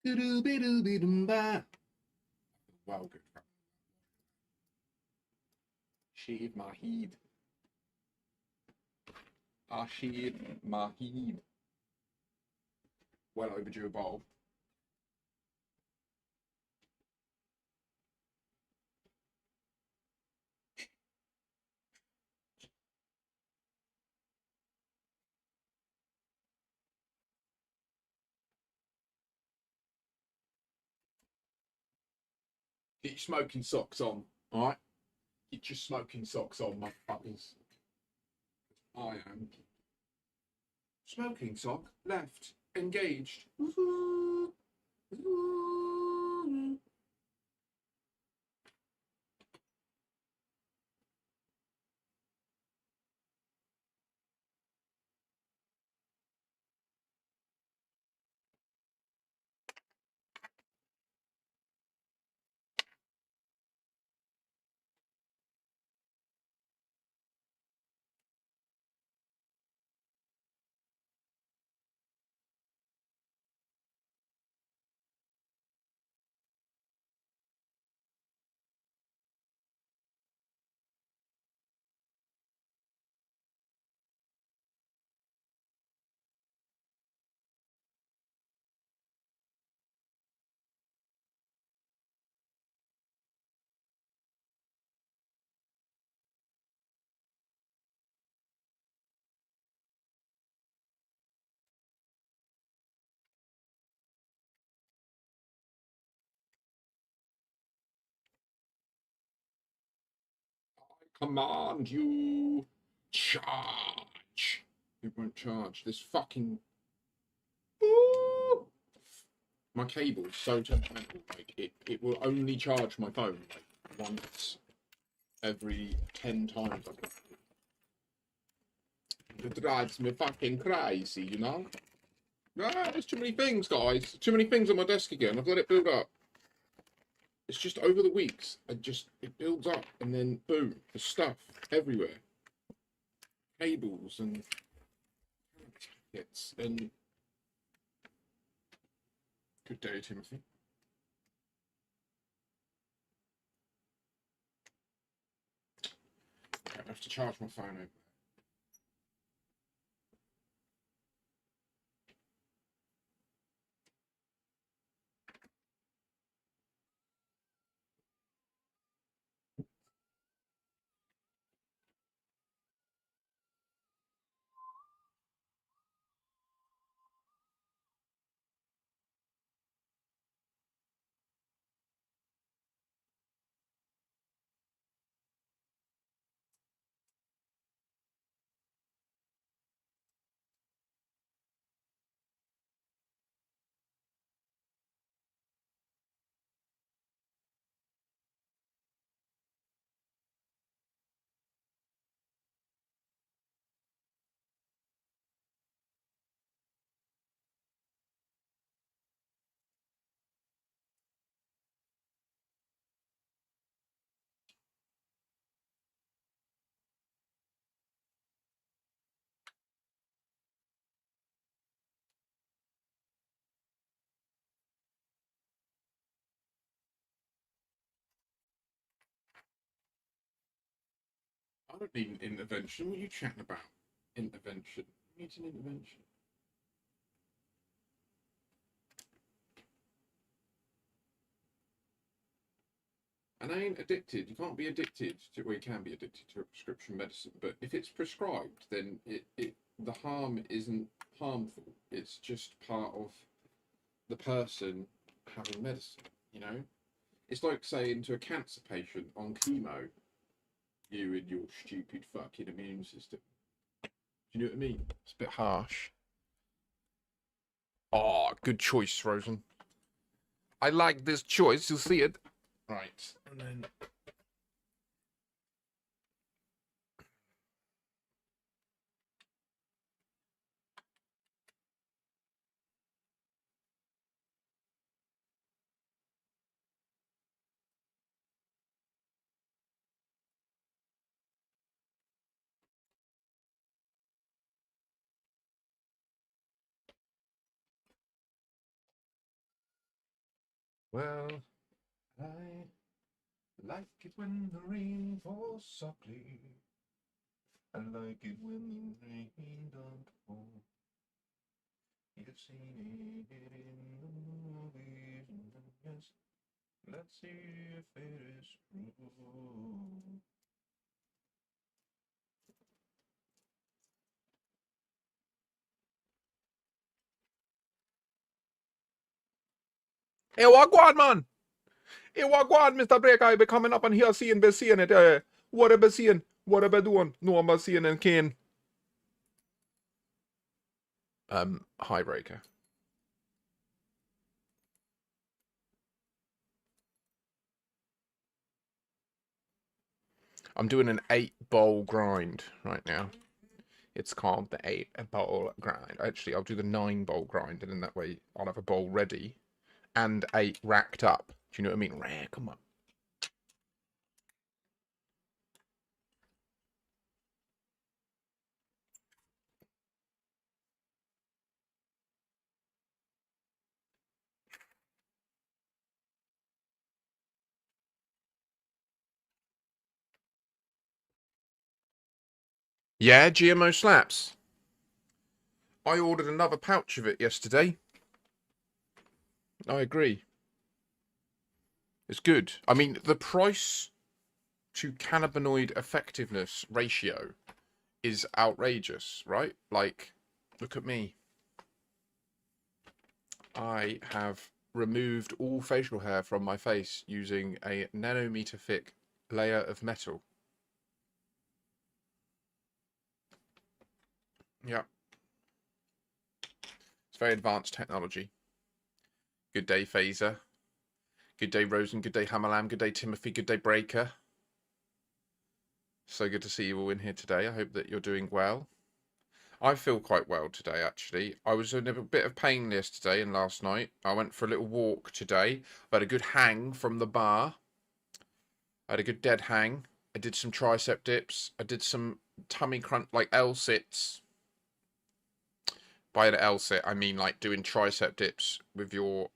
Doo-doo-be-doo-be-dum-ba. Well, good. Sheed Mahid. Ashid Mahid. Well overdue bowl. Get your smoking socks on, alright? Get your smoking socks on, motherfuckers. I am. Smoking sock, left, engaged. Command you. Charge. It won't charge. This fucking. Ooh. My cable's so temperamental. Like, it will only charge my phone like once every 10 times. It drives me fucking crazy, you know? Ah, there's too many things, guys. Too many things on my desk again. I've let it build up. It's just over the weeks, it builds up and then boom, there's stuff everywhere. Cables and packets and good day, Timothy. I have to charge my phone over. I don't need an intervention. What are you chatting about? Intervention. Who needs an intervention? And I ain't addicted. You can't be addicted to, well, you can be addicted to a prescription medicine, but if it's prescribed, then the harm isn't harmful. It's just part of the person having medicine, you know? It's like saying to a cancer patient on chemo, you and your stupid fucking immune system. Do you know what I mean? It's a bit harsh. Oh, good choice, Rosen. I like this choice. You'll see it. Right. And then Well, I like it when the rain falls softly. I like it when the rain don't fall. You've seen it in the movies, and yes, let's see if it is true. Hey, wagwan, man! Hey, wagwan, Mr. Breaker, I be coming up and here seeing it. What I be seeing? What I be doing? No, I'm seeing and Kane. Hi, Breaker. I'm doing an 8-bowl grind right now. It's called the 8-bowl grind. Actually, I'll do the 9-bowl grind, and in that way, I'll have a bowl ready and 8 racked up. Do you know what I mean? Rack them up. Yeah, GMO slaps. I ordered another pouch of it yesterday. I agree. It's good. I mean, the price to cannabinoid effectiveness ratio is outrageous, right? Like, look at me. I have removed all facial hair from my face using a nanometer thick layer of metal. Yeah. It's very advanced technology. Good day, Phaser. Good day, Rosen. Good day, Hammerlam. Good day, Timothy. Good day, Breaker. So good to see you all in here today. I hope that you're doing well. I feel quite well today, actually. I was in a bit of pain yesterday and last night. I went for a little walk today. I had a good hang from the bar. I had a good dead hang. I did some tricep dips. I did some tummy crunch, like L-sits. By an L-sit, I mean like doing tricep dips with your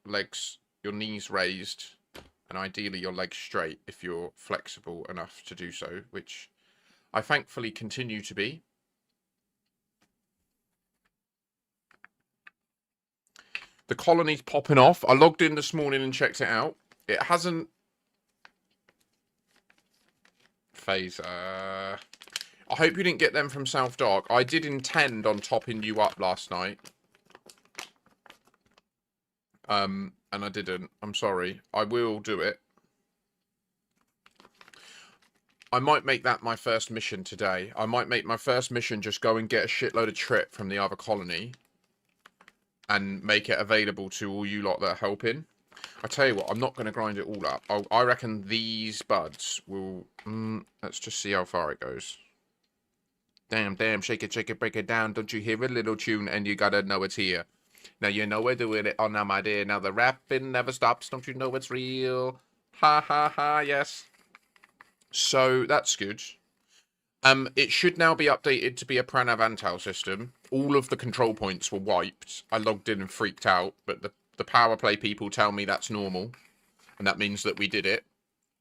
legs, your knees raised, and ideally your legs straight if you're flexible enough to do so, which I thankfully continue to be. The colony's popping off. I logged in this morning and checked it out. It hasn't... Phaser. I hope you didn't get them from South Dock. I did intend on topping you up last night. And I didn't. I'm sorry. I will do it. I might make that my first mission today. I might make my first mission just go and get a shitload of trip from the other colony and make it available to all you lot that are helping. I tell you what, I'm not going to grind it all up. I reckon these buds will... let's just see how far it goes. Damn, shake it, break it down. Don't you hear a little tune and you gotta know it's here. Now you know we're doing it on my dear. Now the rapping never stops. Don't you know it's real? Ha ha ha, yes. So that's good. It should now be updated to be a Pranav Antal system. All of the control points were wiped. I logged in and freaked out, but the power play people tell me that's normal, and that means that we did it.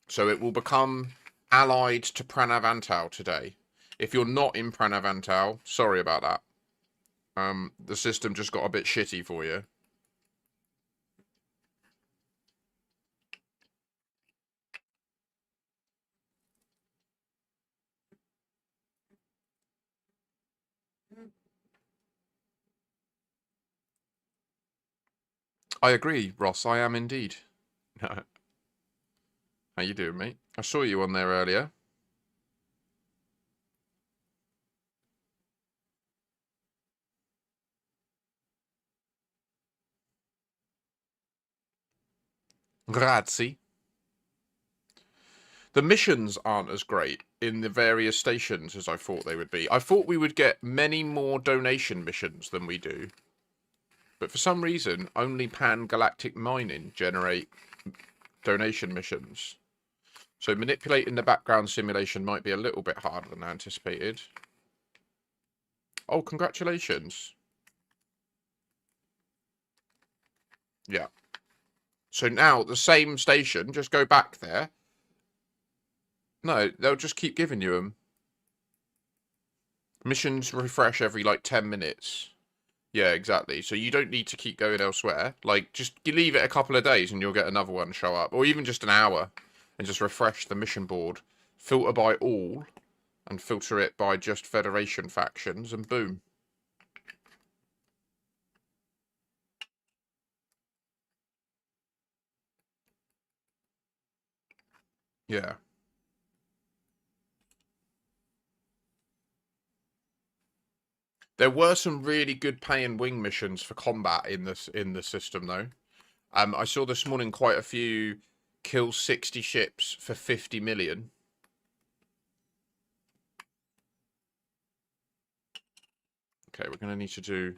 So it will become allied to Pranav Antal today. If you're not in Pranav Antal, sorry about that. The system just got a bit shitty for you. I agree, Ross. I am indeed. How you doing, mate? I saw you on there earlier. Grazie. The missions aren't as great in the various stations as I thought they would be. I thought we would get many more donation missions than we do. But for some reason, only pan-galactic mining generate donation missions. So manipulating the background simulation might be a little bit harder than anticipated. Oh, congratulations. Yeah. So now the same station, just go back there. No, they'll just keep giving you them. Missions refresh every like 10 minutes. Yeah, exactly. So you don't need to keep going elsewhere. Like, just you leave it a couple of days and you'll get another one show up. Or even just an hour and just refresh the mission board. Filter by all and filter it by just Federation factions and boom. Yeah. There were some really good paying wing missions for combat in the system though. I saw this morning quite a few kill 60 ships for 50 million. Okay, we're gonna need to do.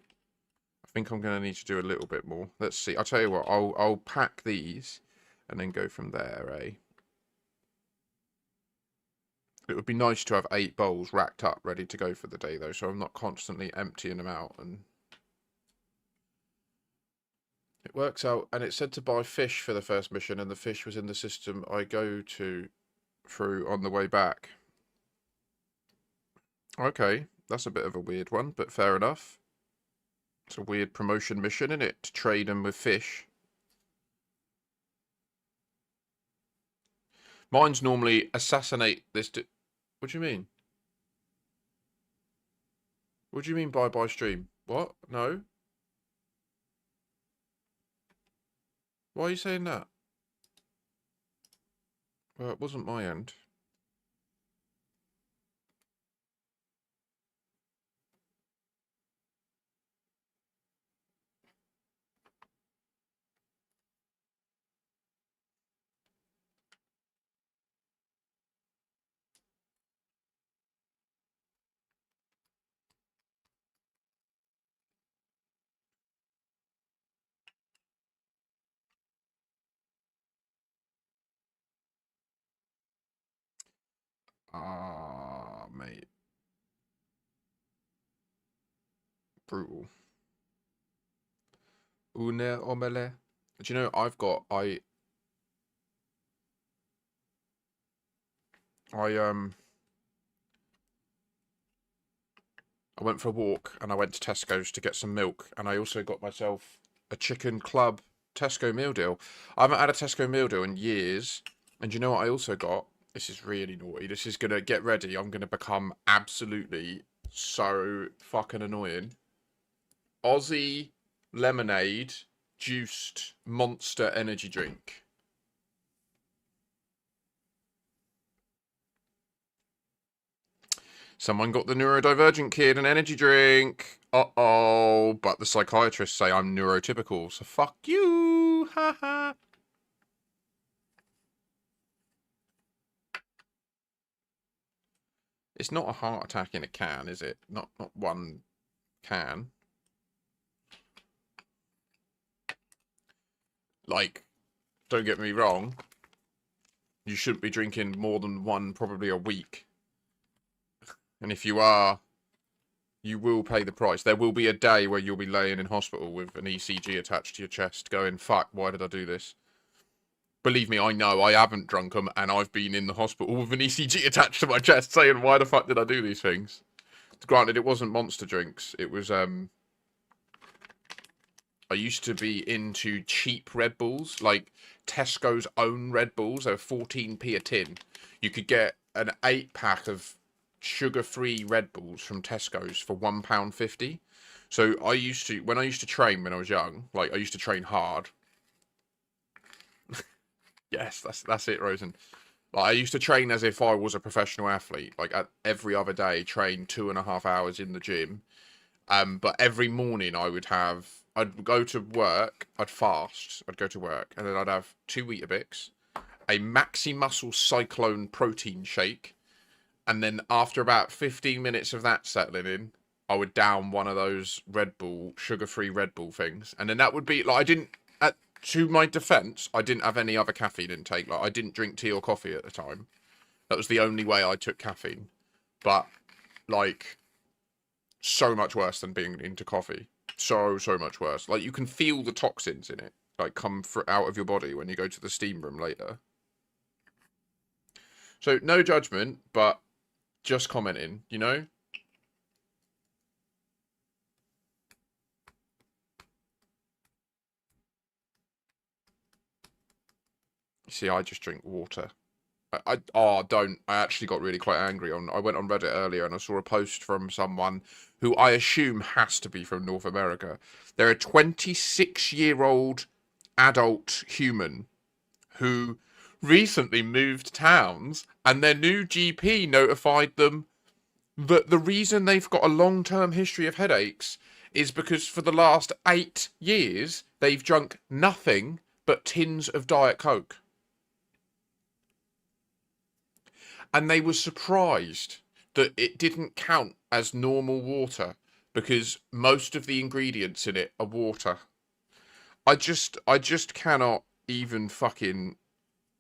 I think I'm gonna need to do a little bit more. Let's see. I'll tell you what. I'll pack these, and then go from there. Eh. It would be nice to have 8 bowls racked up, ready to go for the day, though, so I'm not constantly emptying them out. And it works out. And it said to buy fish for the first mission, and the fish was in the system I go to through on the way back. Okay, that's a bit of a weird one, but fair enough. It's a weird promotion mission, isn't it? To trade them with fish. Mine's normally assassinate this. What do you mean? What do you mean by stream? What? No. Why are you saying that? Well, it wasn't my end. Ah, mate. Brutal. Une omelette. Do you know I went for a walk and I went to Tesco's to get some milk, and I also got myself a chicken club Tesco meal deal. I haven't had a Tesco meal deal in years, and you know what I also got? This is really naughty. This is gonna get ready. I'm gonna become absolutely so fucking annoying. Aussie lemonade juiced Monster energy drink. Someone got the neurodivergent kid an energy drink. Uh-oh. But the psychiatrists say I'm neurotypical, so fuck you. Ha ha. It's not a heart attack in a can, is it? Not one can. Like, don't get me wrong. You shouldn't be drinking more than one probably a week. And if you are, you will pay the price. There will be a day where you'll be laying in hospital with an ECG attached to your chest going, fuck, why did I do this? Believe me, I know, I haven't drunk them, and I've been in the hospital with an ECG attached to my chest saying, why the fuck did I do these things? Granted, it wasn't monster drinks. It was, I used to be into cheap Red Bulls, like Tesco's own Red Bulls. They were 14p a tin. You could get an 8-pack of sugar-free Red Bulls from Tesco's for £1.50. So when I used to train when I was young, like I used to train hard. Yes, that's it, Rosen. Like, I used to train as if I was a professional athlete. Like every other day, train 2.5 hours in the gym. But every morning I'd go to work, I'd fast, I'd go to work, and then I'd have 2 Weetabix, a Maxi Muscle Cyclone protein shake, and then after about 15 minutes of that settling in, I would down one of those Red Bull, sugar-free Red Bull things. And then that would be, like, to my defense, I didn't have any other caffeine intake. Like, I didn't drink tea or coffee at the time. That was the only way I took caffeine. But, like, so much worse than being into coffee. So much worse. Like, you can feel the toxins in it. like come out of your body when you go to the steam room later. So no judgment, but just commenting, you know? See, I just drink water. I actually got really quite angry. I went on Reddit earlier and I saw a post from someone who I assume has to be from North America. They're a 26-year-old adult human who recently moved towns, and their new GP notified them that the reason they've got a long-term history of headaches is because for the last 8 years they've drunk nothing but tins of Diet Coke. And they were surprised that it didn't count as normal water because most of the ingredients in it are water. I just cannot even fucking...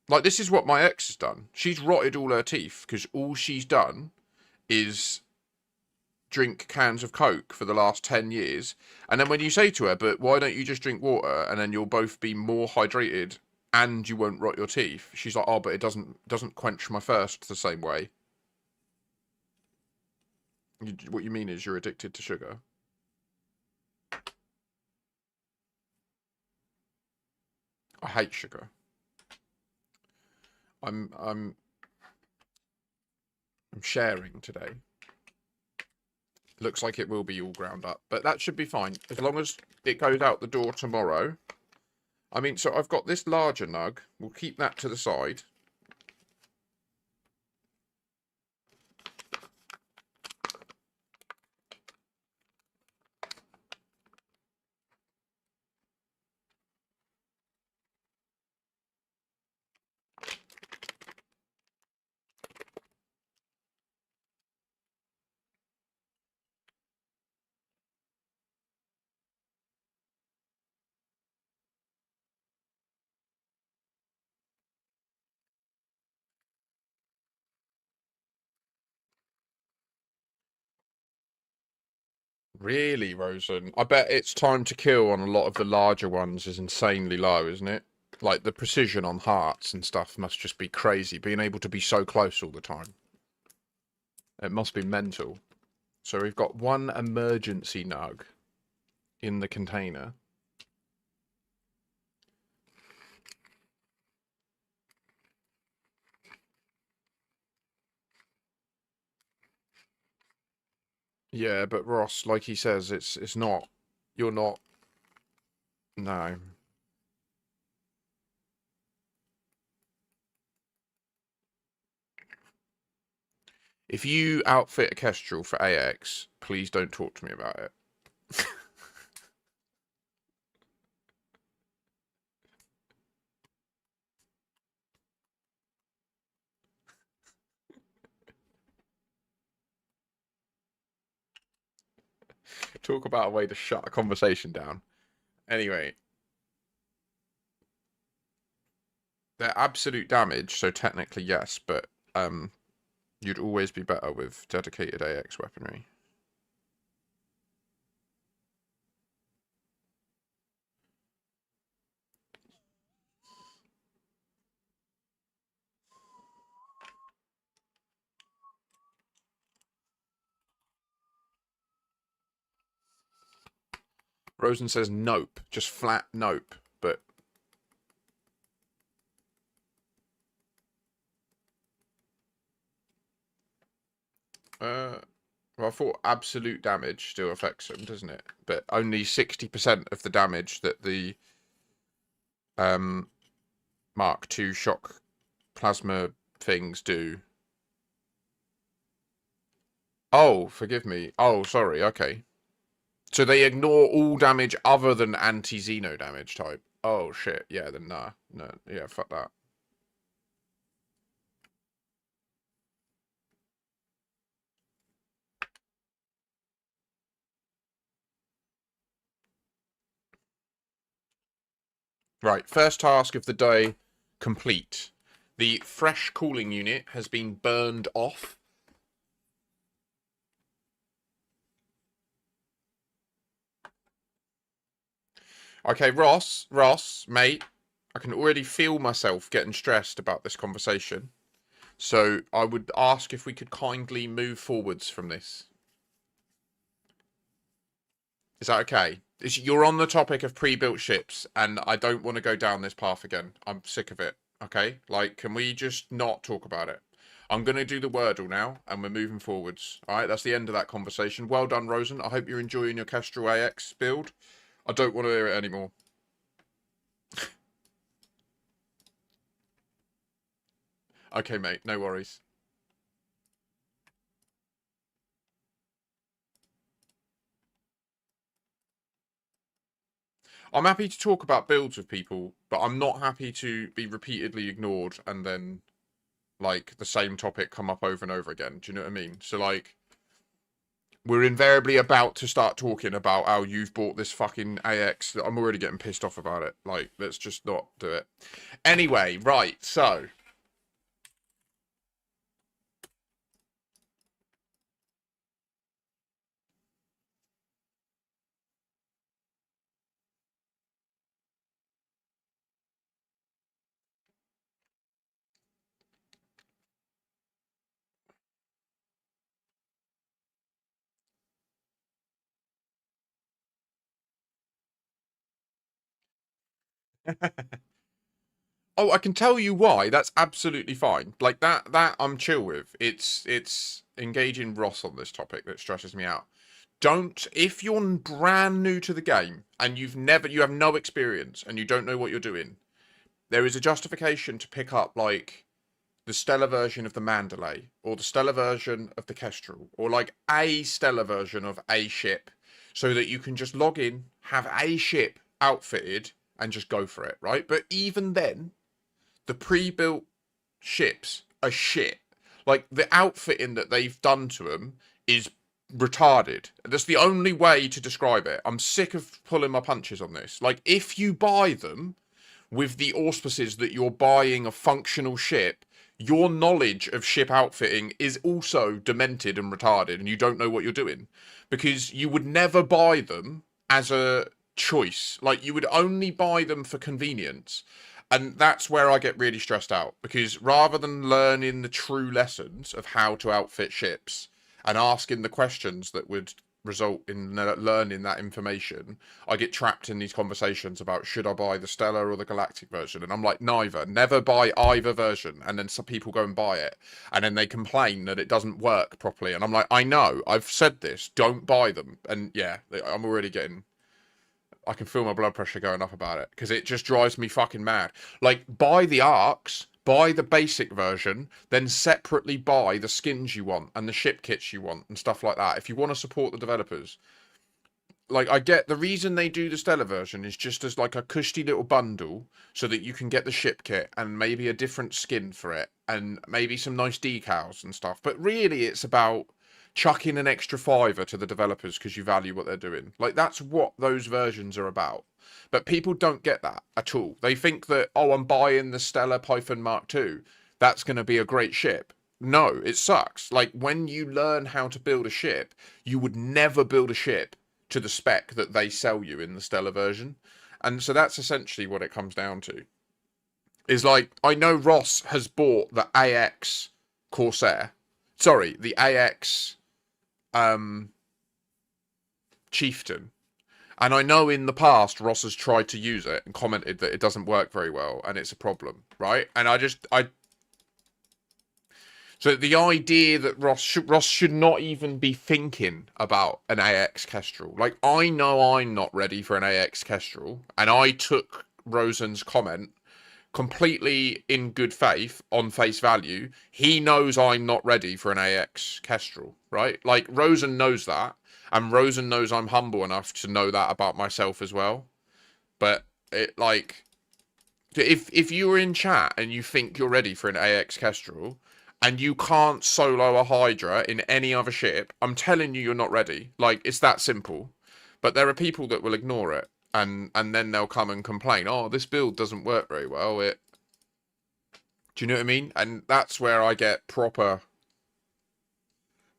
Like, this is what my ex has done. She's rotted all her teeth because all she's done is drink cans of Coke for the last 10 years. And then when you say to her, but why don't you just drink water and then you'll both be more hydrated and you won't rot your teeth? She's like, oh, but it doesn't quench my thirst the same way. What you mean is you're addicted to sugar. I hate sugar. I'm sharing today. Looks like it will be all ground up, but that should be fine as long as it goes out the door tomorrow. I mean, so I've got this larger nug. We'll keep that to the side. Really, Rosen? I bet its time to kill on a lot of the larger ones is insanely low, isn't it? Like, the precision on hearts and stuff must just be crazy, being able to be so close all the time. It must be mental. So we've got one emergency nug in the container. Yeah, but Ross, like he says, it's not. You're not. No. If you outfit a Kestrel for AX, please don't talk to me about it. Talk about a way to shut a conversation down. Anyway, they're absolute damage, so technically yes, but you'd always be better with dedicated AX weaponry. Rosen says nope, just flat nope, but well, I thought absolute damage still affects them, doesn't it? But only 60% of the damage that the Mark II shock plasma things do. Oh, forgive me. Oh, sorry. Okay. So they ignore all damage other than anti-Xeno damage type. Oh, shit. Yeah, then nah. No, yeah, fuck that. Right, first task of the day complete. The fresh cooling unit has been burned off. Okay, Ross, mate, I can already feel myself getting stressed about this conversation. So I would ask if we could kindly move forwards from this. Is that okay? You're on the topic of pre-built ships, and I don't want to go down this path again. I'm sick of it. Okay, like, can we just not talk about it? I'm going to do the Wordle now, and we're moving forwards. All right, that's the end of that conversation. Well done, Rosen. I hope you're enjoying your Kestrel AX build. I don't want to hear it anymore. Okay, mate, no worries. I'm happy to talk about builds with people, but I'm not happy to be repeatedly ignored and then like the same topic come up over and over again. Do you know what I mean? So like we're invariably about to start talking about how you've bought this fucking AX. I'm already getting pissed off about it. Like, let's just not do it. Anyway, right, so oh, I can tell you why. That's absolutely fine. Like that I'm chill with. It's engaging Ross on this topic that stresses me out. Don't if you're brand new to the game and you have no experience and you don't know what you're doing, there is a justification to pick up like the stellar version of the Mandalay or the stellar version of the Kestrel or like a stellar version of a ship so that you can just log in, have a ship outfitted and just go for it, right? But even then, the pre-built ships are shit. Like the outfitting that they've done to them is retarded. That's the only way to describe it. I'm sick of pulling my punches on this. Like if you buy them with the auspices that you're buying a functional ship, your knowledge of ship outfitting is also demented and retarded, and you don't know what you're doing because you would never buy them as a choice. Like you would only buy them for convenience. And that's where I get really stressed out because rather than learning the true lessons of how to outfit ships and asking the questions that would result in learning that information, I get trapped in these conversations about should I buy the Stellar or the Galactic version, and I'm like neither. Never buy either version, and then some people go and buy it, and then they complain that it doesn't work properly, and I'm like, I know, I've said this, don't buy them, and yeah, I'm already getting. I can feel my blood pressure going up about it because it just drives me fucking mad. Like, buy the arcs, buy the basic version, then separately buy the skins you want and the ship kits you want and stuff like that. If you want to support the developers, like I get the reason they do the Stellar version is just as like a cushy little bundle so that you can get the ship kit and maybe a different skin for it and maybe some nice decals and stuff. But really, it's about chucking an extra fiver to the developers because you value what they're doing. Like that's what those versions are about. But people don't get that at all. They think that, oh, I'm buying the Stellar Python Mark II. That's going to be a great ship. No, it sucks. Like when you learn how to build a ship, you would never build a ship to the spec that they sell you in the Stellar version. And so that's essentially what it comes down to. Is like, I know Ross has bought the AX Corsair. Sorry, the AX Chieftain. And I know in the past Ross has tried to use it and commented that it doesn't work very well and it's a problem, right? And so the idea that Ross should not even be thinking about an AX Kestrel. Like I know I'm not ready for an AX Kestrel, and I took Rosen's comment completely in good faith on face value. He knows I'm not ready for an AX Kestrel, right? Like Rosen knows that, and Rosen knows I'm humble enough to know that about myself as well. But it like if you were in chat and you think you're ready for an AX Kestrel and you can't solo a Hydra in any other ship, I'm telling you, you're not ready. Like it's that simple. But there are people that will ignore it, and then they'll come and complain. Oh, this build doesn't work very well. Do you know what I mean? And that's where I get proper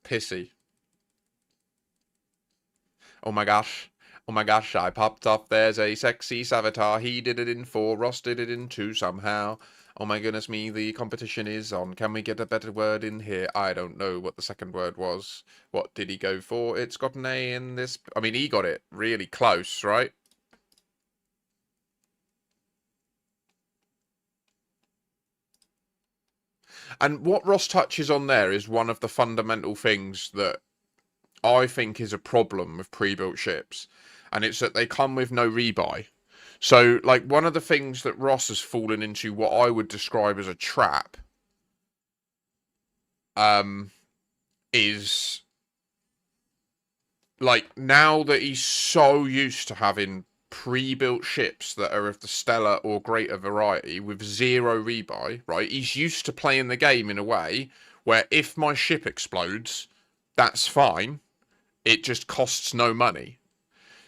pissy. Oh my gosh. Oh my gosh, I popped off. There's a sexy Savitar. He did it in 4. Ross did it in 2 somehow. Oh my goodness me, the competition is on. Can we get a better word in here? I don't know what the second word was. What did he go for? It's got an A in this. I mean, he got it really close, right? And what Ross touches on there is one of the fundamental things that I think is a problem with pre-built ships, and it's that they come with no rebuy. So, like, one of the things that Ross has fallen into, what I would describe as a trap, um, is like now that he's so used to having pre-built ships that are of the stellar or greater variety with zero rebuy, right? He's used to playing the game in a way where if my ship explodes, that's fine. It just costs no money.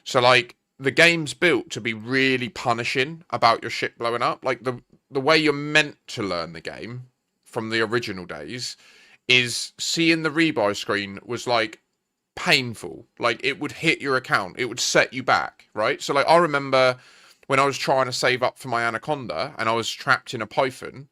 So like the game's built to be really punishing about your ship blowing up. Like the way you're meant to learn the game from the original days is seeing the rebuy screen was like painful. Like it would hit your account. It would set you back, right? So like I remember when I was trying to save up for my Anaconda and I was trapped in a Python,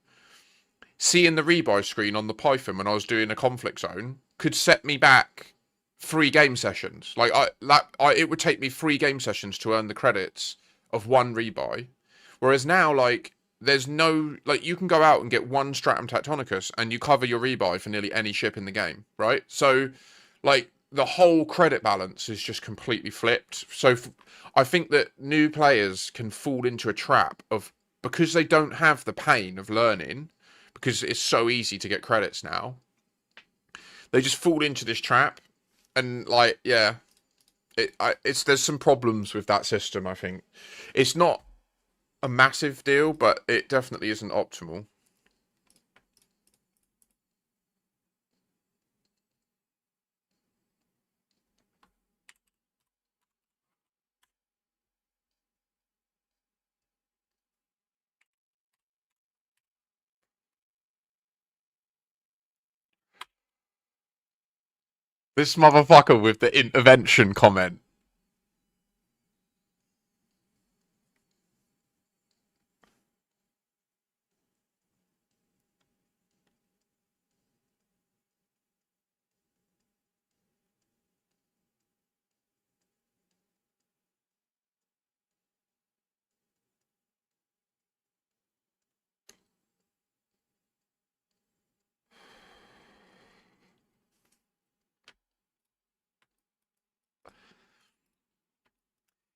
seeing the rebuy screen on the Python when I was doing a conflict zone could set me back 3 game sessions. Like it would take me 3 game sessions to earn the credits of 1 rebuy. Whereas now, like, there's no, like, you can go out and get 1 Stratum Tectonicus and you cover your rebuy for nearly any ship in the game, right? So, like, the whole credit balance is just completely flipped. So I think that new players can fall into a trap of, because they don't have the pain of learning, because it's so easy to get credits now, they just fall into this trap. And like, yeah, it's there's some problems with that system. I think it's not a massive deal, but it definitely isn't optimal. This motherfucker with the intervention comment.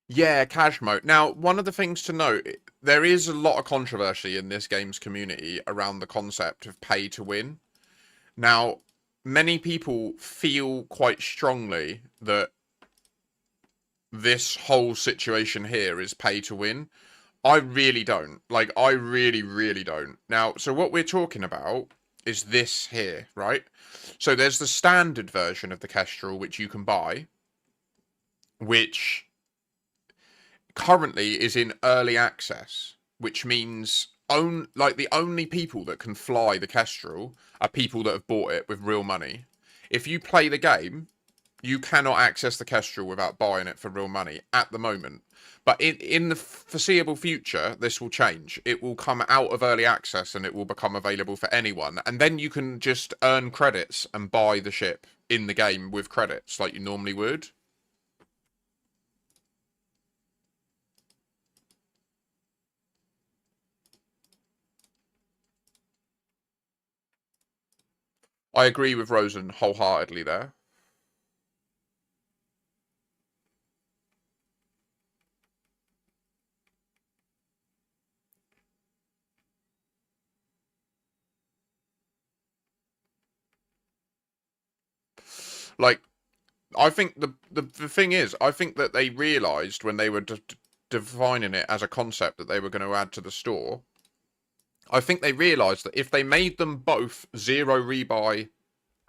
Yeah, cash mode. Now, one of the things to note, there is a lot of controversy in this game's community around the concept of pay to win. Now, many people feel quite strongly that this whole situation here is pay to win. I really don't. Like, I really, really don't. Now, so what we're talking about is this here, right? So there's the standard version of the Kestrel, which you can buy, which currently is in early access, which means like the only people that can fly the Kestrel are people that have bought it with real money. If you play the game, you cannot access the Kestrel without buying it for real money at the moment. But in the foreseeable future, this will change. It will come out of early access and it will become available for anyone. And then you can just earn credits and buy the ship in the game with credits like you normally would. I agree with Rosen wholeheartedly there. Like, I think the thing is, I think that they realised when they were defining it as a concept that they were going to add to the store, I think they realised that if they made them both zero rebuy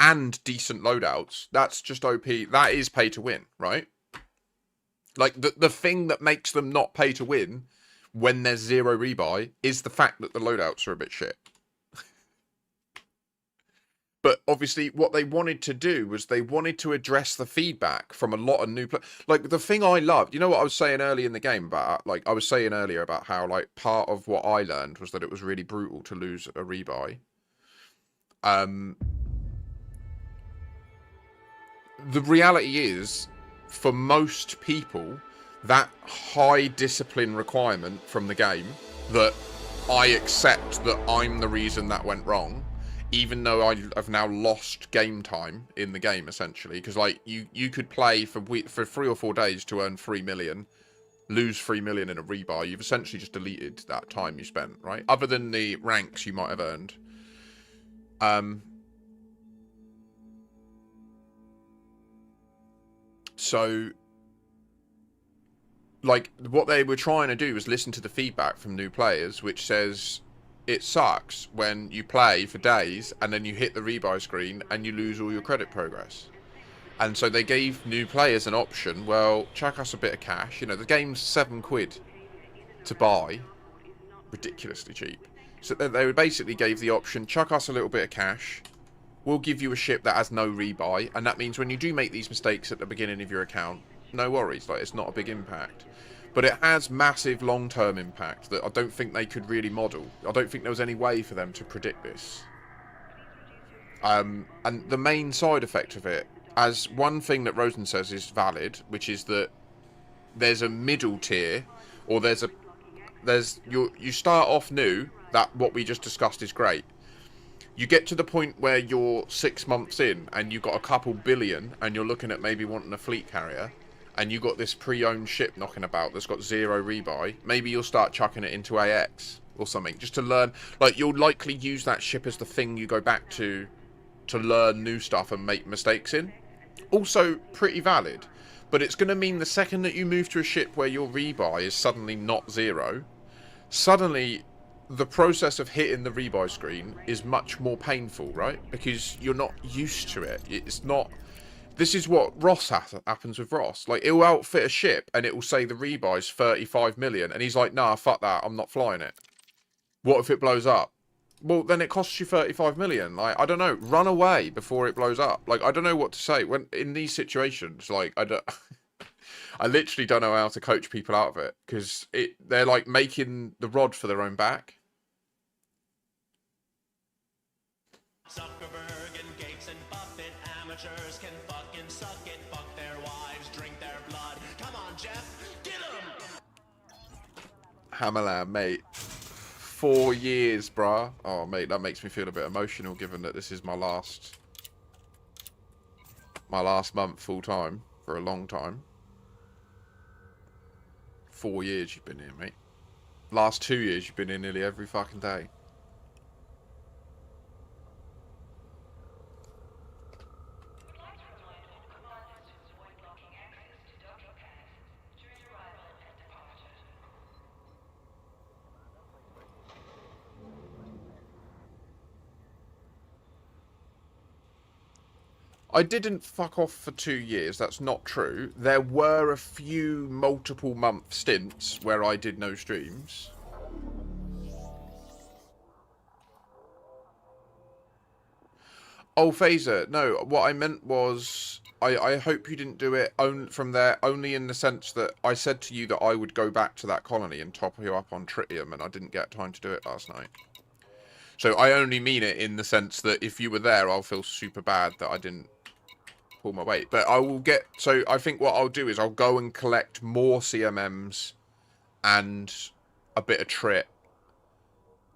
and decent loadouts, that's just OP. That is pay to win, right? Like the thing that makes them not pay to win when there's zero rebuy is the fact that the loadouts are a bit shit. But obviously, what they wanted to do was they wanted to address the feedback from a lot of new players. Like, the thing I loved, you know what I was saying early in the game about, like, I was saying earlier about how, like, part of what I learned was that it was really brutal to lose a rebuy. The reality is, for most people, that high discipline requirement from the game, that I accept that I'm the reason that went wrong, even though I've now lost game time in the game, essentially, because like you could play for 3 or 4 days to earn 3 million, lose 3 million in a rebuy. You've essentially just deleted that time you spent, right? Other than the ranks you might have earned. So, like, what they were trying to do was listen to the feedback from new players, which says it sucks when you play for days and then you hit the rebuy screen and you lose all your credit progress. And so they gave new players an option. Well, chuck us a bit of cash. You know, the game's £7 to buy, ridiculously cheap. So they basically gave the option: chuck us a little bit of cash. We'll give you a ship that has no rebuy, and that means when you do make these mistakes at the beginning of your account, no worries. Like, it's not a big impact. But it has massive long-term impact that I don't think they could really model. I don't think there was any way for them to predict this. And the main side effect of it, as one thing that Rosen says is valid, which is that there's a middle tier, or you start off new. That what we just discussed is great. You get to the point where you're 6 months in and you've got a couple billion and you're looking at maybe wanting a fleet carrier, and you got this pre-owned ship knocking about that's got 0 rebuy. Maybe you'll start chucking it into AX or something just to learn. Like, you'll likely use that ship as the thing you go back to learn new stuff and make mistakes in. Also pretty valid, but it's going to mean the second that you move to a ship where your rebuy is suddenly not 0, suddenly the process of hitting the rebuy screen is much more painful, right? Because you're not used to it. It's not. This is what happens with Ross. Like, he'll outfit a ship and it will say the rebuy's 35 million, and he's like, nah, fuck that, I'm not flying it. What if it blows up? Well, then it costs you 35 million. Like, I don't know, run away before it blows up. Like, I don't know what to say when in these situations. Like, I don't. I literally don't know how to coach people out of it, because they're like making the rod for their own back. Zuckerberg and Gates and Buffett, amateurs can fucking suck it, fuck their wives, drink their blood. Come on, Jeff, get 'em! Hammerland, mate. 4 years, bruh. Oh, mate, that makes me feel a bit emotional, given that this is my last month full time for a long time. 4 years you've been here, mate. Last 2 years you've been here nearly every fucking day. I didn't fuck off for 2 years. That's not true. There were a few multiple month stints where I did no streams. Oh, Phaser, no, what I meant was, I hope you didn't do it from there, only in the sense that I said to you that I would go back to that colony and top you up on tritium, and I didn't get time to do it last night. So I only mean it in the sense that if you were there, I'll feel super bad that I didn't pull my weight. But I will get... So I think what I'll do is I'll go and collect more CMMs and a bit of trit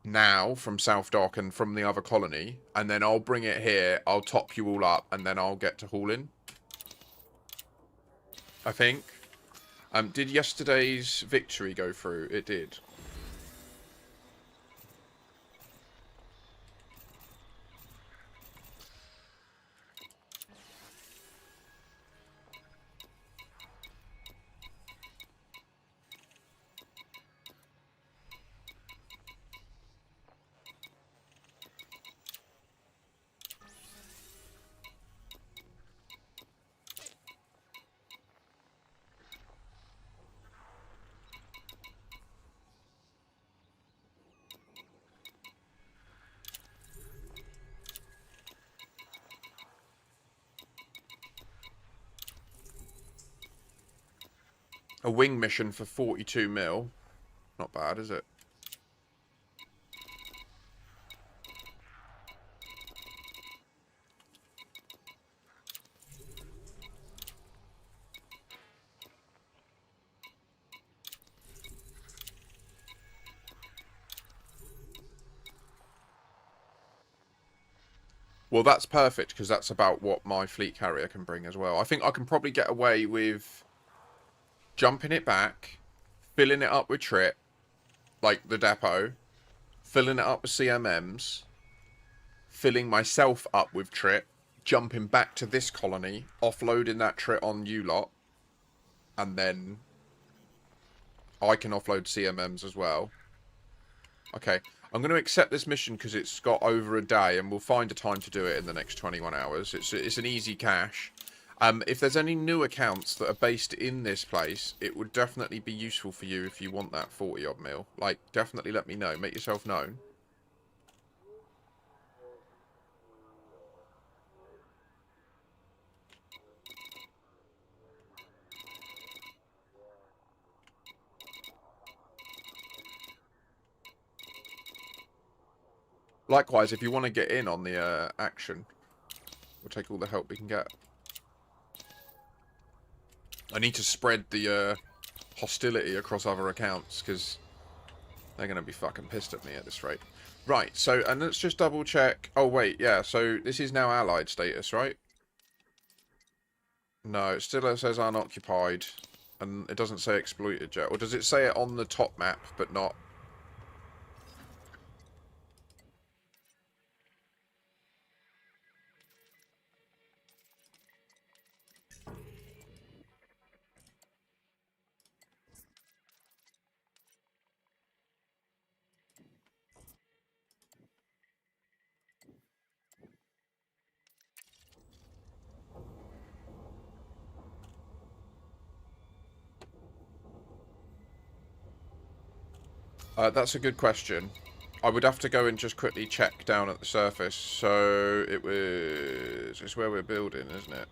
now from South Dock and from the other colony, and then I'll bring it here, I'll top you all up, and then I'll get to hauling. I think. Did yesterday's victory go through? It did. A wing mission for 42 mil. Not bad, is it? Well, that's perfect, because that's about what my fleet carrier can bring as well. I think I can probably get away with jumping it back, filling it up with trip, like the depot, filling it up with CMMs, filling myself up with trip, jumping back to this colony, offloading that trip on you lot, and then I can offload CMMs as well. Okay, I'm going to accept this mission because it's got over a day, and we'll find a time to do it in the next 21 hours. It's an easy cache. If there's any new accounts that are based in this place, it would definitely be useful for you if you want that 40-odd mil. Like, definitely let me know. Make yourself known. Likewise, if you want to get in on the action, we'll take all the help we can get. I need to spread the hostility across other accounts, because they're going to be fucking pissed at me at this rate. Right, so, and let's just double check. Oh, wait, yeah, so this is now allied status, right? No, it still says unoccupied, and it doesn't say exploited yet. Or does it say it on the top map, but not? That's a good question. I would have to go and just quickly check down at the surface. So it was... It's where we're building, isn't it?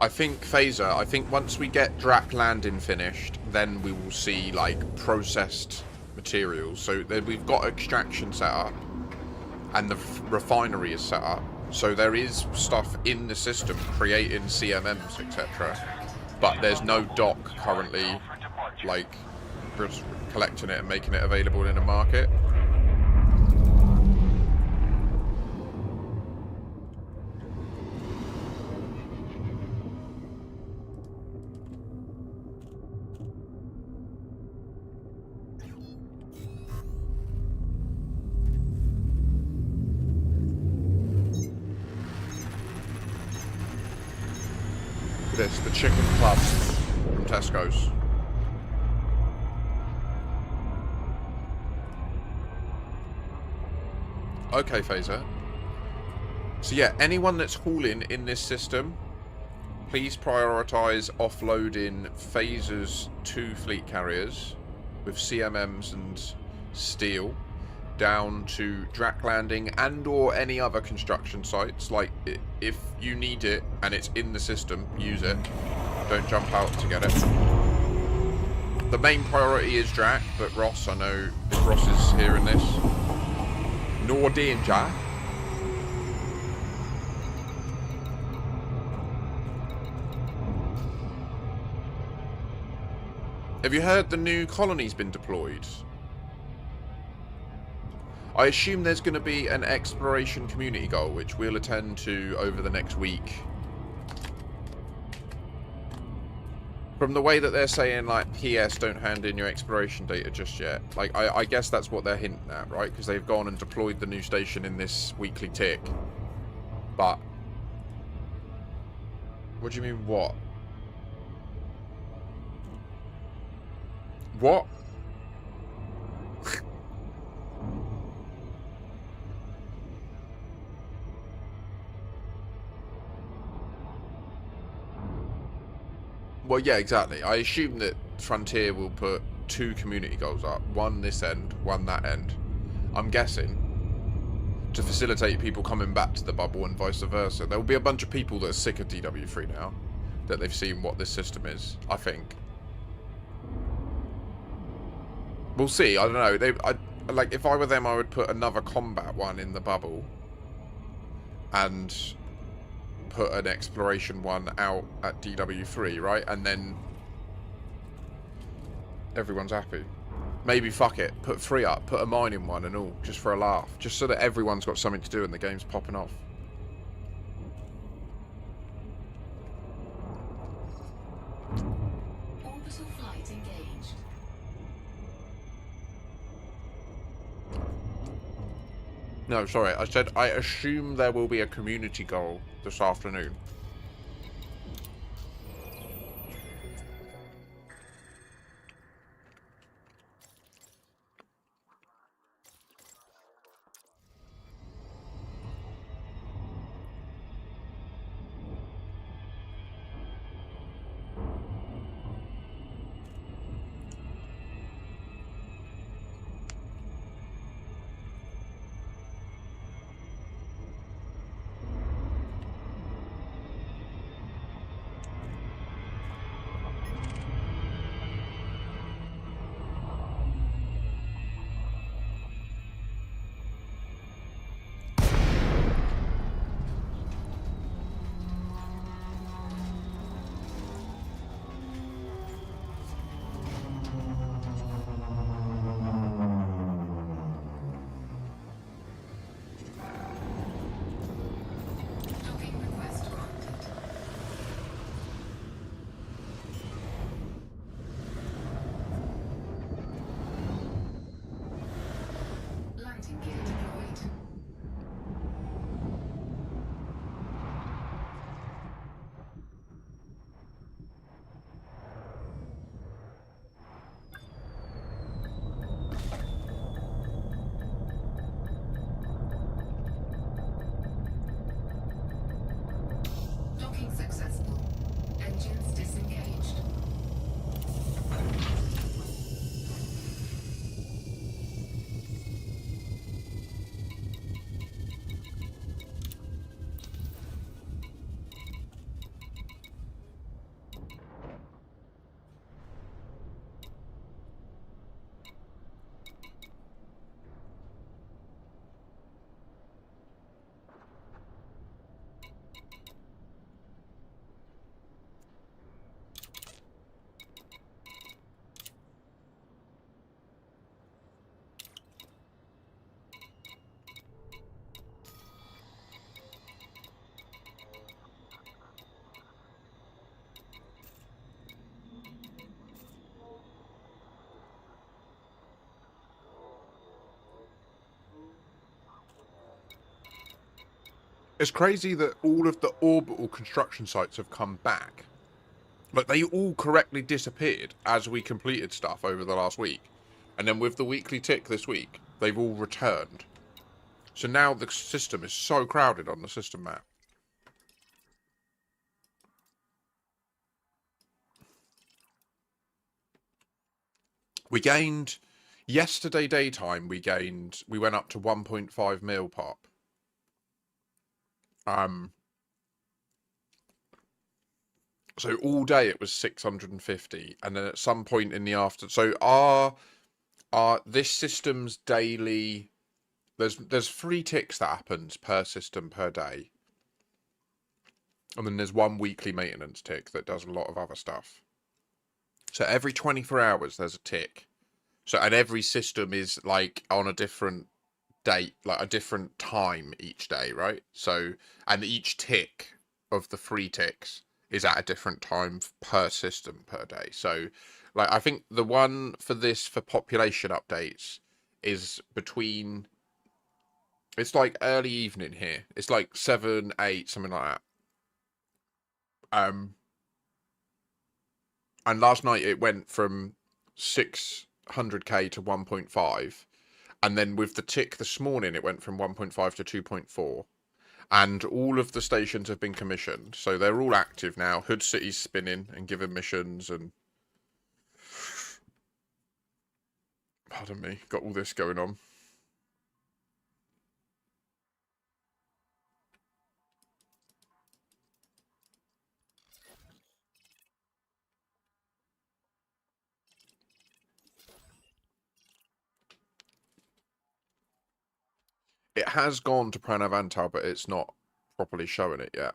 I think Phaser, I think once we get Drac landing finished, then we will see, like, processed materials. So we've got extraction set up, and the refinery is set up. So there is stuff in the system creating CMMs, etc. But there's no dock currently, like, just collecting it and making it available in a market. This, the chicken club from Tesco's. Okay, Phaser. So yeah, anyone that's hauling in this system, please prioritise offloading Phaser's 2 fleet carriers with CMMs and steel down to Drac Landing and or any other construction sites. Like, if you need it and it's in the system, use it. Don't jump out to get it. The main priority is Drac, but Ross, I know if Ross is hearing this, no danger. Have you heard the new colony's been deployed? I assume there's going to be an exploration community goal, which we'll attend to over the next week. From the way that they're saying, like, PS, don't hand in your exploration data just yet. Like, I guess that's what they're hinting at, right? Because they've gone and deployed the new station in this weekly tick. But... What do you mean, what? What? Well, yeah, exactly. I assume that Frontier will put 2 community goals up, one this end, one that end. I'm guessing to facilitate people coming back to the bubble and vice versa. There will be a bunch of people that are sick of DW3 now, that they've seen what this system is. I think we'll see. I don't know. Like if I were them, I would put another combat one in the bubble and put an exploration one out at DW3, right? And then everyone's happy. Maybe fuck it, put 3 up, put a mining one and all, just for a laugh. Just so that everyone's got something to do and the game's popping off. Orbital flight engaged. No, sorry, I said I assume there will be a community goal this afternoon. Docking request granted. Landing gear deployed. Docking successful. Engines disengaged. It's crazy that all of the orbital construction sites have come back. Like, they all correctly disappeared as we completed stuff over the last week. And then with the weekly tick this week, they've all returned. So now the system is so crowded on the system map. We gained... Yesterday daytime, we went up to 1.5 mil pop. So all day it was 650, and then at some point in the after, so this system's daily, there's 3 ticks that happens per system per day, and then there's 1 weekly maintenance tick that does a lot of other stuff. So every 24 hours there's a tick. So, and every system is like on a different date, like a different time each day, right? So, and each tick of the 3 ticks is at a different time per system per day. So, like, I think the one for this, for population updates, is between, it's like early evening here. It's like 7, 8, something like that. And last night it went from 600k to 1.5. And then with the tick this morning, it went from 1.5 to 2.4. and all of the stations have been commissioned, so they're all active now. Hood City's spinning and giving missions, and pardon me, got all this going on. It has gone to Pranavantal, but it's not properly showing it yet.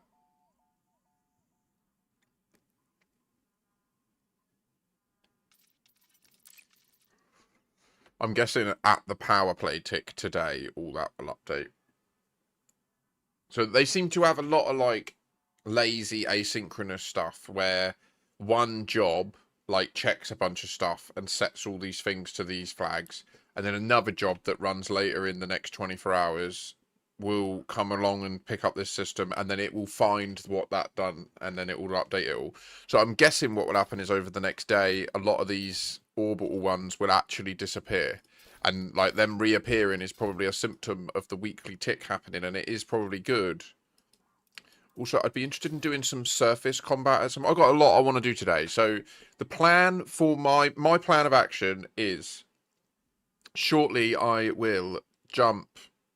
I'm guessing at the power play tick today, all that will update. So they seem to have a lot of like lazy asynchronous stuff where one job like checks a bunch of stuff and sets all these things to these flags, and then another job that runs later in the next 24 hours will come along and pick up this system, and then it will find what that done, and then it will update it all. So I'm guessing what will happen is over the next day, a lot of these orbital ones will actually disappear, and like them reappearing is probably a symptom of the weekly tick happening, and it is probably good. Also, I'd be interested in doing some surface combat. I've got a lot I want to do today. So the plan for my plan of action is shortly I will jump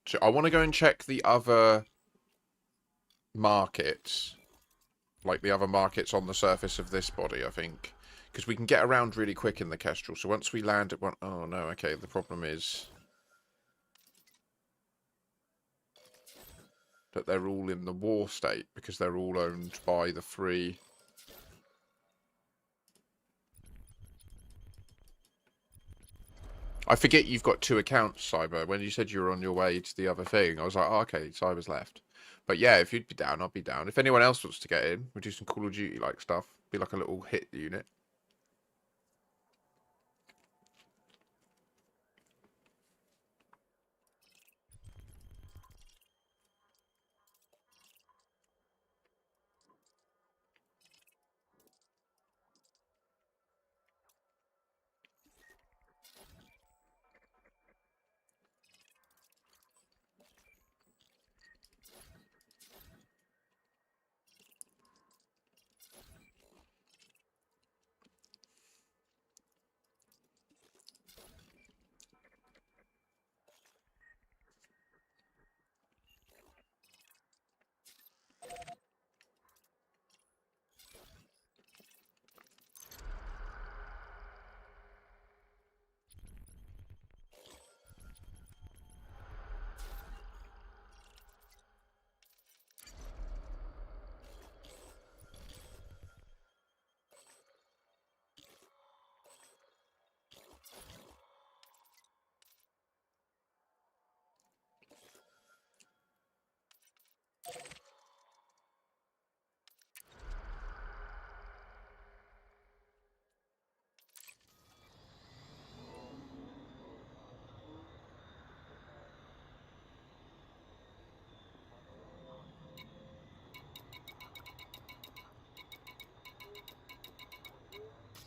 to... I want to go and check the other markets. Like the other markets on the surface of this body, I think. Because we can get around really quick in the Kestrel. So once we land at one... Oh, no, okay. The problem is that they're all in the war state because they're all owned by the three... I forget you've got 2 accounts, Cyber. When you said you were on your way to the other thing, I was like, oh, okay, Cyber's left. But yeah, if you'd be down, I'd be down. If anyone else wants to get in, we'll do some Call of Duty-like stuff. Be like a little hit unit.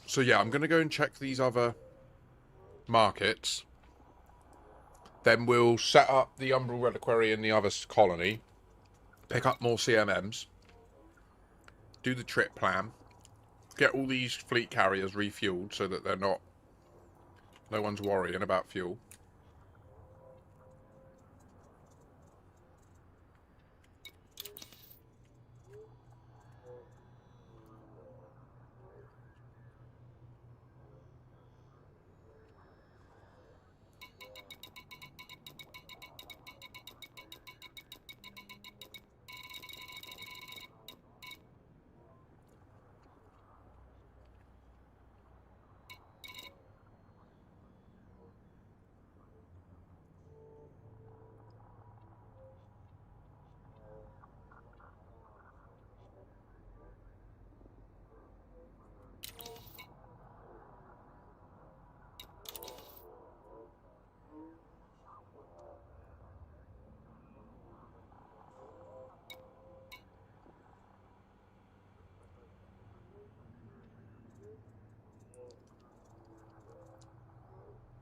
So yeah, I'm going to go and check these other markets. Then we'll set up the Umbral Reliquary in the other colony. Pick up more CMMs. Do the trip plan. Get all these fleet carriers refueled so that they're not... No one's worrying about fuel.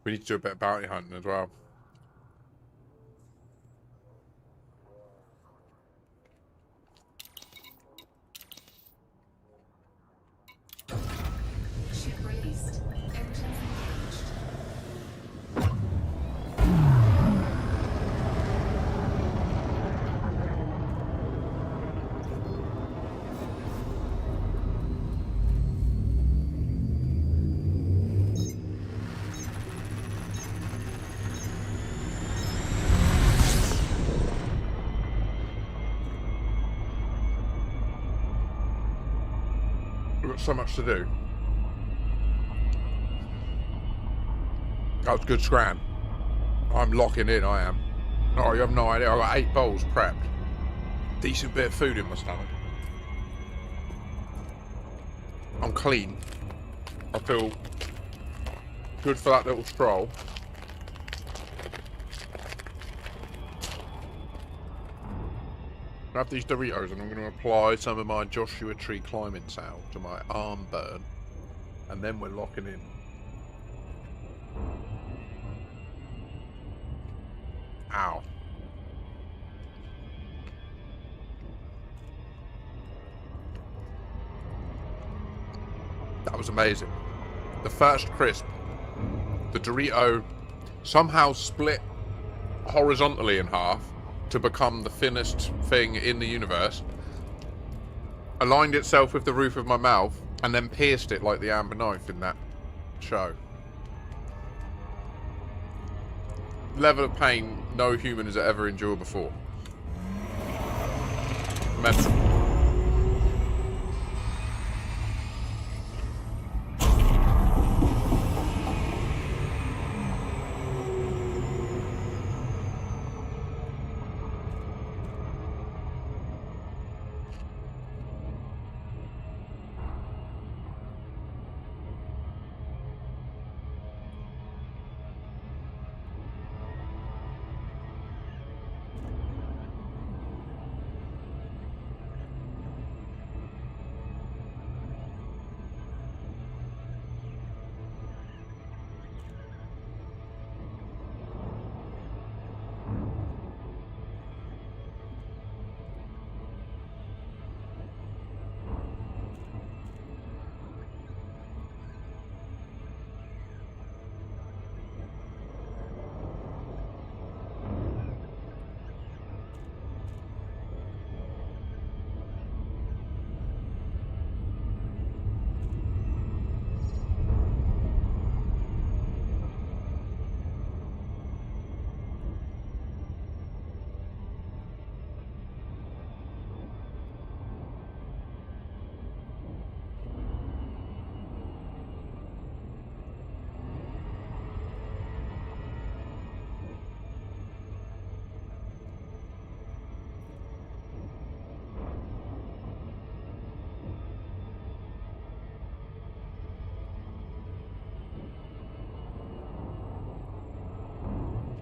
We need to do a bit of bounty hunting as well. got so much to do. That was good scran. I'm locking in, I am. Oh, you have no idea. I got 8 bowls prepped. Decent bit of food in my stomach. I'm clean. I feel good for that little stroll. Grab these Doritos and I'm going to apply some of my Joshua Tree climbing salve to my arm burn. And then we're locking in. Ow. That was amazing. The first crisp, the Dorito somehow split horizontally in half to become the thinnest thing in the universe, aligned itself with the roof of my mouth, and then pierced it like the amber knife in that show. Level of pain no human has ever endured before. Mental.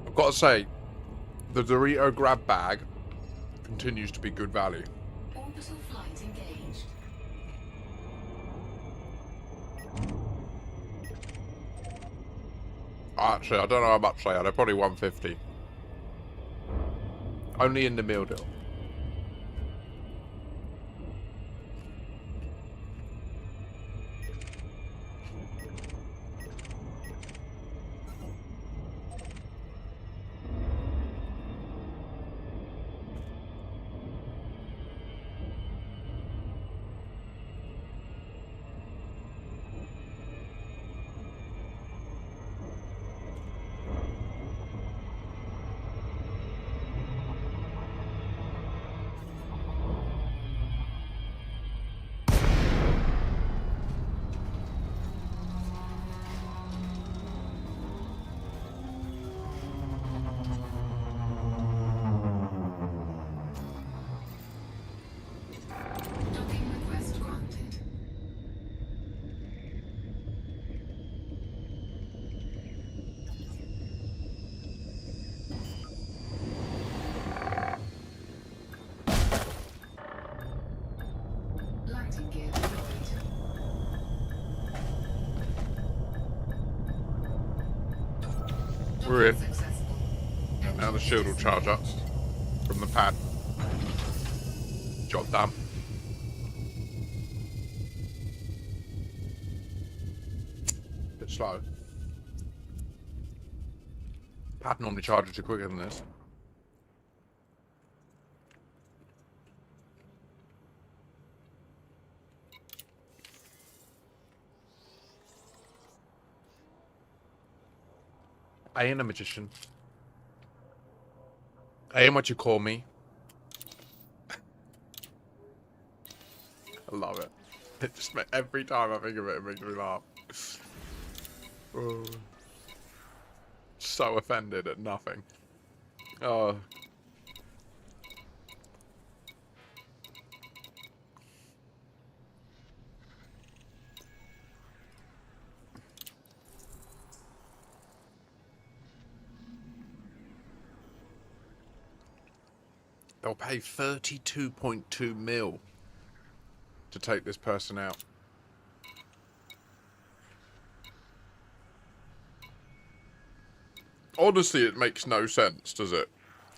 I've got to say, the Dorito grab bag continues to be good value. Orbital flight engaged. Actually, I don't know how much they are. They're probably 150. Only in the meal deal. Docking request granted. Landing gear deployed. We're in. Docking successful. Now the shield will charge up from the pad. Job done. Bit slow. Pad normally charges you quicker than this. I ain't a magician. I ain't what you call me. I love it. It just every time I think of it, it makes me laugh. Oh. So offended at nothing. Oh. They'll pay 32.2 mil to take this person out. Honestly, it makes no sense, does it?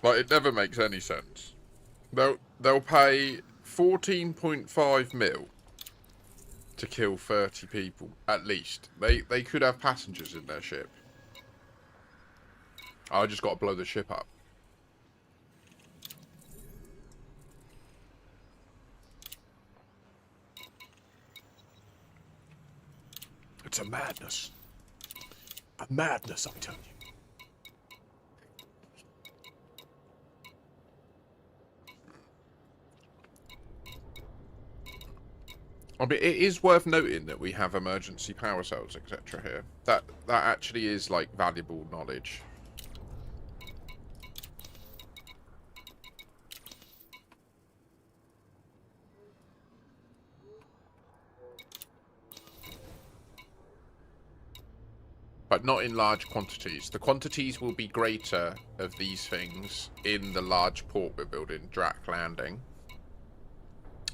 Like, it never makes any sense. They'll pay 14.5 mil to kill 30 people, at least. They could have passengers in their ship. I just got to blow the ship up. It's a madness. A madness, I'm telling you. I mean, it is worth noting that we have emergency power cells, etc. here. That actually is, like, valuable knowledge. But not in large quantities. The quantities will be greater of these things in the large port we're building, Drac Landing.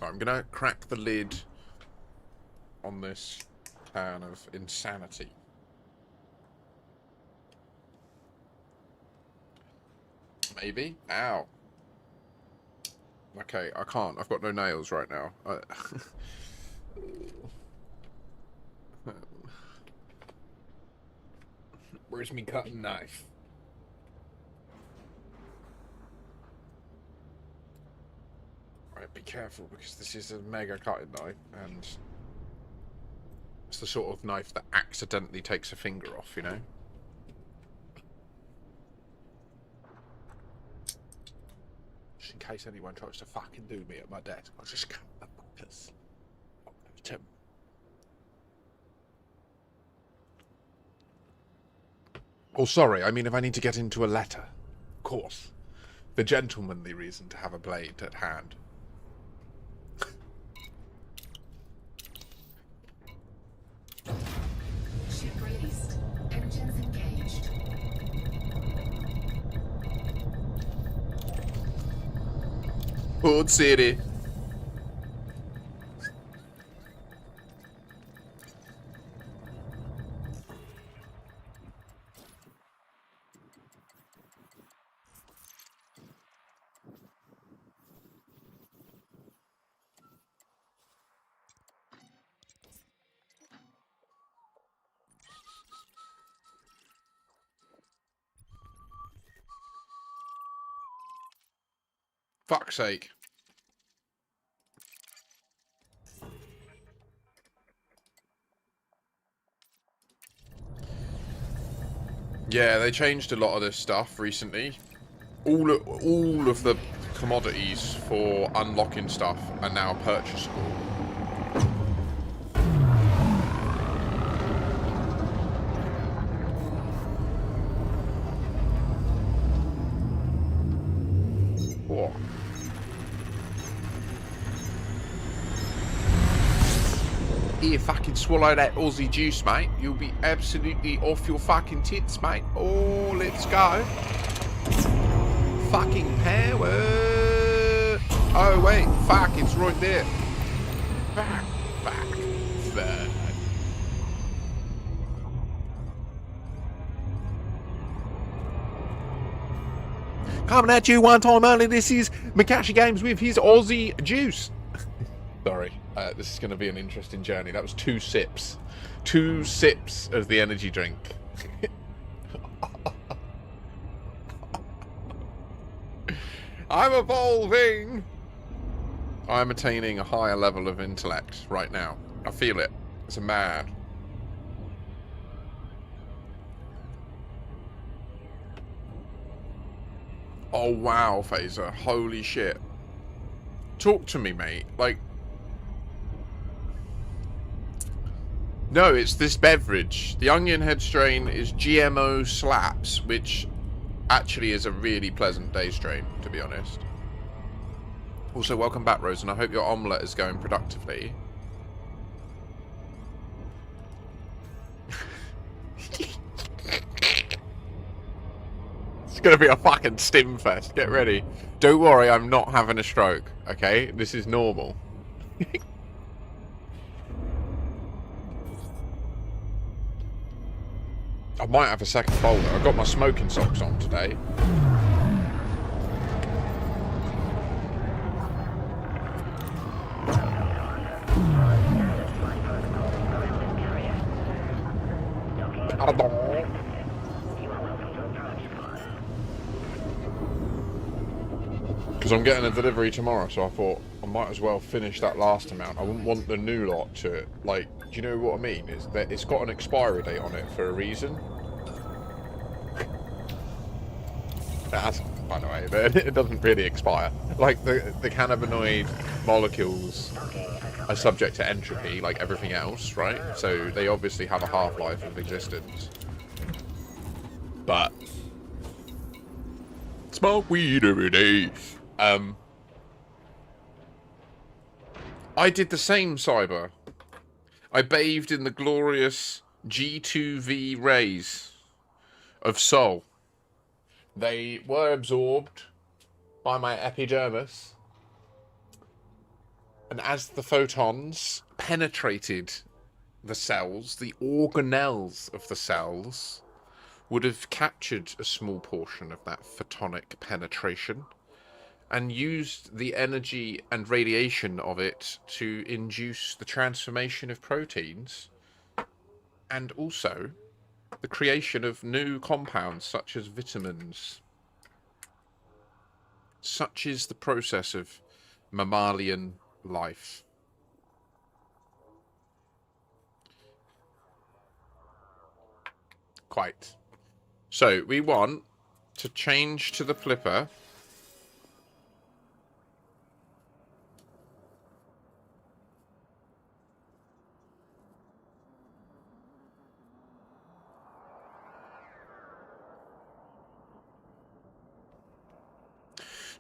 Right, I'm going to crack the lid on this can of insanity. Maybe? Ow. Okay, I can't. I've got no nails right now. Where's me cutting knife? Right, be careful because this is a mega cutting knife and it's the sort of knife that accidentally takes a finger off, you know? Just in case anyone tries to fucking do me at my desk, I'll just cut the fuckers. Oh, sorry, I mean if I need to get into a letter. Of course. The gentlemanly reason to have a blade at hand. Ship released. Engines engaged. Port City. Fuck's sake. Yeah, they changed a lot of this stuff recently. All of the commodities for unlocking stuff are now purchasable. What? Here, fucking swallow that Aussie juice, mate. You'll be absolutely off your fucking tits, mate. Oh, let's go. Fucking power. Oh, wait. Fuck, it's right there. Fuck. Coming at you one time only. This is Makashi Games with his Aussie juice. Sorry, this is going to be an interesting journey. That was 2 sips. 2 sips of the energy drink. I'm evolving! I'm attaining a higher level of intellect right now. I feel it. It's a mad. Oh wow, Phaser. Holy shit. Talk to me, mate. Like... No, it's this beverage. The onion head strain is GMO Slaps, which actually is a really pleasant day strain, to be honest. Also, welcome back, Rose, and I hope your omelette is going productively. It's gonna be a fucking stim fest. Get ready. Don't worry, I'm not having a stroke, okay? This is normal. I might have a second boulder. I've got my smoking socks on today. Because I'm getting a delivery tomorrow, so I thought I might as well finish that last amount. I wouldn't want the new lot to, like, do you know what I mean? Is that it's got an expiry date on it for a reason. It has, by the way, but it doesn't really expire. Like, the cannabinoid molecules are subject to entropy, like everything else, right? So they obviously have a half-life of existence. But smoke weed every day. I did the same, Cyber. I bathed in the glorious G2V rays of Sol. They were absorbed by my epidermis, and as the photons penetrated the cells, the organelles of the cells would have captured a small portion of that photonic penetration and used the energy and radiation of it to induce the transformation of proteins and also the creation of new compounds such as vitamins. Such is the process of mammalian life. Quite. So we want to change to the flipper.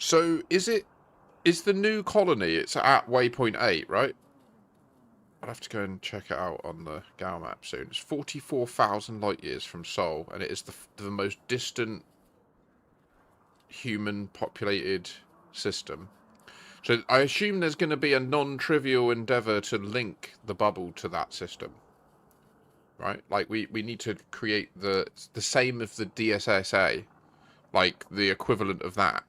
So is the new colony, it's at waypoint 8, right? I'll have to go and check it out on the Gal map soon. It's 44,000 light years from Sol, and it is the most distant human populated system. So I assume there's going to be a non-trivial endeavor to link the bubble to that system. Right? Like we need to create the same of the DSSA, like the equivalent of that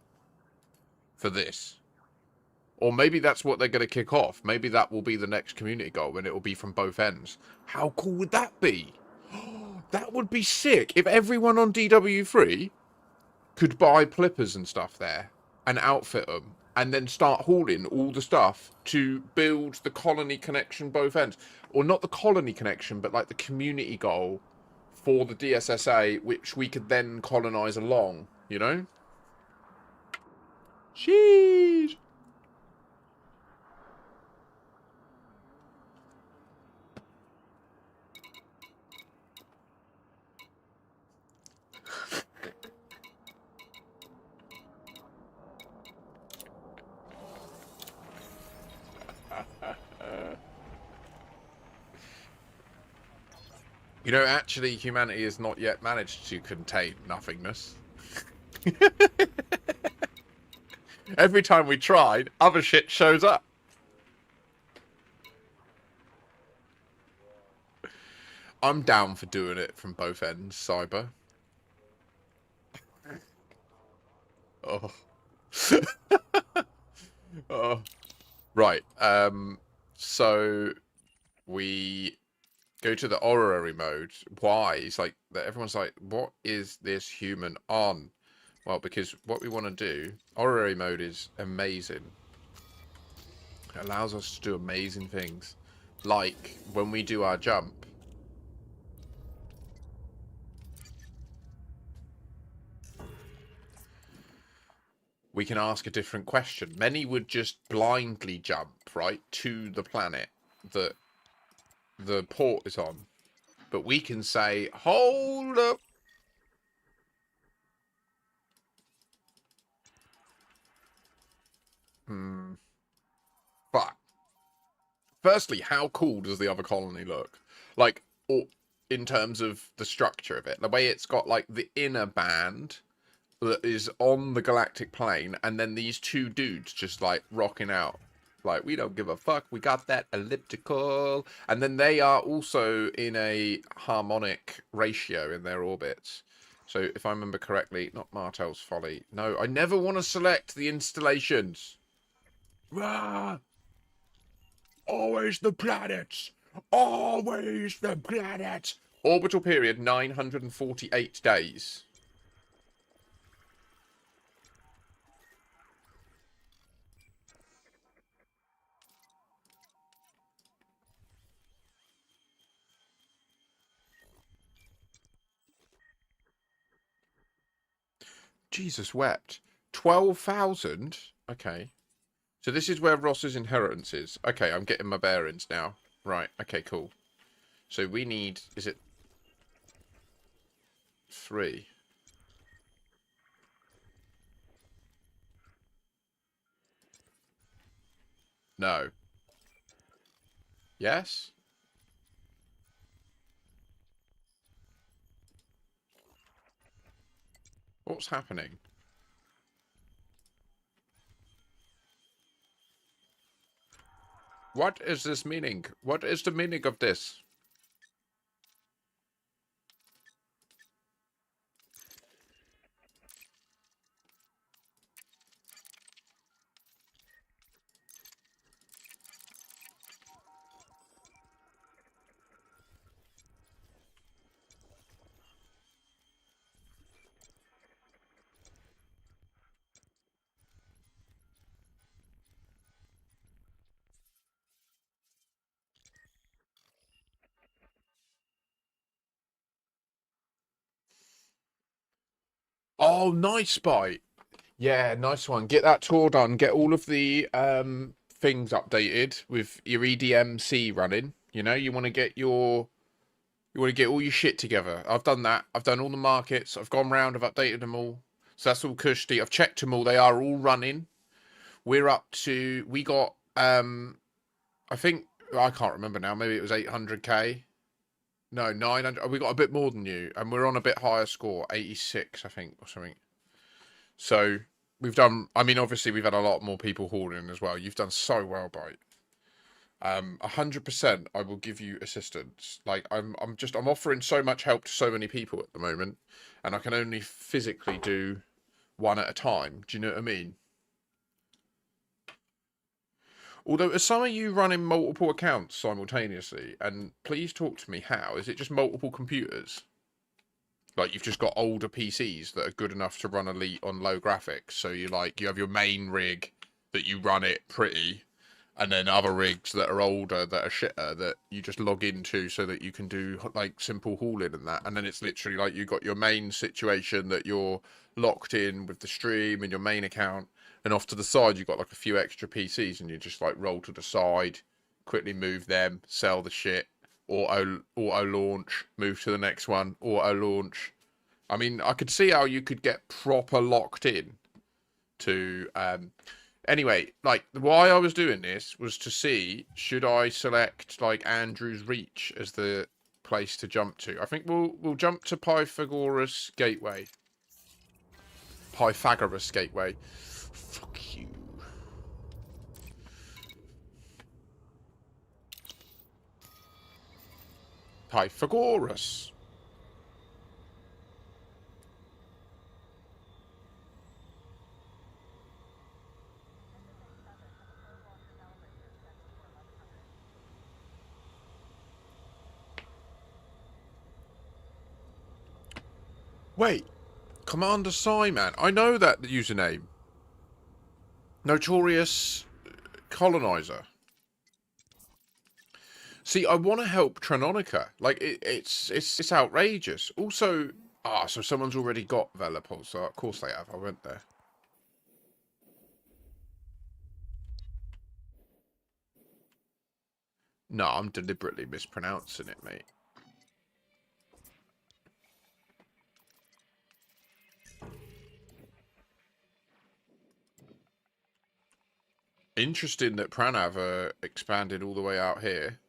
for this. Or maybe that's what they're going to kick off. Maybe that will be the next community goal, and it will be from both ends. How cool would that be? That would be sick if everyone on DW3 could buy flippers and stuff there and outfit them and then start hauling all the stuff to build the colony connection both ends. Or not the colony connection, but like the community goal for the DSSA, which we could then colonize along, you know? Sheesh. You know, actually, humanity has not yet managed to contain nothingness. Every time we tried, other shit shows up. I'm down for doing it from both ends, Cyber. Oh. Oh. Right. So we go to the orrery mode. Why? It's like everyone's like, what is this human on? Well, because what we want to do, orrery mode is amazing. It allows us to do amazing things. Like when we do our jump. We can ask a different question. Many would just blindly jump, right, to the planet that the port is on. But we can say, hold up. But firstly, how cool does the other colony look? Like, or in terms of the structure of it, the way it's got like the inner band that is on the galactic plane, and then these two dudes just like rocking out. Like, we don't give a fuck. We got that elliptical. And then they are also in a harmonic ratio in their orbits. So if I remember correctly, not Martel's Folly. No, I never want to select the installations. Rah! Always the planets. Always the planets. Orbital period 948 days. Jesus wept. 12,000? Okay. So this is where Ross's inheritance is. Okay, I'm getting my bearings now. Right, okay, cool. So we need... Is it... 3? No. Yes? What's happening? What is this meaning? What is the meaning of this? Oh, nice bite. Yeah, nice one. Get that tour done. Get all of the things updated with your EDMC running. You know, you want to get your... You want to get all your shit together. I've done that. I've done all the markets. I've gone round. I've updated them all. So that's all cushy. I've checked them all. They are all running. We're up to... We got... I think... I can't remember now. Maybe it was 800k. No, 900. We got a bit more than you. And we're on a bit higher score. 86, I think, or something. So we've done... I mean, obviously, we've had a lot more people hauling as well. You've done so well, Bite. 100%. I will give you assistance. Like I'm offering so much help to so many people at the moment, and I can only physically do one at a time. Do you know what I mean? Although, are some of you running multiple accounts simultaneously? And please talk to me. How is it? Just multiple computers? Like you've just got older PCs that are good enough to run Elite on low graphics. So you have your main rig that you run it pretty. And then other rigs that are older, that are shitter, that you just log into so that you can do like simple hauling and that. And then it's literally like you got your main situation that you're locked in with the stream and your main account. And off to the side, you've got like a few extra PCs and you just like roll to the side, quickly move them, sell the shit, auto launch, move to the next one, auto launch. I mean, I could see how you could get proper locked in to... Anyway, like, why I was doing this was to see, should I select, like, Andrew's Reach as the place to jump to? I think we'll jump to Pythagoras Gateway. Pythagoras Gateway. Fuck you. Pythagoras. Wait, Commander Simon. I know that username. Notorious colonizer. See, I want to help Tranonica. Like, it's outrageous. Also, so someone's already got Velopol, so of course they have. I went there. No, I'm deliberately mispronouncing it, mate. Interesting that Pranav expanded all the way out here.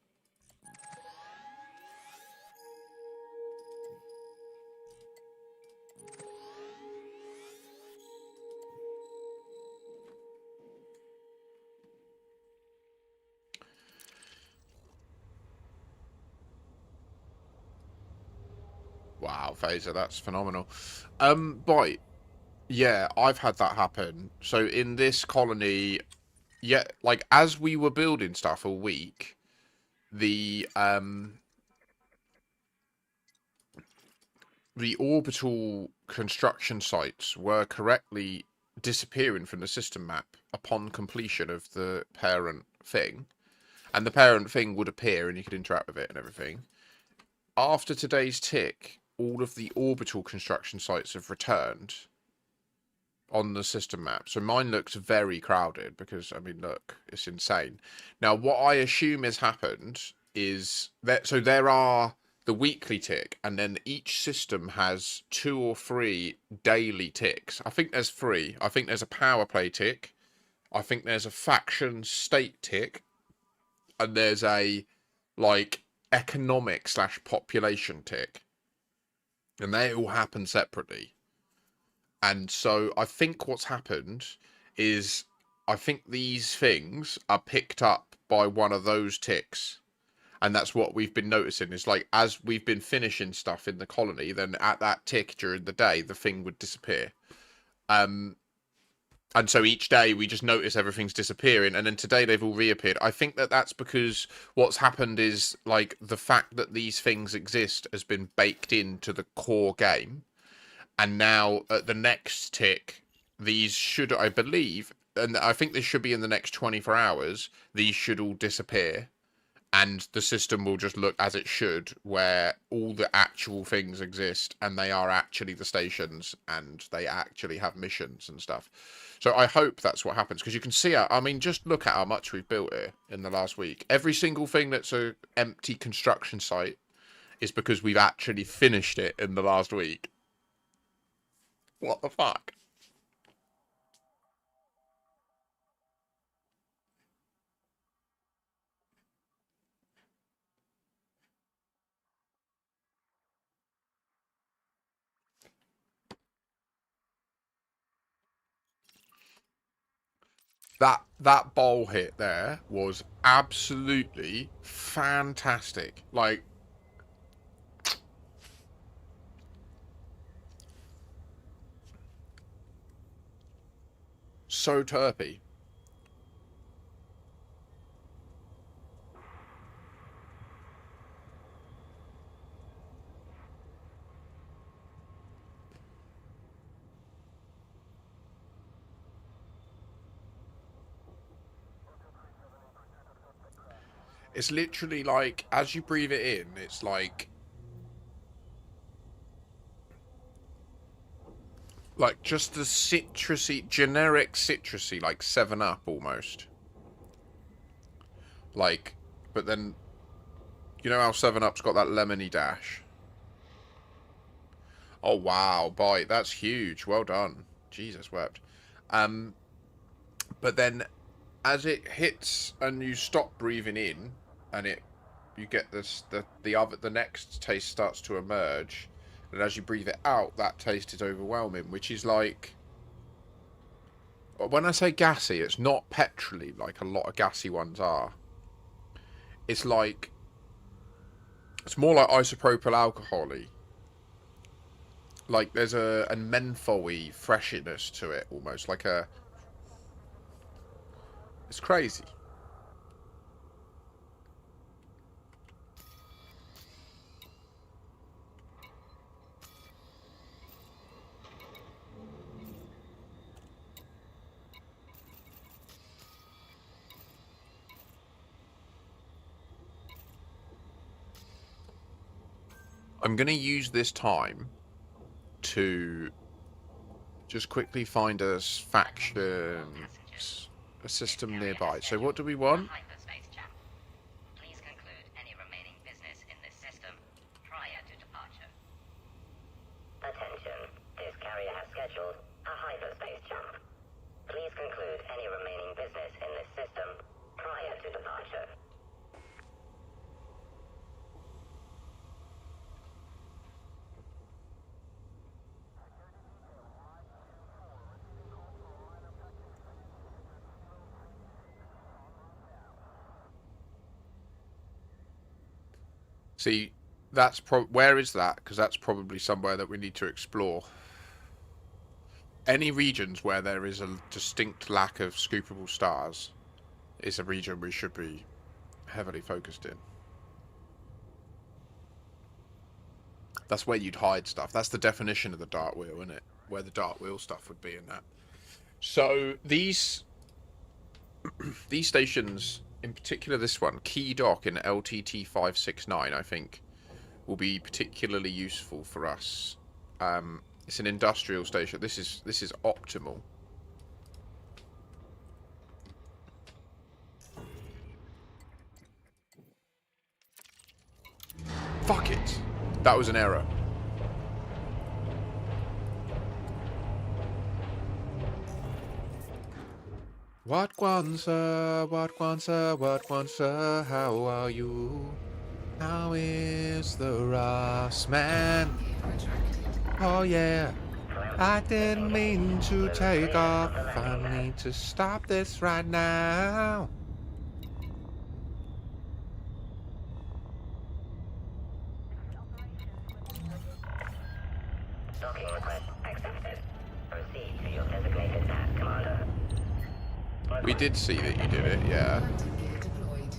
Wow, Phaser, that's phenomenal. Bite. Yeah, I've had that happen. So in this colony, yeah, like as we were building stuff all week, the orbital construction sites were correctly disappearing from the system map upon completion of the parent thing. And the parent thing would appear and you could interact with it and everything. After today's tick, all of the orbital construction sites have returned on the system map. So mine looks very crowded because, I mean, look, it's insane. Now, what I assume has happened is that, so there are the weekly tick, and then each system has 2 or 3 daily ticks. I think there's 3. I think there's a power play tick. I think there's a faction state tick. And there's a, like, economic / population tick. And they all happen separately. And so I think what's happened is I think these things are picked up by one of those ticks. And that's what we've been noticing is like as we've been finishing stuff in the colony, then at that tick during the day, the thing would disappear. And so each day we just notice everything's disappearing. And then today they've all reappeared. I think that that's because what's happened is like the fact that these things exist has been baked into the core game. And now at the next tick, these should, I believe, and I think this should be in the next 24 hours, these should all disappear. And the system will just look as it should, where all the actual things exist and they are actually the stations and they actually have missions and stuff. So I hope that's what happens because you can see, I mean, just look at how much we've built here in the last week. Every single thing that's an empty construction site is because we've actually finished it in the last week. What the fuck? That bowl hit there was absolutely fantastic. Like, so terpy. It's literally like, as you breathe it in, it's like just the citrusy, generic citrusy, like 7-Up almost. Like, but then, you know how 7-Up's got that lemony dash? Oh, wow, boy, that's huge. Well done. Jesus wept. But then, as it hits and you stop breathing in, and you get this, the next taste starts to emerge, and as you breathe it out, that taste is overwhelming, which is like, when I say gassy, it's not petrol-y like a lot of gassy ones are. It's like, it's more like isopropyl alcohol-y. Like there's a menthol-y freshiness to it, almost like a. It's crazy. I'm going to use this time to just quickly find a faction, a system nearby. So what do we want? See, where is that? Because that's probably somewhere that we need to explore. Any regions where there is a distinct lack of scoopable stars is a region we should be heavily focused in. That's where you'd hide stuff. That's the definition of the dart wheel, isn't it? Where the dart wheel stuff would be in that. So these stations, in particular this one, Key Dock in LTT 569, I think, will be particularly useful for us. It's an industrial station. This is optimal. Fuck it. That was an error. What Kwanzaa, what Kwanzaa, what Kwanzaa, how are you? How is the Ross man? Oh yeah, I didn't mean to take off. I need to stop this right now. Docking request accepted. Proceed to your designated path, Commander. We did see that you did it, yeah. Landing gear deployed.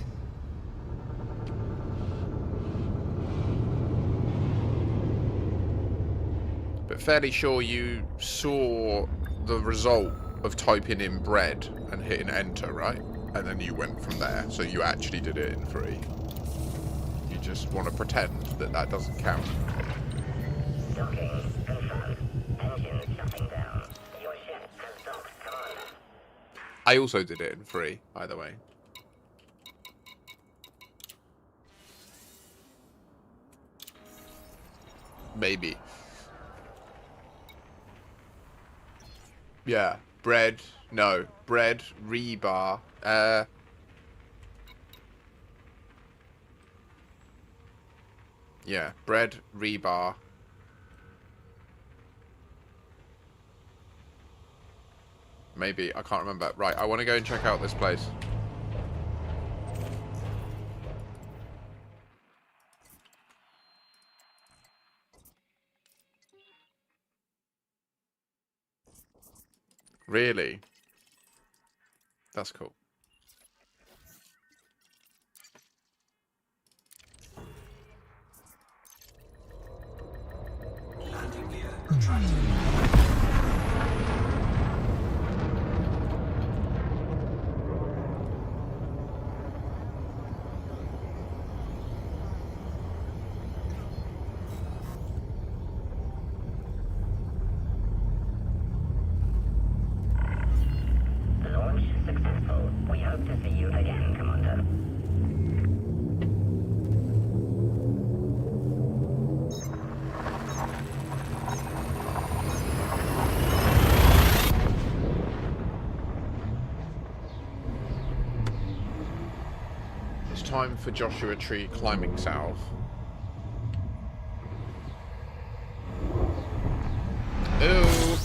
But fairly sure you saw the result of typing in bread and hitting enter, right? And then you went from there, so you actually did it in 3. You just want to pretend that that doesn't count. Docking confirmed. Engines shutting down. Your ship has docked, Commander. I also did it in 3, by the way. Maybe. Yeah, bread. No, bread, rebar. Yeah, bread, rebar. Maybe, I can't remember. Right, I want to go and check out this place. Really? That's cool. Landing gear retracted. Launch successful. We hope to see you again, Commander. It's time for Joshua Tree climbing south. Ooh.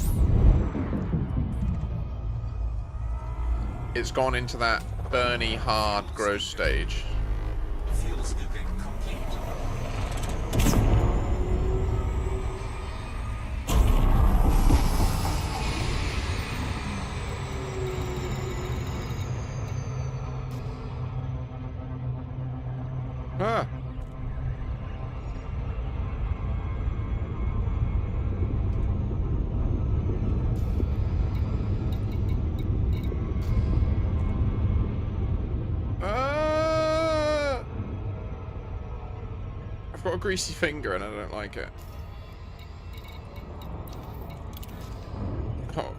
It's gone into that Bernie hard growth stage. Fuel scooping complete. Ah. I've got a greasy finger and I don't like it. Oh.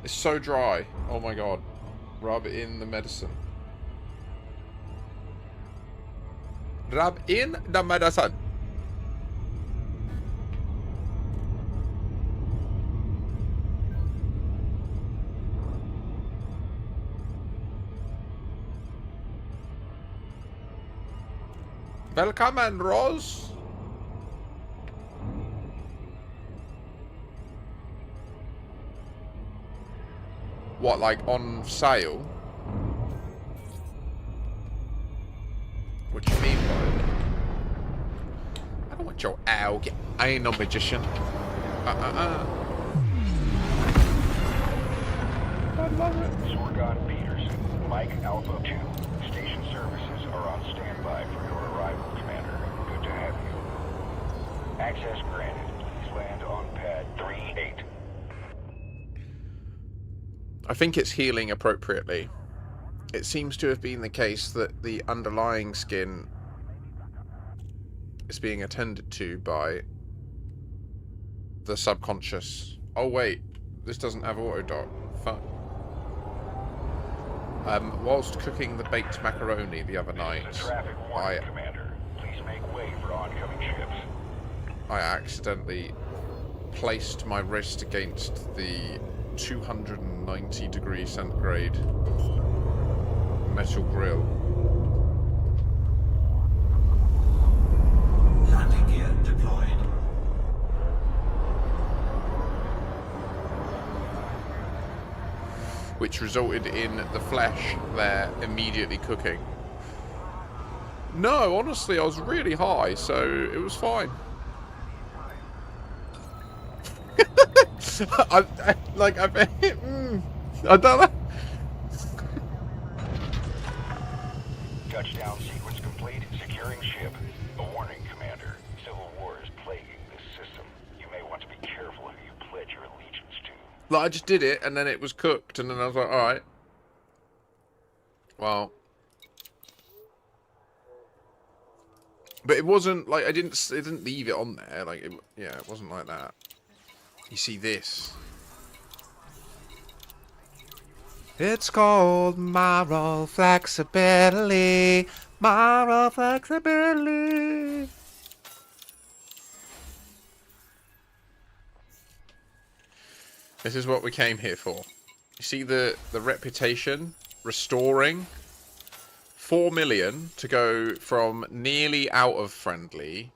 It's so dry. Oh my god. Rub in the medicine. Rub in the medicine. Welcome, Rose. What, like on sale? What do you mean by it? I don't want your owl. I ain't no magician. I love it. Sorgon Peterson, Mike Alpha 2. Station services are on standby for your arrival, Commander. Good to have you. Access granted. Please land on pad 38. I think it's healing appropriately. It seems to have been the case that the underlying skin is being attended to by the subconscious. Oh wait, this doesn't have auto dock. Fuck. Whilst cooking the baked macaroni the other night, Commander. Please make way for oncoming ships. I accidentally placed my wrist against the 290 degree centigrade metal grill. Landing gear deployed. Which resulted in the flesh there immediately cooking. No, honestly, I was really high, so it was fine. I don't know. Touchdown sequence complete. Securing ship. A warning, Commander. Civil war is plaguing this system. You may want to be careful who you pledge your allegiance to. Like, I just did it, and then it was cooked, and then I was like, alright. Well. But it wasn't, like, it didn't leave it on there. Like, yeah, it wasn't like that. You see this. It's called moral flexibility. Moral flexibility. This is what we came here for. You see the reputation? Restoring. 4 million to go from nearly out of friendly.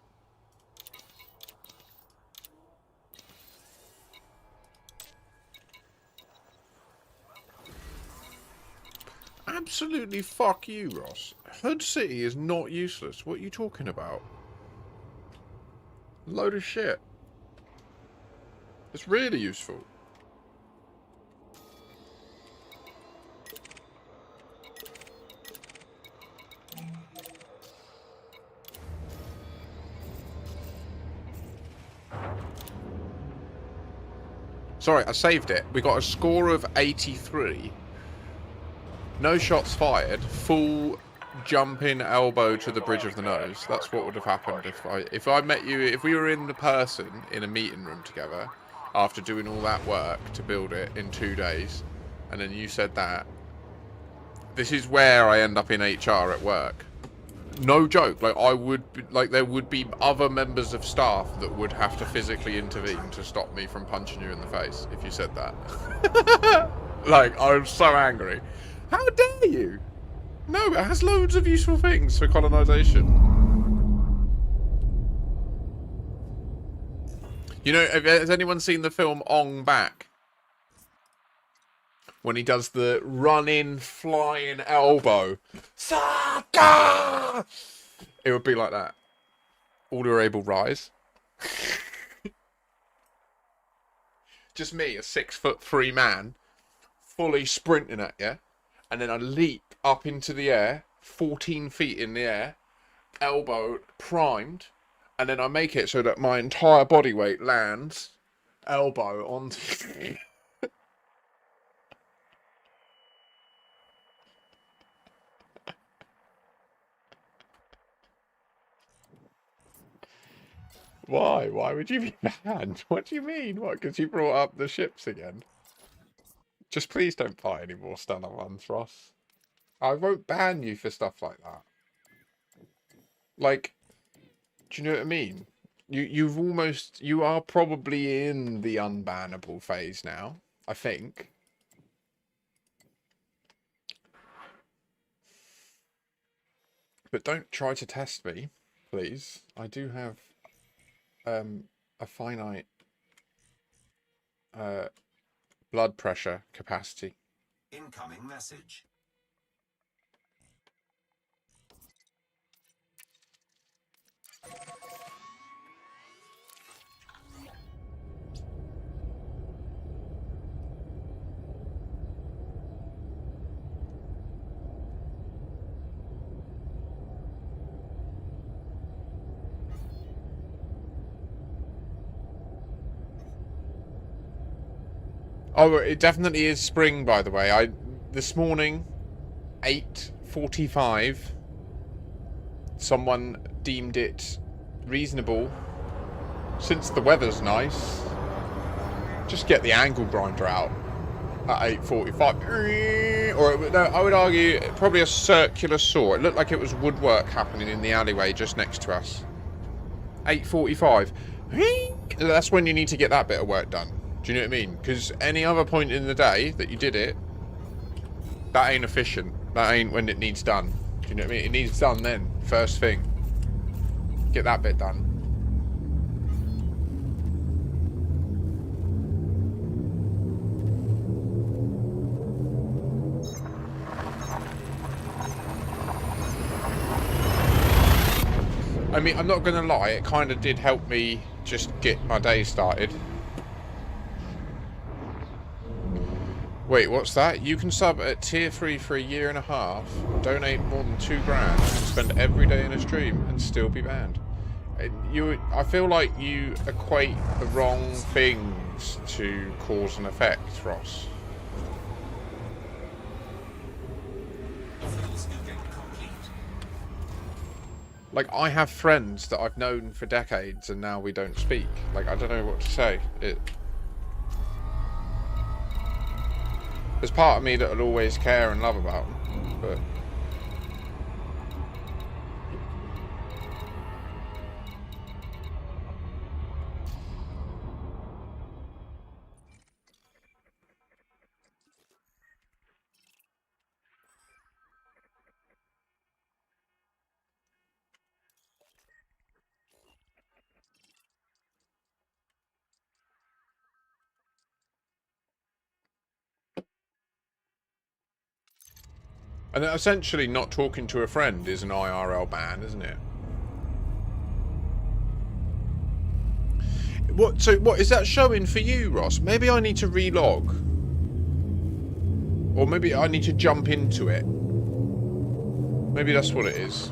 Absolutely fuck you, Ross. Hood City is not useless. What are you talking about? Load of shit. It's really useful. Sorry, I saved it. We got a score of 83. No shots fired. Full jumping elbow to the bridge of the nose. That's what would have happened if I met you. If we were in the person in a meeting room together after doing all that work to build it in 2 days, and then you said that. This is where I end up in HR at work. No joke. Like there would be other members of staff that would have to physically intervene to stop me from punching you in the face if you said that. Like, I'm so angry. How dare you? No, it has loads of useful things for colonisation. You know, has anyone seen the film Ong Bak? When he does the run-in, flying elbow. Saka! It would be like that. All who are able rise. Just me, a 6'3" man, fully sprinting at you. And then I leap up into the air, 14 feet in the air, elbow primed, and then I make it so that my entire body weight lands elbow onto... Why? Why would you be banned? What do you mean? What, because you brought up the ships again? Just please don't buy any more stunner ones, Ross. I won't ban you for stuff like that. Like, do you know what I mean? You are probably in the unbannable phase now, I think. But don't try to test me, please. I do have a finite blood pressure capacity. Incoming message. Oh, it definitely is spring, by the way. This morning, 8:45, someone deemed it reasonable, since the weather's nice, just get the angle grinder out at 8:45. Or, no, I would argue, probably a circular saw. It looked like it was woodwork happening in the alleyway just next to us. 8:45. That's when you need to get that bit of work done. Do you know what I mean? Because any other point in the day that you did it, that ain't efficient. That ain't when it needs done. Do you know what I mean? It needs done then, first thing. Get that bit done. I mean, I'm not going to lie, it kind of did help me just get my day started. Wait, what's that? You can sub at tier 3 for a year and a half, donate more than $2 grand, and spend every day in a stream and still be banned. I feel like you equate the wrong things to cause and effect, Ross. Like, I have friends that I've known for decades and now we don't speak. Like, I don't know what to say. There's part of me that will always care and love about them, but... And essentially not talking to a friend is an IRL ban, isn't it? So what is that showing for you, Ross? Maybe I need to relog. Or maybe I need to jump into it. Maybe that's what it is.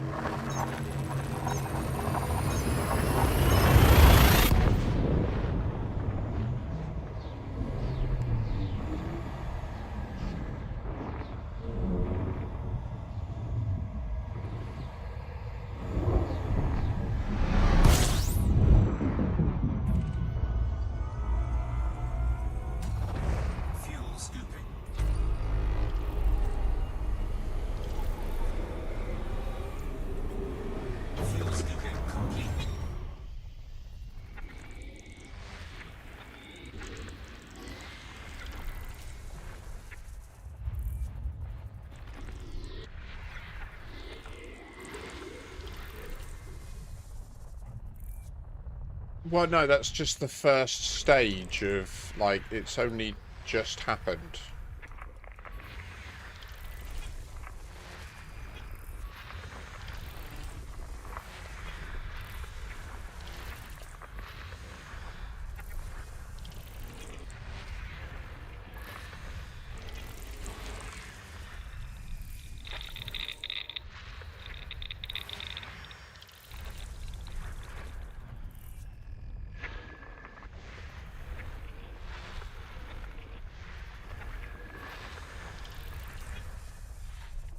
Well, no, that's just the first stage of, like, it's only just happened.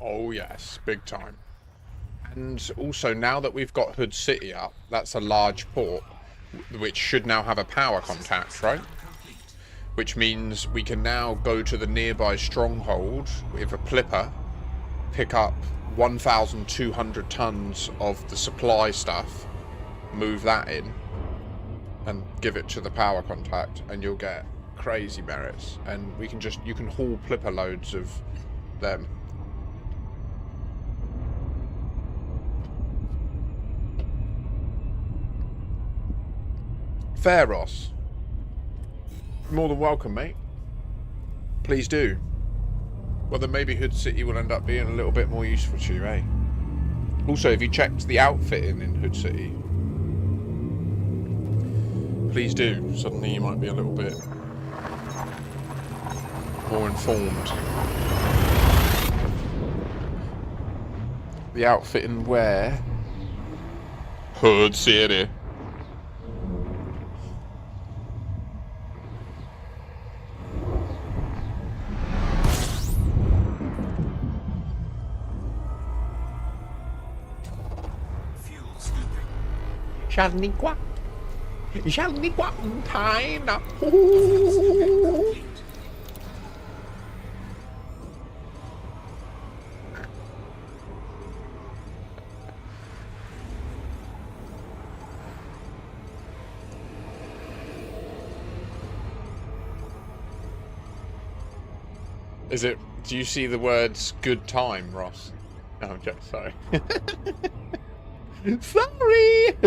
Oh yes, big time. And also, now that we've got Hood City up, that's a large port, which should now have a power contact, right? Which means we can now go to the nearby stronghold with a plipper, pick up 1,200 tons of the supply stuff, move that in, and give it to the power contact, and you'll get crazy merits. And we can just, you can haul plipper loads of them. Fair, Ross. More than welcome, mate. Please do. Well, then maybe Hood City will end up being a little bit more useful to you, eh? Also, have you checked the outfitting in Hood City? Please do. Suddenly you might be a little bit more informed. The outfitting where? Hood City. Shaniqua. Shaniqua time. Is it? Do you see the words "good time," Ross? No, I'm just sorry. Sorry.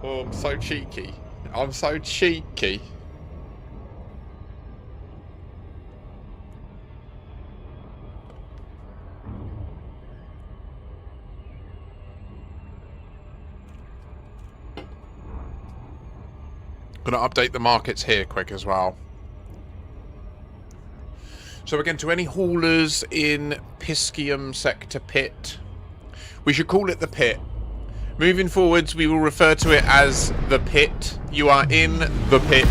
Oh, I'm so cheeky. I'm so cheeky. Gonna update the markets here quick as well. So again, to any haulers in Piscium Sector Pit, we should call it the Pit. Moving forwards, we will refer to it as the Pit. You are in the Pit.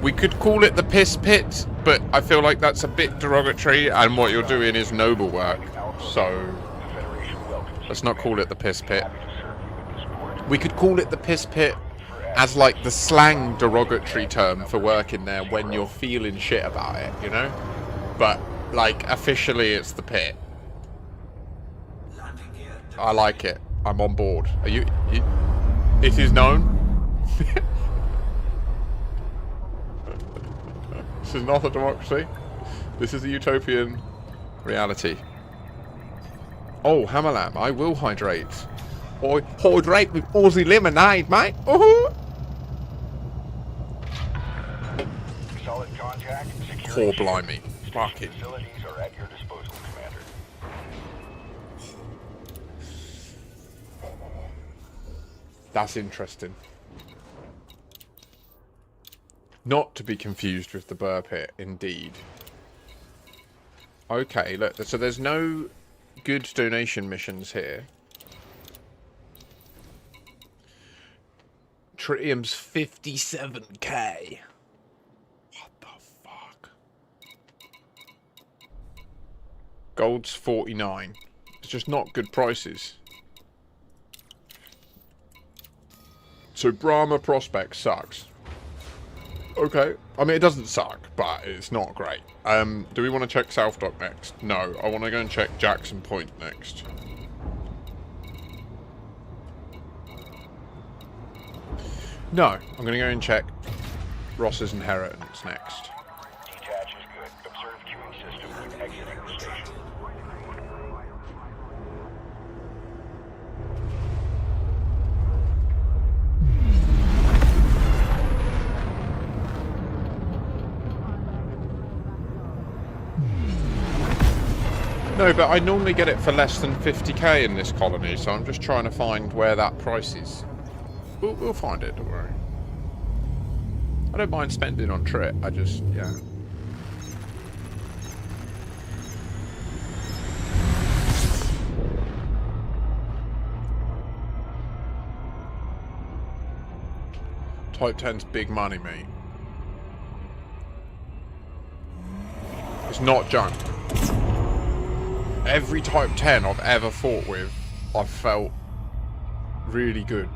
We could call it the Piss Pit, but I feel like that's a bit derogatory, and what you're doing is noble work. So let's not call it the Piss Pit. We could call it the Piss Pit as like the slang derogatory term for working there when you're feeling shit about it, you know? But like officially it's the Pit. I like it. I'm on board. Are you it is known? This is not a democracy. This is a utopian reality. Oh, Hammerlamp, I will hydrate. Or hydrate with Aussie lemonade, mate. Solid contact. Poor blimey. Fucking. Facilities are at your disposal, Commander. That's interesting. Not to be confused with the Burr Pit, indeed. Okay, look, so there's no good donation missions here. Tritium's 57k. What the fuck? Gold's 49. It's just not good prices. So Brahma Prospect sucks. Okay. I mean, it doesn't suck, but it's not great. Do we want to check South Dock next? No. I want to go and check Jackson Point next. No. I'm going to go and check Ross's Inheritance next. Detach is good. Observe queuing system when exiting the station. No, but I normally get it for less than 50k in this colony, so I'm just trying to find where that price is. We'll find it, don't worry. I don't mind spending on Trit, I just, yeah. Type 10's big money, mate. It's not junk. Every Type 10 I've ever fought with, I've felt really good.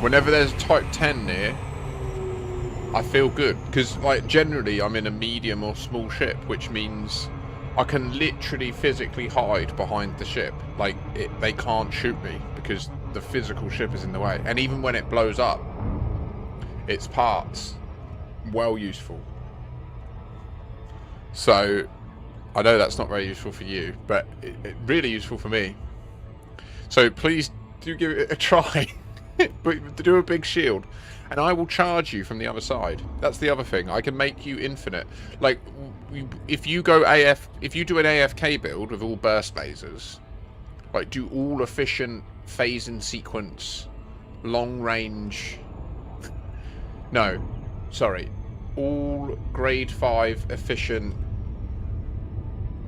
Whenever there's a Type 10 near, I feel good. Because, like, generally I'm in a medium or small ship, which means I can literally physically hide behind the ship. Like, they can't shoot me because the physical ship is in the way. And even when it blows up, its parts, well useful. So, I know that's not very useful for you, but it's really useful for me. So please do give it a try. But do a big shield. And I will charge you from the other side. That's the other thing. I can make you infinite. Like, if you go if you do an AFK build with all burst lasers, like do all efficient phase and sequence, long range. No, sorry, all grade 5 efficient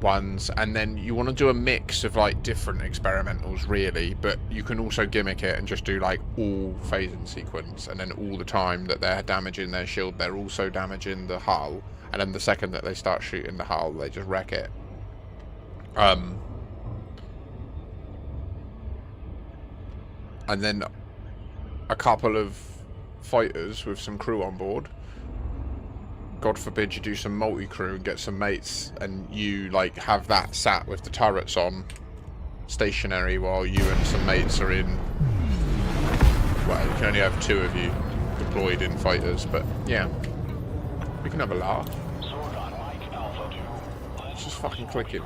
ones, and then you want to do a mix of like different experimentals really, but you can also gimmick it and just do like all phase and sequence, and then all the time that they're damaging their shield they're also damaging the hull, and then the second that they start shooting the hull they just wreck it. And then a couple of fighters with some crew on board. God forbid you do some multi-crew and get some mates, and you like have that sat with the turrets on stationary while you and some mates are in. Well, you can only have 2 of you deployed in fighters, but yeah, we can have a laugh. It's just fucking clicking.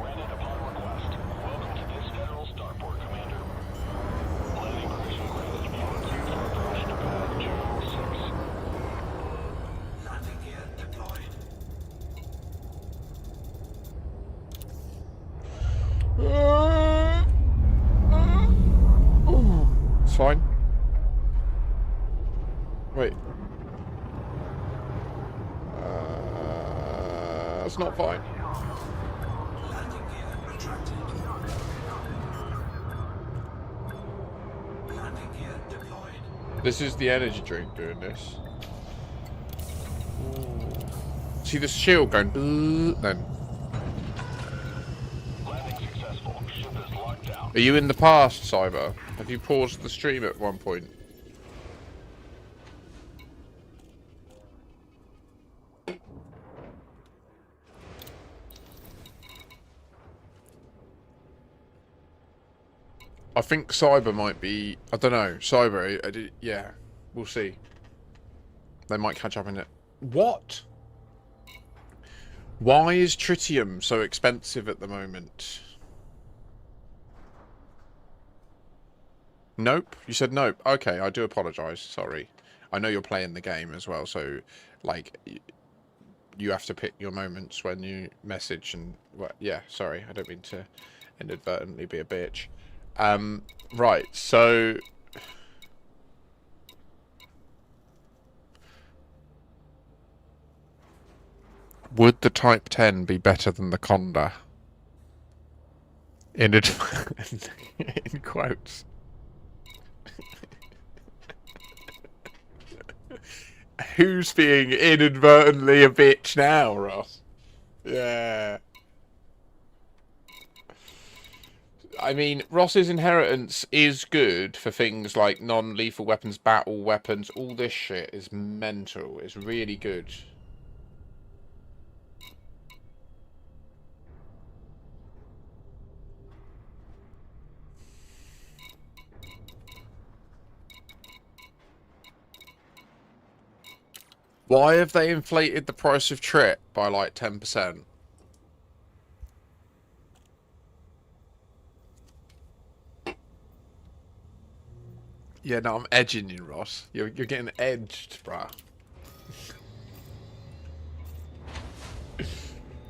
It's fine. Wait. It's not fine. This is the energy drink doing this. See the shield going then. Are you in the past, Cyber? Have you paused the stream at one point? I think Cyber might be... I don't know. Cyber, yeah. We'll see. They might catch up in it. What? Why is tritium so expensive at the moment? Nope. You said nope. Okay, I do apologise. Sorry. I know you're playing the game as well, so, like, you have to pick your moments when you message and... Well, yeah, sorry. I don't mean to inadvertently be a bitch. Right, so... Would the Type 10 be better than the Conda? In quotes. Who's being inadvertently a bitch now, Ross? Yeah. I mean, Ross's inheritance is good for things like non-lethal weapons, battle weapons. All this shit is mental. It's really good. Why have they inflated the price of trip by like 10%? Yeah, no, I'm edging you, Ross. You're getting edged, bruh.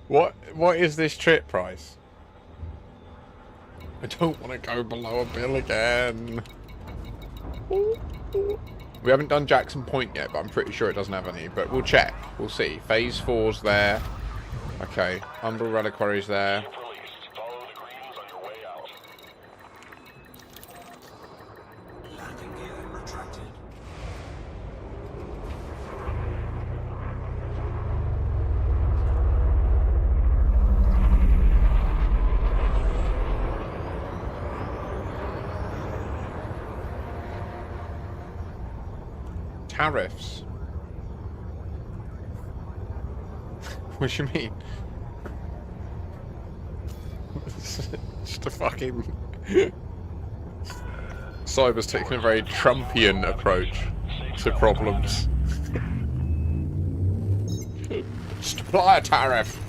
What is this trip price? I don't want to go below a bill again. We haven't done Jackson Point yet, but I'm pretty sure it doesn't have any. But we'll check. We'll see. Phase 4's there. Okay. Umbral Reliquary's there. Tariffs? What do you mean? Just a fucking... Cyber's taking a very Trumpian approach to problems. Just apply a tariff.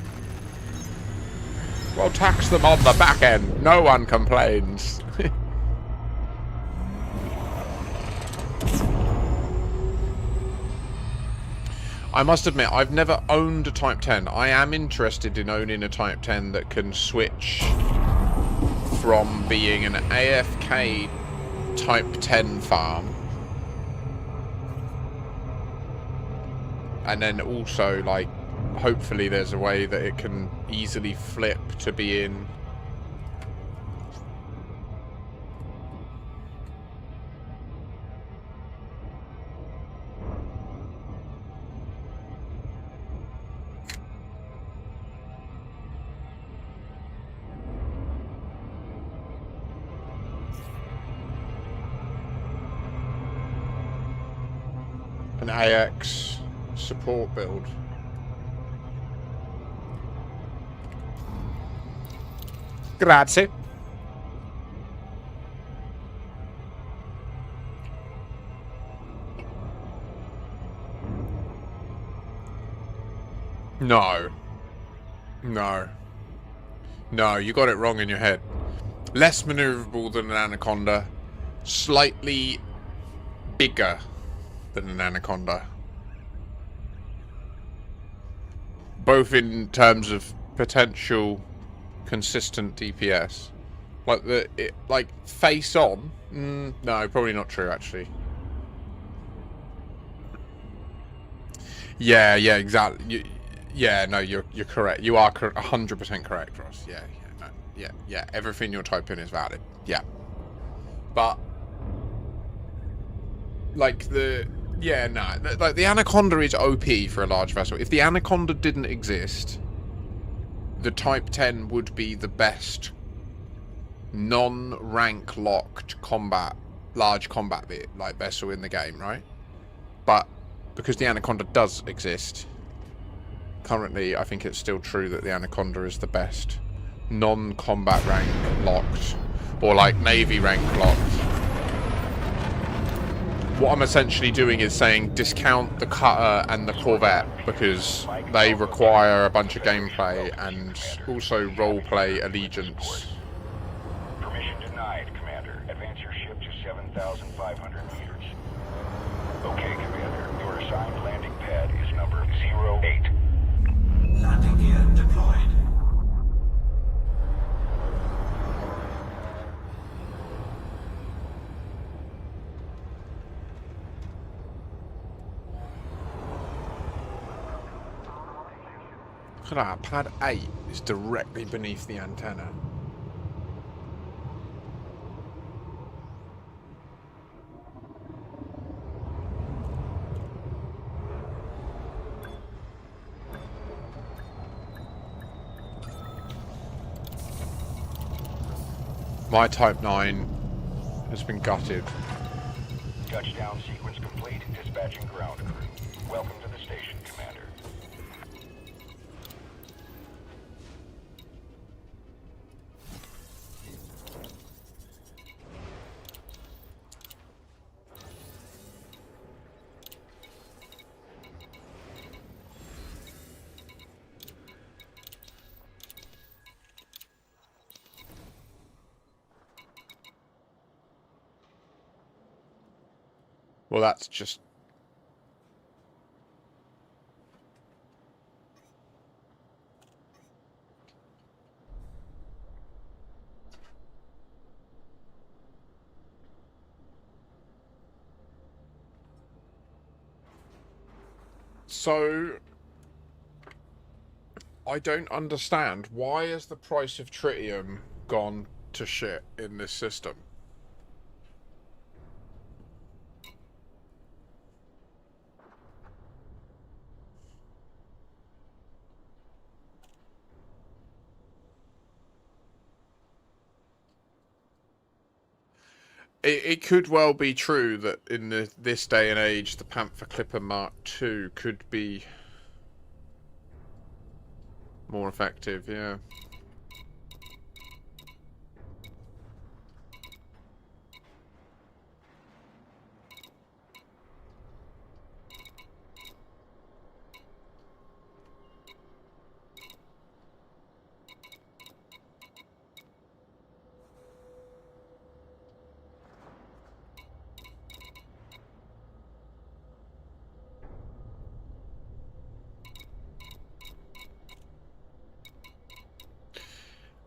We'll tax them on the back end. No one complains. I must admit, I've never owned a Type 10. I am interested in owning a Type 10 that can switch from being an AFK Type 10 farm, and then also, like, hopefully there's a way that it can easily flip to being an AX support build. Grazie. No. No. No, you got it wrong in your head. Less maneuverable than an Anaconda. Slightly bigger than an Anaconda. Both in terms of potential consistent DPS. Like face on? No, probably not true actually. Yeah, exactly. No, you're correct. You are 100% correct, Ross. Yeah. Everything you're typing is valid. Yeah, but like the Anaconda is OP for a large vessel. If the Anaconda didn't exist, the Type 10 would be the best non-rank locked large combat vessel in the game, right? But because the Anaconda does exist, currently I think it's still true that the Anaconda is the best non-combat rank locked, or like Navy rank locked. What I'm essentially doing is saying discount the Cutter and the Corvette because they require a bunch of gameplay and also roleplay allegiance. Permission denied, Commander. Advance your ship to 7,500 meters. Okay, Commander. Your assigned landing pad is number 08. Landing gear deployed. Look at that, pad 8 is directly beneath the antenna. My Type 9 has been gutted. Touchdown sequence complete. Dispatching ground crew. Welcome to the station, Commander. Well, that's just... So, I don't understand. Why has the price of tritium gone to shit in this system? It could well be true that in this day and age, the Panther Clipper Mark II could be more effective, yeah.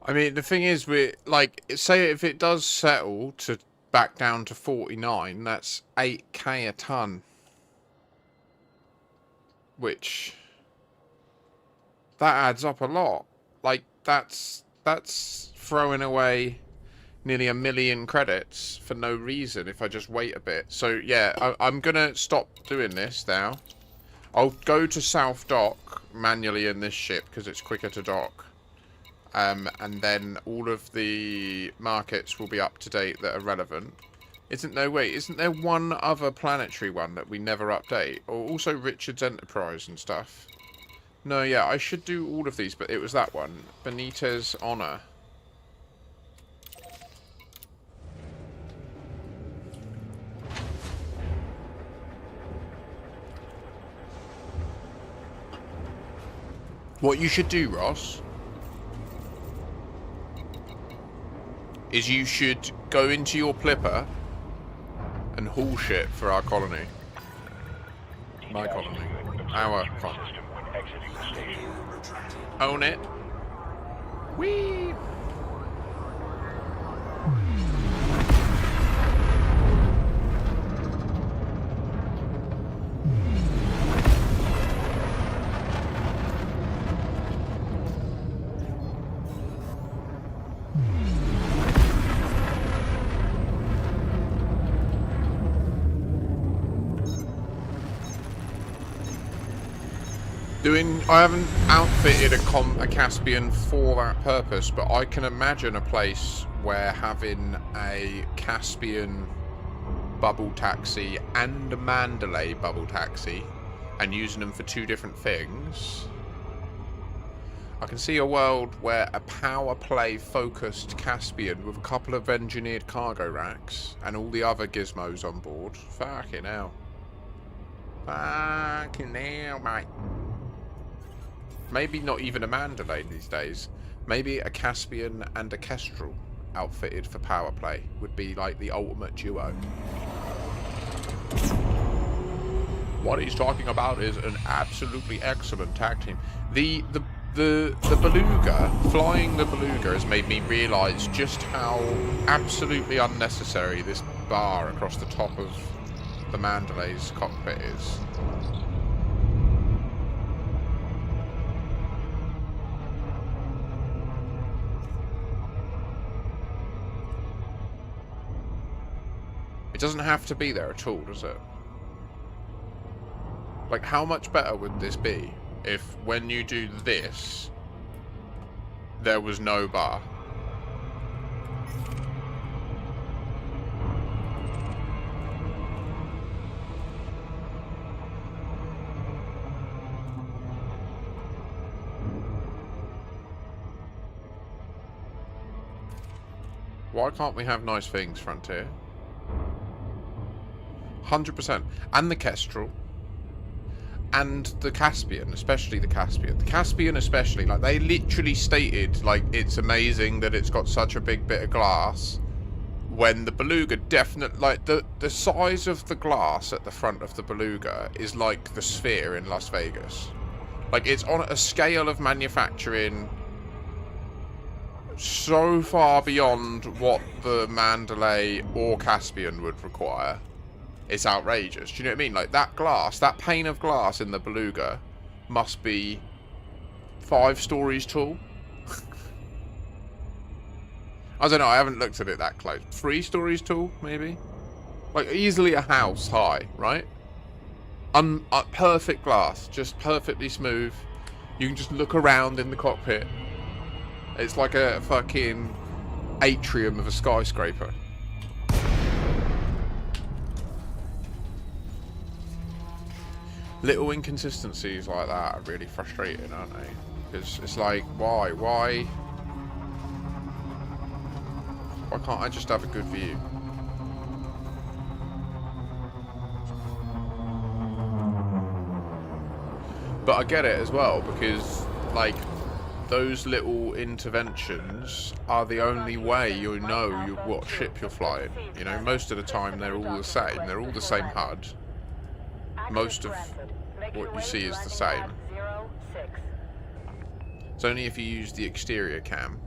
I mean, the thing is, we're like, say if it does settle to back down to 49, that's 8k a ton, which that adds up a lot. Like that's throwing away nearly 1 million credits for no reason if I just wait a bit. So yeah, I'm gonna stop doing this now. I'll go to South Dock manually in this ship because it's quicker to dock. And then all of the markets will be up to date that are relevant. Isn't there one other planetary one that we never update? Or also Richard's Enterprise and stuff? No, yeah, I should do all of these, but it was that one. Benitez Honor. What you should do, Ross, is you should go into your Plipper and haul shit for our colony. My colony. Our colony. System when exiting the station. Own it. Whee! I haven't outfitted a Caspian for that purpose, but I can imagine a place where having a Caspian bubble taxi and a Mandalay bubble taxi and using them for two different things. I can see a world where a power play focused Caspian with a couple of engineered cargo racks and all the other gizmos on board. Fucking hell. Fucking hell, mate. Maybe not even a Mandalay these days. Maybe a Caspian and a Kestrel outfitted for power play would be like the ultimate duo. What he's talking about is an absolutely excellent tag team. The Beluga, flying the Beluga has made me realise just how absolutely unnecessary this bar across the top of the Mandalay's cockpit is. It doesn't have to be there at all, does it? Like, how much better would this be if when you do this, there was no bar? Why can't we have nice things, Frontier? 100%. And the Kestrel. And the Caspian, especially the Caspian. The Caspian especially, like, they literally stated, like, it's amazing that it's got such a big bit of glass. When the Beluga definitely, like, the size of the glass at the front of the Beluga is like the Sphere in Las Vegas. Like, it's on a scale of manufacturing so far beyond what the Mandalay or Caspian would require. It's outrageous. Do you know what I mean? Like, that glass, that pane of glass in the Beluga must be 5 stories tall. I don't know, I haven't looked at it that close. 3 stories tall, maybe? Like, easily a house high, right? Perfect glass, just perfectly smooth. You can just look around in the cockpit. It's like a fucking atrium of a skyscraper. Little inconsistencies like that are really frustrating, aren't they? Because it's like, why can't I just have a good view? But I get it as well, because, like, those little interventions are the only way you know what ship you're flying. You know, most of the time they're all the same. They're all the same HUD. Most of what you see is the same. It's only if you use the exterior cam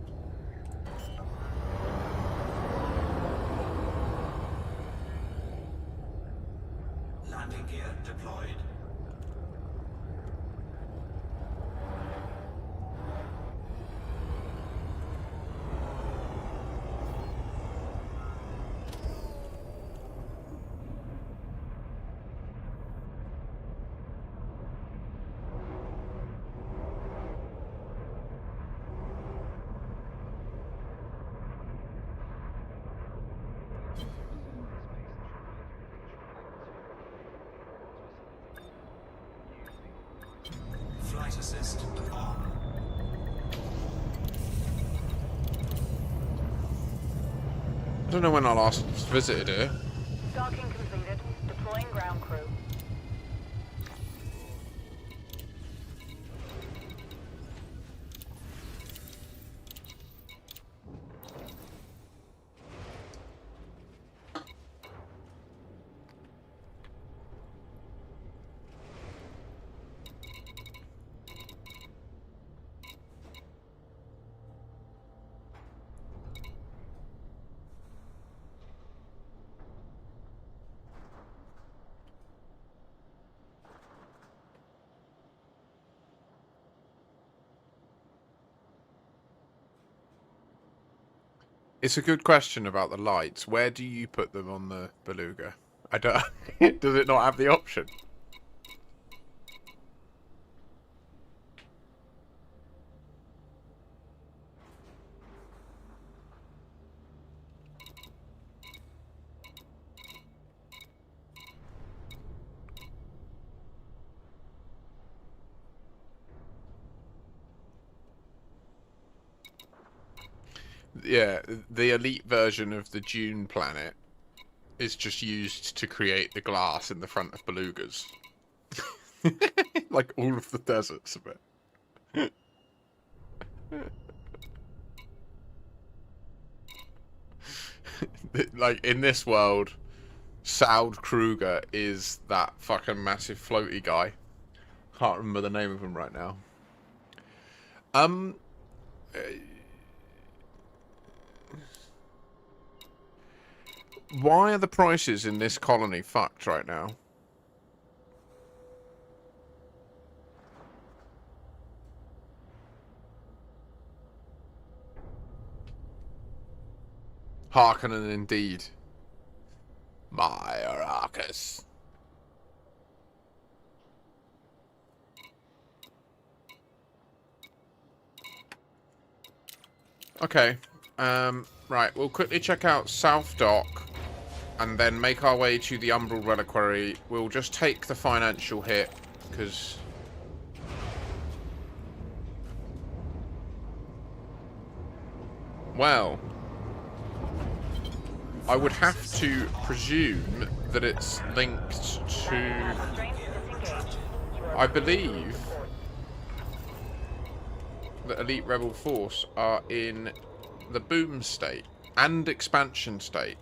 flight assist on. I don't know when I last visited here. Docking completed. Deploying ground crew. It's a good question about the lights. Where do you put them on the Beluga? I don't. Does it not have the option? Yeah, the elite version of the Dune planet is just used to create the glass in the front of belugas. Like all of the deserts of it. Like in this world, Saud Kruger is that fucking massive floaty guy. Can't remember the name of him right now. Why are the prices in this colony fucked right now? Harkonnen indeed. My Arrakis. Okay. Right, we'll quickly check out South Dock and then make our way to the Umbral Reliquary. We'll just take the financial hit, because... Well... I would have to presume that it's linked to... I believe that Elite Rebel Force are in the boom state and expansion state.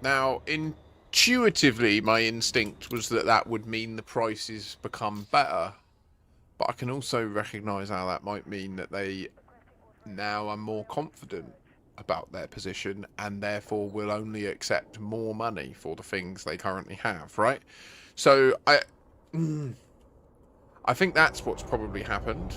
Now, intuitively, my instinct was that that would mean the prices become better. But I can also recognise how that might mean that they now are more confident about their position and therefore will only accept more money for the things they currently have, right? So, I think that's what's probably happened.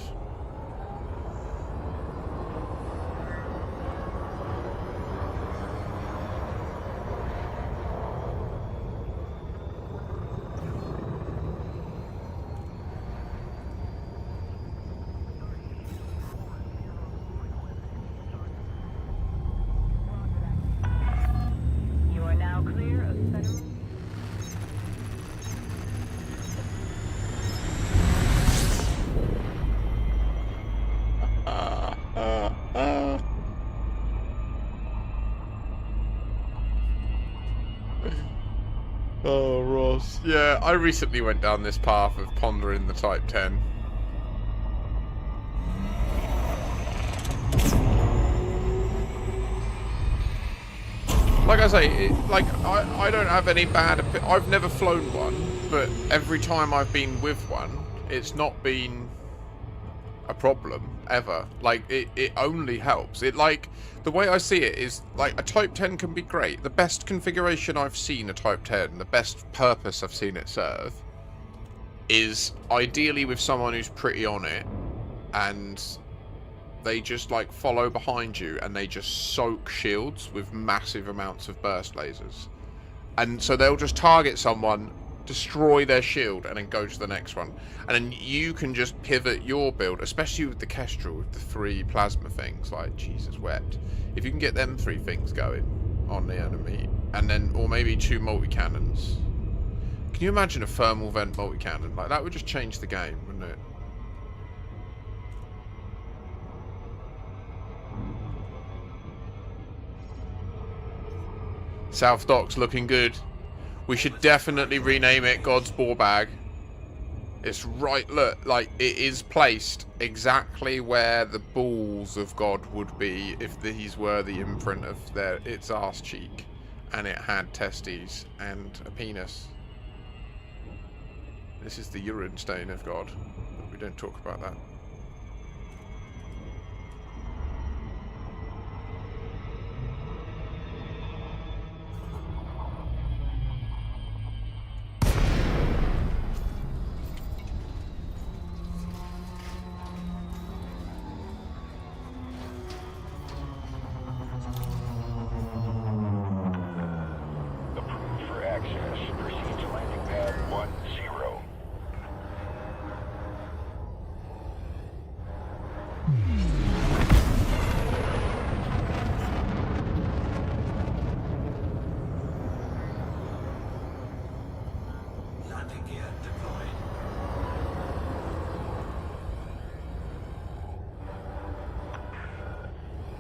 Oh, Ross. Yeah, I recently went down this path of pondering the Type 10. Like I say, I don't have any bad... I've never flown one, but every time I've been with one, it's not been a problem, ever. Like, it only helps. It, like... The way I see it is, like, a Type 10 can be great. The best configuration I've seen a Type 10, the best purpose I've seen it serve, is ideally with someone who's pretty on it, and they just, like, follow behind you, and they just soak shields with massive amounts of burst lasers. And so they'll just target someone, destroy their shield, and then go to the next one. And then you can just pivot your build, especially with the Kestrel, with the 3 plasma things, like, Jesus wept. If you can get them 3 things going on the enemy, and then, or maybe 2 multi-cannons. Can you imagine a thermal vent multi-cannon? Like, that would just change the game, wouldn't it? South Dock's looking good. We should definitely rename it God's Ball Bag. It's right, look, like it is placed exactly where the balls of God would be if these were the imprint of its arse cheek and it had testes and a penis. This is the urine stain of God, but we don't talk about that. Approved for access. Proceed to landing pad 10. Landing gear deployed.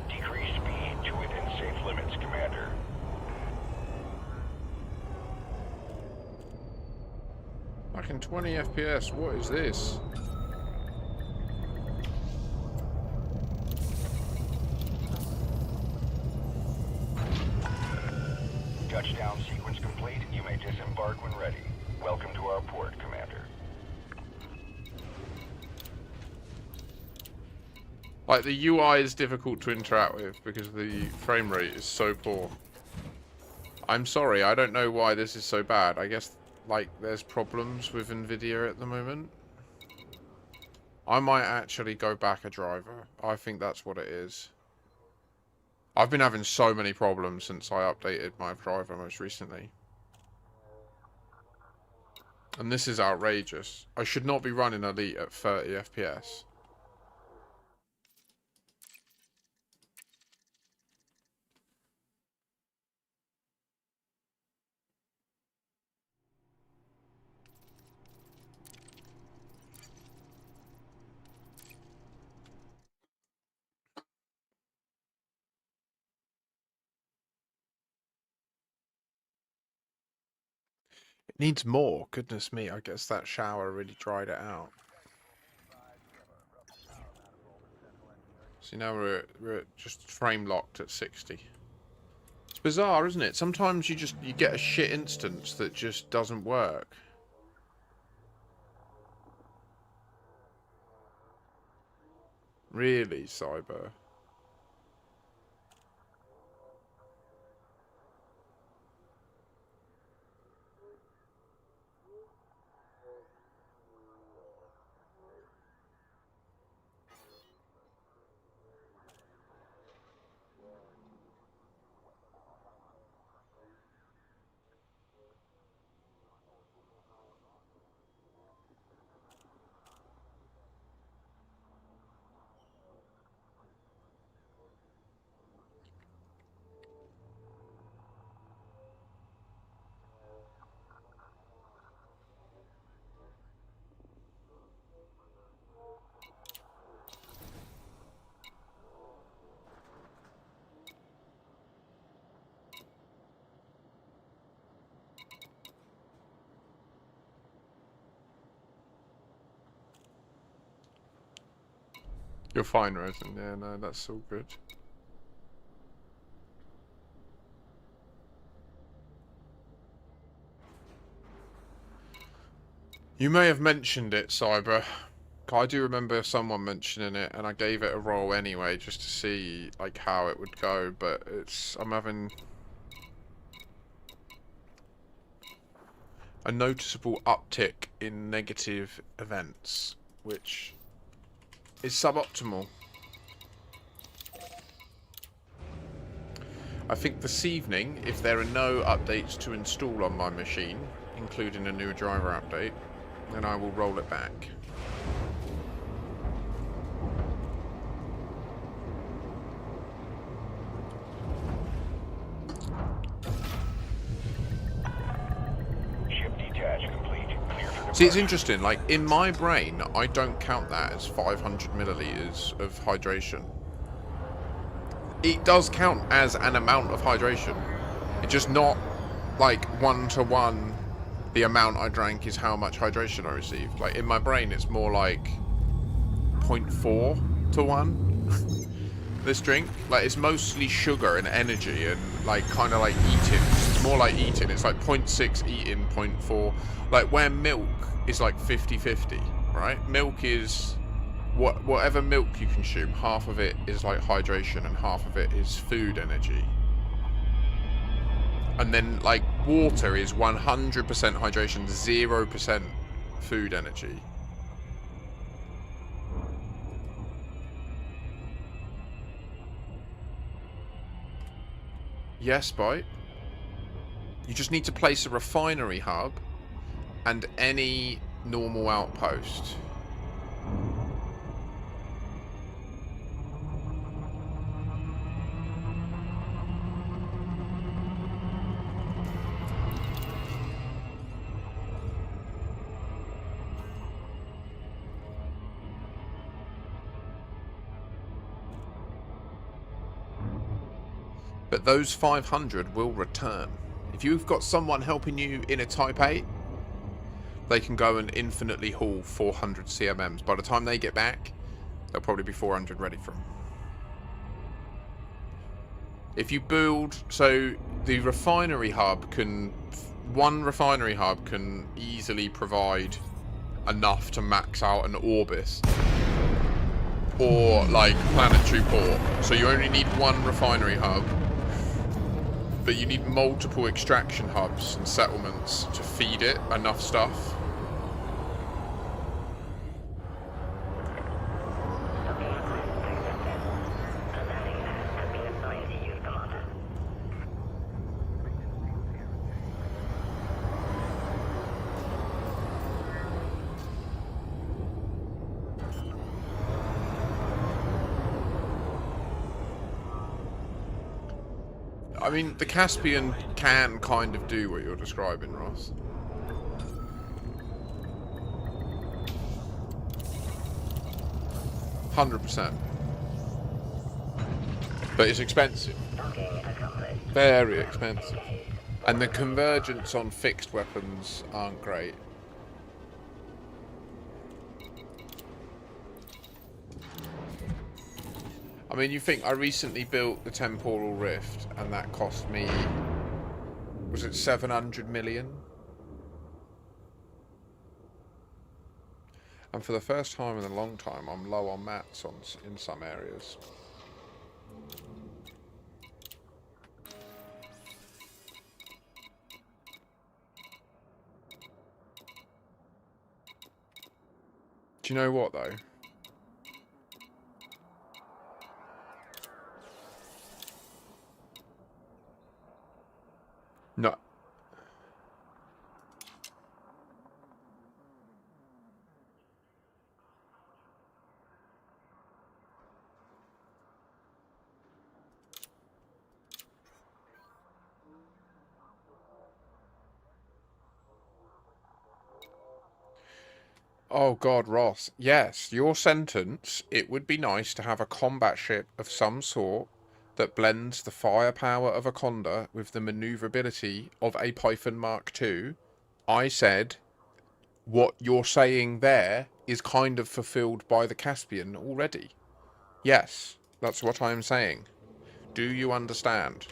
Decrease speed to within safe limits, Commander. Back in 20 FPS, what is this? Touchdown sequence complete. You may disembark when ready. Welcome to our port, Commander. Like, the UI is difficult to interact with because the frame rate is so poor. I'm sorry, I don't know why this is so bad. I guess, like, there's problems with Nvidia at the moment. I might actually go back a driver. I think that's what it is. I've been having so many problems since I updated my driver most recently. And this is outrageous. I should not be running Elite at 30 FPS. It needs more. Goodness me, I guess that shower really dried it out. See, now we're just frame locked at 60. It's bizarre, isn't it? Sometimes you get a shit instance that just doesn't work. Really, Cyber? You're fine, Rosen. Yeah, no, that's all good. You may have mentioned it, Cyber. I do remember someone mentioning it, and I gave it a roll anyway, just to see like how it would go. But I'm having a noticeable uptick in negative events, which is suboptimal. I think this evening, if there are no updates to install on my machine, including a new driver update, then I will roll it back. Ship detach complete. Clear for See, it's interesting, like, in my brain, I don't count that as 500 milliliters of hydration. It does count as an amount of hydration, It's just not like 1-to-1 the amount I drank is how much hydration I received. Like in my brain it's more like 0.4-to-1 this drink. Like it's mostly sugar and energy and like kind of like eating. It's more like eating. It's like 0.6 eating, 0.4. Like where milk is like 50-50, right? Milk is whatever milk you consume, half of it is like hydration and half of it is food energy. And then like water is 100% hydration, 0% food energy. Yes, Bite. You just need to place a refinery hub and any normal outpost. But those 500 will return. If you've got someone helping you in a Type 8, they can go and infinitely haul 400 CMMs. By the time they get back, there'll probably be 400 ready for them. If you build... So, the refinery hub can... One refinery hub can easily provide enough to max out an Orbis. Or, like, planetary port. So you only need one refinery hub. But you need multiple extraction hubs and settlements to feed it enough stuff. I mean, the Caspian can kind of do what you're describing, Ross. %100%. But it's expensive. Very expensive. And the convergence on fixed weapons aren't great. I mean, you think I recently built the Temporal Rift, and that cost me, was it 700 million? And for the first time in a long time, I'm low on mats in some areas. Do you know what, though? No. Oh God, Ross. Yes, your sentence, it would be nice to have a combat ship of some sort that blends the firepower of a Conda with the maneuverability of a Python Mark II. I said, what you're saying there is kind of fulfilled by the Caspian already. Yes, that's what I'm saying. Do you understand?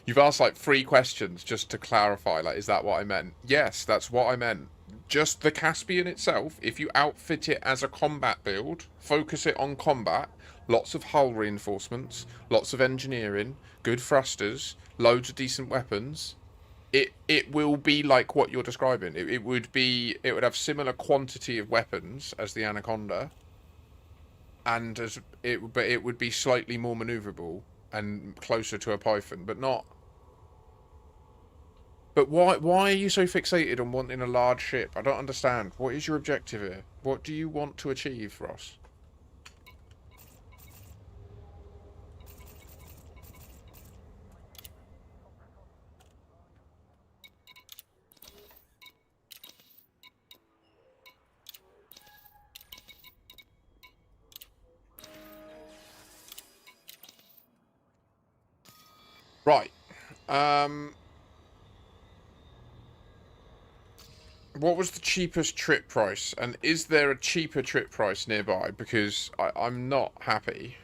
You've asked like 3 questions just to clarify, like, is that what I meant? Yes, that's what I meant. Just the Caspian itself, if you outfit it as a combat build, focus it on combat, lots of hull reinforcements, lots of engineering, good thrusters, loads of decent weapons, it will be like what you're describing. It would have similar quantity of weapons as the Anaconda, and but it would be slightly more maneuverable and closer to a Python, but not. But why are you so fixated on wanting a large ship? I don't understand. What is your objective here? What do you want to achieve, Ross? Right. What was the cheapest trip price? And is there a cheaper trip price nearby? Because I'm not happy.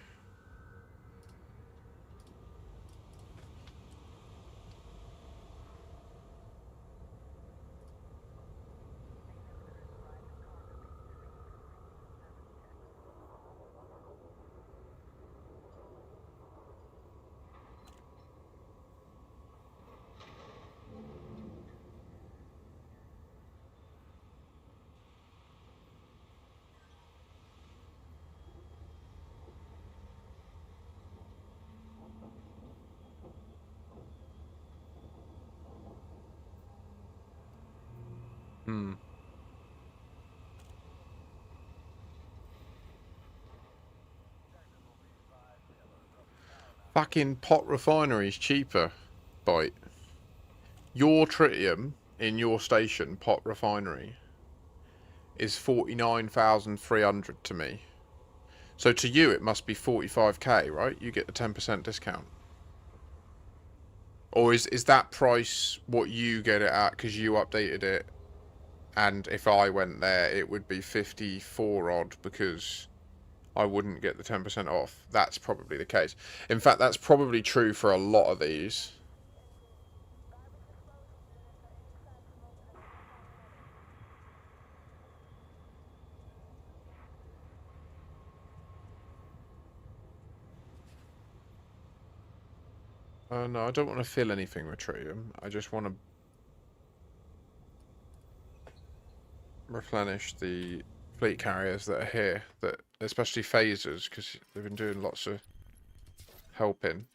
Hmm. Fucking pot refinery's cheaper. Bite. Your tritium in your station, pot refinery, is 49,300 to me. So to you it must be 45k, right? You get the 10% discount. Or is that price what you get it at because you updated it? And if I went there, it would be 54 odd because I wouldn't get the 10% off. That's probably the case. In fact, that's probably true for a lot of these. No, I don't want to fill anything with tritium. I just want to replenish the fleet carriers that are here, that especially phasers, because they've been doing lots of helping.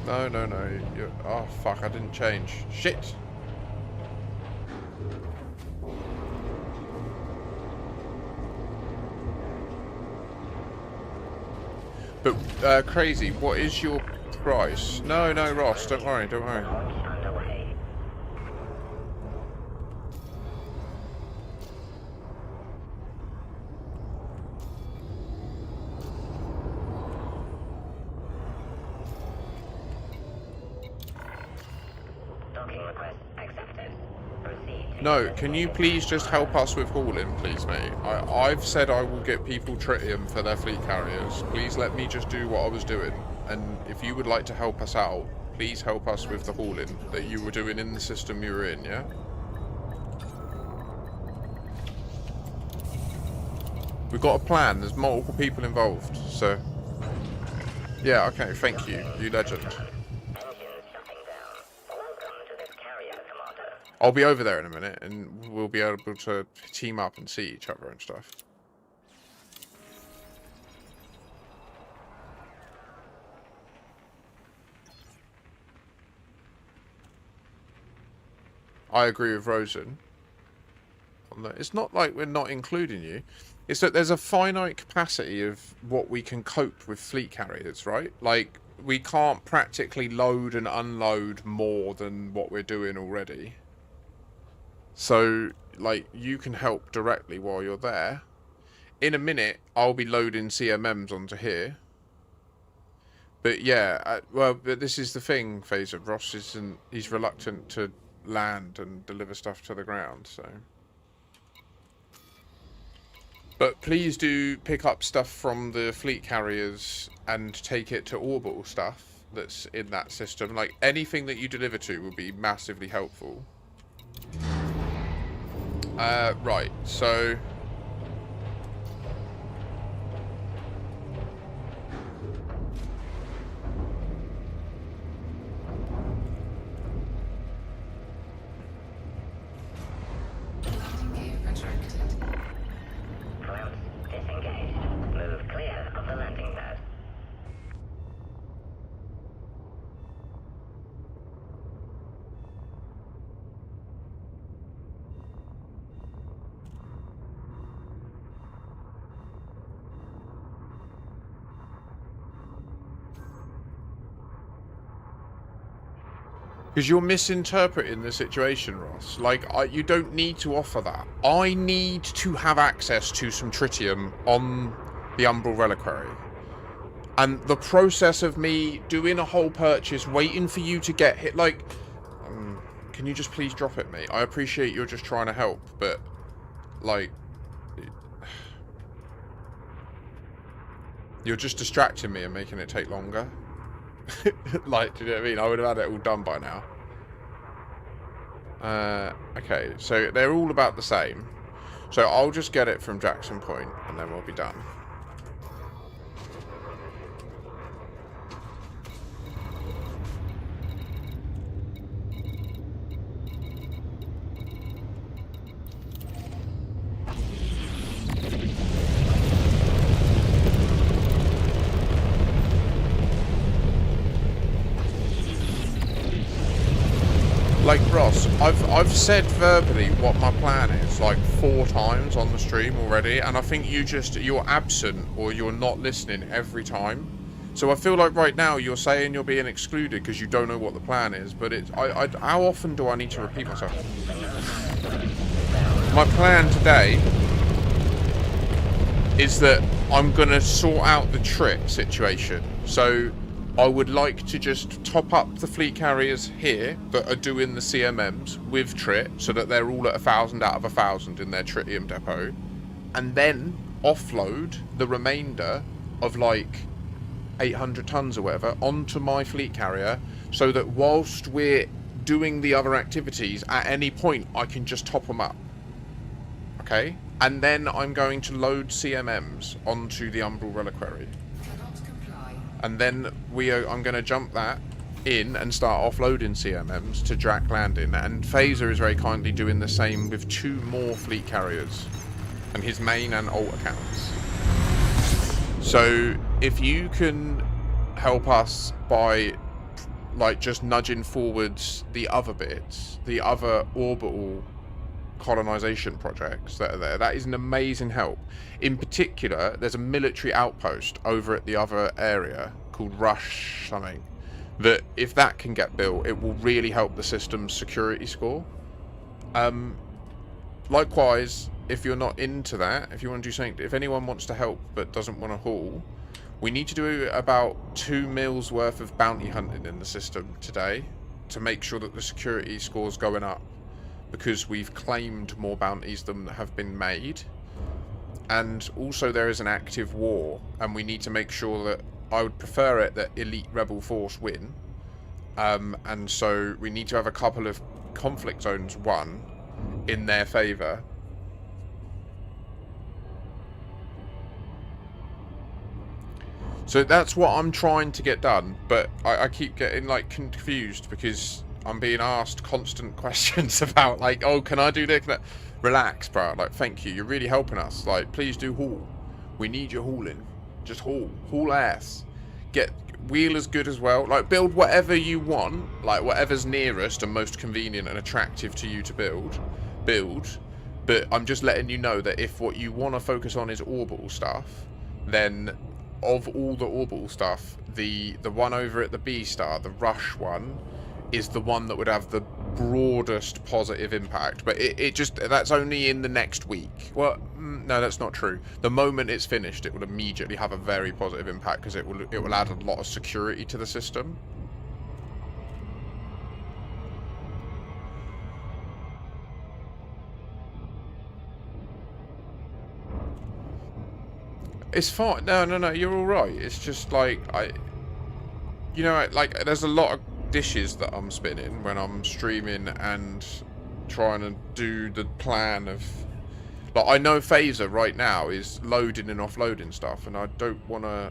No, no, no. Oh, fuck, I didn't change. Shit! But, Crazy, what is your price? No, no, Ross, don't worry, don't worry. Launch underway. Docking request accepted. Proceed. No, can you please just help us with hauling, please, mate? I've said I will get people tritium for their fleet carriers. Please let me just do what I was doing. And if you would like to help us out, please help us with the hauling that you were doing in the system you were in, yeah? We've got a plan. There's multiple people involved, so... Yeah, okay, thank you. You legend. Engines shutting down. Welcome to this carrier, Commander. I'll be over there in a minute, and we'll be able to team up and see each other and stuff. I agree with Rosen. It's not like we're not including you. It's that there's a finite capacity of what we can cope with fleet carriers, right? Like, we can't practically load and unload more than what we're doing already. So, like, you can help directly while you're there. In a minute, I'll be loading CMMs onto here. But yeah, well, but this is the thing, Phaser. Ross he's reluctant to land and deliver stuff to the ground, so... But please do pick up stuff from the fleet carriers and take it to orbital stuff that's in that system. Like, anything that you deliver to will be massively helpful. Right, so... Landing gear retracted. Floats disengaged. Move clear of the landing pad. Because you're misinterpreting the situation, Ross. Like, you don't need to offer that. I need to have access to some tritium on the Umbral Reliquary. And the process of me doing a whole purchase, waiting for you to get hit, like... can you just please drop it, mate? I appreciate you're just trying to help, but, like... You're just distracting me and making it take longer. Like, do you know what I mean? I would have had it all done by now. Okay, so they're all about the same. So I'll just get it from Jackson Point, and then we'll be done. Like, Ross, I've said verbally what my plan is like 4 times on the stream already, and I think you're absent or you're not listening every time. So I feel like right now you're saying you're being excluded because you don't know what the plan is, but how often do I need to repeat myself? My plan today is that I'm gonna sort out the trip situation. So I would like to just top up the fleet carriers here that are doing the CMMs with trit, so that they're all at 1,000 out of 1,000 in their tritium depot, and then offload the remainder of like 800 tons or whatever onto my fleet carrier, so that whilst we're doing the other activities, at any point I can just top them up. Okay? And then I'm going to load CMMs onto the Umbral Reliquary. And then I'm going to jump that in and start offloading CMMs to Jack Landing. And Phaser is very kindly doing the same with 2 more fleet carriers and his main and alt accounts. So if you can help us by like just nudging forwards the other bits, the other orbital colonization projects that are there, that is an amazing help. In particular, there's a military outpost over at the other area called Rush something, that if that can get built, it will really help the system's security score. Likewise, if you're not into that, if you want to do something, if anyone wants to help but doesn't want to haul, we need to do about 2 mils worth of bounty hunting in the system today to make sure that the security score's going up, because we've claimed more bounties than have been made. And also there is an active war, and we need to make sure that, I would prefer it that elite rebel force win. And so we need to have a couple of conflict zones won in their favour. So that's what I'm trying to get done, but I keep getting like confused because I'm being asked constant questions about like, oh, can I do this? Relax, bro. Like, thank you. You're really helping us. Like, please do haul. We need your hauling. Just haul. Haul ass. Get wheelers good as well. Like, build whatever you want. Like, whatever's nearest and most convenient and attractive to you to build. Build. But I'm just letting you know that if what you want to focus on is orbital stuff, then of all the orbital stuff, the one over at the B star, the Rush one, is the one that would have the broadest positive impact. But it just, that's only in the next week. Well, no, that's not true. The moment it's finished, it will immediately have a very positive impact, because it will add a lot of security to the system. It's fine. No, you're all right. It's just like, you know, like, there's a lot of dishes that I'm spinning when I'm streaming and trying to do the plan of, like, I know Phaser right now is loading and offloading stuff, and I don't want to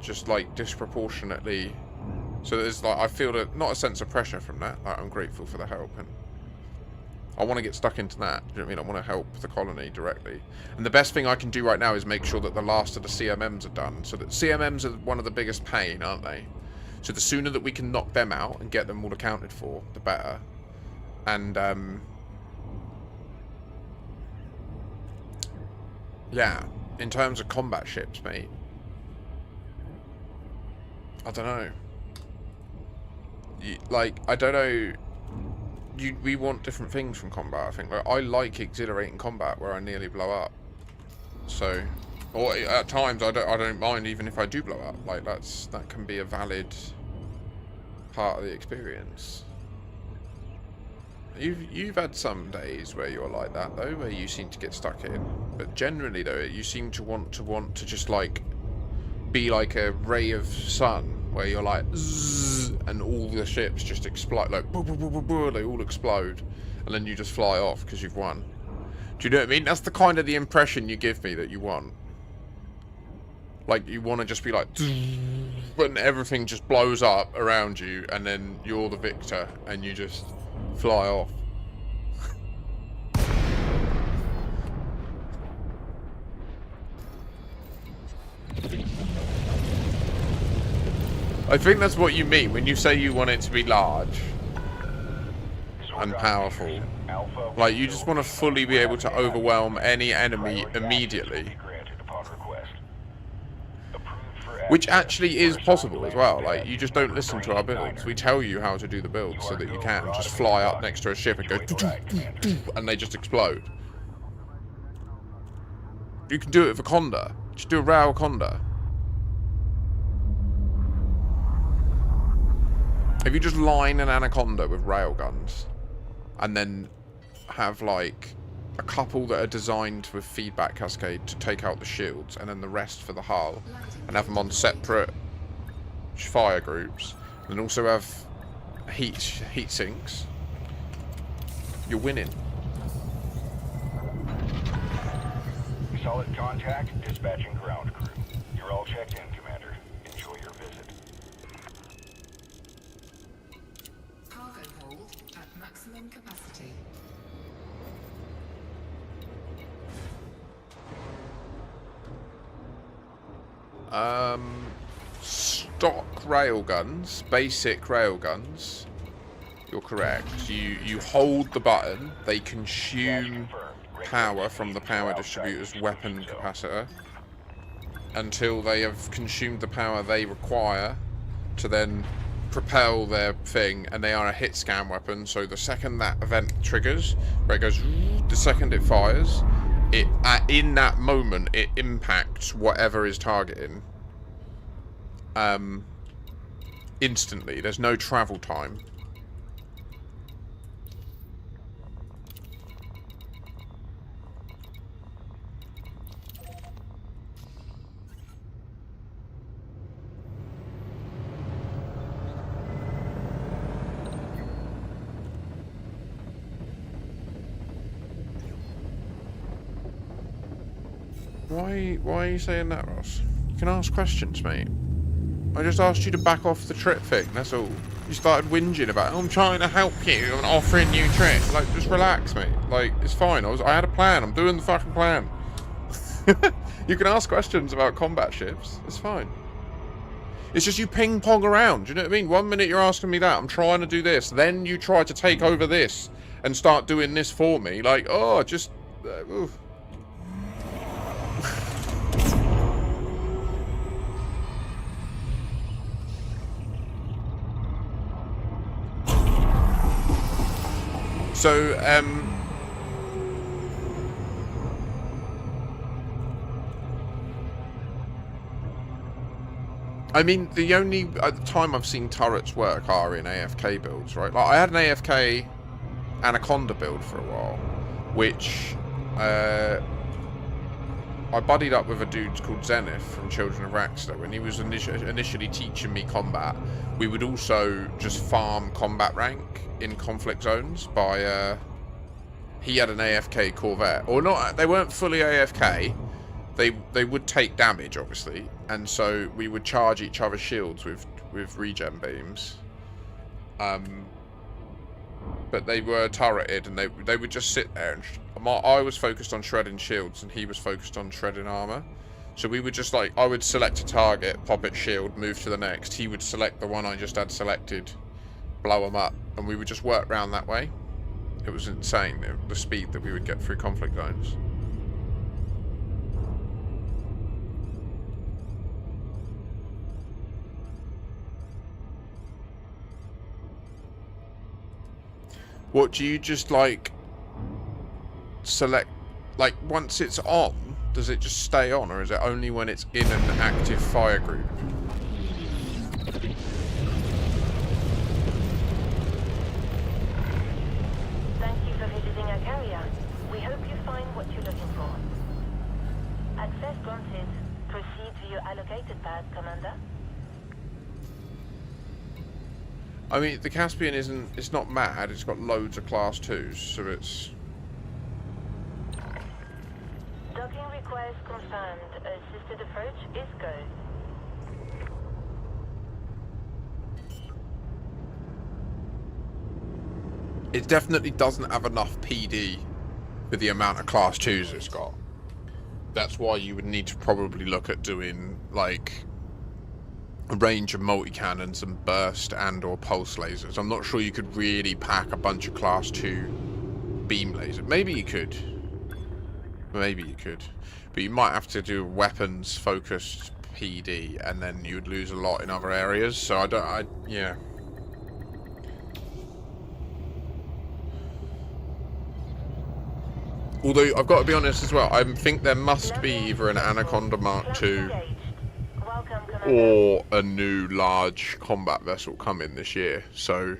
just like disproportionately, so there's like, I feel not a sense of pressure from that. Like, I'm grateful for the help, and I want to get stuck into that. Do you know what I mean? I want to help the colony directly. And the best thing I can do right now is make sure that the last of the CMMs are done. So that CMMs are one of the biggest pain, aren't they? So the sooner that we can knock them out and get them all accounted for, the better. And, yeah, in terms of combat ships, mate, I don't know. like, I don't know. We want different things from combat. I think. Like, I like exhilarating combat where I nearly blow up. So, or at times I don't mind even if I do blow up. Like that can be a valid part of the experience. You've had some days where you're like that though, where you seem to get stuck in. But generally though, you seem to want to just like be like a ray of sun. Where you're like, zzz, and all the ships just explode, like, boo, boo, boo, boo, boo, they all explode, and then you just fly off because you've won. Do you know what I mean? That's the kind of the impression you give me that you want. Like, you want to just be like, when everything just blows up around you, and then you're the victor, and you just fly off. I think that's what you mean when you say you want it to be large and powerful. Like, you just want to fully be able to overwhelm any enemy immediately. Which actually is possible as well. Like, you just don't listen to our builds. We tell you how to do the build so that you can just fly up next to a ship and go and they just explode. You can do it with a Conda. Just do a rail Conda. If you just line an Anaconda with railguns and then have like a couple that are designed with feedback cascade to take out the shields and then the rest for the hull, and have them on separate fire groups, and also have heat sinks, you're winning. Solid contact, dispatching ground crew. You're all checked in, Commander. Enjoy your visit. Cargo hold at maximum capacity. Stock railguns, basic railguns. You're correct. You hold the button, they consume power from the power distributor's weapon capacitor until they have consumed the power they require to then propel their thing, and they are a hit scan weapon. So the second that event triggers, where it goes, the second it fires, it in that moment it impacts whatever is targeting instantly. There's no travel time. Why are you saying that, Ross? You can ask questions, mate. I just asked you to back off the trip thing, that's all. You started whinging about, oh, I'm trying to help you, I'm offering you trip. Like, just relax, mate. Like, it's fine. I had a plan. I'm doing the fucking plan. You can ask questions about combat ships. It's fine. It's just you ping pong around. Do you know what I mean? 1 minute you're asking me that. I'm trying to do this. Then you try to take over this and start doing this for me. Like, oh, just... oof. So, I mean, the only time I've seen turrets work are in AFK builds, right? Like, I had an AFK Anaconda build for a while, which I buddied up with a dude called Zenith from Children of Raxter. When he was initially teaching me combat, we would also just farm combat rank in conflict zones by he had an AFK Corvette, or not, they weren't fully AFK, they would take damage obviously, and so we would charge each other's shields with regen beams, but they were turreted, and they would just sit there, and I was focused on shredding shields and he was focused on shredding armor. So we would just, like, I would select a target, pop its shield, move to the next. He would select the one I just had selected, blow him up, and we would just work around that way. It was insane, the speed that we would get through conflict zones. What do you just like select? Like once it's on, does it just stay on, or is it only when it's in an active fire group? Thank you for visiting our carrier. We hope you find what you're looking for. Access granted. Proceed to your allocated pad, Commander. I mean, the Caspian isn't. It's not mad. It's got loads of class 2s, so it's. Docking request confirmed. Assisted approach is go. It definitely doesn't have enough PD for the amount of class 2s it's got. That's why you would need to probably look at doing like a range of multi-cannons and burst and or pulse lasers. I'm not sure you could really pack a bunch of class 2 beam lasers. Maybe you could. Maybe you could. But you might have to do weapons focused PD and then you would lose a lot in other areas. So yeah. Although, I've got to be honest as well, I think there must be either an Anaconda Mark II or a new large combat vessel coming this year. So,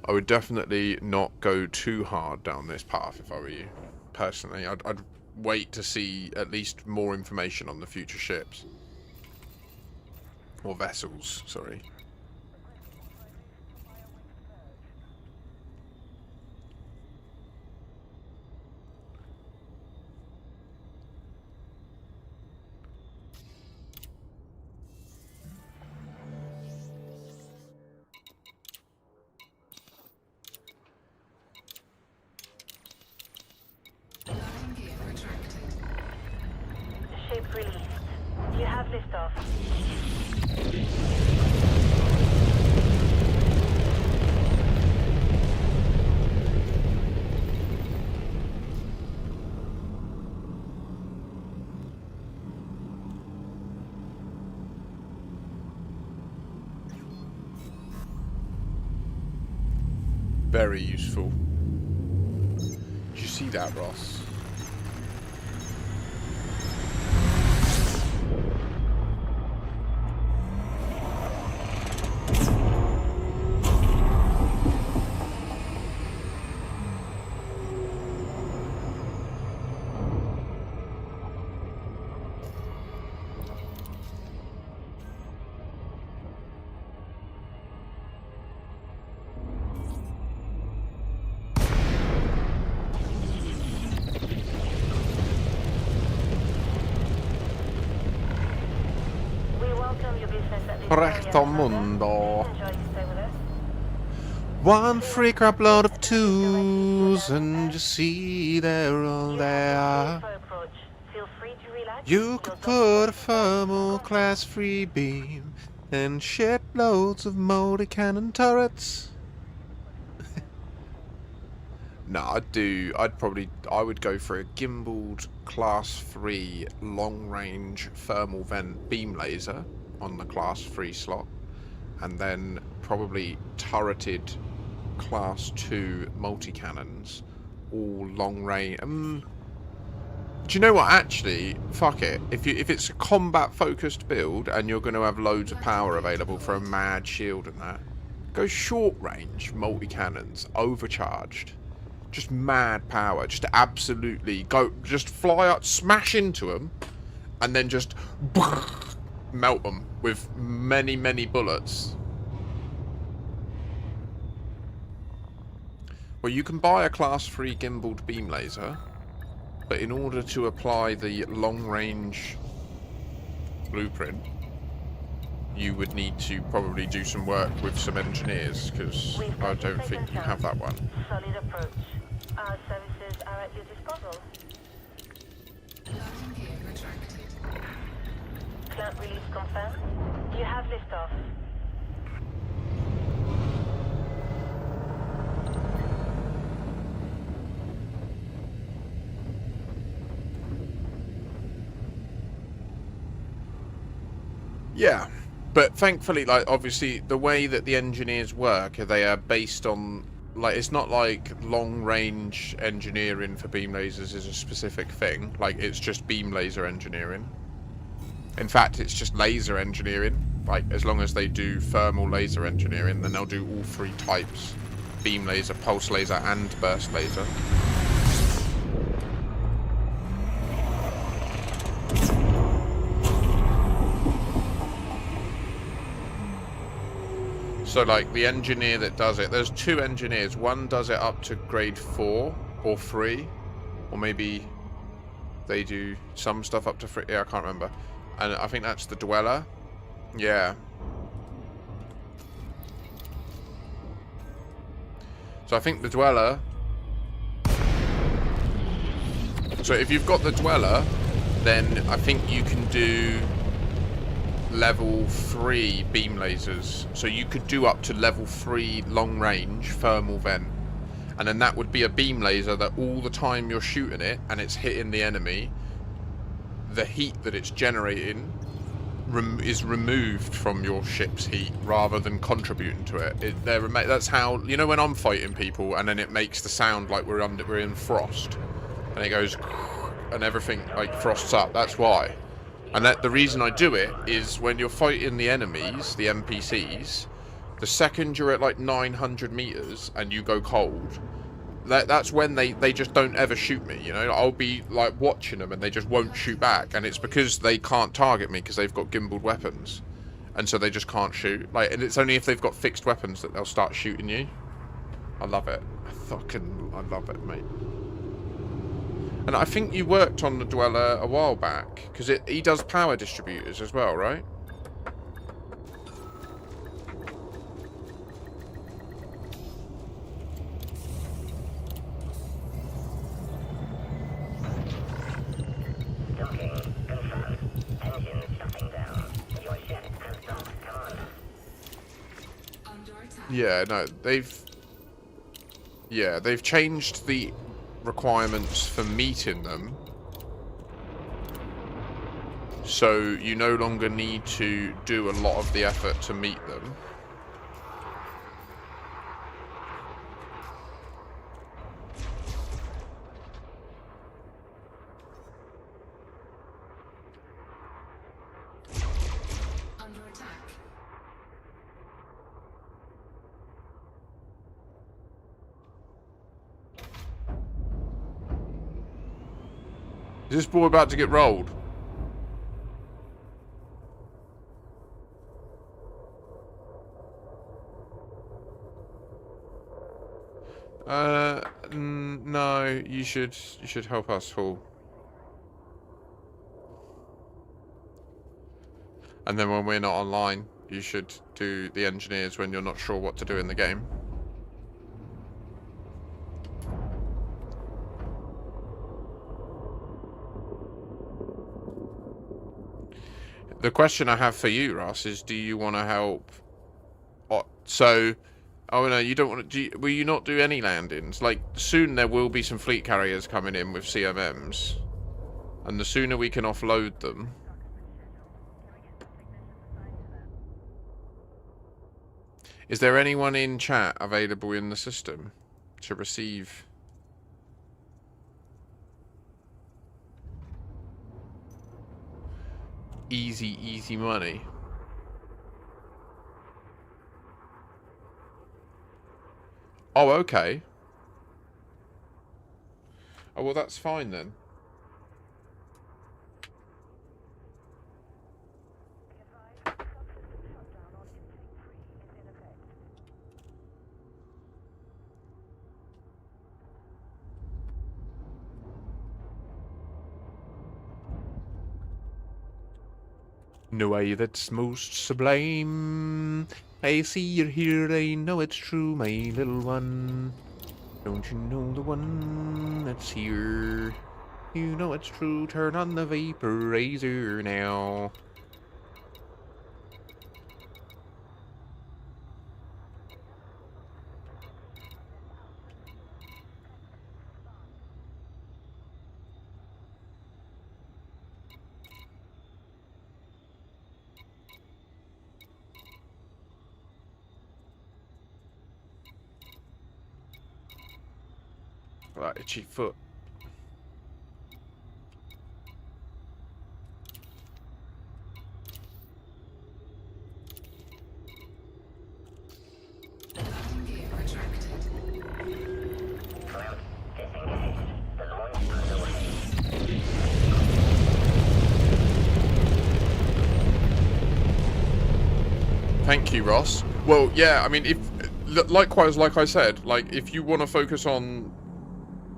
I would definitely not go too hard down this path if I were you. Personally, I'd wait to see at least more information on the future ships. Or vessels, sorry. Landing gear retracted. Ship released. You have liftoff. Very useful. Did you see that, Ross? Recto mundo. One free crap load of twos, and you see they're all there. You could put a thermal class free beam and ship loads of multi-cannon turrets. No, I would go for a gimbaled class 3 long range thermal vent beam laser on the class 3 slot, and then probably turreted class 2 multi-cannons, all long range. Do you know what, actually, fuck it, if it's a combat focused build and you're going to have loads of power available for a mad shield and that, go short range multi-cannons, overcharged, just mad power, just absolutely go, just fly up, smash into them, and then just melt them with many bullets. Well, you can buy a class 3 gimbaled beam laser, but in order to apply the long range blueprint, you would need to probably do some work with some engineers, because I don't think you have that one. Solid approach. Our services are at your disposal. Landing gear retracted. Clamp release confirmed. You have liftoff. Yeah, but thankfully, like, obviously, the way that the engineers work, they are based on like, it's not like long range engineering for beam lasers is a specific thing. Like, it's just beam laser engineering. In fact, it's just laser engineering. Like, as long as they do thermal laser engineering, then they'll do all three types: beam laser, pulse laser, and burst laser. So, like, the engineer that does it, there's two engineers. One does it up to grade 4 or 3, or maybe they do some stuff up to 3. Yeah, I can't remember. And I think that's the dweller. Yeah. So I think the dweller... So if you've got the dweller, then I think you can do level 3 beam lasers. So you could do up to level 3 long range thermal vent. And then that would be a beam laser that all the time you're shooting it and it's hitting the enemy, the heat that it's generating is removed from your ship's heat rather than contributing to it. That's how, you know, when I'm fighting people and then it makes the sound like we're in frost and it goes and everything like frosts up. That's why. And the reason I do it is when you're fighting the enemies, the NPCs, the second you're at like 900 meters and you go cold, that's when they just don't ever shoot me, you know. I'll be like watching them and they just won't shoot back, and it's because they can't target me because they've got gimbaled weapons, and so they just can't shoot. Like, and it's only if they've got fixed weapons that they'll start shooting you. I love it. I love it, mate. And I think you worked on the dweller a while back because he does power distributors as well, right? Yeah, no, they've changed the requirements for meeting them, so you no longer need to do a lot of the effort to meet them. Under attack. Is this boy about to get rolled? No, you should help us haul. And then when we're not online, you should do the engineers when you're not sure what to do in the game. The question I have for you, Ross, is do you want to help? Oh no, you don't want to. Will you not do any landings? Like, soon there will be some fleet carriers coming in with CMMs, and the sooner we can offload them. Is there anyone in chat available in the system to receive? Easy money. Oh, okay. Oh, well, that's fine then. No way that's most sublime. I see you're here, I know it's true, my little one. Don't you know the one that's here? You know it's true, turn on the vaporizer now. That itchy foot. Landing gear retracted. Thank you, Ross. Well, yeah, I mean, if likewise, like I said, like if you want to focus on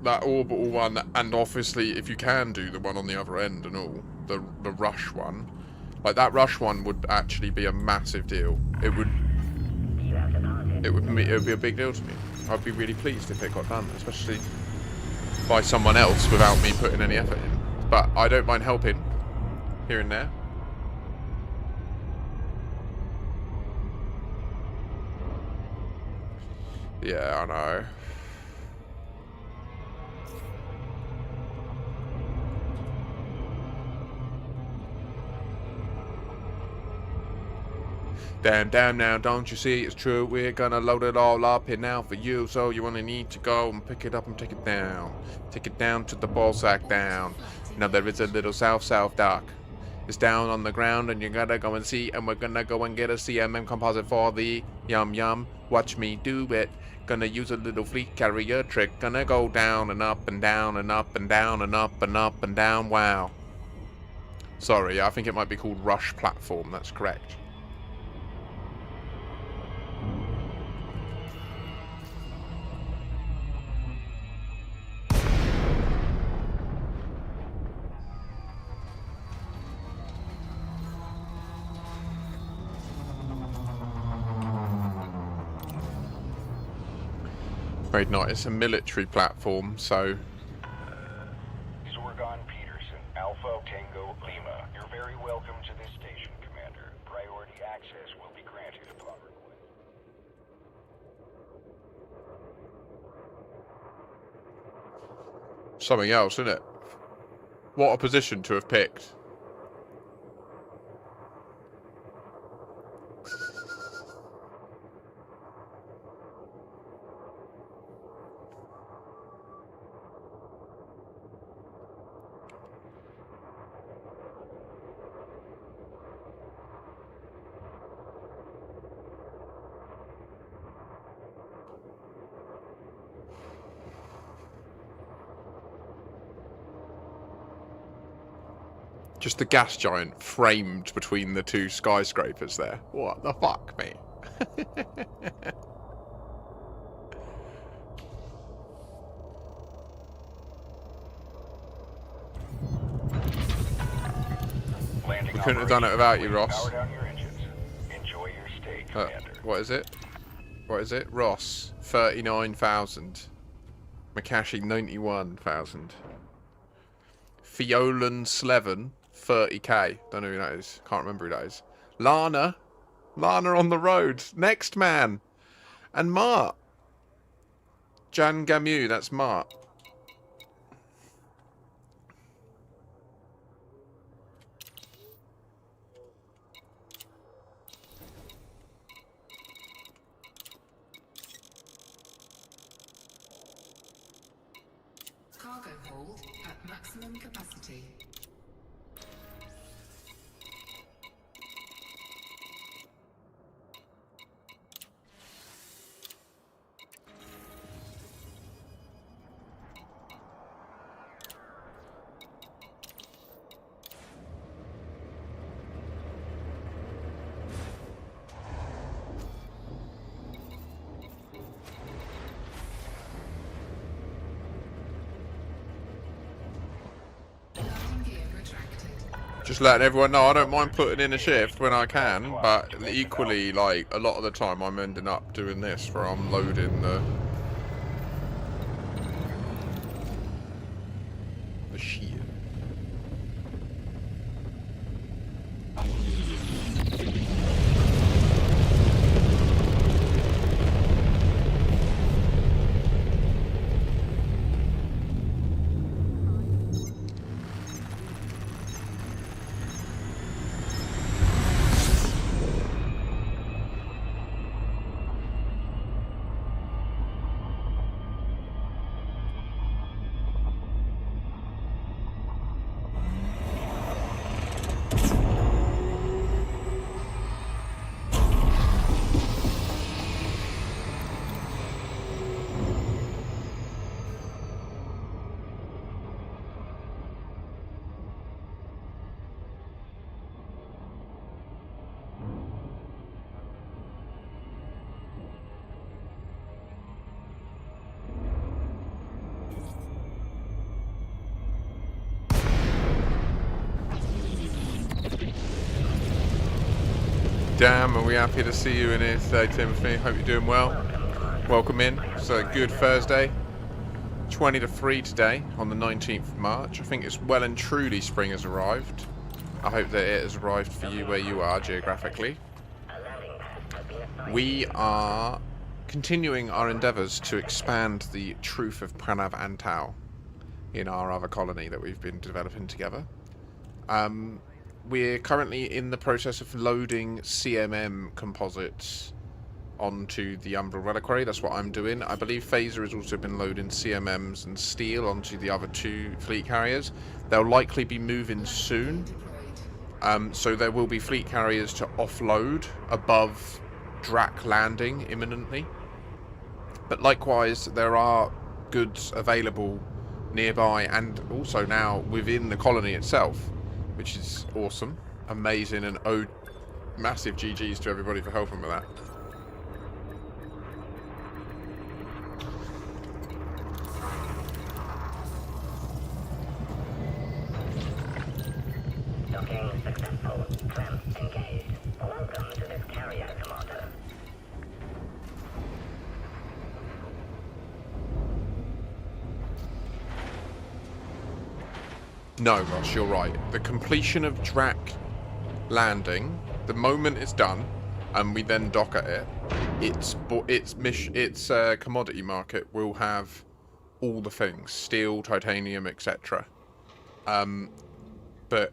that orbital one, and obviously if you can do the one on the other end and all, the rush one, like that rush one would actually be a massive deal. It would be a big deal to me. I'd be really pleased if it got done, especially by someone else without me putting any effort in. But I don't mind helping here and there. Yeah, I know. Damn now, don't you see it's true? We're gonna load it all up here now for you. So you only need to go and pick it up and take it down. Take it down to the ball sack down. Now there is a little south dock. It's down on the ground and you gotta go and see. And we're gonna go and get a CMM composite for the yum. Watch me do it. Gonna use a little fleet carrier trick. Gonna go down and up and down and up and down and up and up and down. Wow. Sorry, I think it might be called Rush Platform. That's correct. Very nice. It's a military platform, so... Sorgon Peterson, Alpha Tango Lima. You're very welcome to this station, Commander. Priority access will be granted upon request. Something else, isn't it? What a position to have picked. Just the gas giant framed between the two skyscrapers there. What the fuck, mate? Landing We couldn't have done it without you, operations. Ross. Power down your engines. Enjoy your stay, Commander. What is it? What is it? Ross, 39,000. Makashi, 91,000. Fiolan Slevin, 30k. Don't know who that is. Can't remember who that is. Lana on the road. Next man. And Mart. Jan Gamu, that's Mart. Cargo hold at maximum capacity. Landing gear retracted. Just letting everyone know I don't mind putting in a shift when I can, but equally, like, a lot of the time I'm ending up doing this where I'm loading the shit. damn, are we happy to see you in here today, Timothy? Hope you're doing well. Welcome in. It's a good Thursday. 20 to 3 today on the 19th of March. I think it's well and truly spring has arrived. I hope that it has arrived for you where you are geographically. We are continuing our endeavours to expand the truth of Pranav and Tau in our other colony that we've been developing together. We're currently in the process of loading CMM composites onto the Umbral Reliquary. That's what I'm doing. I believe Phaser has also been loading CMMs and steel onto the other 2 fleet carriers. They'll likely be moving soon. So there will be fleet carriers to offload above Drac landing imminently. But likewise, there are goods available nearby and also now within the colony itself, which is awesome, amazing, and massive GGs to everybody for helping with that. Docking successful. Clamp engaged. Welcome to this carrier, Commander. No, Ross, you're right. The completion of Drac landing, the moment it's done, and we then dock at it, its commodity market will have all the things: steel, titanium, etc. That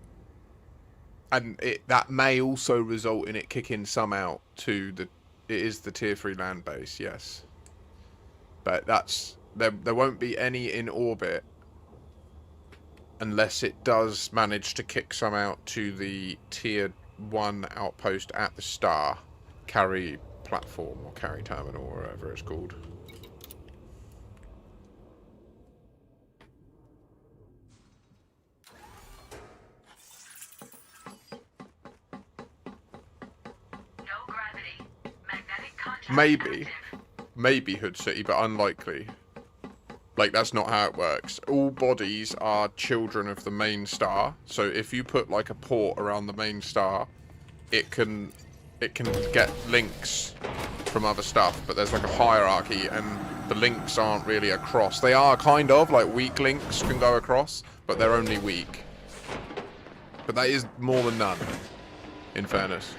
may also result in it kicking some out to the. It is the tier 3 land base, yes. But there won't be any in orbit unless it does manage to kick some out to the tier 1 outpost at the Star carry platform or carry terminal or whatever it's called. No gravity. Magnetic contact. Maybe Hood City, but unlikely. Like, that's not how it works. All bodies are children of the main star. So if you put like a port around the main star, it can get links from other stuff. But there's like a hierarchy, and the links aren't really across. They are kind of like weak links can go across, but they're only weak. But that is more than none, in fairness.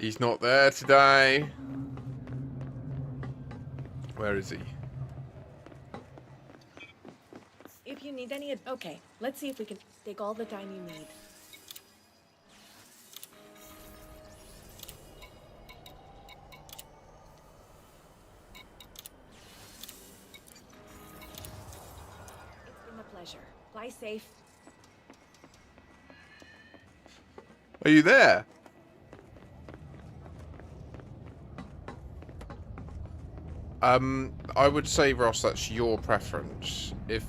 He's not there today. Where is he? If you need any... Okay, let's see if we can take all the time you need. It's been a pleasure. Fly safe. Are you there? I would say, Ross, that's your preference. If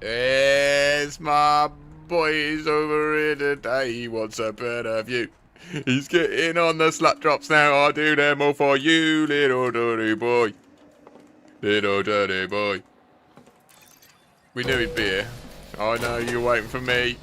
it's my boys over here today, he wants a better view. He's getting on the slut drops now. I'll do them all for you, little dirty boy. Little dirty boy. We knew he'd be here. I know you're waiting for me.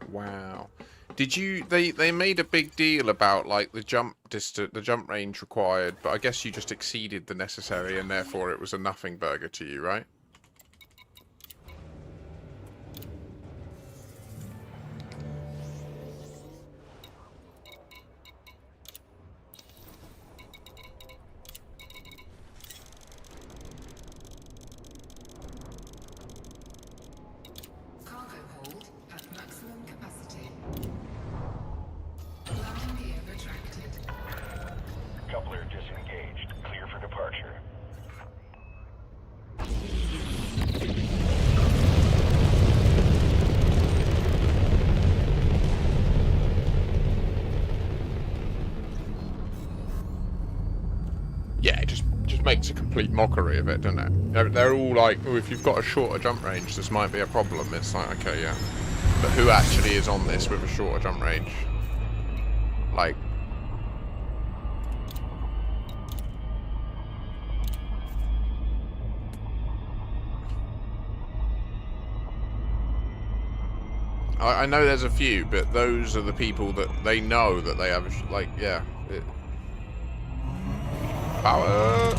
Wow. Did you... They made a big deal about, like, the jump distance, the jump range required, but I guess you just exceeded the necessary and therefore it was a nothing burger to you, right? Cargo hold at maximum capacity. makes a complete mockery of it, doesn't it? They're all like, oh, if you've got a shorter jump range, this might be a problem. It's like, okay, yeah. But who actually is on this with a shorter jump range? Like... I know there's a few, but those are the people that they know that they have, like, yeah. Power!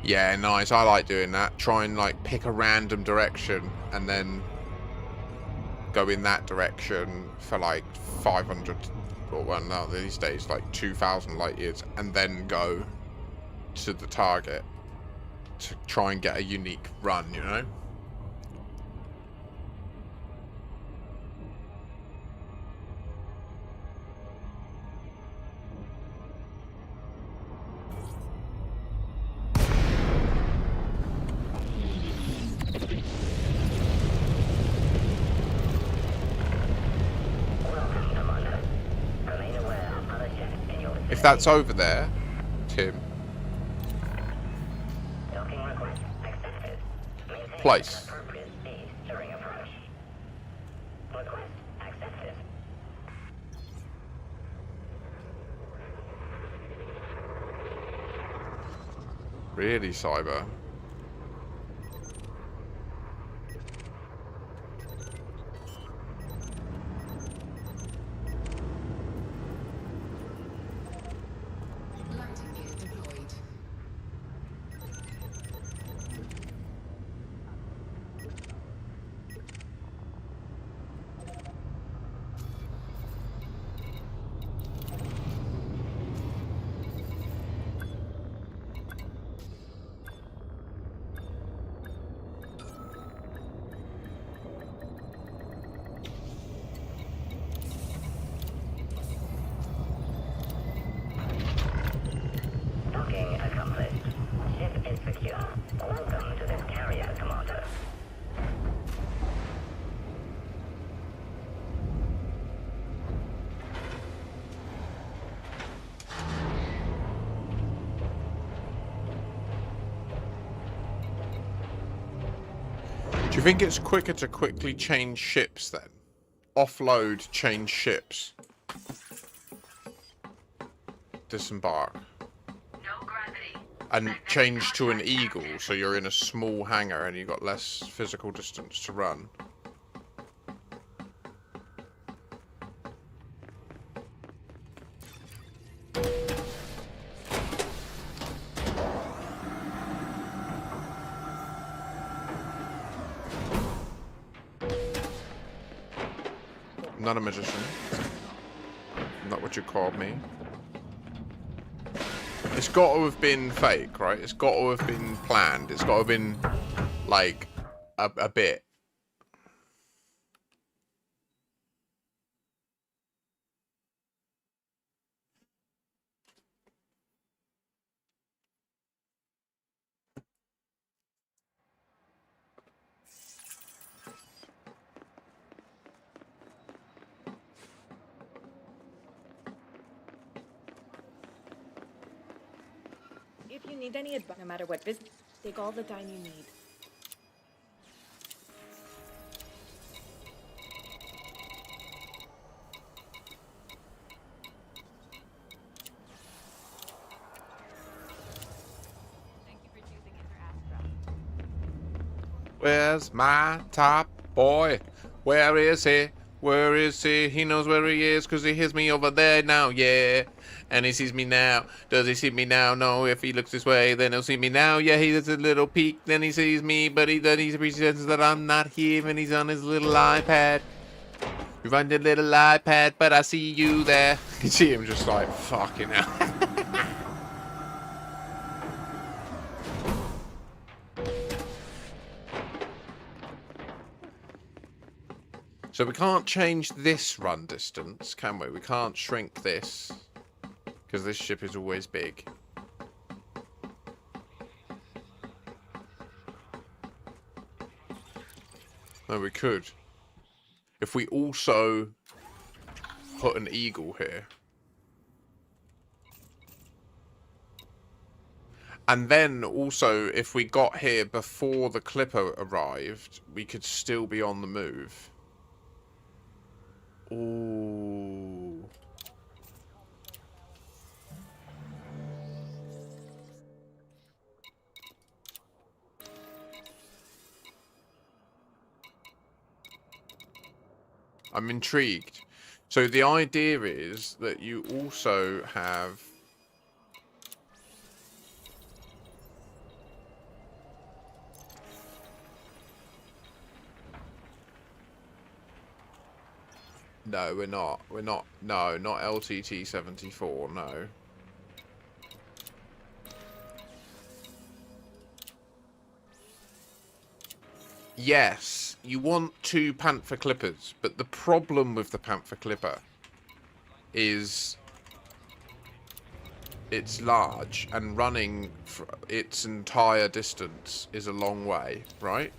Yeah, nice. I like doing that. Try and, like, pick a random direction and then go in that direction for, like, 500... well, no, these days, like 2,000 light years, and then go to the target to try and get a unique run, you know? If that's over there, Tim. Place. Really, Cyber? Do you think it's quicker to quickly change ships then? Offload, change ships. Disembark. No gravity. And change to an eagle, so you're in a small hangar and you've got less physical distance to run. Not a magician. Not what you called me. It's got to have been fake, right? It's got to have been planned. It's got to have been, like, a bit. If you need any advice, no matter what business, take all the time you need. Thank you for choosing Inter-Astra. Where's my top boy? Where is he? Where is he? He knows where he is because he hears me over there now, yeah. And he sees me now. Does he see me now? No. If he looks this way, then he'll see me now. Yeah, he does a little peek, then he sees me, but he pretends that I'm not here, and he's on his little iPad. You run your little iPad, but I see you there. You see him just like, fucking hell. So we can't change this run distance, can we? We can't shrink this. Because this ship is always big. No, we could. If we also put an eagle here. And then also, if we got here before the clipper arrived, we could still be on the move. Ooh. I'm intrigued. So the idea is that you also have... No, we're not. We're not. No, not LTT 74. No. Yes, you want 2 Panther Clippers, but the problem with the Panther Clipper is it's large, and running its entire distance is a long way, right?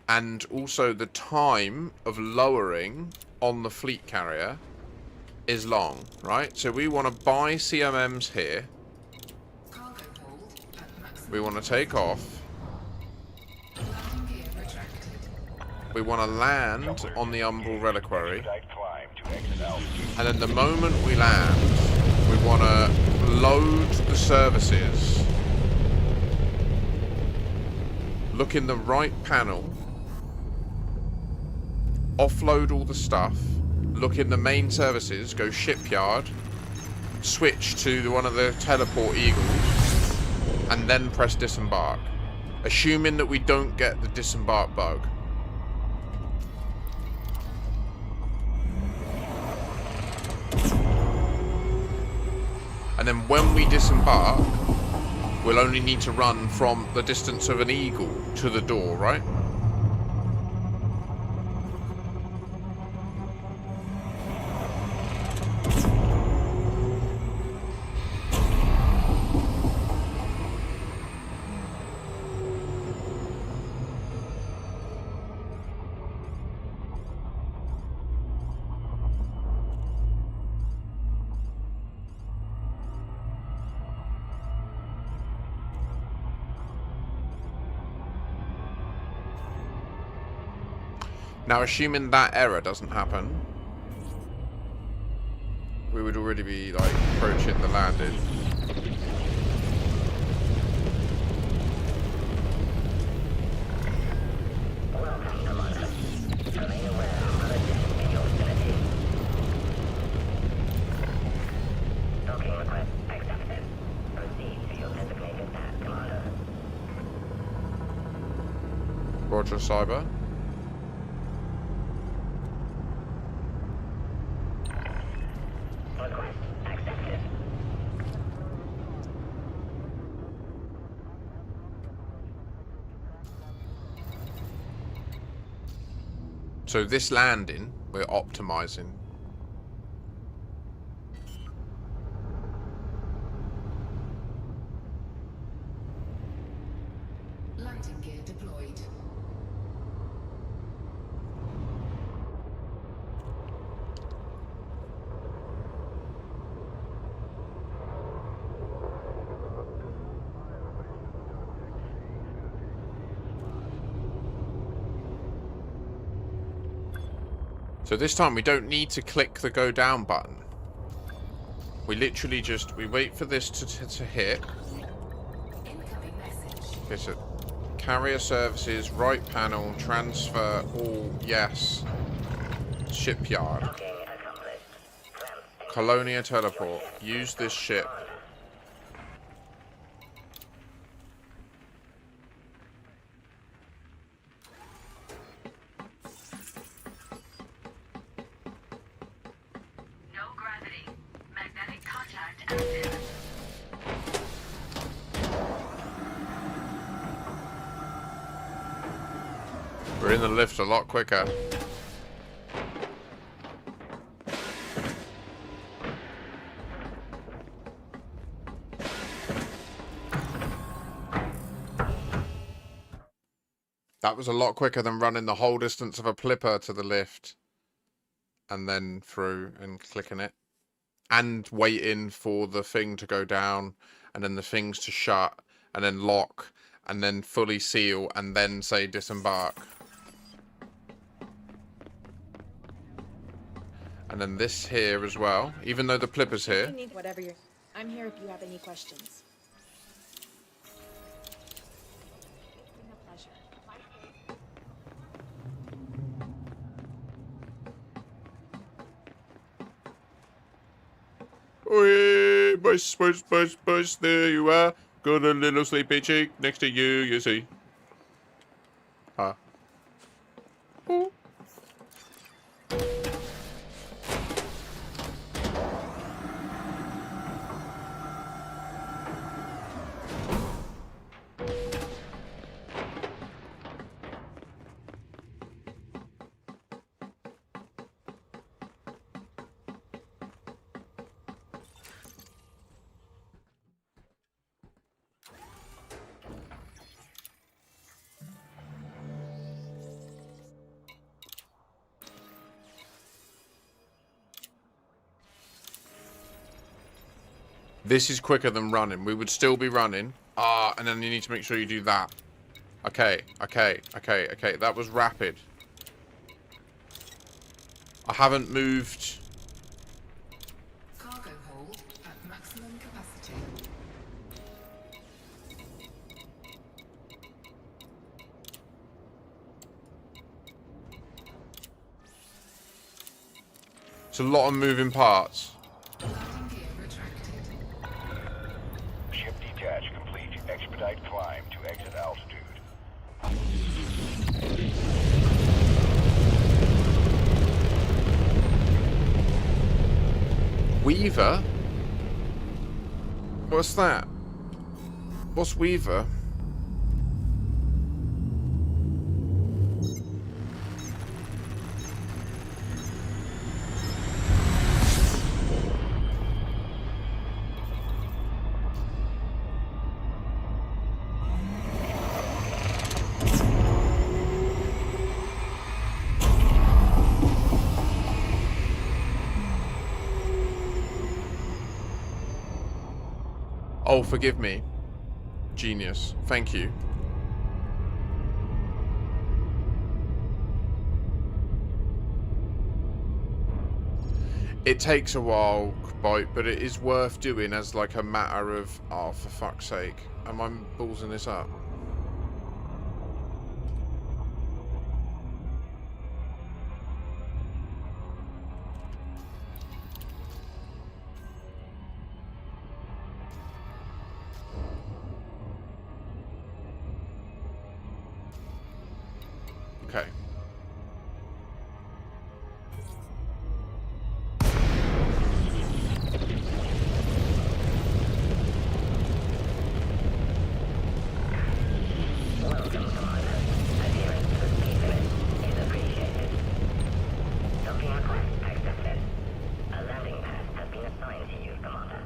And also the time of lowering on the fleet carrier is long, right? So we want to buy CMMs here. We want to take off. We want to land on the Umbral Reliquary. And then the moment we land, we want to load the services. Look in the right panel. Offload all the stuff. Look in the main services. Go shipyard. Switch to one of the teleport eagles. And then press disembark. Assuming that we don't get the disembark bug. And then when we disembark, we'll only need to run from the distance of an eagle to the door, right? Now, assuming that error doesn't happen, we would already be, like, approaching the landing. Welcome, Commander. Becoming aware of other ships in your vicinity. Docking request accepted. Proceed to your designated path, Commander. Roger, Cyber. Request accepted. So this landing, we're optimizing. Landing gear deployed. So this time we don't need to click the go down button. We literally just, we wait for this to hit. Incoming message. Okay, so carrier services, right panel, transfer, all, yes. Shipyard. Docking accomplished. Ramp Colonia teleport. Use this ship. No gravity. Magnetic contact active. We're in the lift a lot quicker. That was a lot quicker than running the whole distance of a plipper to the lift and then through and clicking it and waiting for the thing to go down and then the things to shut and then lock and then fully seal and then say disembark. And then this here as well, even though the plipper's If here. you need whatever you're... I'm here if you have any questions. It's been a pleasure. Oi, bus, there you are. Got a little sleepy cheek next to you, you see. Huh. Ooh. This is quicker than running. We would still be running. Ah, and then you need to make sure you do that. Okay. That was rapid. I haven't moved. Cargo hold at maximum capacity. It's a lot of moving parts. Landing gear retracted. Ship detach complete. Expedite climb to exit altitude. Weaver? What's that? What's Weaver? Oh, forgive me. Genius. Thank you. It takes a while, Bite, but it is worth doing as like a matter of, oh, for fuck's sake. Am I ballsing this up? Okay. Welcome, Commander. Adherence to the speed limit is appreciated. Docking request accepted. A landing pad has been assigned to you, Commander.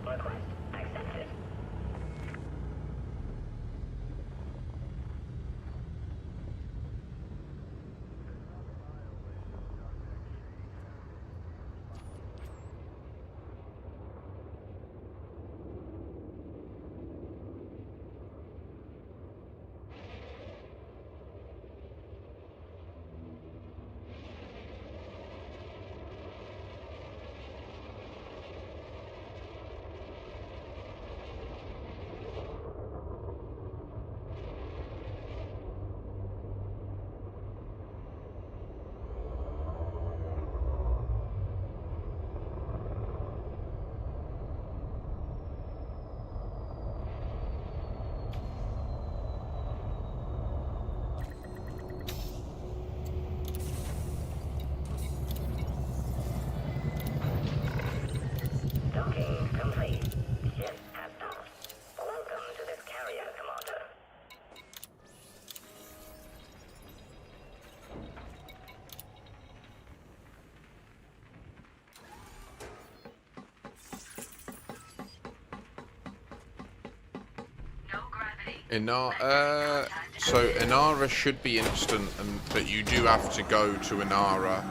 Request accepted. So Inara should be instant, but you do have to go to Inara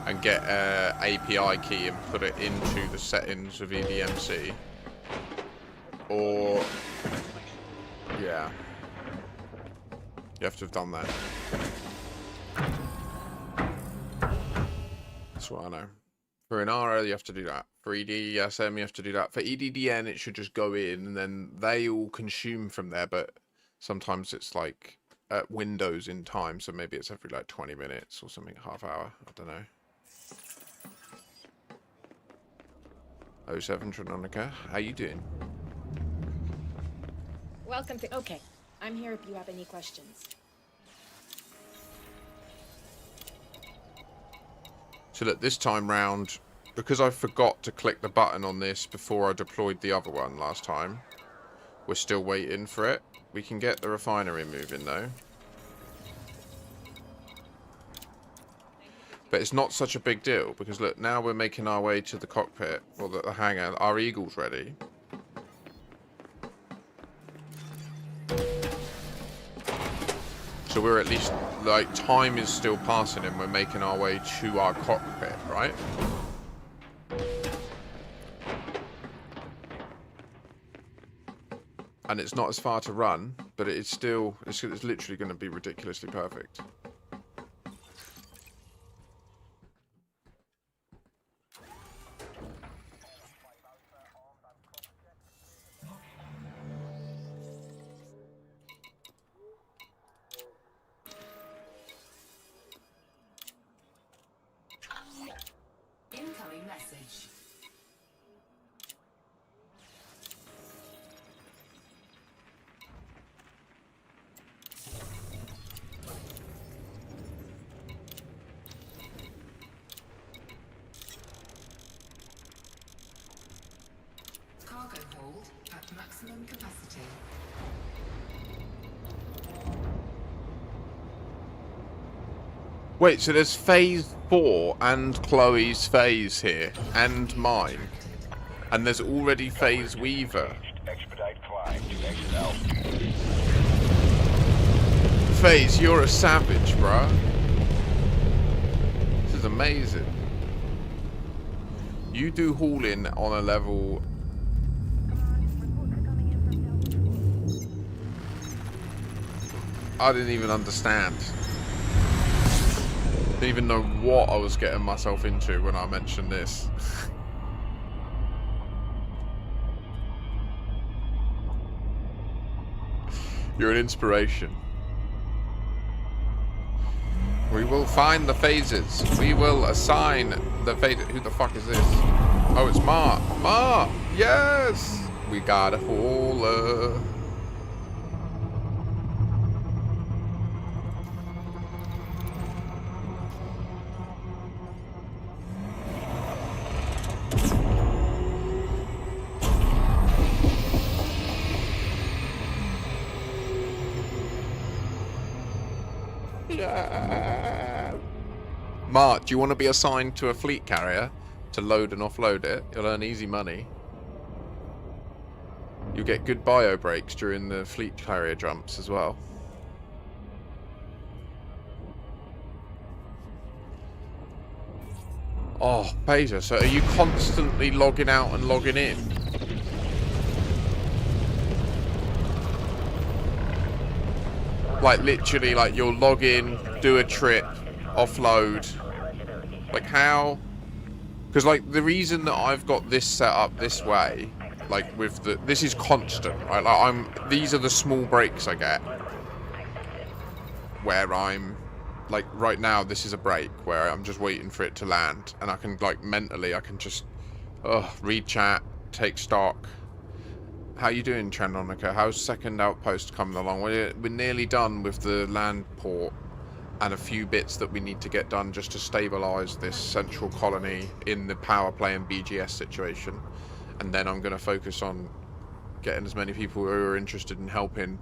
and get a API key and put it into the settings of EDMC. Or yeah, you have to have done that. That's what I know. For Inara, you have to do that. For EDSM, you have to do that. For EDDN, it should just go in, and then they all consume from there, but sometimes it's like at windows in time, so maybe it's every like 20 minutes or something, half hour. I don't know. 07 Trononica, how you doing? Welcome to. Okay, I'm here if you have any questions. So look, this time round, because I forgot to click the button on this before I deployed the other one last time, we're still waiting for it. We can get the refinery moving though. But it's not such a big deal, because look, now we're making our way to the cockpit, or the hangar. Our Eagle's ready. So we're at least, like, time is still passing and we're making our way to our cockpit, right? And it's not as far to run, but it's still, it's literally going to be ridiculously perfect. Incoming message. Cargo hold at maximum capacity. Wait, so there's phase 4 and Chloe's phase here, and mine. And there's already phase Weaver. Expedite climb to exit Alpha. Phase, you're a savage, bruh. This is amazing. You do hauling on a level... I didn't even understand. Didn't even know what I was getting myself into when I mentioned this. You're an inspiration. We will find the phases. We will assign the phase. Who the fuck is this? Oh, it's Mark. Mark! Yes! We got a hauler. Mark, do you want to be assigned to a fleet carrier to load and offload it? You'll earn easy money. You get good bio breaks during the fleet carrier jumps as well. Oh, Peter, so are you constantly logging out and logging in? Like, literally, like, you'll log in, do a trip, offload. Like, how? Because, like, the reason that I've got this set up this way, like, with the... This is constant, right? Like, these are the small breaks I get. Where I'm... Like, right now, this is a break where I'm just waiting for it to land. And I can, like, mentally, I can just... read chat, take stock. How you doing, Trandonica? How's second outpost coming along? We're nearly done with the land port and a few bits that we need to get done just to stabilise this central colony in the power play and BGS situation. And then I'm going to focus on getting as many people who are interested in helping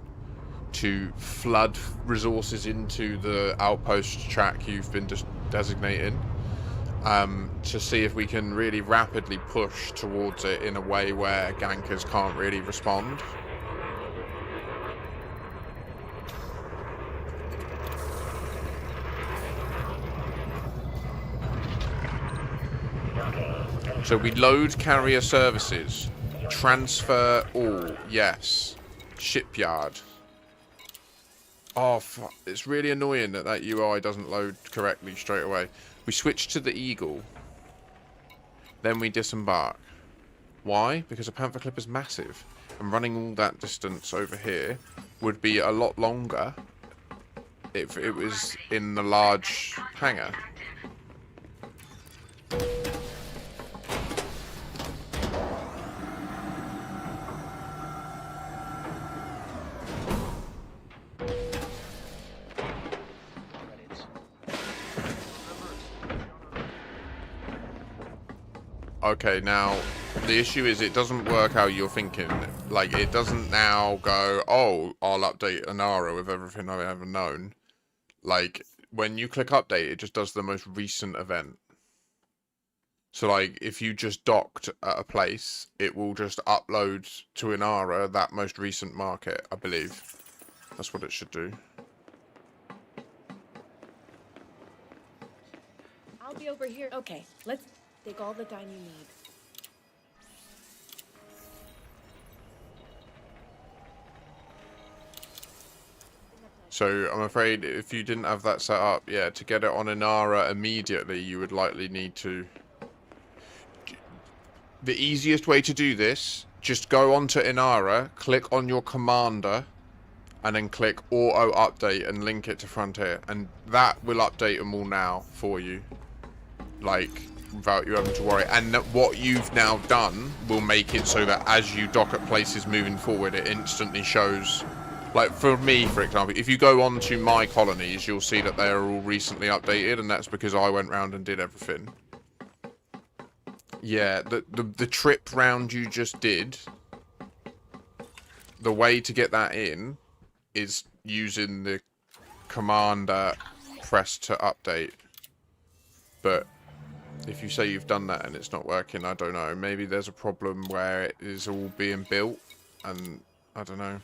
to flood resources into the outpost track you've been designating. To see if we can really rapidly push towards it in a way where gankers can't really respond. So we load carrier services. Transfer all. Yes. Shipyard. Oh, fuck. It's really annoying that that UI doesn't load correctly straight away. We switch to the Eagle. Then we disembark. Why? Because a Panther Clip is massive. And running all that distance over here would be a lot longer if it was in the large hangar. Okay, now the issue is it doesn't work how you're thinking. Like, it doesn't now go, oh, I'll update Anara with everything I've ever known. Like, when you click update, it just does the most recent event. So, like, if you just docked at a place, it will just upload to Inara that most recent market, I believe. That's what it should do. I'll be over here. Okay, let's take all the time you need. So I'm afraid if you didn't have that set up, yeah, to get it on Inara immediately, you would likely need to... The easiest way to do this, just go onto Inara, click on your commander, and then click auto update and link it to Frontier, and that will update them all now for you, like, without you having to worry. And what you've now done will make it so that as you dock at places moving forward, it instantly shows. Like, for me, for example, if you go on to my colonies, you'll see that they are all recently updated, and that's because I went round and did everything. Yeah, the trip round you just did, the way to get that in is using the commander press to update. But if you say you've done that and it's not working, I don't know. Maybe there's a problem where it is all being built, and I don't know.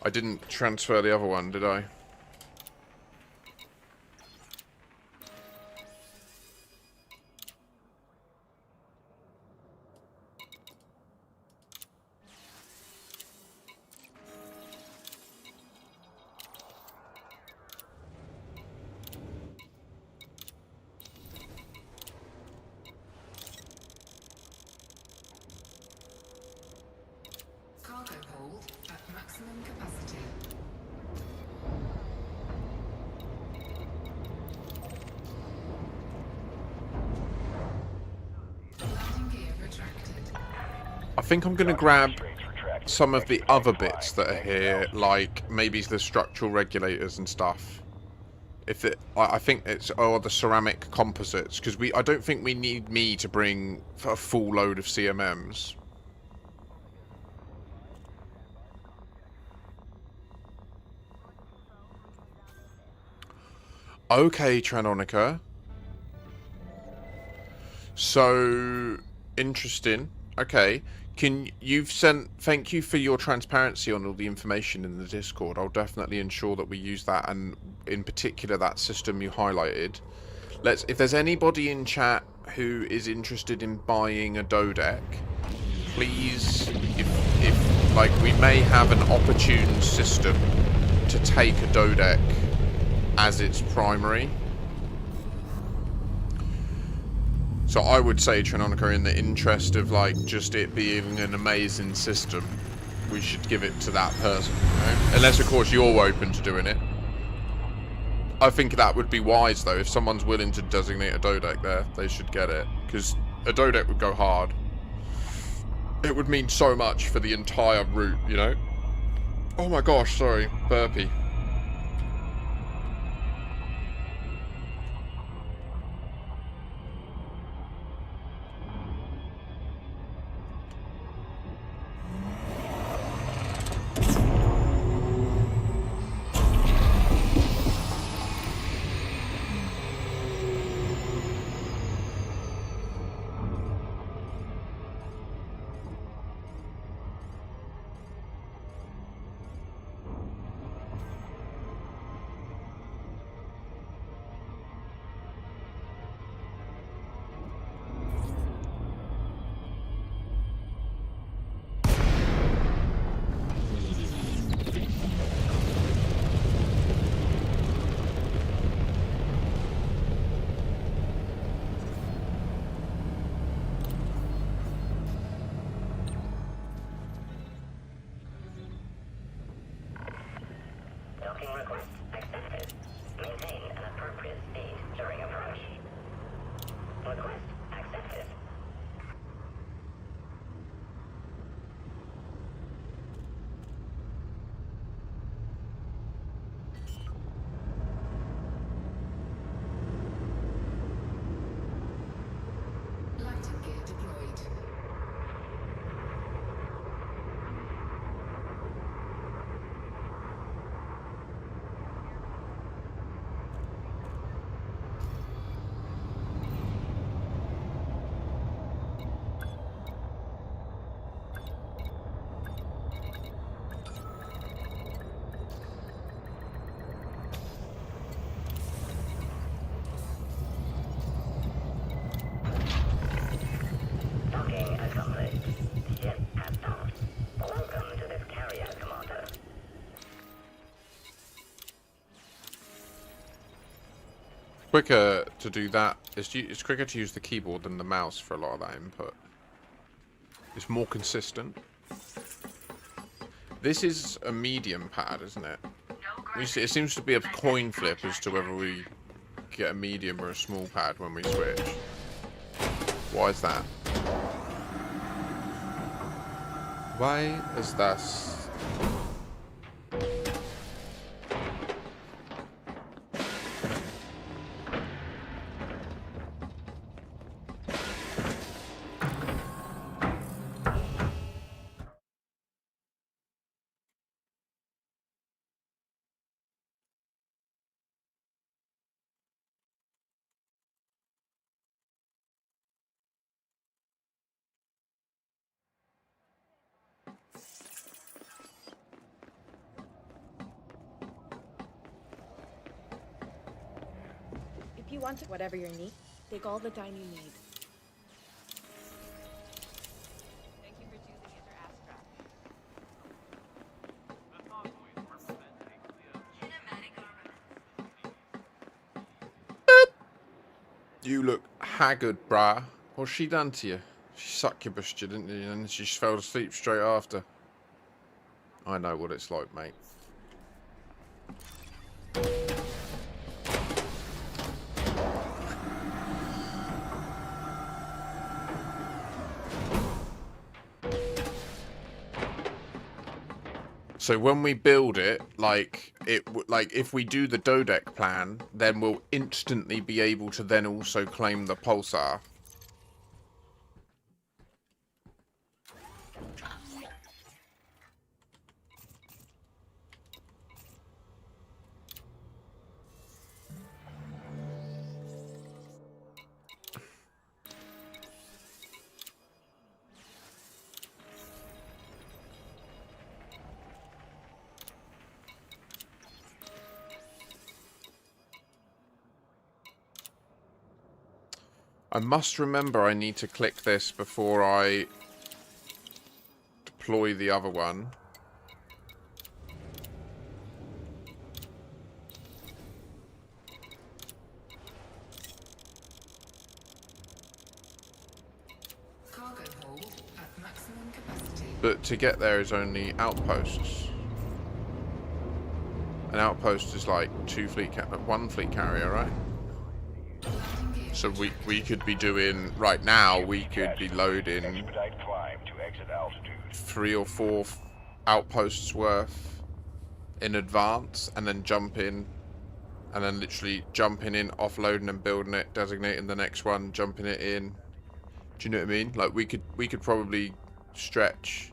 I didn't transfer the other one, did I? Cargo hold at maximum capacity. Landing gear retracted. I think I'm going to grab some of the other bits that are here, like maybe the structural regulators and stuff. If it, I think it's the ceramic composites, because I don't think we need me to bring a full load of CMMs. Okay, Tranonica. So interesting. Okay. Thank you for your transparency on all the information in the Discord. I'll definitely ensure that we use that, and in particular that system you highlighted. If there's anybody in chat who is interested in buying a Dodec, please, if like, we may have an opportune system to take a Dodec as its primary. So I would say, Tranonica, in the interest of, like, just it being an amazing system, we should give it to that person, you know? Unless, of course, you're open to doing it. I think that would be wise, though. If someone's willing to designate a Dodec there, they should get it. Because a Dodec would go hard. It would mean so much for the entire route, you know? Oh my gosh, sorry. Burpee. Docking request accepted. Maintain an appropriate speed during approach. Request accepted. Lighting gear deployed. Docking accomplished. Ship has docked. Welcome to this carrier, Commander. Quicker to do that. It's quicker to use the keyboard than the mouse for a lot of that input. It's more consistent. This is a medium pad, isn't it? It seems to be a coin flip as to whether we get a medium or a small pad when we switch. Why is that? Why is that? If you want it, whatever you need, take all the time you need. Thank you for choosing Inter-Astra. You look haggard, brah. What's she done to you? She succubused you, didn't you? And she fell asleep straight after. I know what it's like, mate. So when we build it, like if we do the Dodec plan, then we'll instantly be able to then also claim the pulsar. I must remember I need to click this before I deploy the other one. Cargo hold at maximum capacity. But to get there is only outposts. An outpost is like one fleet carrier, right? So we could be doing, right now, we could be loading Expedite climb to exit altitude. 3 or 4 outposts worth in advance, and then jump in, and then literally jumping in, offloading and building it, designating the next one, jumping it in. Do you know what I mean? Like we could probably stretch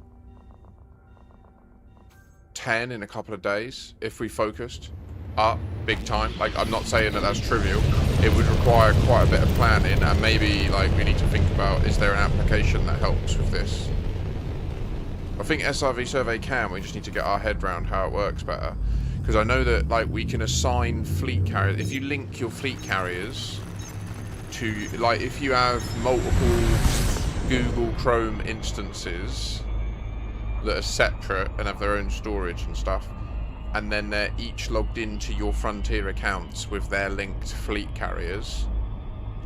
10 in a couple of days if we focused up big time. Like, I'm not saying that that's trivial. It would require quite a bit of planning, and maybe like we need to think about, is there an application that helps with this? I think SRV Survey can. We just need to get our head around how it works better, because I know that like we can assign fleet carriers. If you link your fleet carriers to, like, if you have multiple Google Chrome instances that are separate and have their own storage and stuff, and then they're each logged into your Frontier accounts with their linked fleet carriers,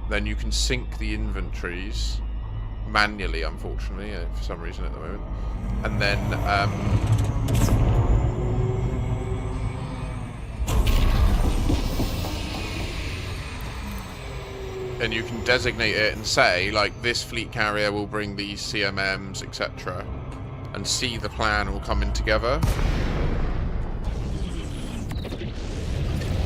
then you can sync the inventories manually, unfortunately, for some reason at the moment, and then and you can designate it and say, like, this fleet carrier will bring these CMMs, etc. And see the plan all coming together.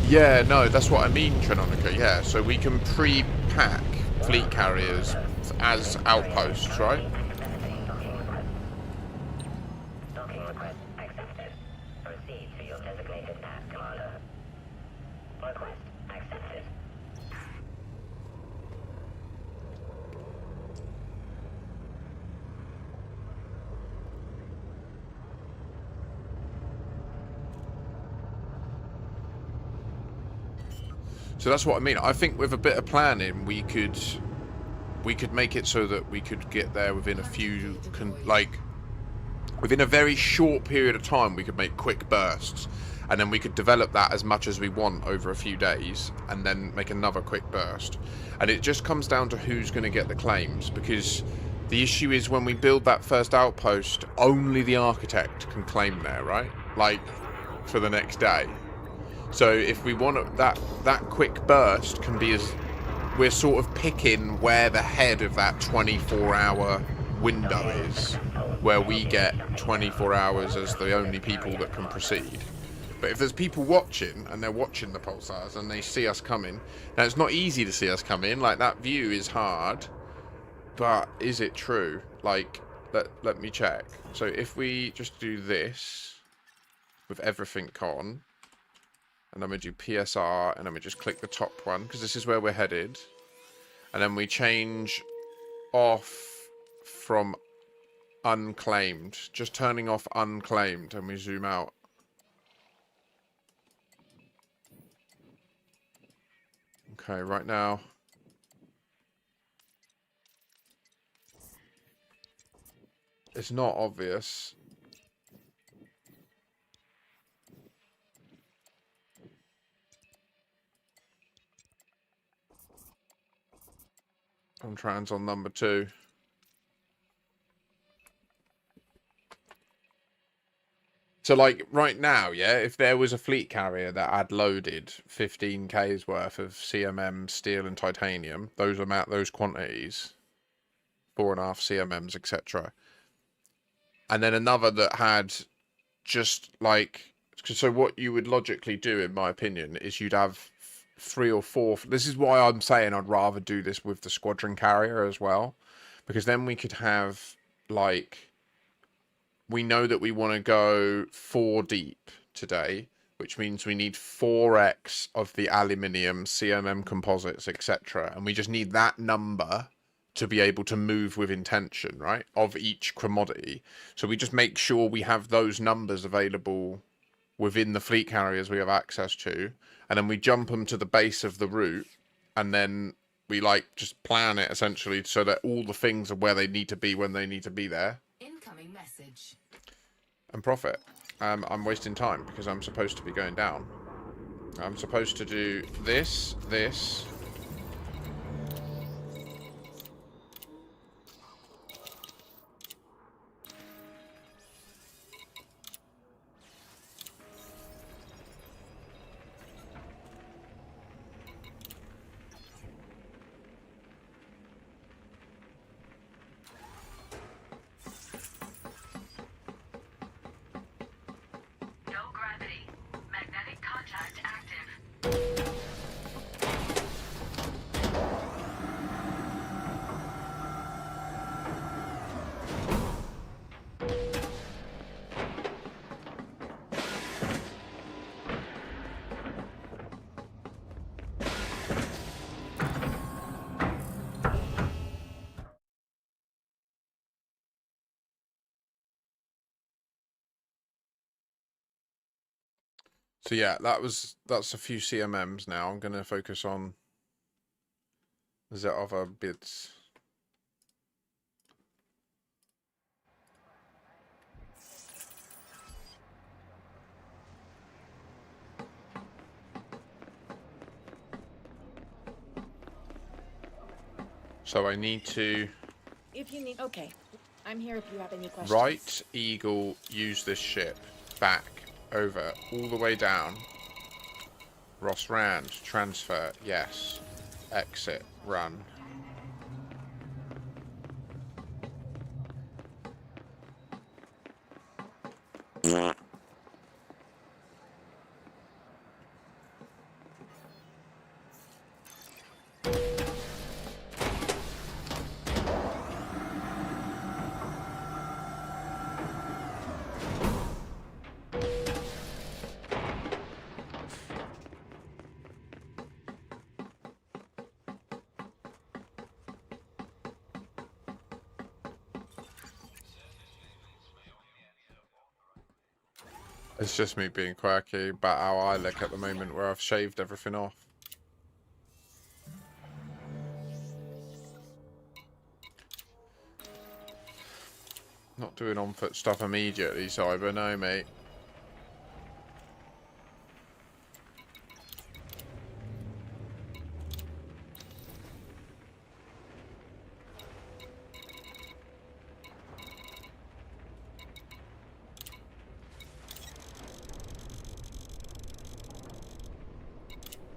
Yeah, no, that's what I mean, Trenonica, yeah. So we can pre-pack fleet carriers as outposts, right? Docking request accepted. Proceed to your designated path, Commander. Request accepted. So that's what I mean. I think with a bit of planning, we could make it so that we could get there within a few, within a very short period of time. We could make quick bursts, and then we could develop that as much as we want over a few days, and then make another quick burst. And it just comes down to who's going to get the claims, because the issue is when we build that first outpost, only the architect can claim there, right? Like, for the next day. So if we want that quick burst can be as we're sort of picking where the head of that 24-hour window is, where we get 24 hours as the only people that can proceed. But if there's people watching and they're watching the pulsars and they see us coming, now it's not easy to see us coming. Like, that view is hard, but is it true? Like, let me check. So if we just do this with everything on. And then we do PSR, and then we just click the top one, because this is where we're headed. And then we change off from unclaimed. Just turning off unclaimed, and we zoom out. Okay, right now. It's not obvious. I'm trans on number 2. So, like, right now, yeah, if there was a fleet carrier that had loaded 15k's worth of CMM, steel, and titanium, those quantities, 4.5 CMMs, etc. And then another that had just, like, so what you would logically do, in my opinion, is you'd have 3 or 4. This is why I'm saying I'd rather do this with the squadron carrier as well, because then we could have, like, we know that we want to go 4 deep today, which means we need 4x of the aluminium, CMM composites, etc. And we just need that number to be able to move with intention, right, of each commodity. So we just make sure we have those numbers available within the fleet carriers we have access to, and then we jump them to the base of the route, and then we, like, just plan it essentially so that all the things are where they need to be when they need to be there. Incoming message. And profit. I'm wasting time because I'm supposed to be going down. I'm supposed to do this. No gravity. Magnetic contact active. So yeah, that's a few CMMs now. I'm going to focus on the other bits. So I need to... If you need... Okay. I'm here if you have any questions. Right, Eagle, use this ship. Back, over, all the way down. Ross Rand, transfer, yes. Exit, run. It's just me being quirky about how I look at the moment where I've shaved everything off. Not doing on-foot stuff immediately, Cyber, no, mate.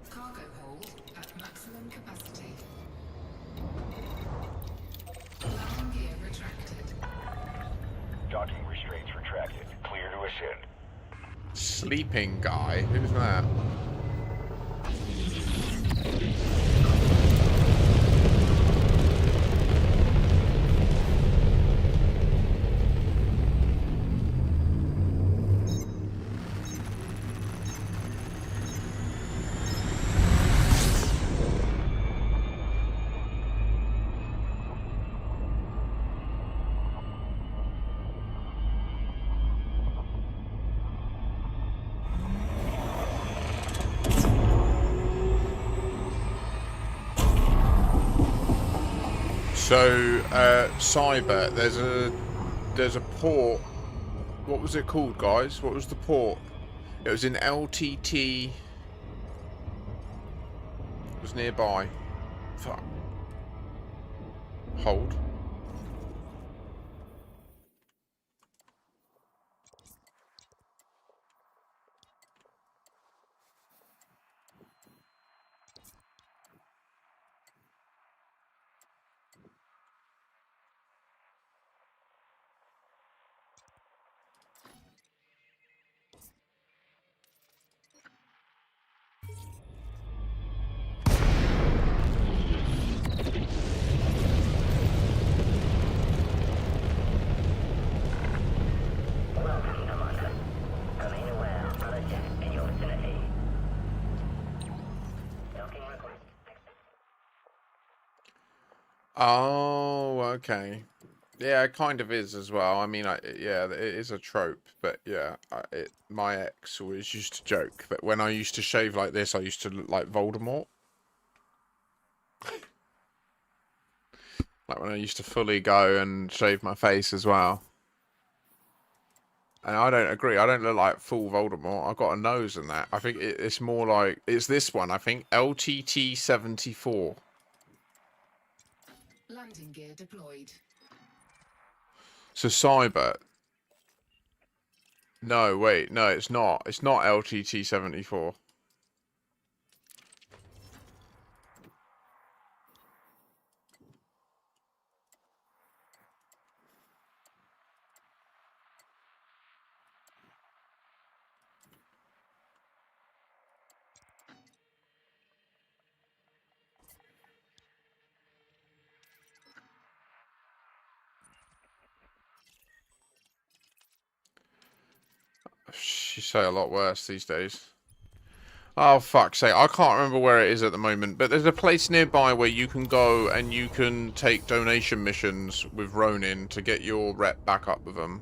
Cargo hold at maximum capacity. Landing gear retracted. Docking restraints retracted. Clear to ascend. Sleeping guy? Who's that? So, Cyber, there's a port. What was it called, guys? What was the port? It was in LTT. It was nearby. Fuck. Hold. Welcome, Commander. Remain aware of other jets in your vicinity. Docking request. Oh, okay. Yeah, it kind of is as well. I mean, yeah, it is a trope, but yeah, my ex always used to joke that when I used to shave like this, I used to look like Voldemort. Like when I used to fully go and shave my face as well. And I don't agree. I don't look like full Voldemort. I've got a nose and that. I think it's more like... It's this one, I think. LTT 74. Landing gear deployed. So Cyber... No, wait. No, it's not. It's not LTT 74. She say a lot worse these days. Oh, fuck's sake. I can't remember where it is at the moment, but there's a place nearby where you can go and you can take donation missions with Ronin to get your rep back up with them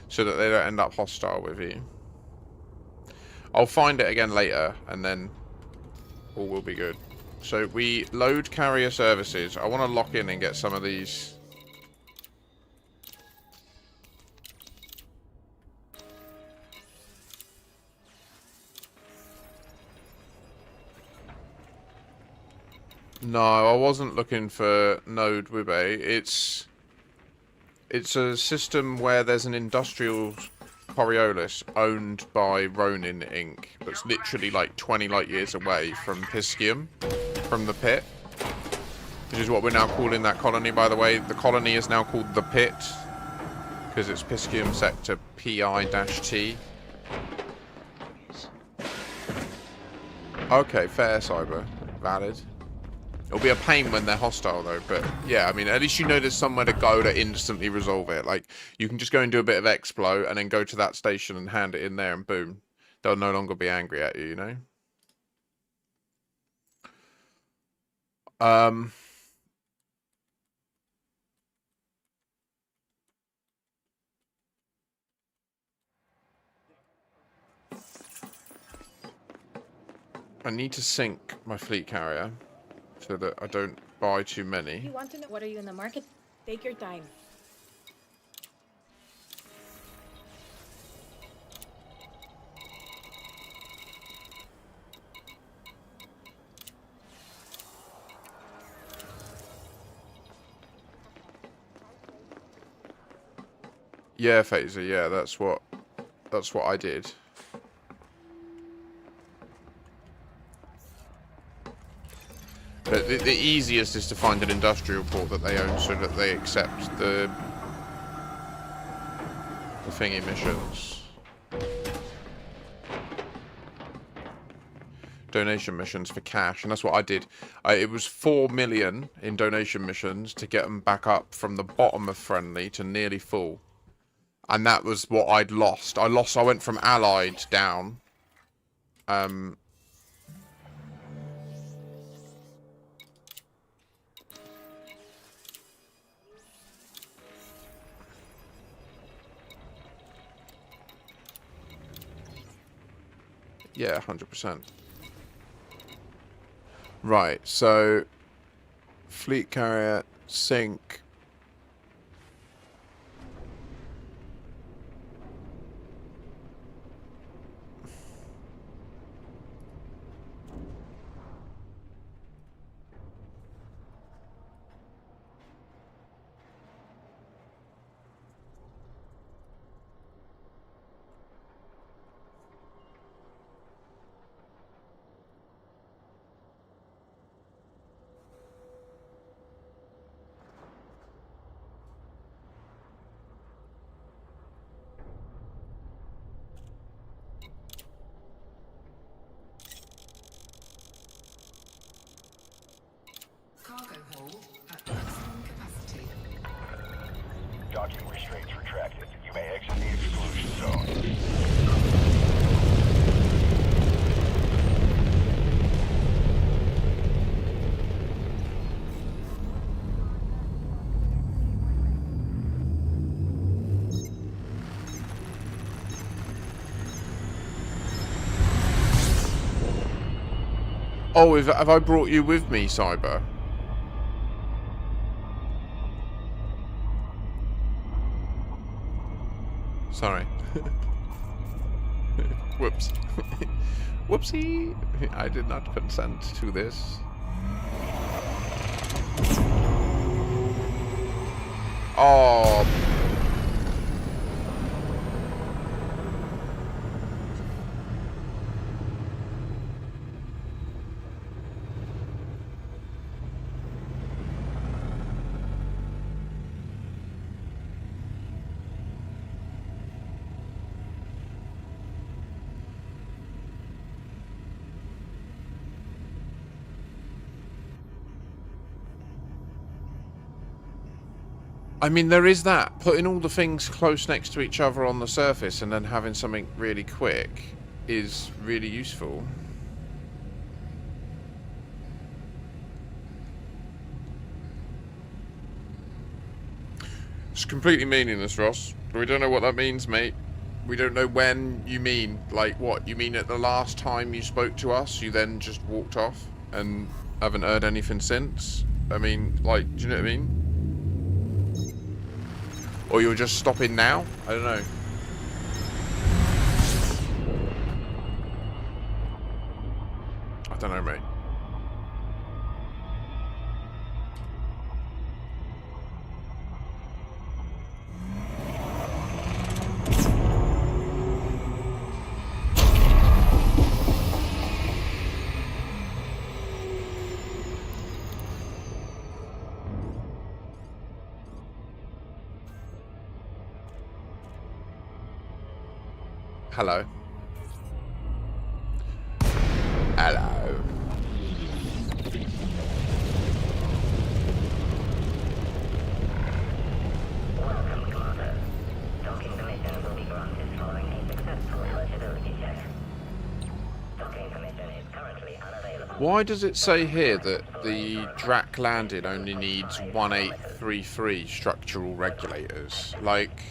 so that they don't end up hostile with you. I'll find it again later and then all will be good. So we load carrier services. I want to lock in and get some of these. No, I wasn't looking for Node Wibe. It's a system where there's an industrial Coriolis owned by Ronin Inc. That's literally like 20 light years away from Piscium, from the pit. which is what we're now calling that colony, by the way. The colony is now called the Pit, because it's Piscium Sector PI-T. Okay, fair, Cyber. Valid. It'll be a pain when they're hostile, though, but yeah, I mean, at least you know there's somewhere to go to instantly resolve it. Like, you can just go and do a bit of Explo, and then go to that station and hand it in there, and boom. They'll no longer be angry at you, you know? I need to sync my fleet carrier so that I don't buy too many. You want to know what are you in the market? Take your time. Yeah, Phaser, yeah, that's what I did. But the easiest is to find an industrial port that they own so that they accept the thingy missions. Donation missions for cash, and that's what I did. It was 4 million in donation missions to get them back up from the bottom of friendly to nearly full. And that was what I'd lost. I went from allied down. Yeah, 100%. Right, so fleet carrier, sync. Cargo hold at maximum capacity. Docking restraints retracted. You may exit the exclusion zone. Oh, have I brought you with me, Cyber? Sorry. Whoops. Whoopsie! I did not consent to this. Oh. I mean, there is that. Putting all the things close next to each other on the surface and then having something really quick is really useful. It's completely meaningless, Ross. We don't know what that means, mate. We don't know when you mean. Like, what? You mean at the last time you spoke to us, you then just walked off and haven't heard anything since? I mean, like, do you know what I mean? Or you're just stopping now? I don't know. I don't know, mate. Hello. Hello. Welcome, Commander. Docking permission will be granted following a successful eligibility check. Docking permission is currently unavailable. Why does it say here that the Drac landing only needs 1833 structural regulators? Like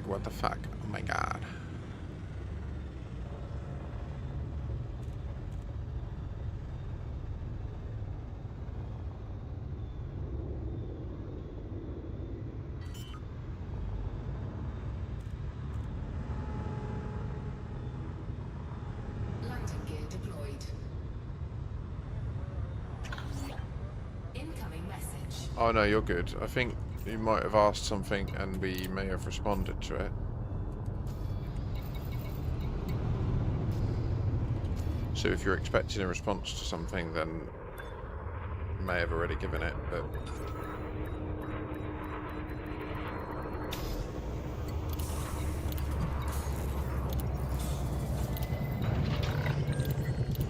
what the fuck? Oh my god. Landing gear deployed. Incoming message. Oh no, you're good. I think you might have asked something and we may have responded to it. So if you're expecting a response to something, then you may have already given it, but...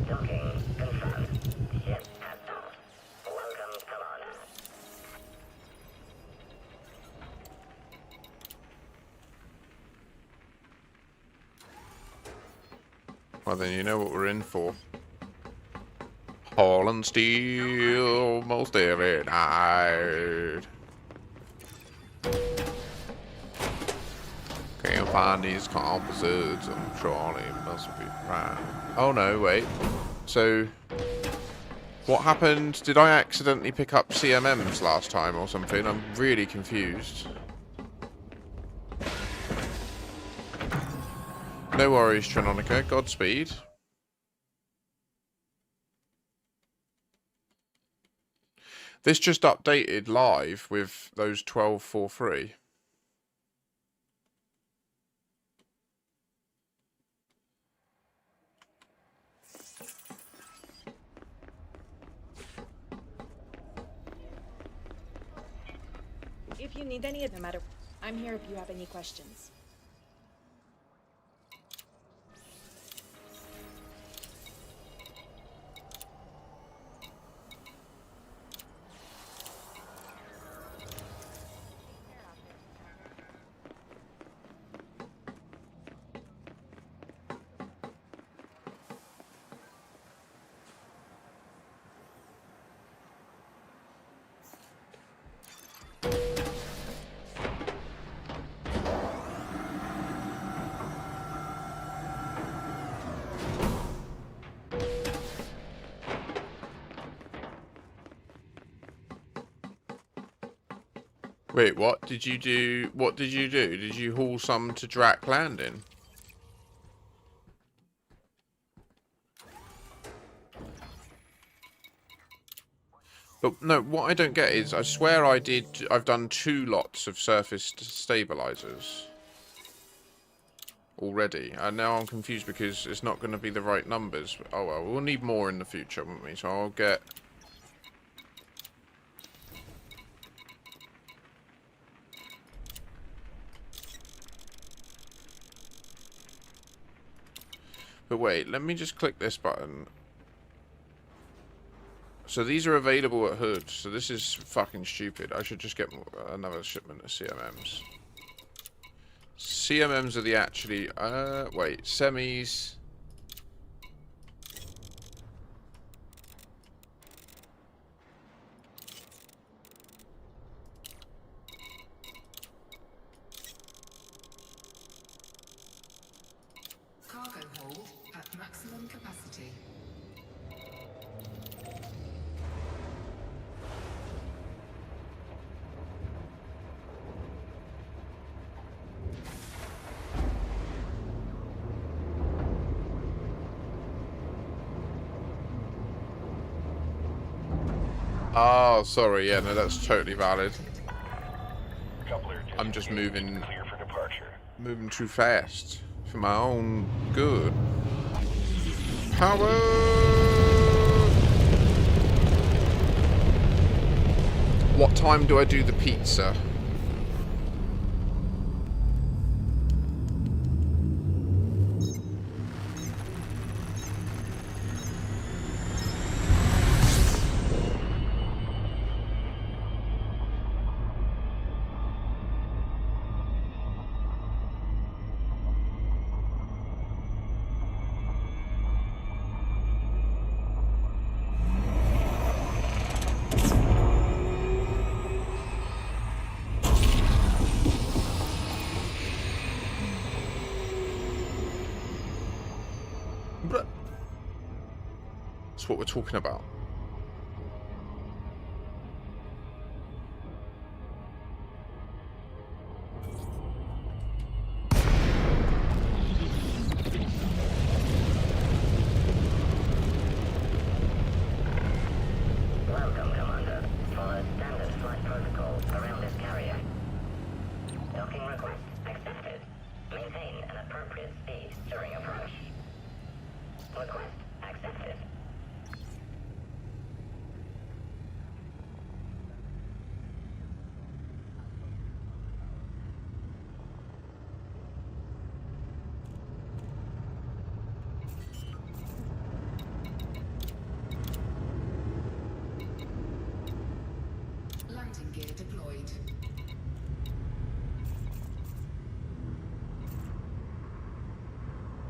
Docking confirmed. Ship at dock. Welcome, Commander. Well then, you know what we're in for. Haul and steel most every night. Can't find these composites and Charlie must be right. Oh no, wait. So, what happened? Did I accidentally pick up CMMs last time or something? I'm really confused. No worries, Trinonica. Godspeed. This just updated live with those 12.4.3. If you need any of them, I'm here if you have any questions. Wait, what did you do? What did you do? Did you haul some to Drac Landing? But no, what I don't get is, I swear I've done 2 lots of surface stabilizers already, and now I'm confused because it's not going to be the right numbers. Oh well, we'll need more in the future, won't we? So I'll get... But wait, let me just click this button. So these are available at Hood, so this is fucking stupid. I should just get another shipment of CMMs. CMMs are the actually... wait, semis... Cargo hold at maximum capacity. Oh, sorry, yeah, no, that's totally valid. Coupler I'm just moving... clear for departure. moving too fast for my own good. Power! What time do I do the pizza? what we're talking about. Welcome, Commander. Follow standard flight protocols around this carrier. Docking request accepted. Maintain an appropriate speed during approach. Request accepted. Landing gear deployed.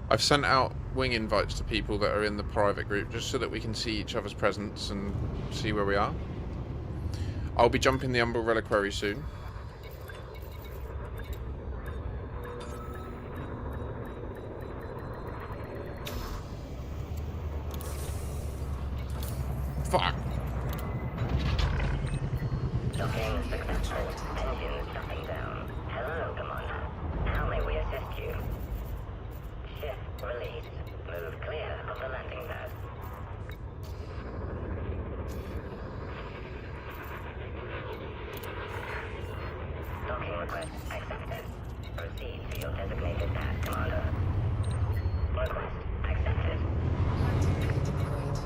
I've sent out wing invites to people that are in the private group just so that we can see each other's presence and see where we are. I'll be jumping the Umbrella Reliquary soon. Fuck. Docking successful. Engines shutting down. Hello, Commander. How may we assist you? Ship release. Move clear of the landing pad. Docking request accepted. Proceed to your designated pad, Commander. Request accepted. Landing gear deployed.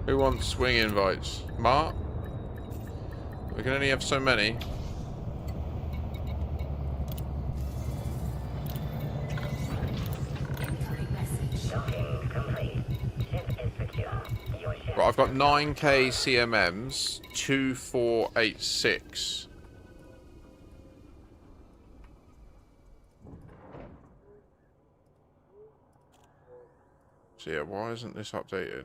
Who wants wing invites? Mark? We can only have so many. Incoming message. Docking complete. Ship is secure. Your ship. Right, I've got 9k CMMs, 2486. So yeah, why isn't this updated?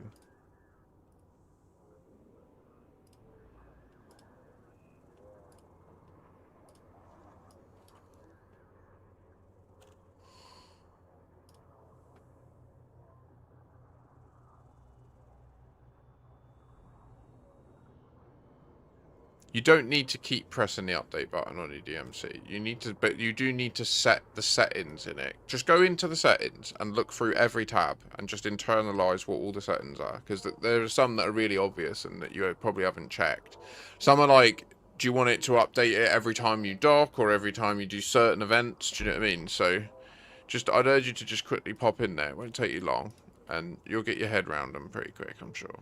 You don't need to keep pressing the update button on your DMC. You need to, but you do need to set the settings in it. Just go into the settings and look through every tab and just internalize what all the settings are. Because there are some that are really obvious and that you probably haven't checked. Some are like, do you want it to update it every time you dock or every time you do certain events? Do you know what I mean? So, I'd urge you to just quickly pop in there. It won't take you long, and you'll get your head around them pretty quick, I'm sure.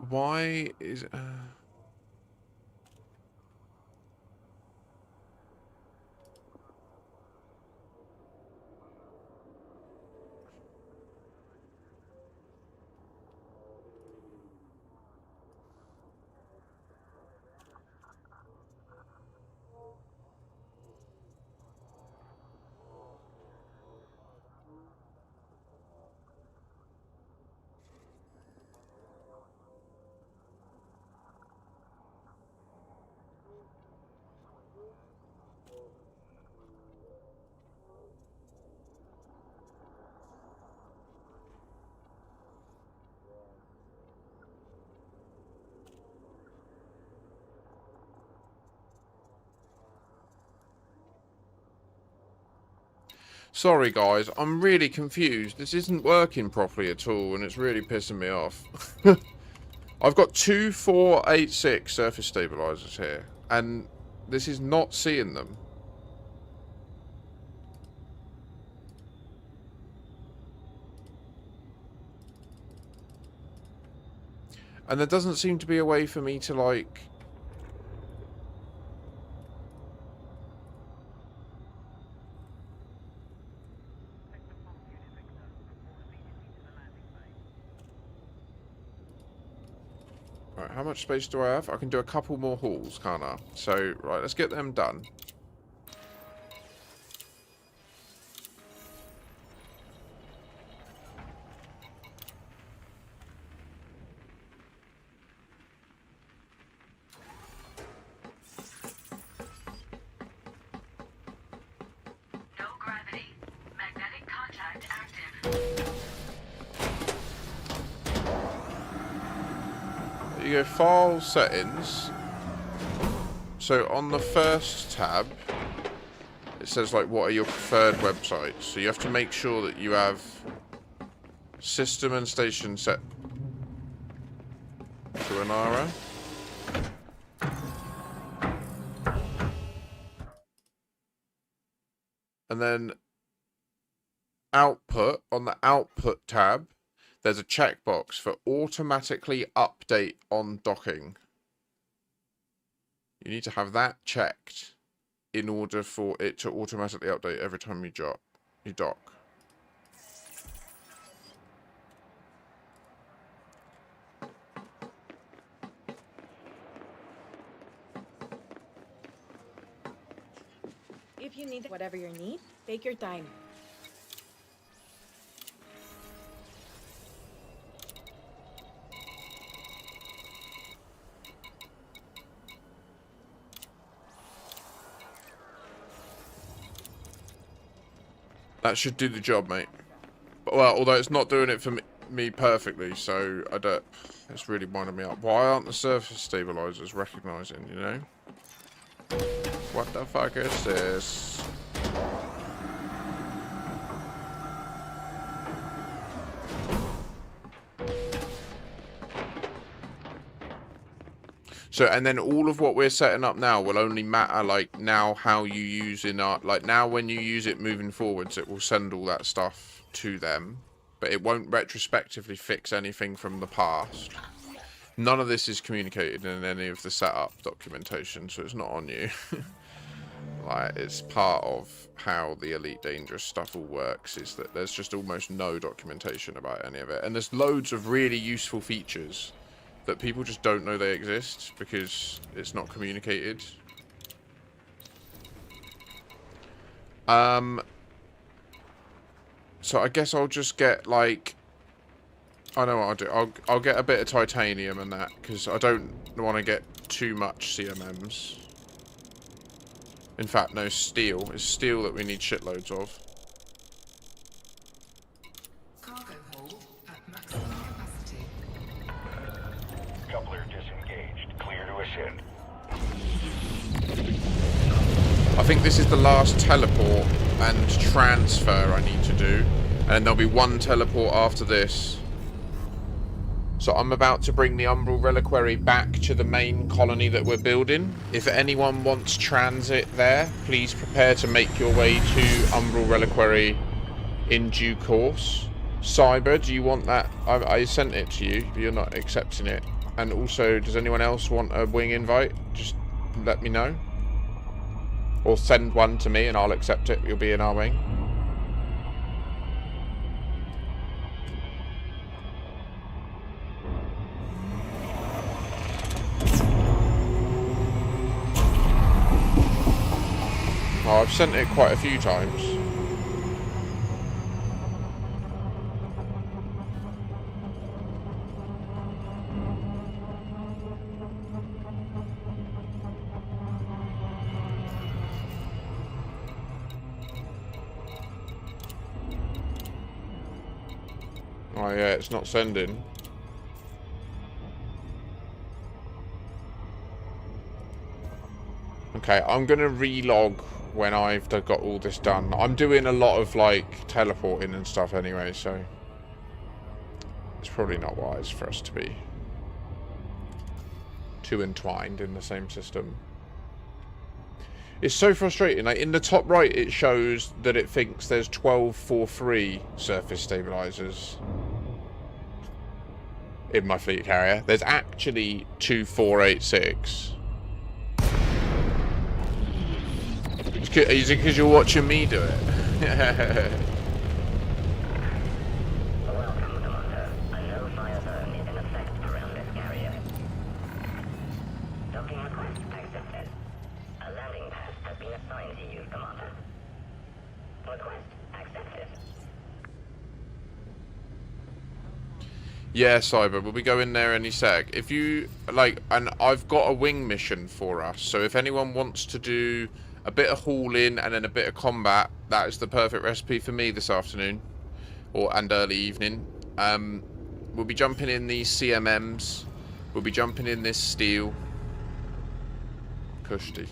Why is Sorry guys, I'm really confused. This isn't working properly at all and it's really pissing me off. I've got 2486 surface stabilizers here and this is not seeing them. And there doesn't seem to be a way for me to like... Right, how much space do I have? I can do a couple more halls, can't I? So, right, let's get them done. you go File Settings. So on the first tab, it says like what are your preferred websites. So you have to make sure that you have system and station set to Anara. And then output, on the output tab, there's a checkbox for automatically update on docking. You need to have that checked in order for it to automatically update every time you dock. If you need whatever you need, take your time. That should do the job, mate. But, well, although it's not doing it for me perfectly, so I don't... It's really winding me up. Why aren't the surface stabilizers recognizing, you know? What the fuck is this? So, and then all of what we're setting up now will only matter, like, now how you use in our... Like, now when you use it moving forwards, it will send all that stuff to them. But it won't retrospectively fix anything from the past. None of this is communicated in any of the setup documentation, so it's not on you. Like, it's part of how the Elite Dangerous stuff all works, is that there's just almost no documentation about any of it. And there's loads of really useful features that people just don't know they exist because it's not communicated. So I guess I'll just get, like... I know what I'll do. I'll get a bit of titanium and that, because I don't want to get too much CMMs. In fact, no, steel. It's steel that we need shitloads of. Cargo hold at maximum capacity. Coupler disengaged. Clear to ascend. I think this is the last teleport and transfer I need to do. And there'll be one teleport after this. So I'm about to bring the Umbral Reliquary back to the main colony that we're building. If anyone wants transit there, please prepare to make your way to Umbral Reliquary in due course. Cyber, do you want that? I sent it to you, but you're not accepting it. And also, does anyone else want a wing invite? Just let me know. Or send one to me and I'll accept it. You'll be in our wing. Oh, I've sent it quite a few times. Oh yeah, it's not sending. Okay, I'm gonna relog when I've got all this done. I'm doing a lot of like teleporting and stuff anyway, so it's probably not wise for us to be too entwined in the same system. It's so frustrating. Like in the top right it shows that it thinks there's 1243 surface stabilizers in my fleet carrier. There's actually 2486. Is it because you're watching me do it? Welcome, Commander. A no-fire zone is in effect around this carrier. Docking request accepted. A landing pad has been assigned to you, Commander. Request accepted. Yeah, Cyber, we'll be going there any sec. If you, like, and I've got a wing mission for us, so if anyone wants to do a bit of haul-in and then a bit of combat, that is the perfect recipe for me this afternoon. And early evening. We'll be jumping in these CMMs. We'll be jumping in this steel cushy.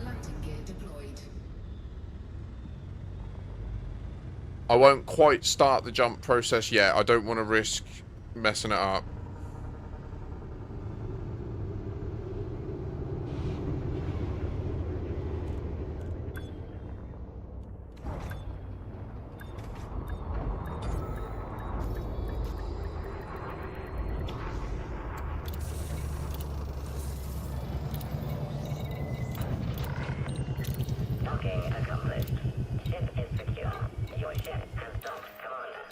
Landing gear deployed. I won't quite start the jump process yet. I don't want to risk messing it up. Docking accomplished. Ship is secure. Your ship has docked, Commander.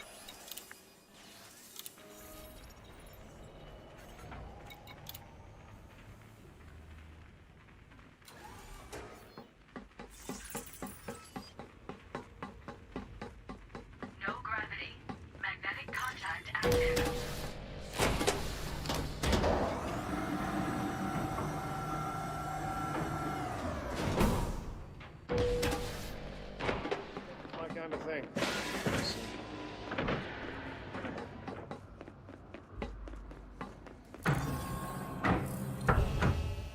No gravity. Magnetic contact active. My kind of thing.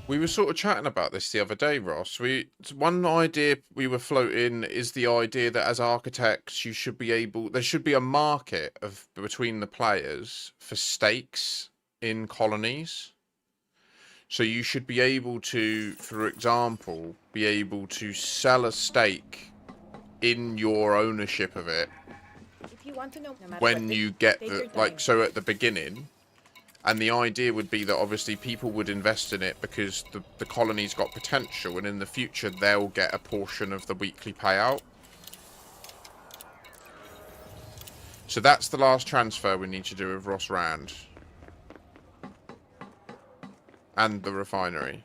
We were sort of chatting about this the other day, Ross. One idea we were floating is the idea that as architects, you should be able. There should be a market of between the players for stakes in colonies. So you should be able to, for example, be able to sell a stake in your ownership of it If you want to know, no matter when what, you get take the your time. like. So at the beginning. And the idea would be that obviously people would invest in it because the colony's got potential, and in the future they'll get a portion of the weekly payout. So that's the last transfer we need to do with Ross Rand. And the refinery.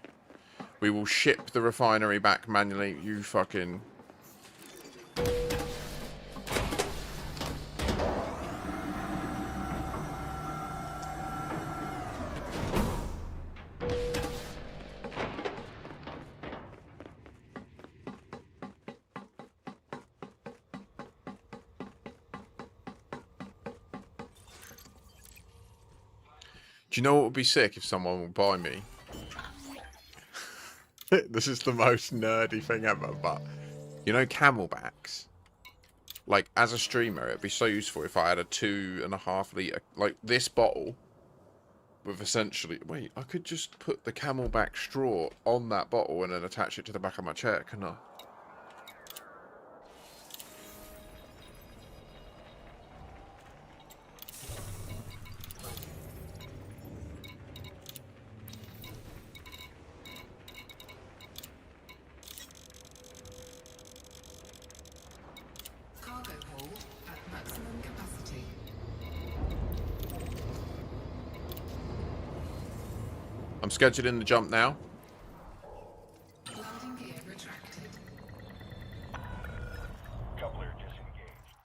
We will ship the refinery back manually. You fucking... Do you know what would be sick if someone would buy me? This is the most nerdy thing ever, but... You know camelbacks? Like, as a streamer, it'd be so useful if I had a 2.5 litre... Like, this bottle... With essentially... Wait, I could just put the camelback straw on that bottle and then attach it to the back of my chair, couldn't I? Cargo hold at maximum capacity. I'm scheduling the jump now. Landing gear retracted. Coupler disengaged.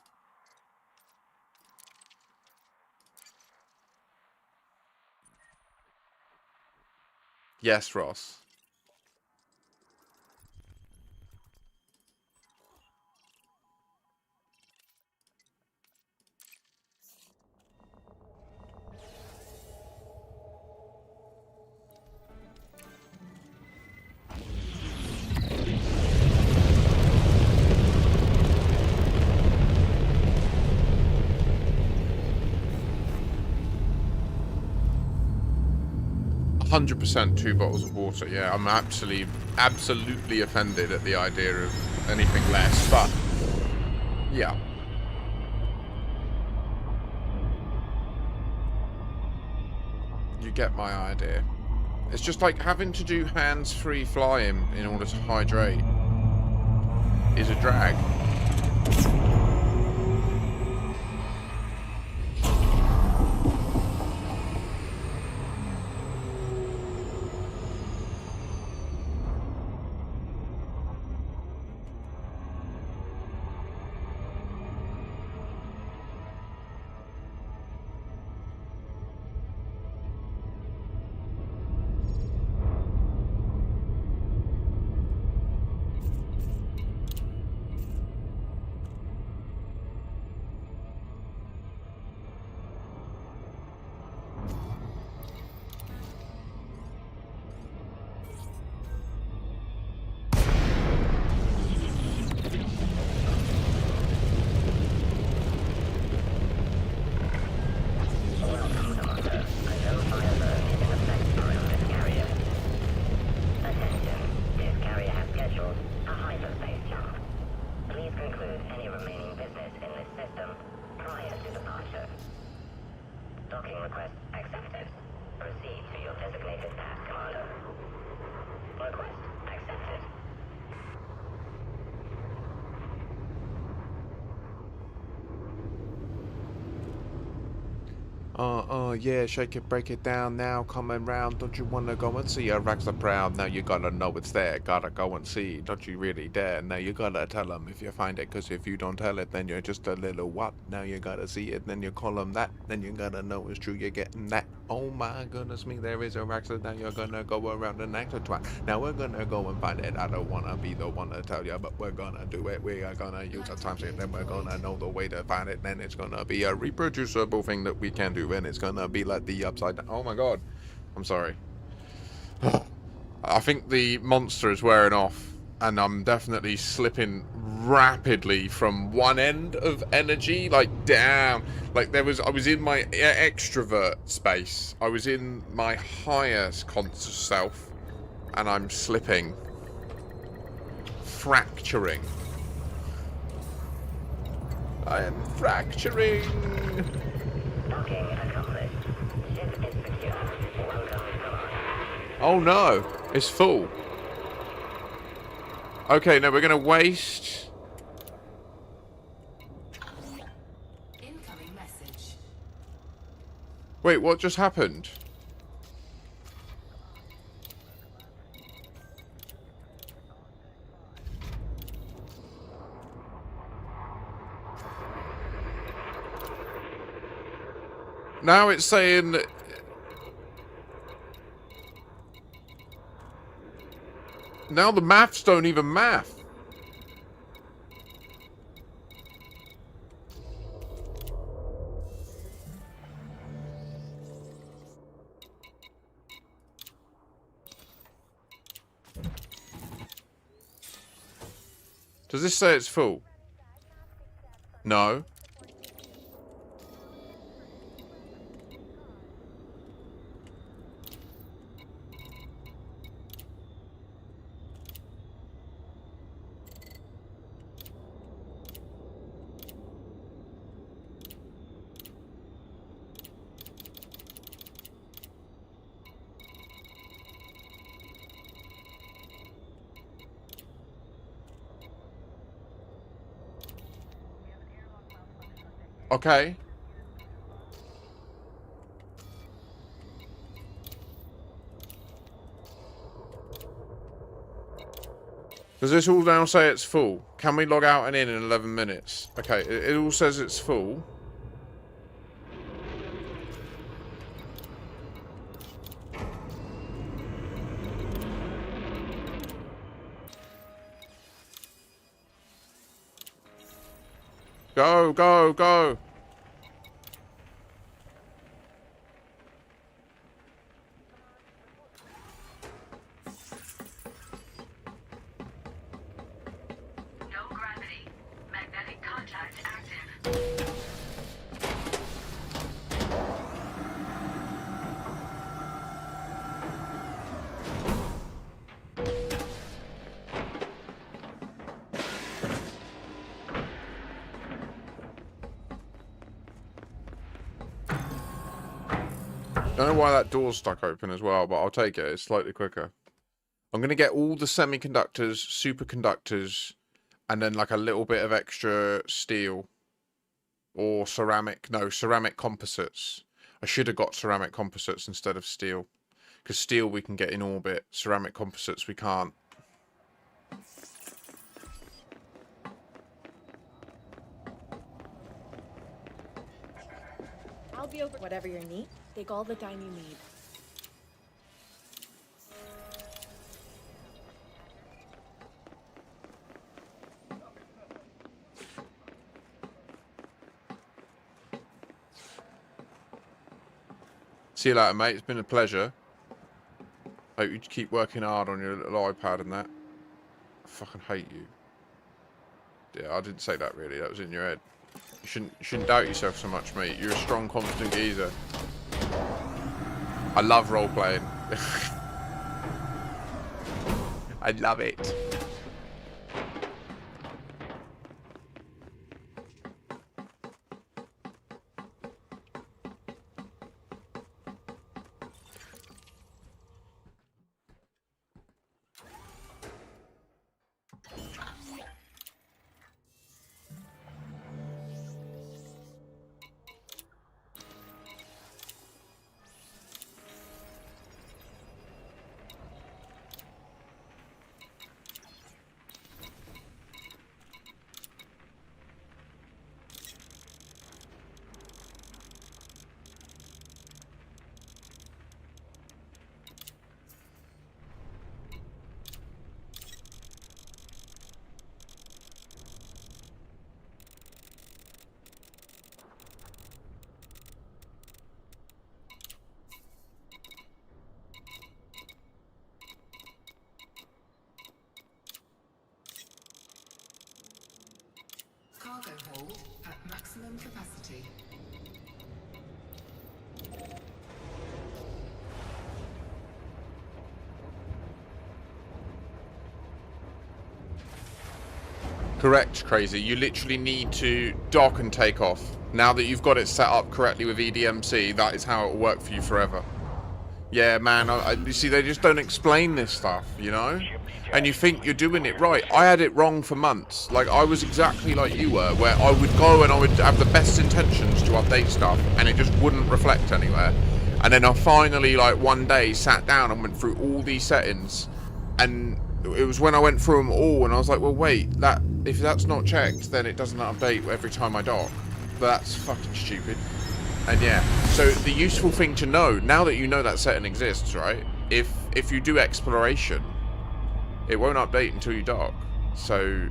Yes, Ross. %, 2 bottles of water. Yeah, I'm absolutely offended at the idea of anything less, but yeah. You get my idea. It's just like having to do hands-free flying in order to hydrate is a drag. Landing request accepted. Proceed to your designated path, Commander. Request accepted. Yeah, shake it, break it down now, coming round. Don't you wanna go and see our racks are proud? Now you gotta know it's there, gotta go and see. Don't you really dare? Now you gotta tell them if you find it, cause if you don't tell it, then you're just a little what? Now you gotta see it, then you call them that. Then you gotta know it's true, you're getting that. Oh my goodness me, there is a racks, now you're gonna go around and act a twat. Now we're gonna go and find it. I don't wanna be the one to tell you, but we're gonna do it. We are gonna use our time, then we're gonna know the way to find it. Then it's gonna be a reproducible thing that we can do, and it's gonna be like the upside down. Oh my god, I'm sorry. I think the monster is wearing off, and I'm definitely slipping rapidly from one end of energy, like down. Like I was in my extrovert space. I was in my highest conscious self, and I'm slipping, fracturing. I am fracturing. Docking accomplished. Ship is secure. Welcome, Commander. Oh no, it's full. Okay, now we're gonna waste. Incoming message. Wait, what just happened? Now it's saying that... Now the maths don't even math. Does this say it's full? No. Okay. Does this all now say it's full? Can we log out and in 11 minutes? Okay, it all says it's full. Go, go, go. No gravity. Magnetic contact active. Don't know why that door's stuck open as well, but I'll take it. It's slightly quicker. I'm going to get all the semiconductors, superconductors, and then like a little bit of extra steel. Or ceramic. No, ceramic composites. I should have got ceramic composites instead of steel. Because steel we can get in orbit. Ceramic composites we can't. I'll be over whatever you need. Take all the time you need. See you later, mate. It's been a pleasure. Hope you keep working hard on your little iPad and that. I fucking hate you. Yeah, I didn't say that really. That was in your head. You shouldn't doubt yourself so much, mate. You're a strong, confident geezer. I love role-playing. I love it. Correct, Crazy. You literally need to dock and take off. Now that you've got it set up correctly with EDMC, that is how it will work for you forever. Yeah, man, you see, they just don't explain this stuff, you know? And you think you're doing it right. I had it wrong for months. Like, I was exactly like you were, where I would go and I would have the best intentions to update stuff, and it just wouldn't reflect anywhere. And then I finally, like, one day sat down and went through all these settings, and it was when I went through them all, and I was like, well, wait, if that's not checked, then it doesn't update every time I dock. But that's fucking stupid. And yeah, so the useful thing to know, now that you know that setting exists, right? If you do exploration, it won't update until you dock. So,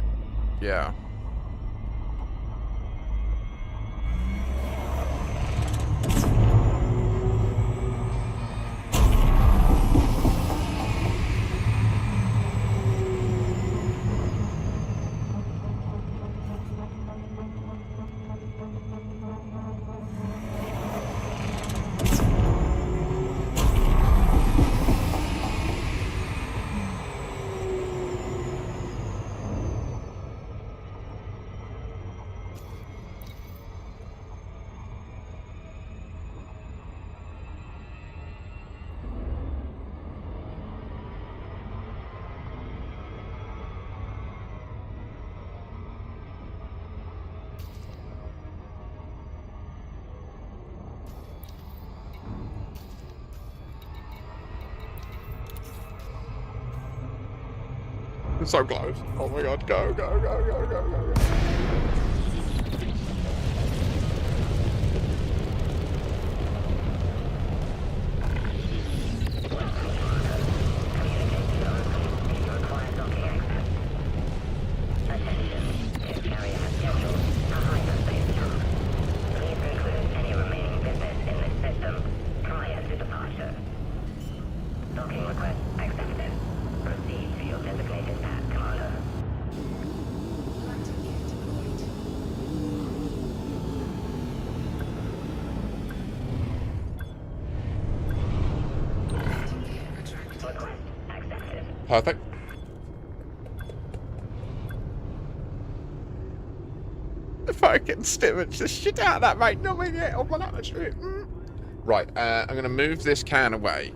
yeah. It's so close. Oh my god, go, go, go, go, go, go, go. Perfect. If I can stimulate the shit out of that, mate, not me yet on my atmosphere. Right, I'm going to move this can away.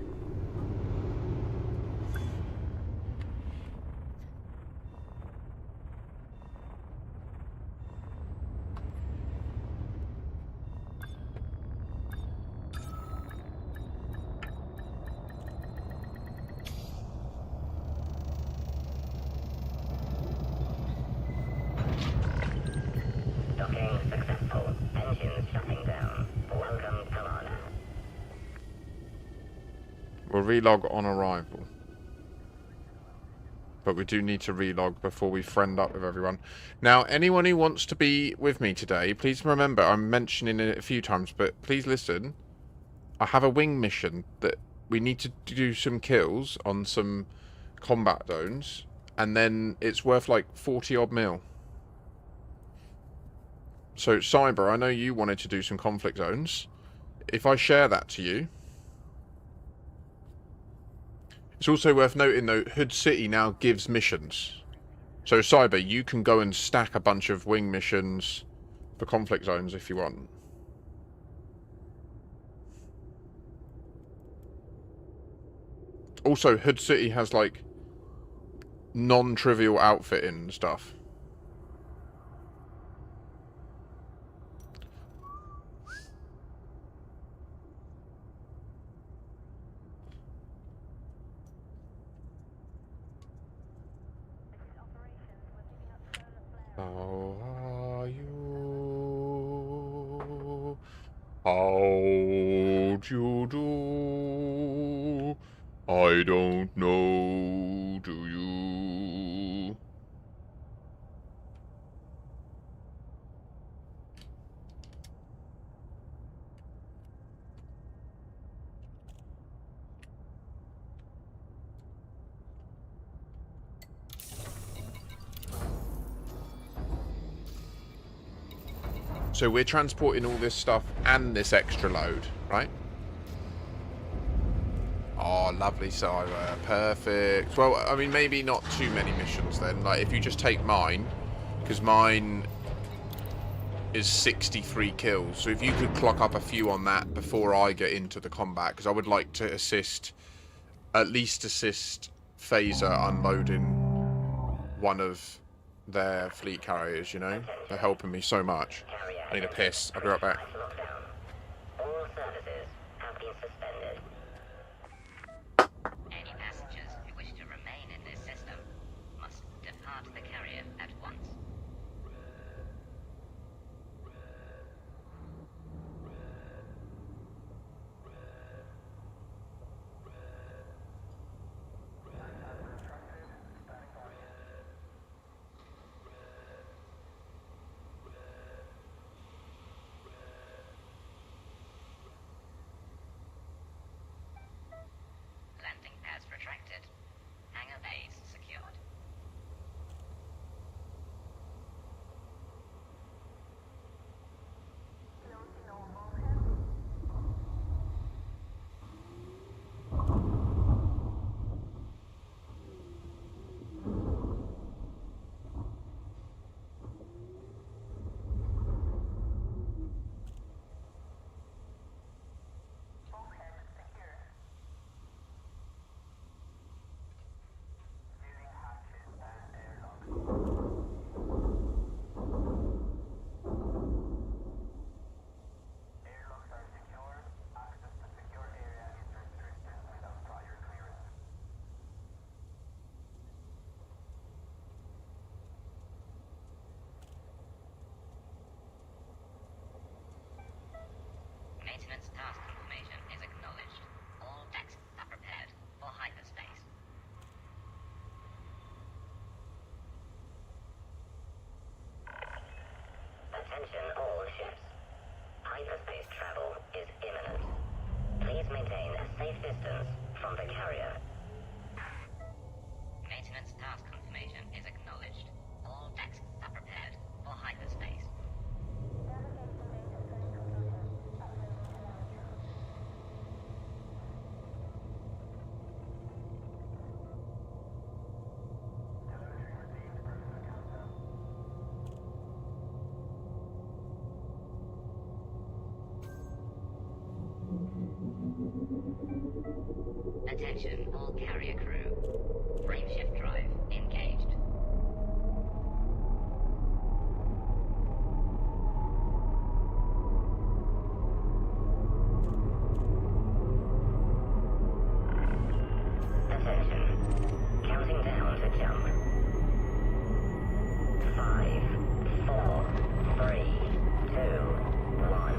We'll relog on arrival. But we do need to relog before we friend up with everyone. Now, anyone who wants to be with me today, please remember, I'm mentioning it a few times, but please listen. I have a wing mission that we need to do some kills on some combat zones, and then it's worth like 40 odd mil. So, Cyber, I know you wanted to do some conflict zones. If I share that to you... It's also worth noting, though, Hood City now gives missions. So, Cyber, you can go and stack a bunch of wing missions for conflict zones if you want. Also, Hood City has, like, non-trivial outfitting and stuff. How are you? How'd you do? I don't know, do you? So we're transporting all this stuff and this extra load, right? Oh, lovely, Cyber. Perfect. Well, I mean, maybe not too many missions then. Like, if you just take mine, because mine is 63 kills. So if you could clock up a few on that before I get into the combat, because I would like to at least assist Phaser unloading one of their fleet carriers, you know? They're helping me so much. I need a piss. I'll be right back. All services have been suspended. Any passengers who wish to remain in this system must depart the carrier at once. Landing pads retracted. Hangar bays secured. Maintenance task confirmation is acknowledged. All decks are prepared for hyperspace. Attention all ships. Hyperspace travel is imminent. Please maintain a safe distance from the carrier. Maintenance task confirmation is acknowledged. All decks are prepared for hyperspace. Attention all carrier crew. Frameshift drive engaged. Attention. Counting down to jump. 5, 4, 3, 2, 1.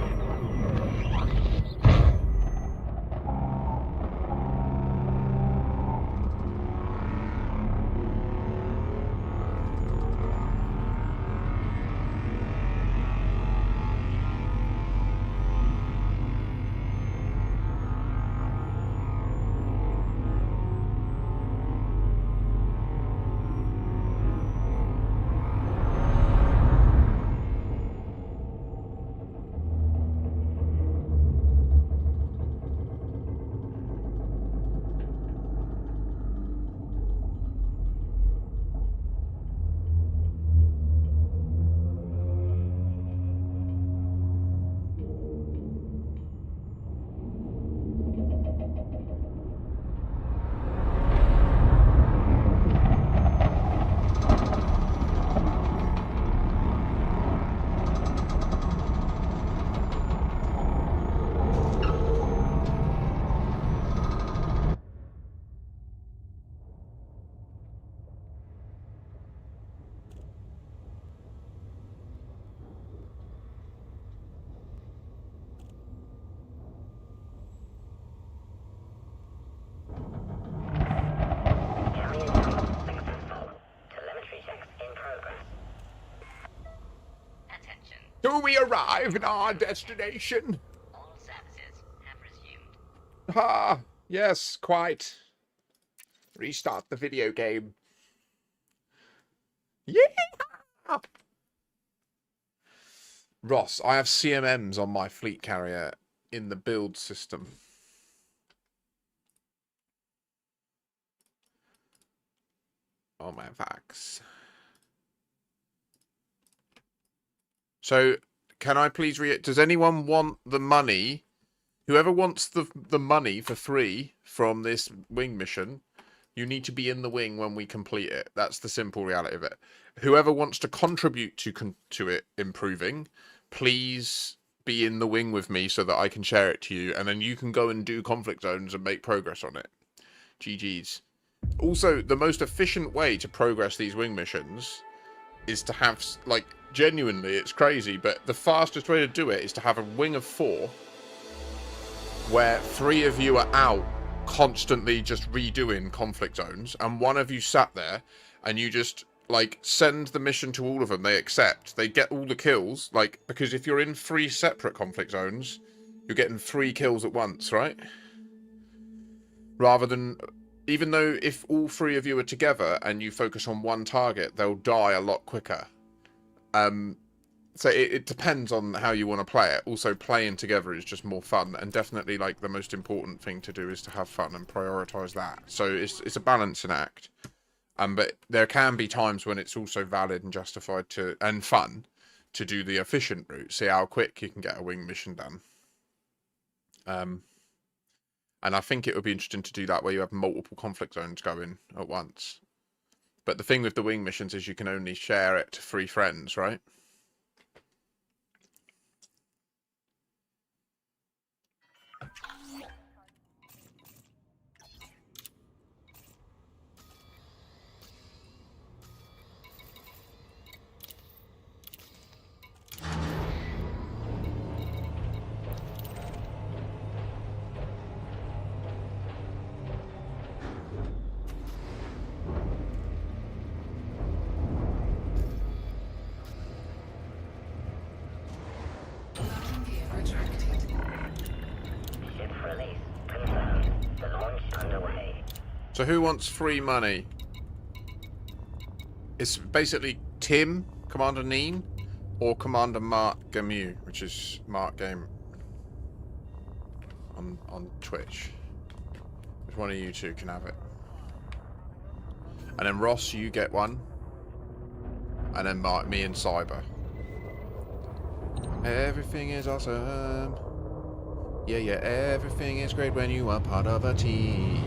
Do we arrive at our destination? All services have resumed. Ah, yes, quite. Restart the video game. Yeah! Ross, I have CMMs on my fleet carrier in the build system. Oh, my facts. So, can I please does anyone want the money? Whoever wants the money for free from this wing mission, you need to be in the wing when we complete it. That's the simple reality of it. Whoever wants to contribute to it improving, please be in the wing with me so that I can share it to you, and then you can go and do conflict zones and make progress on it. GG's. Also, the most efficient way to progress these wing missions is to have, like, genuinely, it's crazy, but the fastest way to do it is to have a wing of 4 where 3 of you are out constantly just redoing conflict zones, and 1 of you sat there and you just, like, send the mission to all of them. They accept, they get all the kills, like, because if you're in 3 separate conflict zones, you're getting 3 kills at once, right? Rather than, even though if all 3 of you are together and you focus on 1 target, they'll die a lot quicker. So it depends on how you want to play it. Also, playing together is just more fun, and definitely, like, the most important thing to do is to have fun and prioritize that. So it's a balancing act. But there can be times when it's also valid and justified and fun to do the efficient route. See how quick you can get a wing mission done. And I think it would be interesting to do that where you have multiple conflict zones going at once. But the thing with the wing missions is you can only share it to 3 friends, right? Landing gear retracted. Ship release confirmed. The launch underway. So who wants free money? It's basically Tim, Commander Neen, or Commander Mark Gamu, which is Mark Game on Twitch. Which one of you two can have it? And then Ross, you get one. And then Mark, me and Cyber. Everything is awesome. Yeah, everything is great when you are part of a team.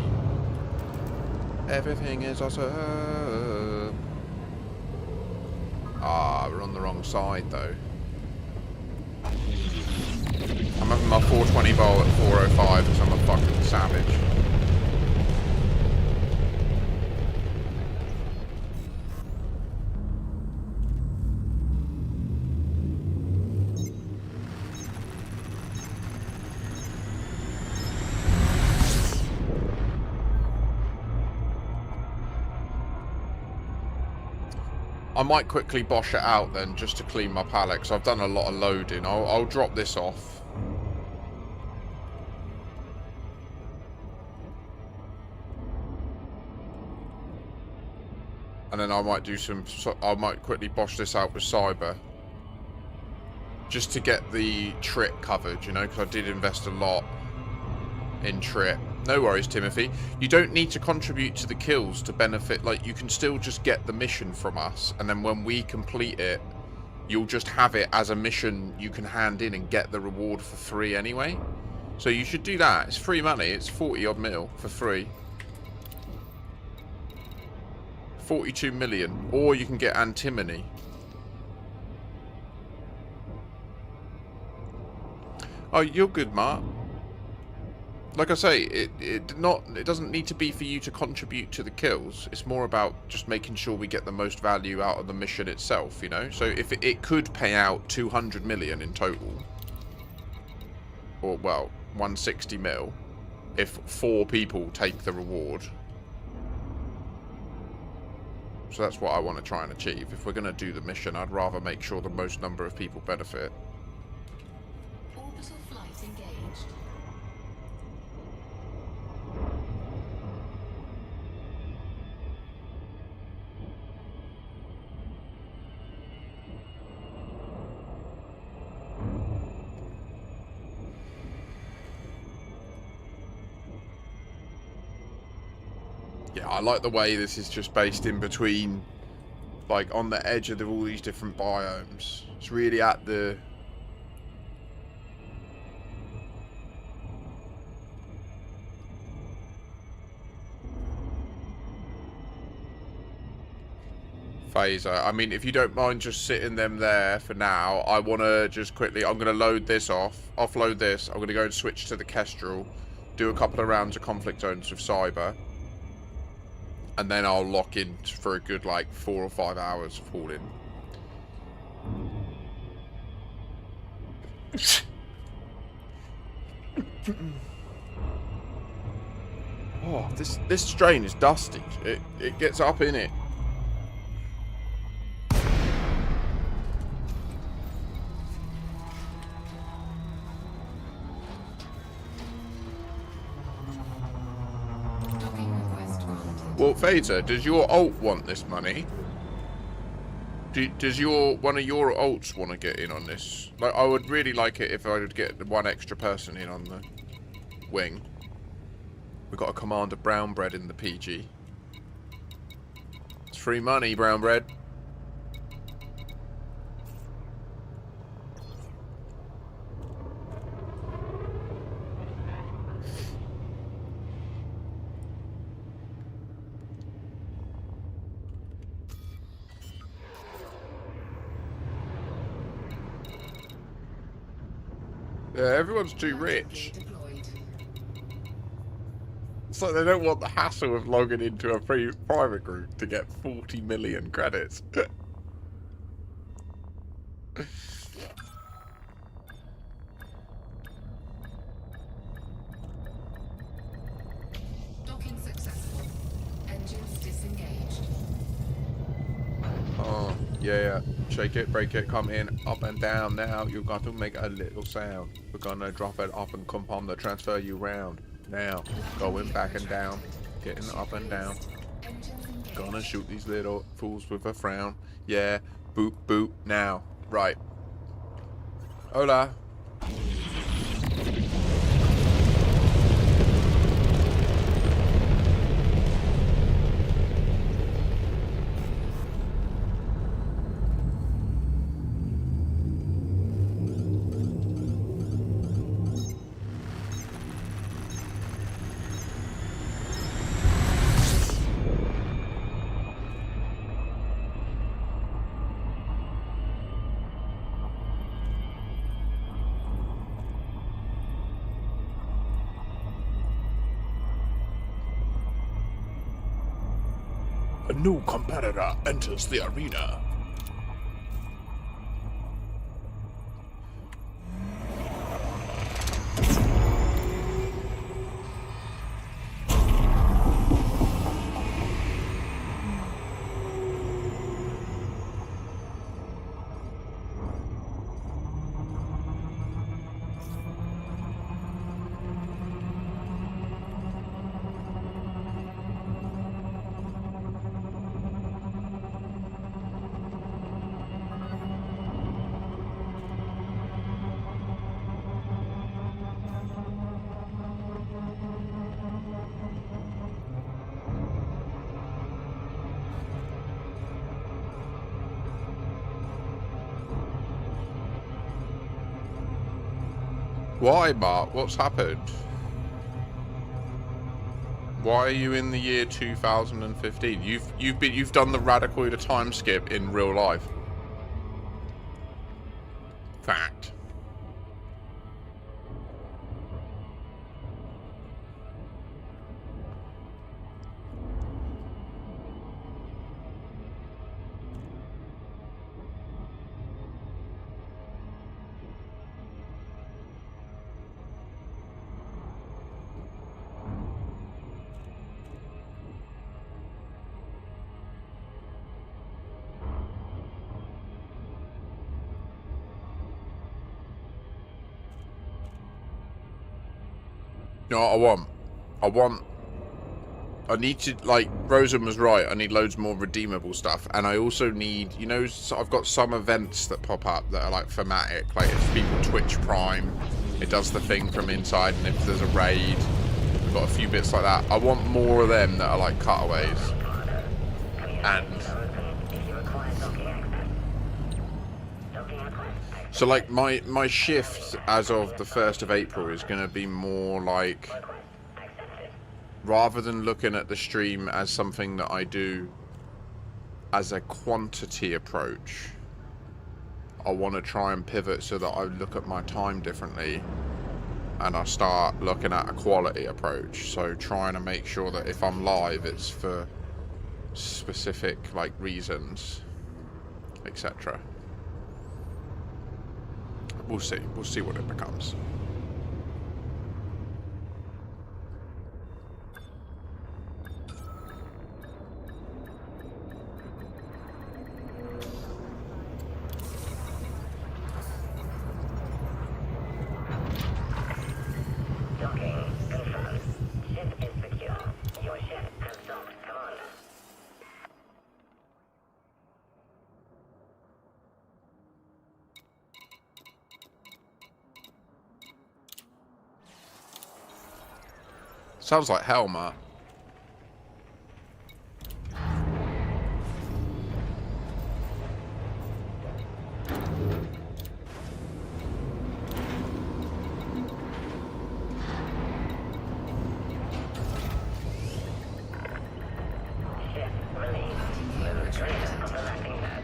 Everything is awesome. Ah, we're on the wrong side though. I'm having my 420 bowl at 405 because I'm a fucking savage. I might quickly bosh it out then, just to clean my palette, because I've done a lot of loading. I'll drop this off. And then I might do some... I might quickly bosh this out with Cyber. Just to get the trip covered, you know, because I did invest a lot in trip. No worries, Timothy. You don't need to contribute to the kills to benefit. Like, you can still just get the mission from us, and then when we complete it, you'll just have it as a mission you can hand in and get the reward for free anyway. So you should do that. It's free money. It's 40 odd mil for free. 42 million. Or you can get antimony. Oh, you're good, Mark. Like I say, it doesn't need to be for you to contribute to the kills. It's more about just making sure we get the most value out of the mission itself, you know? So if it could pay out 200 million in total, or, well, 160 mil, if 4 people take the reward. So that's what I want to try and achieve. If we're going to do the mission, I'd rather make sure the most number of people benefit. Orbital flight engaged. Yeah, I like the way this is just based in between like on the edge of all these different biomes. It's really at the... phaser. I mean, if you don't mind just sitting them there for now, I want to just quickly, I'm going to load this offload this. I'm going to go and switch to the Kestrel, do a couple of rounds of conflict zones with Cyber, and then I'll lock in for a good like 4 or 5 hours of hauling. Oh, this strain is dusty. It gets up in it. Well, Phaser, does your alt want this money? Does one of your alts want to get in on this? Like, I would really like it if I would get one extra person in on the wing. We've got a Commander Brown Bread in the PG. It's free money, Brown Bread. Yeah, everyone's too rich. It's like they don't want the hassle of logging into a private group to get 40 million credits. Docking successful. Engines disengaged. Oh, yeah. Shake it, break it, come in, up and down. Now you've got to make a little sound. We're gonna drop it up and compound the transfer you round. Now, going back and down, getting up and down. Gonna shoot these little fools with a frown. Yeah, boop, boop, now. Right. Hola. A new competitor enters the arena. Why, Mark? What's happened? Why are you in the year 2015? You've done the Radicoid time skip in real life. Fact. No, I need to, like, Rosen was right, I need loads more redeemable stuff, and I also need, you know, so I've got some events that pop up that are, like, thematic, like, if people Twitch Prime, it does the thing from inside, and if there's a raid, we've got a few bits like that. I want more of them that are, like, cutaways, and So like my shift as of the 1st of April is going to be more like, rather than looking at the stream as something that I do as a quantity approach, I want to try and pivot so that I look at my time differently and I start looking at a quality approach. So trying to make sure that if I'm live, it's for specific like reasons, etc. We'll see what it becomes. Docking confirmed. Ship is secure. Your ship has docked, Commander. Sounds like hell, Matt. Ship released. Move clear of the landing pad.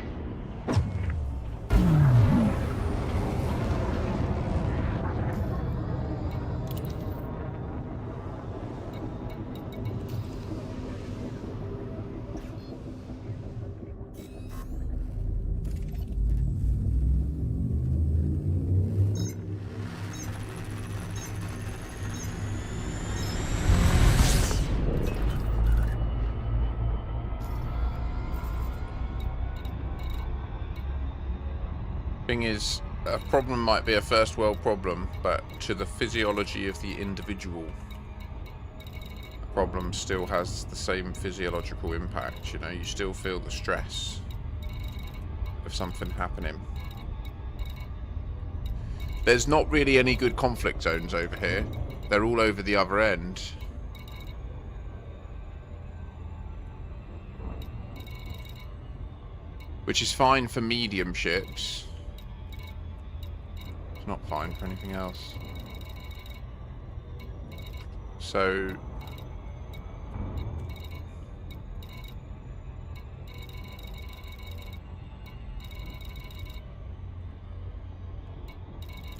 Thing is, a problem might be a first world problem, but to the physiology of the individual, the problem still has the same physiological impact. You know, you still feel the stress of something happening. There's not really any good conflict zones over here. They're all over the other end. Which is fine for medium ships. It's not fine for anything else. So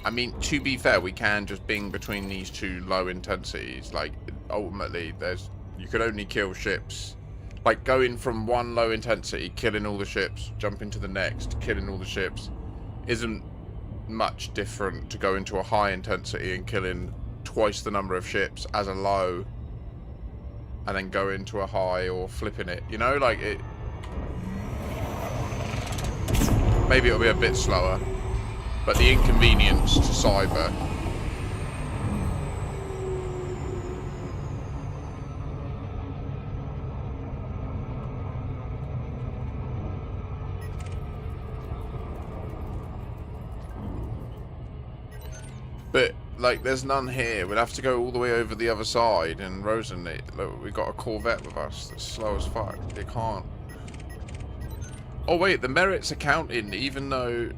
I mean, to be fair, we can just bing between these two low intensities. Like, ultimately, you could only kill ships. Like, going from one low intensity, killing all the ships, jumping to the next, killing all the ships, isn't much different to going to a high intensity and killing twice the number of ships as a low, and then go into a high or flipping it. You know, like, it... Maybe it'll be a bit slower. But the inconvenience to cyber. But, like, there's none here. We'd have to go all the way over the other side. And Rosen, look, we got a Corvette with us that's slow as fuck. It can't. Oh, wait, the merits are counting, even though...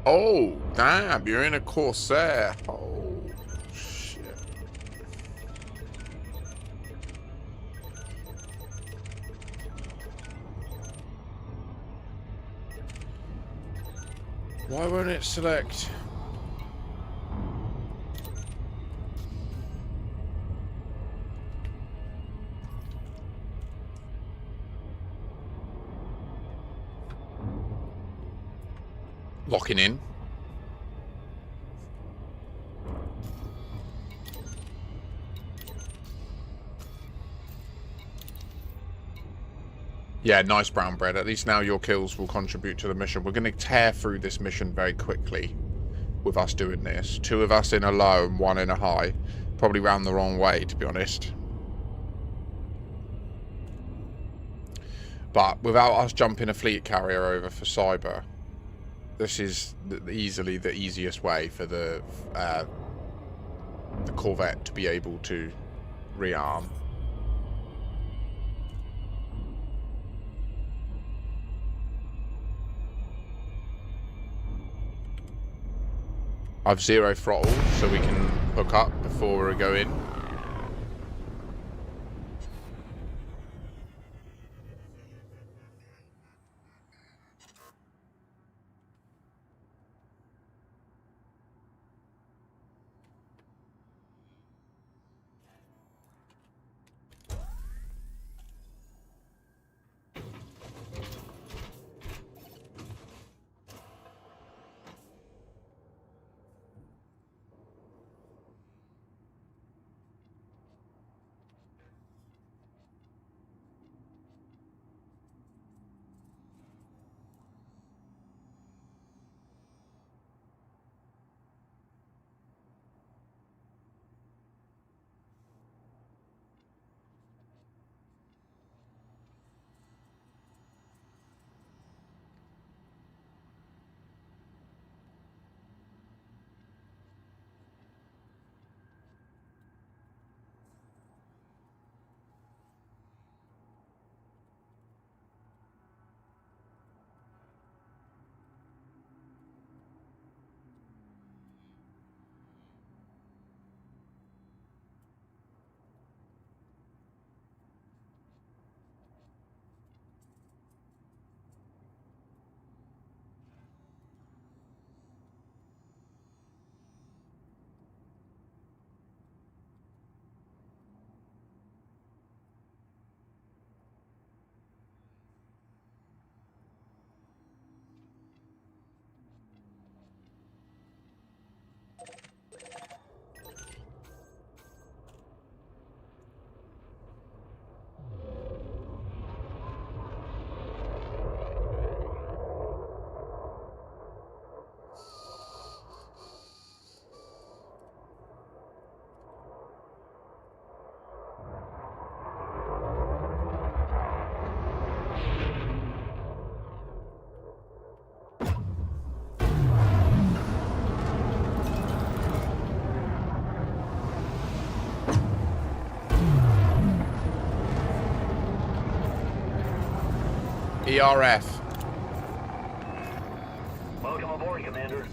Oh, damn, you're in a Corsair. Oh, shit. Why won't it select? Locking in. Yeah, nice brown bread. At least now your kills will contribute to the mission. We're going to tear through this mission very quickly with us doing this. 2 of us in a low and 1 in a high. Probably round the wrong way, to be honest. But without us jumping a fleet carrier over for cyber, this is easily the easiest way for the Corvette to be able to rearm. I've 0 throttle, so we can hook up before we go in. ERF. Welcome aboard, Commander.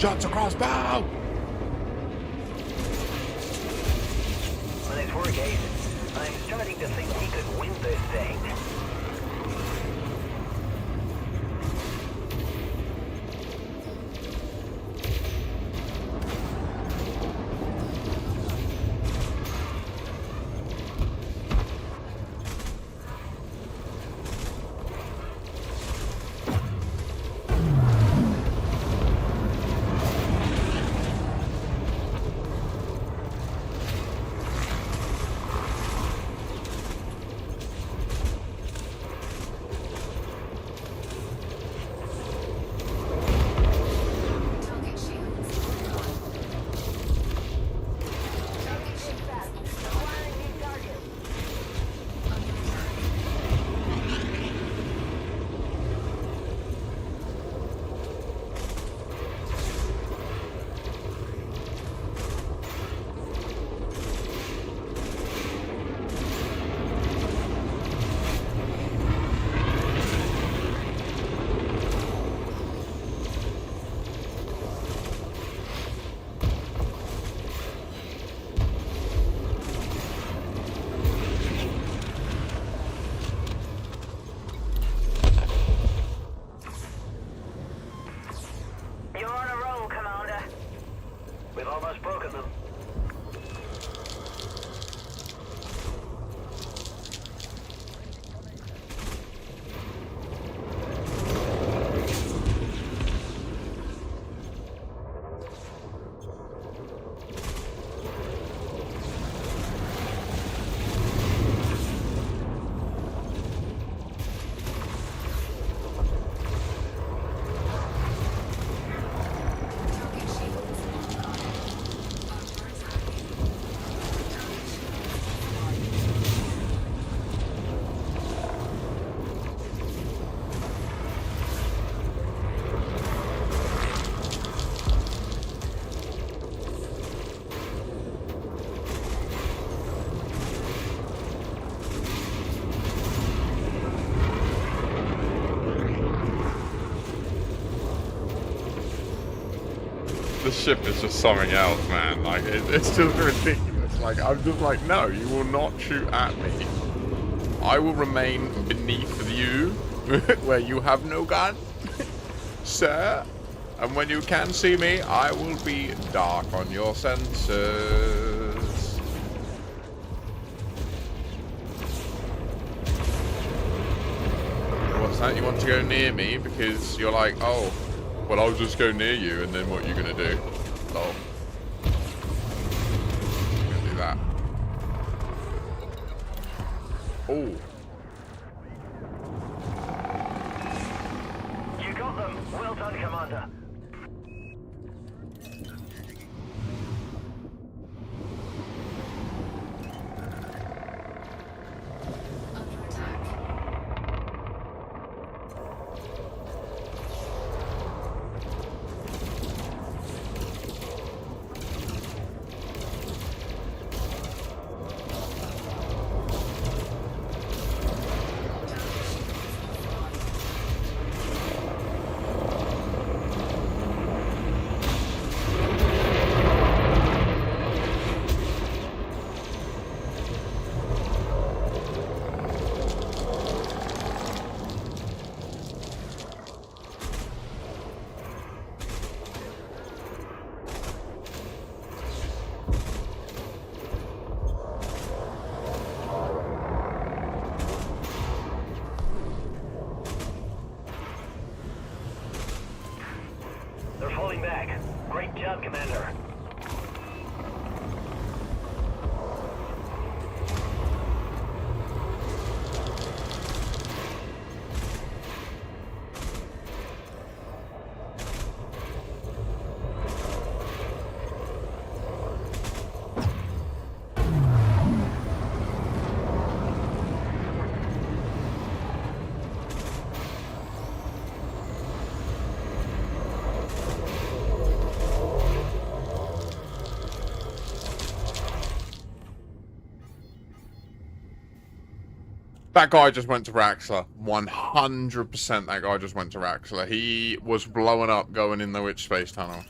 Shots across bow! Well, nice work, Ace. I'm starting to think we could win this thing. Target shields online. Target shields under attack. You're on a roll, Commander. We've almost broken them. Target shields online. Under attack. Target shields online. This ship is just something else, man. Like, it's just ridiculous. Like, I'm just like, no, you will not shoot at me. I will remain beneath you, where you have no gun, sir. And when you can see me, I will be dark on your sensors. What's that? You want to go near me because you're like, oh, well, I'll just go near you, and then what are you gonna do? Lol. I'm gonna do that. Oh. You got them. Well done, Commander. Under attack. Target shields offline. They're falling back. Great job, Commander. That guy just went to Raxler. 100% that guy just went to Raxler. He was blowing up going in the witch space tunnel.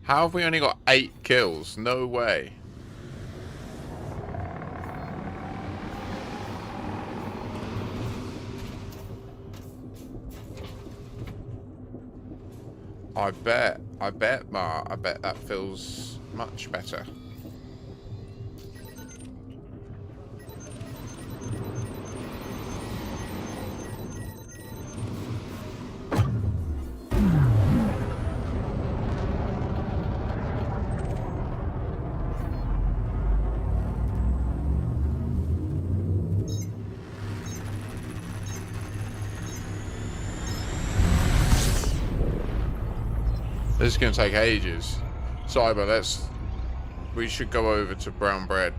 How have we only got 8 kills? No way. I bet, Ma. I bet that feels much better. This is going to take ages. Cyber, we should go over to brown bread.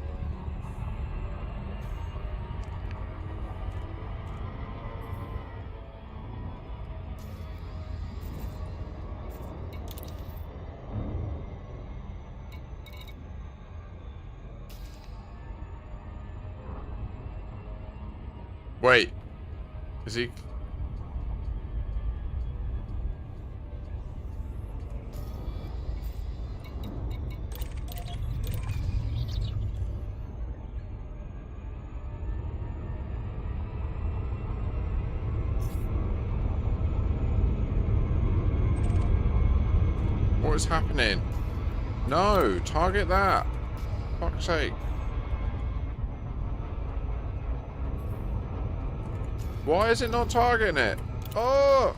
Wait. Is he... What is happening? No, target that. Fuck's sake. Why is it not targeting it? Oh!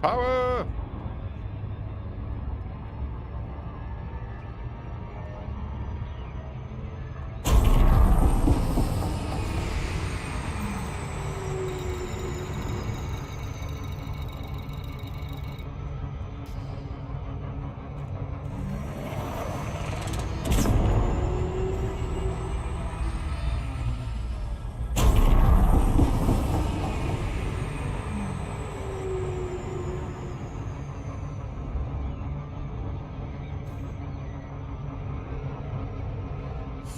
Power!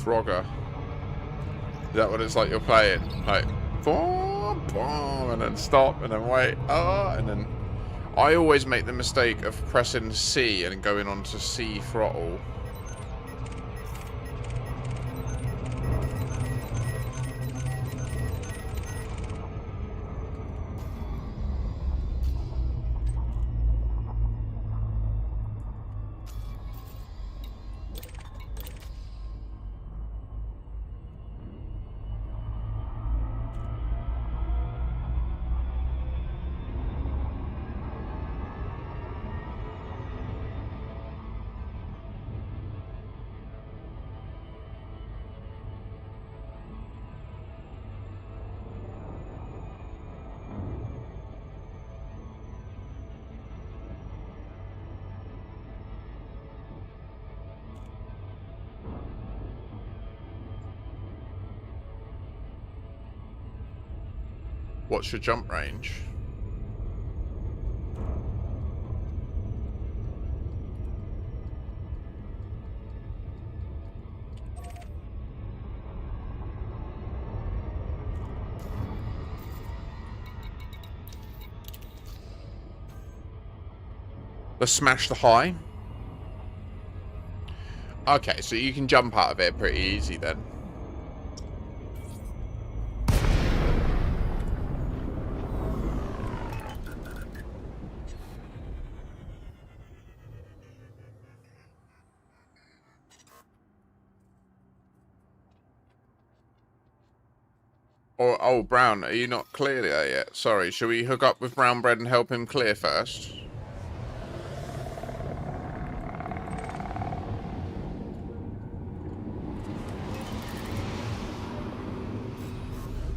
Frogger. Is that what it's like you're playing? Like, boom, boom, and then stop, and then wait, and then... I always make the mistake of pressing C and going on to C throttle. What's your jump range? Let's smash the high. Okay, so you can jump out of it pretty easy then. Or, oh, Brown, are you not clear there yet? Sorry, shall we hook up with Brown Bread and help him clear first?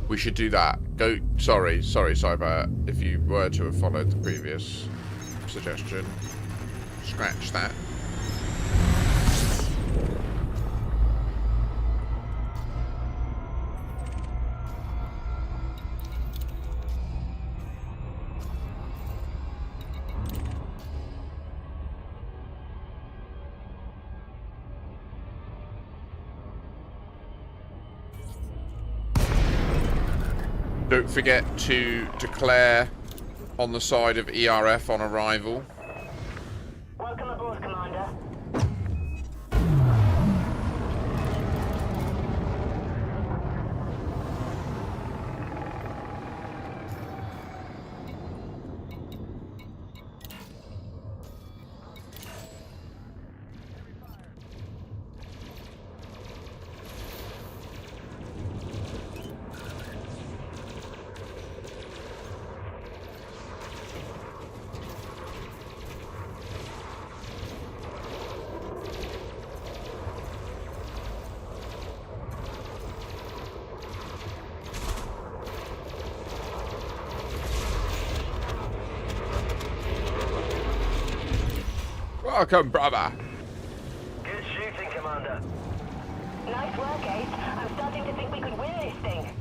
We should do that. Go. Sorry, Cyber. If you were to have followed the previous suggestion, scratch that. Don't forget to declare on the side of ERF on arrival. Welcome aboard, Commander. Welcome, brother. Good shooting, Commander. Nice work, Ace. I'm starting to think we could win this thing.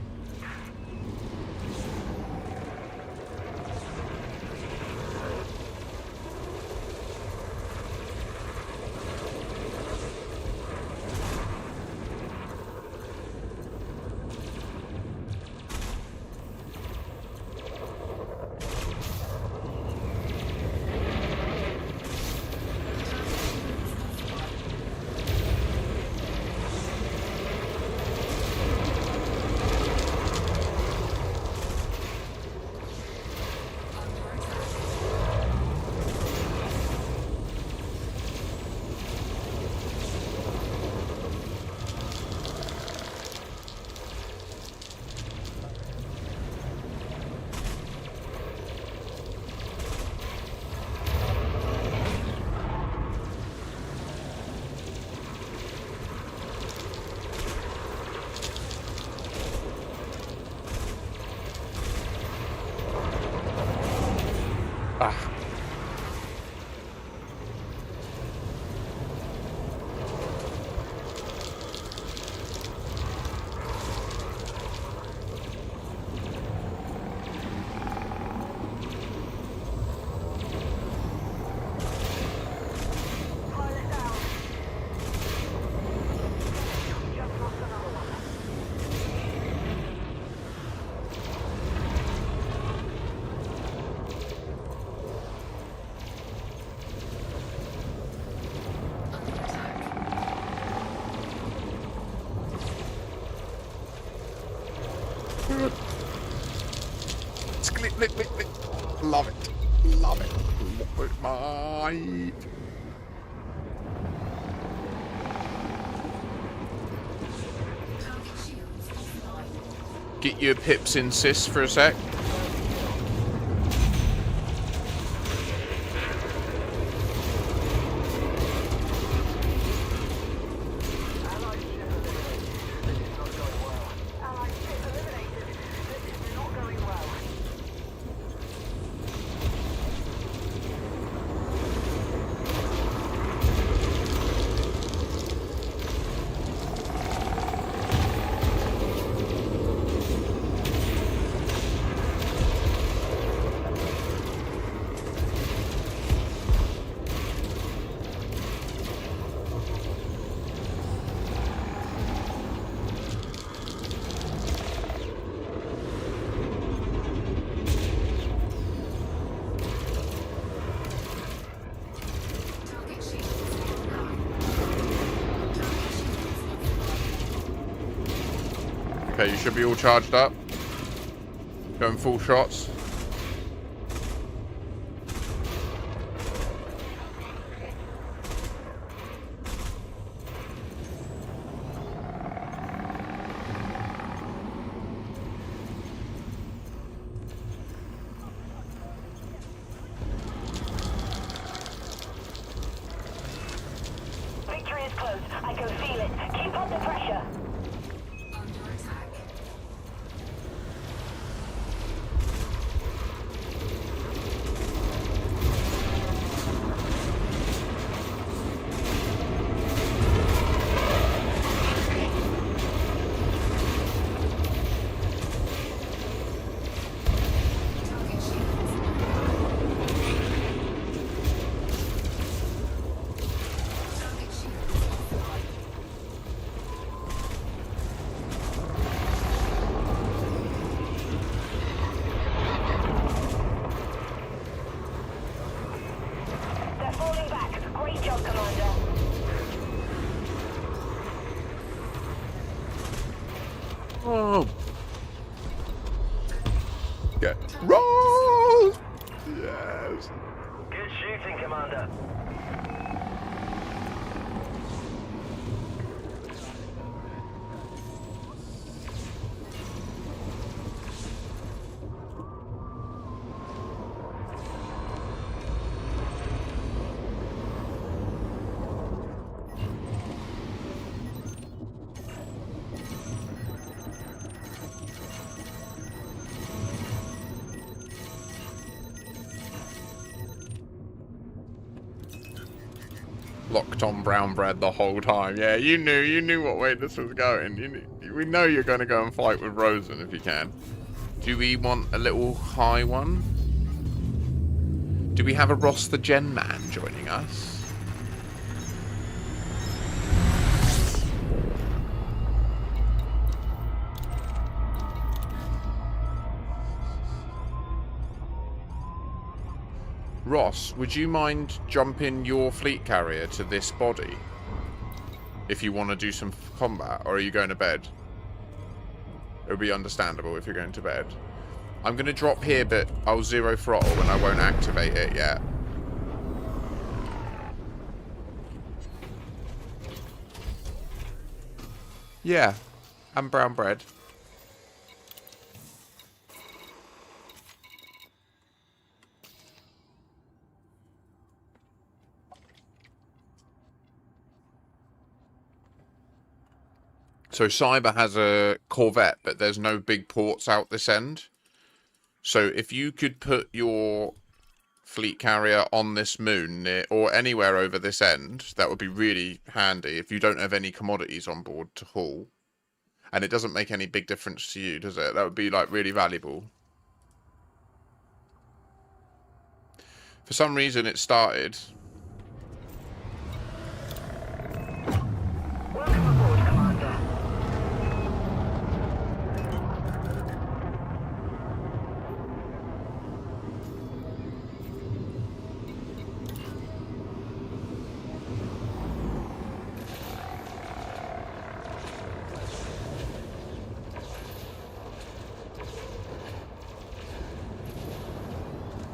Love it. Love it. Love it, mate. Get your pips in, sis, for a sec. Okay, you should be all charged up. Going full shots. Victory is close. I can feel it. Keep up the pressure. Under attack. Target shields. Target shields offline. Oh. Get roll. Yes. Good shooting, Commander. Locked on brown bread the whole time. Yeah, you knew what way this was going. We know you're going to go and fight with Rosen if you can. Do we want a little high one? Do we have a Ross the Gen Man joining us? Ross, would you mind jumping your fleet carrier to this body? If you want to do some combat, or are you going to bed? It would be understandable if you're going to bed. I'm going to drop here, but I'll zero throttle and I won't activate it yet. Yeah, and brown bread. So Cyber has a Corvette, but there's no big ports out this end. So if you could put your fleet carrier on this moon or anywhere over this end, that would be really handy if you don't have any commodities on board to haul. And it doesn't make any big difference to you, does it? That would be like really valuable. For some reason it started. Welcome aboard, Commander.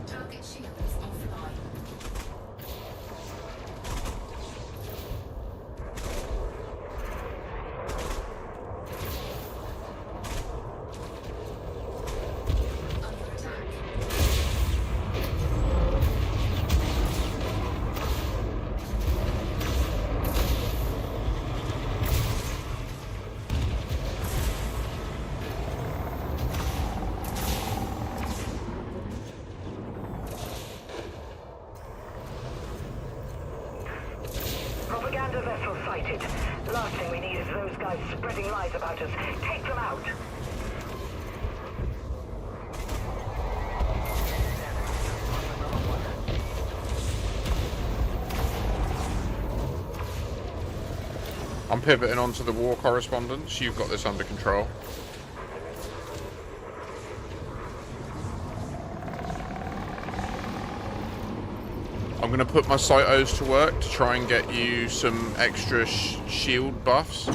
Target shields offline. Under attack. Propaganda vessel sighted. Last thing we need is those guys spreading lies about us. Take them out. I'm pivoting onto the war correspondence. You've got this under control. I'm going to put my Cytos to work to try and get you some extra shield buffs.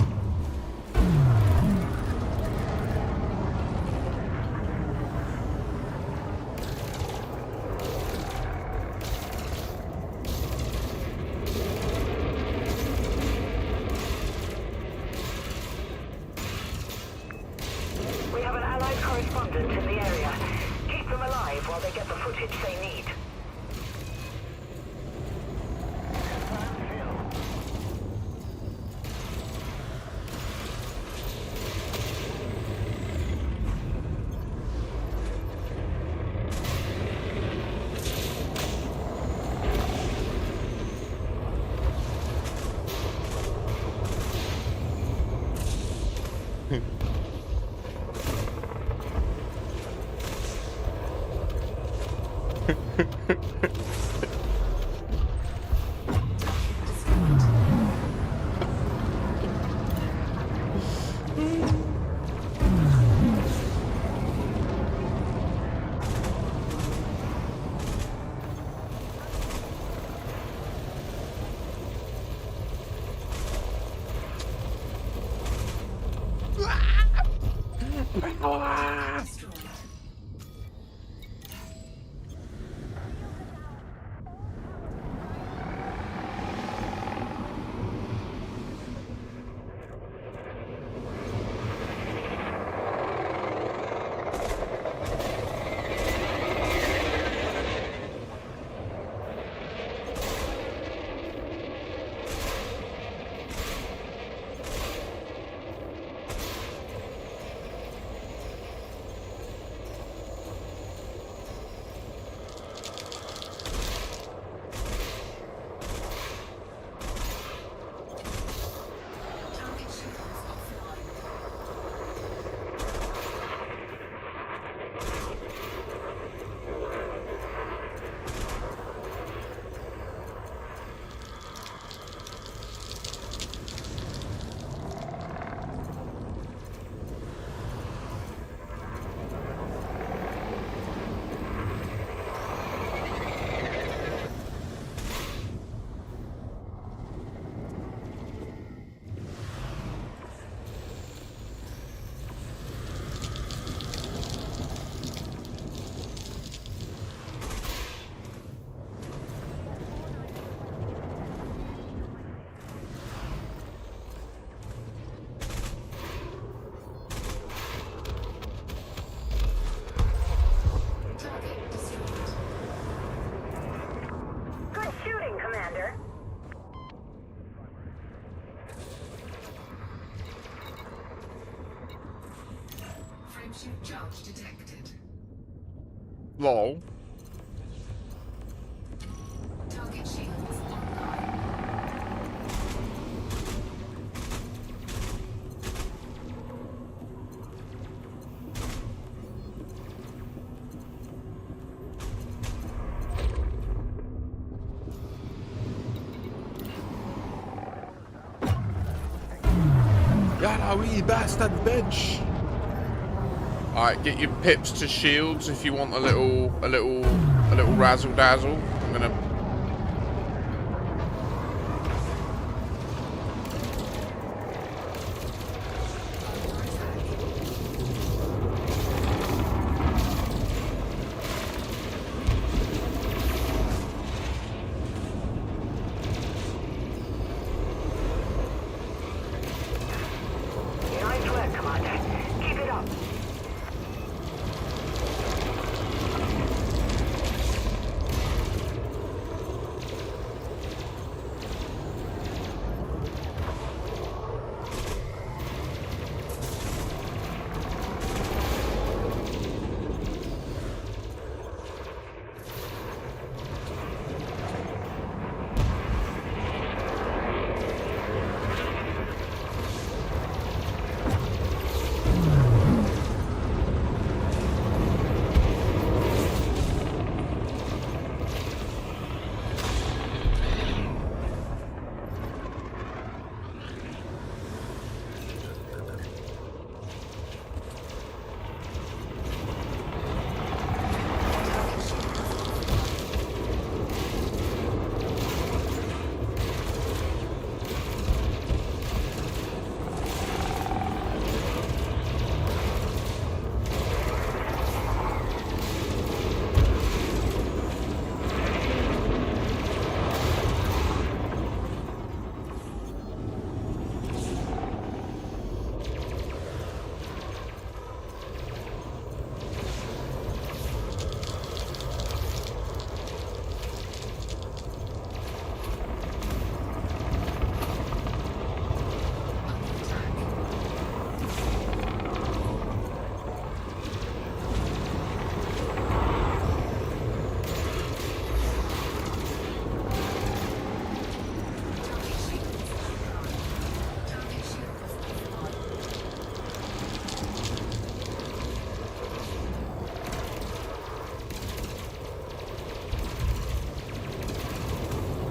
We have an allied correspondent in the area. Keep them alive while they get the footage they need. Destroyed. Target shields offline. Target destroyed. Good shooting, Commander. Frameshift charge detected. Lol. Target shields online. Yalla wee bastard bitch. Alright, get your pips to shields if you want a little razzle dazzle. I'm gonna. Nice work, Commander. Keep it up.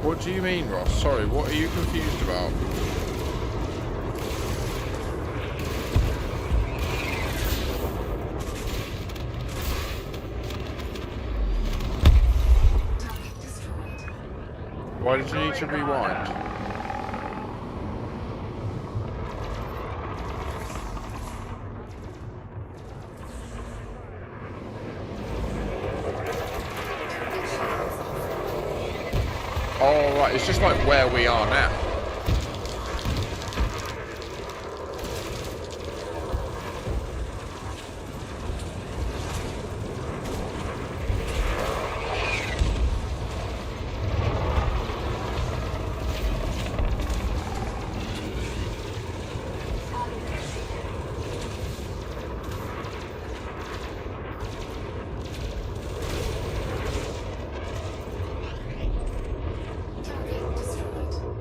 What do you mean, Ross? Sorry, what are you confused about? Target destroyed. Why did you need to rewind? Oh, right. It's just like where we are now. Target destroyed.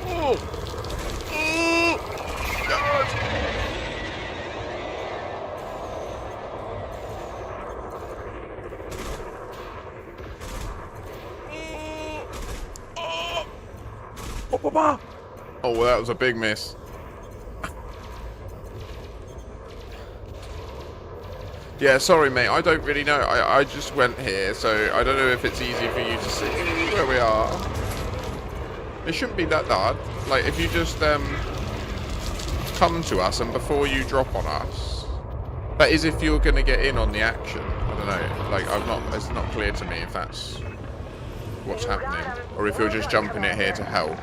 Oh! Oh! God! Oh, well, that was a big miss. Yeah, sorry, mate. I don't really know. I just went here, so I don't know if it's easy for you to see where we are. It shouldn't be that hard. Like, if you just come to us and before you drop on us. That is if you're going to get in on the action. I don't know. Like, it's not clear to me if that's what's happening. Or if you're just jumping it here to help.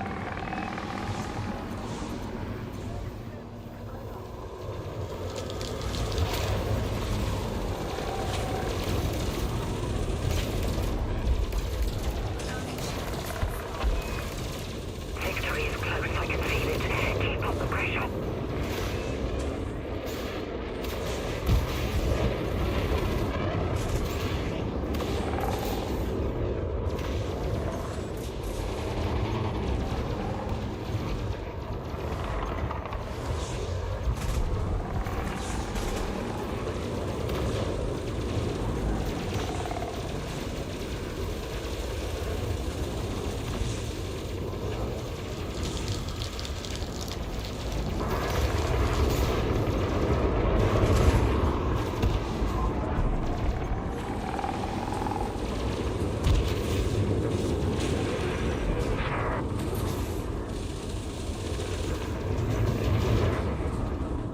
Victory is close, I can feel it. Keep up the pressure.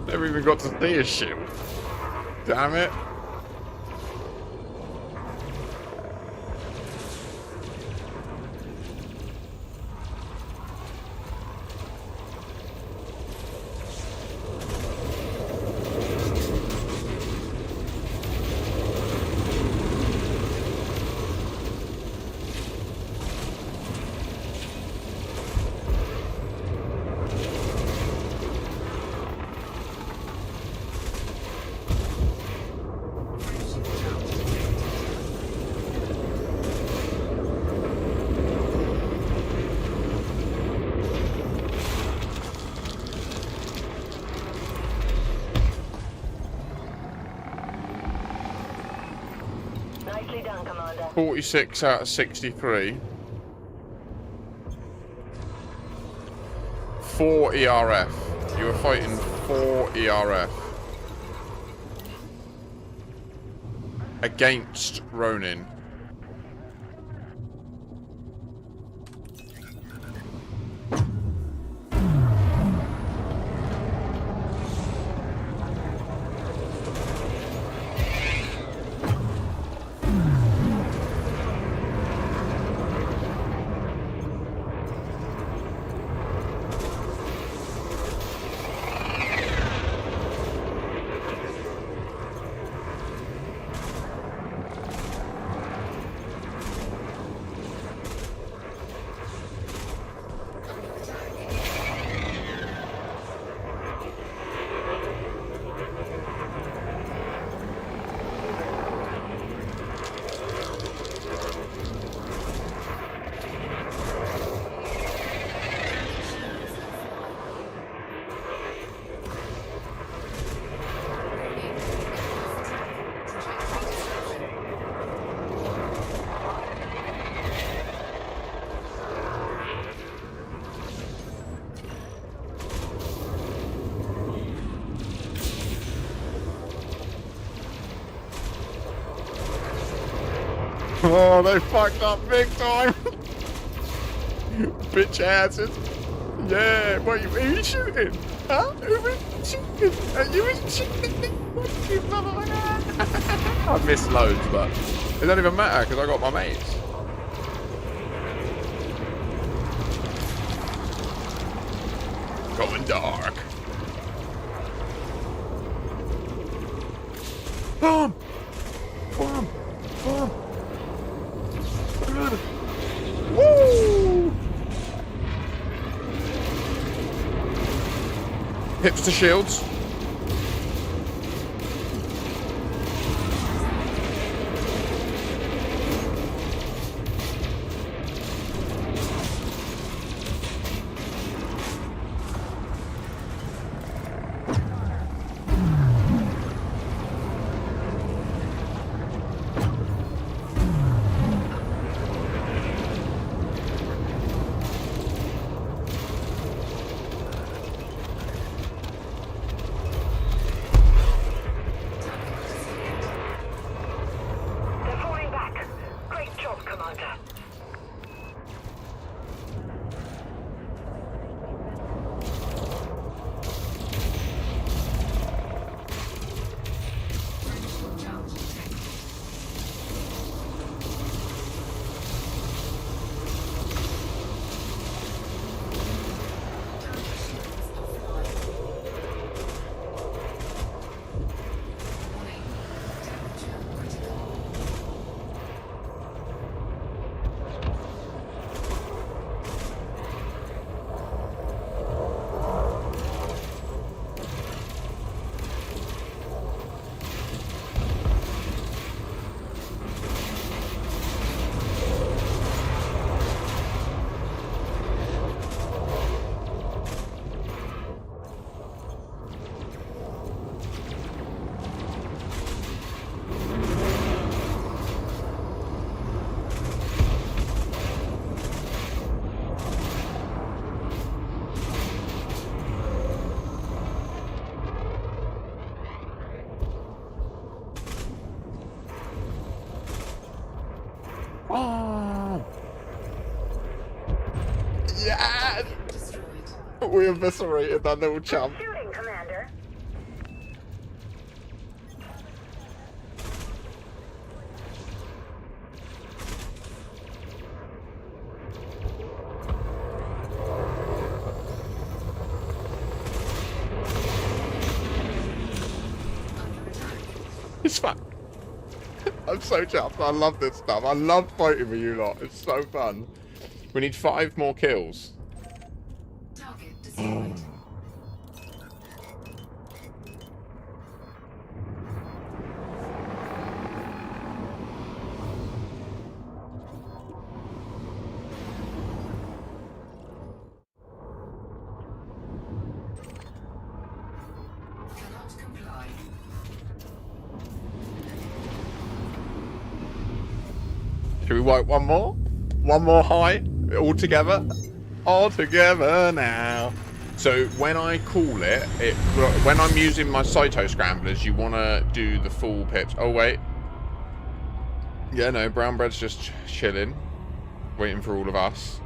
Never even got to see his shield. Damn it. Nicely done, Commander. 46 out of 63. 4 ERF. You were fighting 4 ERF. Against Ronin. Oh, they fucked up big time. Bitch asses. Yeah, what are you shooting? Huh? Who was shooting? You was shooting? I missed loads, but it don't even matter because I got my mates. Going dark. Boom! Boom! Boom! Woo! Hips to shields. They're falling back. Great job, Commander. Critical jump detected. Turret shields offline. Warning. Temperature critical. Oh! Yes! Destroyed. We eviscerated that little chump. Shooting, Commander. Under attack. It's fun. I'm so chuffed. I love this stuff. I love fighting with you lot. It's so fun. We need 5 more kills. Target destroyed. Cannot comply. Should we wipe one more? One more high? All together? All together now. So when I call it, when I'm using my Cyto scramblers, you want to do the full pips. Oh, wait. Yeah, no, brown bread's just chilling. Waiting for all of us.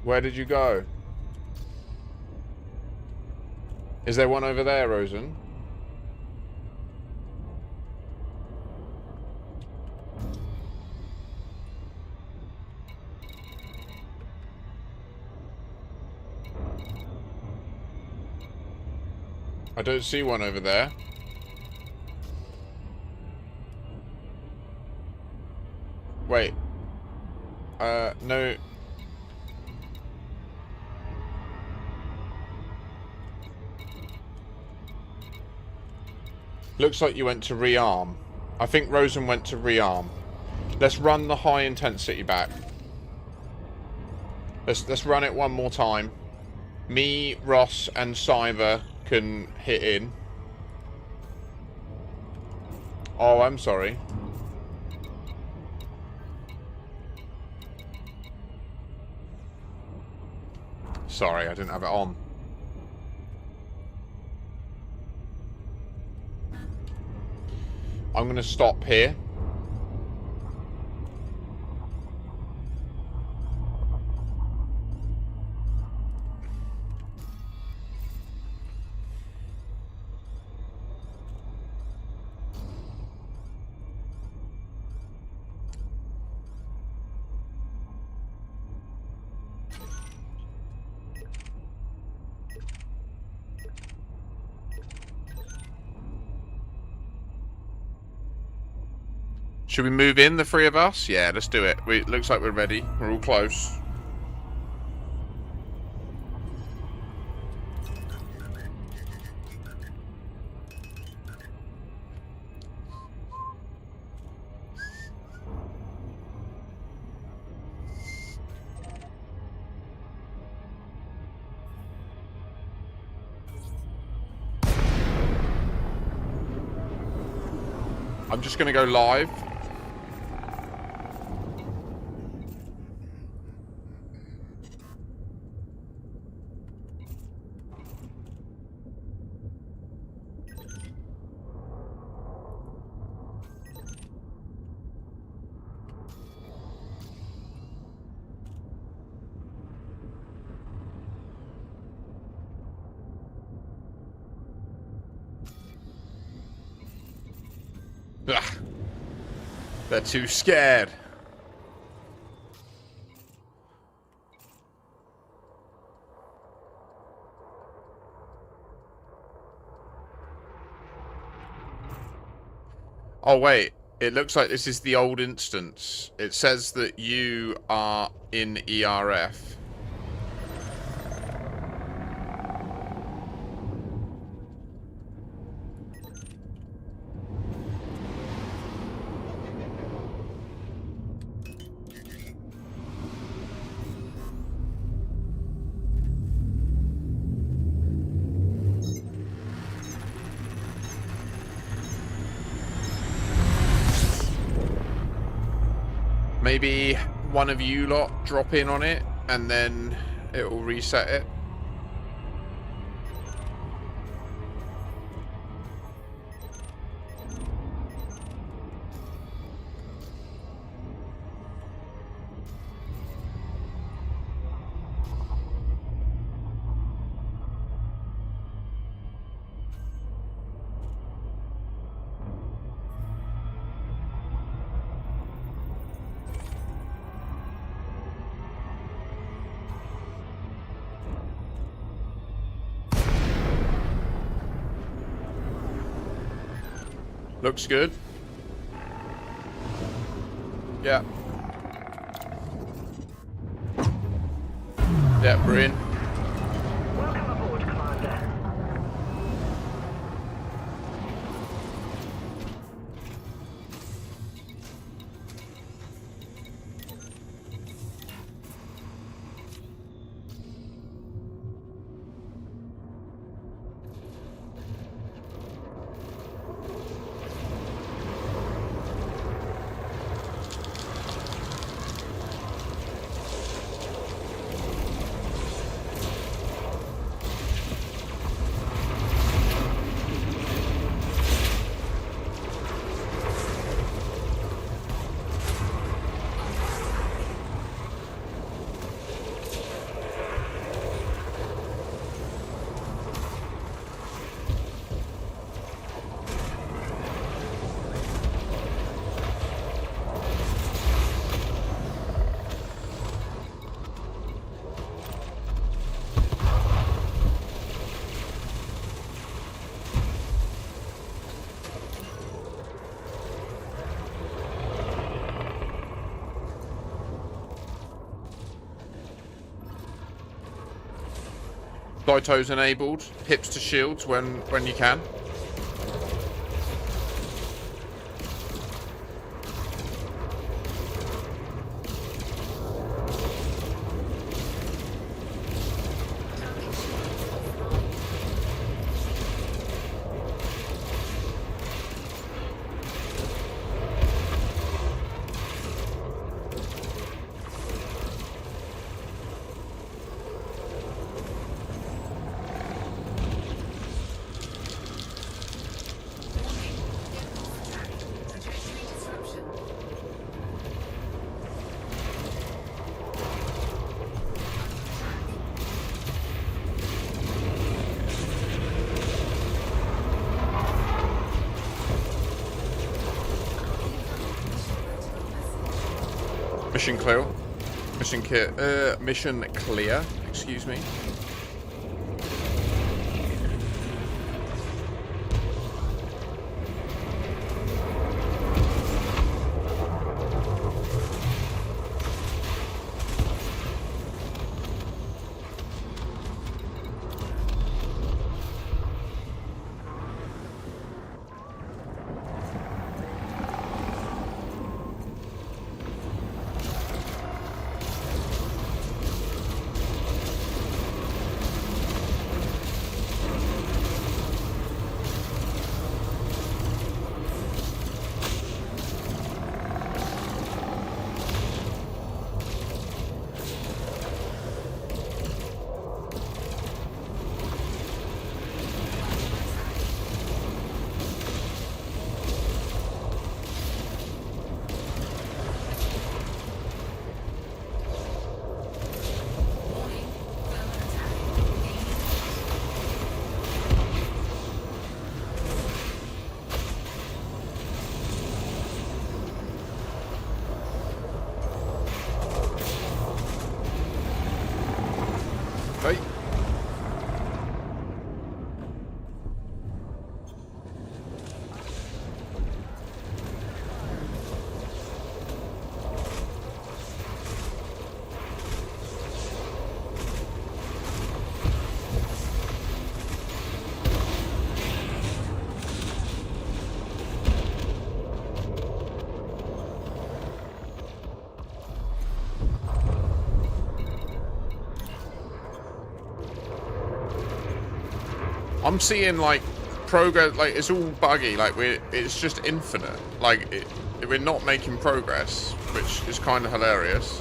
Where did you go? Is there one over there, Rosen? I don't see one over there. Wait. No. Looks like you went to rearm. I think Rosen went to rearm. Let's run the high intensity back. Let's run it one more time. Me, Ross, and Cyber can hit in. Oh, I'm sorry. Sorry, I didn't have it on. I'm going to stop here. Should we move in, the three of us? Yeah, let's do it. It looks like we're ready. We're all close. I'm just going to go live. Ugh. They're too scared. Oh wait, it looks like this is the old instance. It says that you are in ERF. Maybe one of you lot drop in on it and then it will reset it. Looks good. Yeah. Yeah, we're in. Welcome aboard, Commander. Daito's enabled. Hips to shields when you can. Mission clear. Mission clear. Excuse me. Hey. I'm seeing like progress, like it's all buggy, like it's just infinite, like we're not making progress, which is kind of hilarious.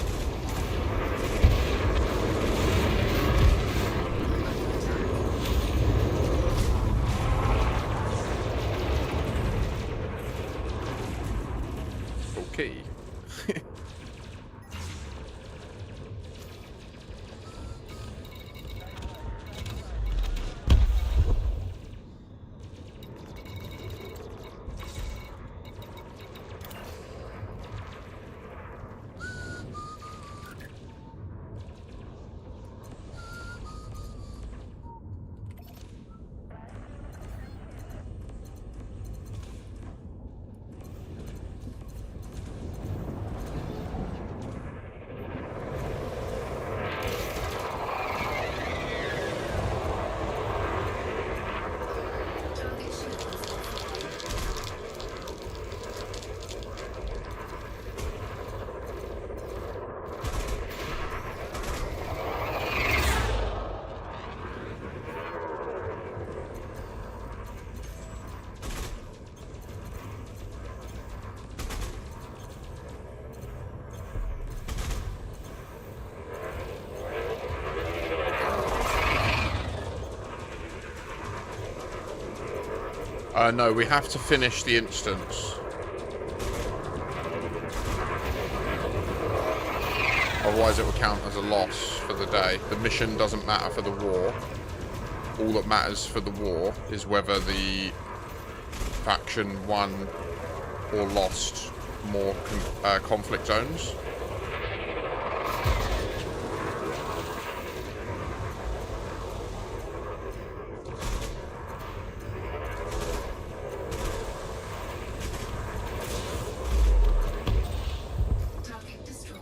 Okay. Target shields. No, we have to finish the instance. Otherwise it will count as a loss for the day. The mission doesn't matter for the war. All that matters for the war is whether the faction won or lost more conflict zones. Target destroyed.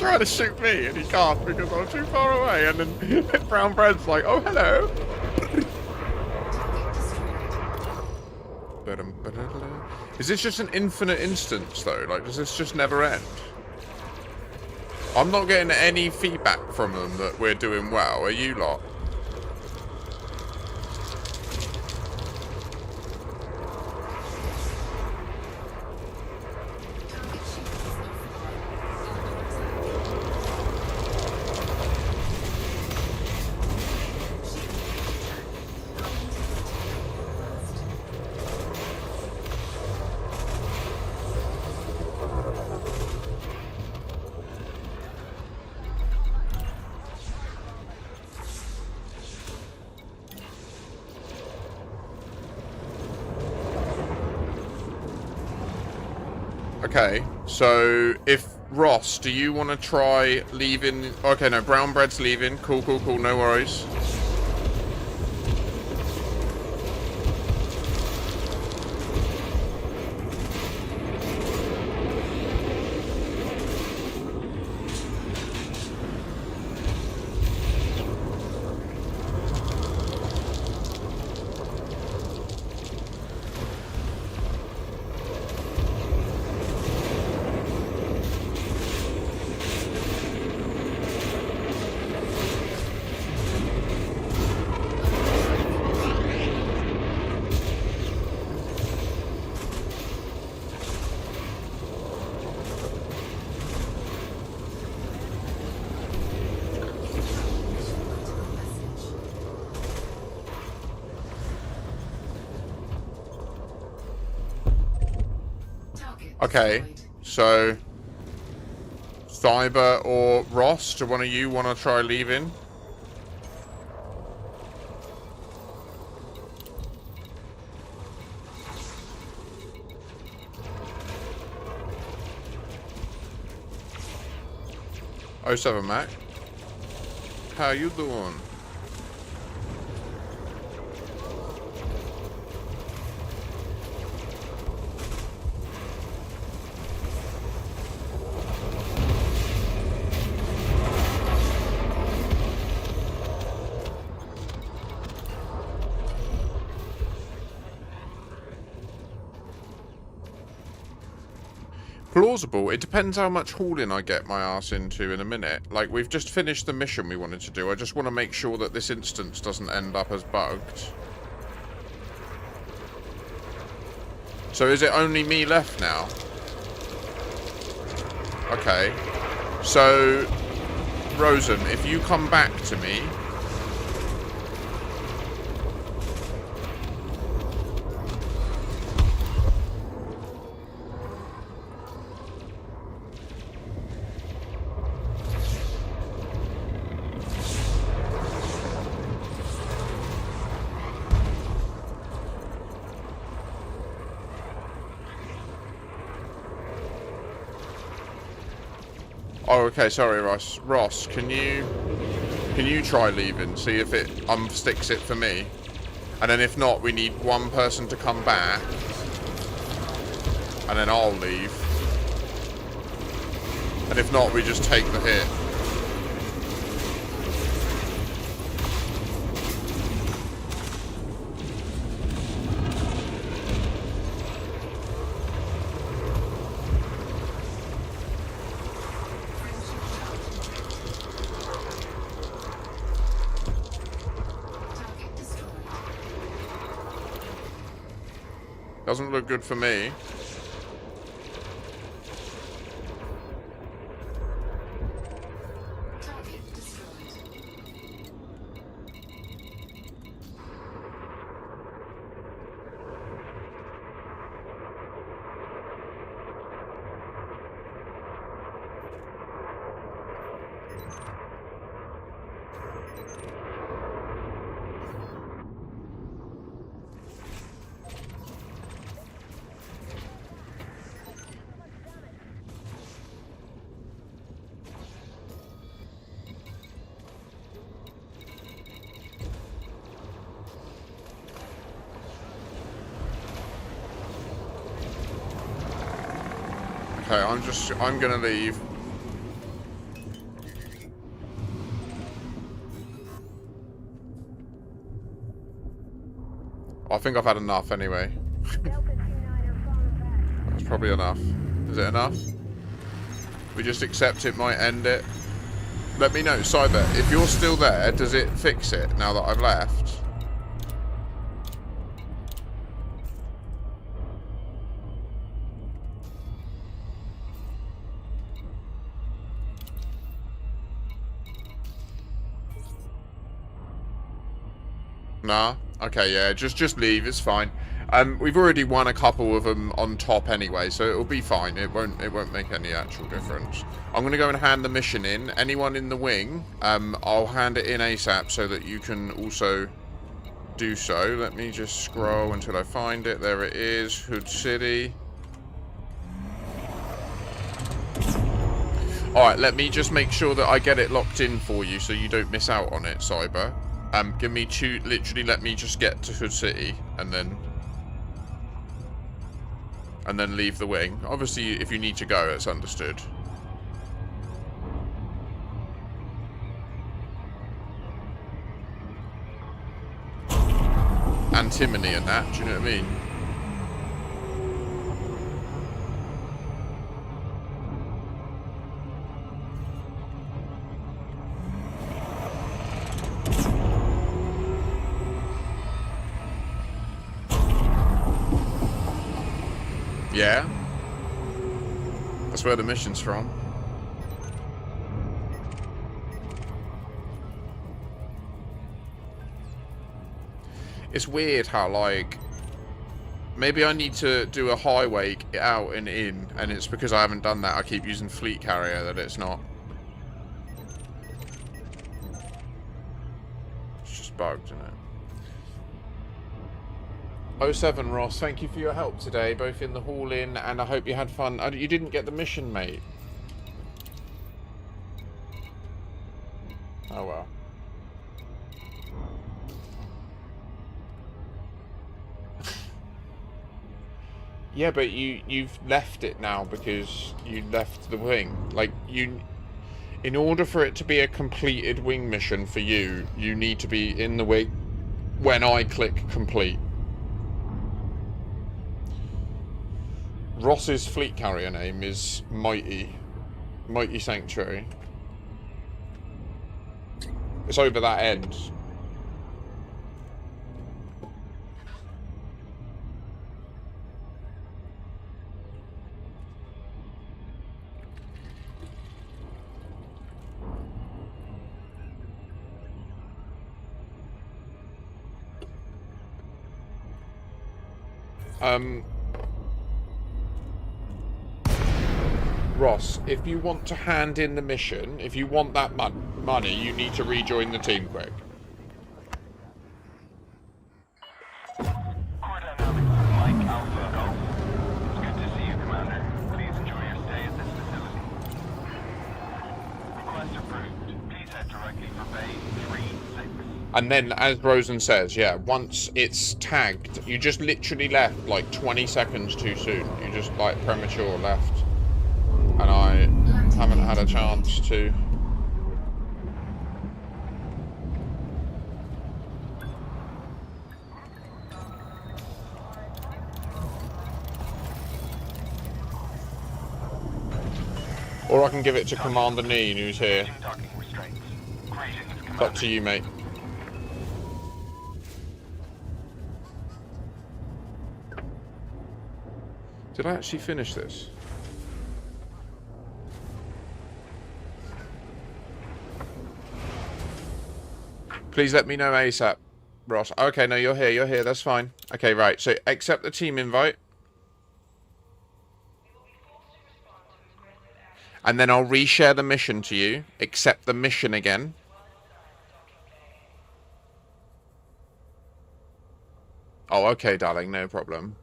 trying to shoot me and he can't because I'm too far away. And then Brown Bread's like, oh, hello. Is this just an infinite instance, though? Like, does this just never end? I'm not getting any feedback from them that we're doing well. Are you lot? Okay, so if Ross, do you want to try leaving? Okay, no, Brown Bread's leaving. Cool, cool, cool. No worries. Okay, so Cyber or Ross, do one of you want to try leaving? Oh, 07 Mac, how you doing? Plausible. It depends how much hauling I get my ass into in a minute. Like, we've just finished the mission we wanted to do. I just want to make sure that this instance doesn't end up as bugged. So is it only me left now? Okay. So, Rosen, if you come back to me... Oh, okay, sorry, Ross. Ross, can you try leaving? See if it unsticks it for me. And then if not, we need one person to come back. And then I'll leave. And if not, we just take the hit. Doesn't look good for me. Okay, I'm gonna leave. I think I've had enough anyway. That's probably enough. Is it enough? We just accept it might end it. Let me know, Cyber, if you're still there, does it fix it now that I've left? Nah? Okay, yeah, just leave, it's fine. We've already won a couple of them on top anyway, so it'll be fine. It won't make any actual difference. I'm gonna go and hand the mission in. Anyone in the wing, I'll hand it in ASAP so that you can also do so. Let me just scroll until I find it. There it is, Hood City. Alright, let me just make sure that I get it locked in for you so you don't miss out on it, Cyber. Give me literally let me just get to Hood City and then leave the wing. Obviously, if you need to go, it's understood. Antimony and that, do you know what I mean? Yeah. That's where the mission's from. It's weird how, like, maybe I need to do a highway out and in, and it's because I haven't done that. I keep using fleet carrier that it's not. It's just bugged, isn't it? 07 Ross, thank you for your help today, both in the haul-in, and I hope you had fun. You didn't get the mission, mate. Oh well. Yeah, but you've left it now because you left the wing. Like, in order for it to be a completed wing mission for you, you need to be in the wing when I click complete. Ross's fleet carrier name is Mighty Sanctuary. It's over that end. Ross, if you want to hand in the mission, if you want that money, you need to rejoin the team quick. Mike Alpha Golf. It's good to see you, Commander. Please enjoy your stay at this facility. Request approved. Please head directly for Bay 36. And then, as Rosen says, yeah, once it's tagged, you just literally left like 20 seconds too soon. You just, like, premature left. And I haven't had a chance to. Or I can give it to Commander Neen, who's here. It's up to you, mate. Did I actually finish this? Please let me know ASAP, Ross. Okay, no, you're here, that's fine. Okay, right, so accept the team invite. And then I'll reshare the mission to you. Accept the mission again. Oh, okay, darling, no problem.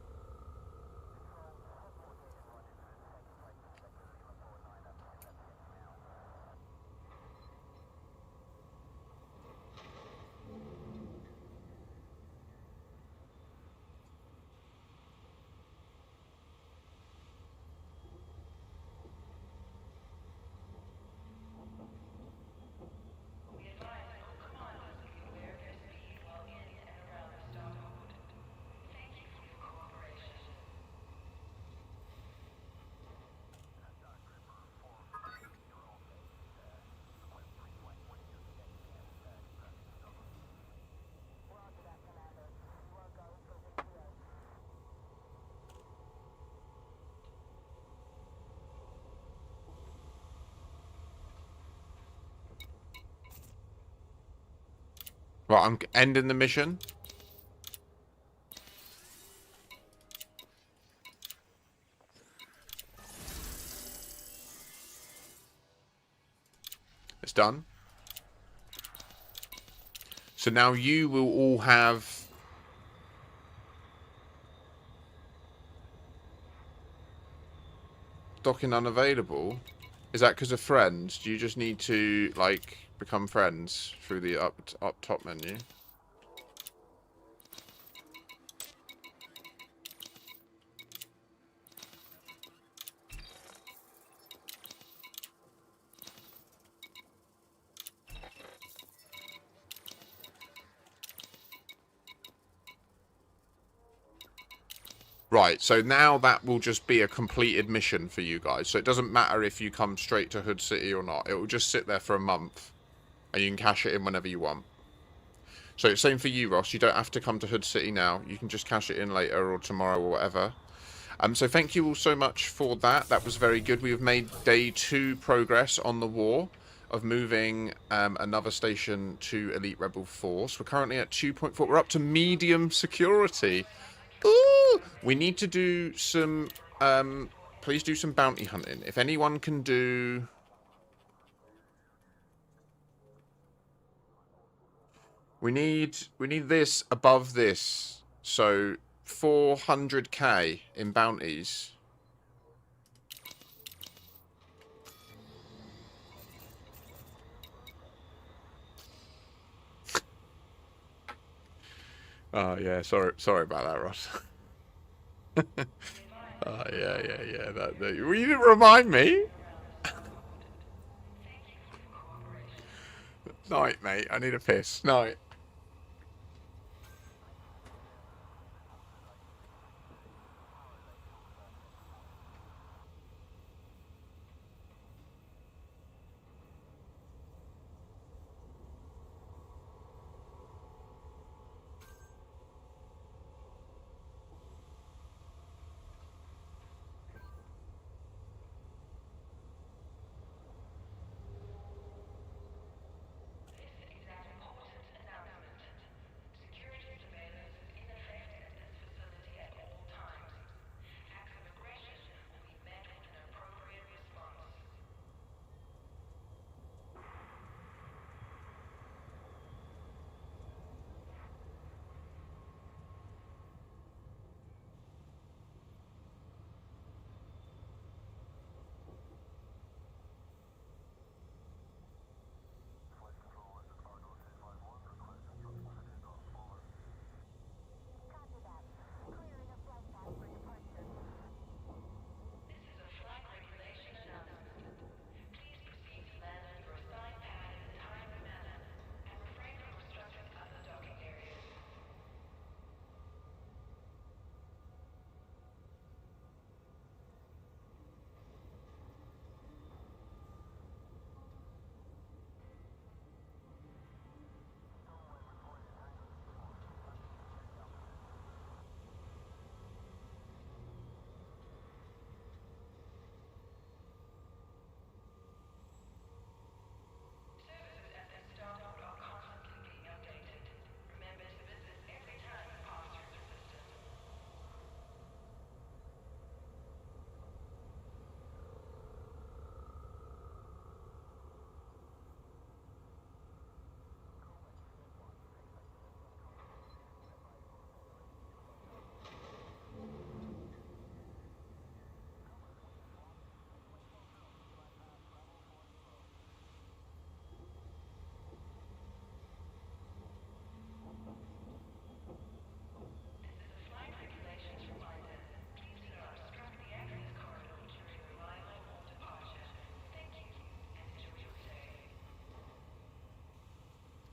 Well, I'm ending the mission. It's done. So now you will all have... Docking unavailable? Is that because of friends? Do you just need to, like, become friends through the up top menu? Right, so now that will just be a completed mission for you guys. So it doesn't matter if you come straight to Hood City or not. It will just sit there for a month. And you can cash it in whenever you want. So same for you, Ross. You don't have to come to Hood City now. You can just cash it in later or tomorrow or whatever. So thank you all so much for that. That was very good. We have made day 2 progress on the war of moving another station to Elite Rebel Force. We're currently at 2.4. We're up to medium security. Ooh! We need to do some... please do some bounty hunting. If anyone can do... We need this above this. So 400k in bounties. Oh yeah, sorry about that, Ross. Oh yeah. That you didn't remind me. Night, mate. I need a piss. Night.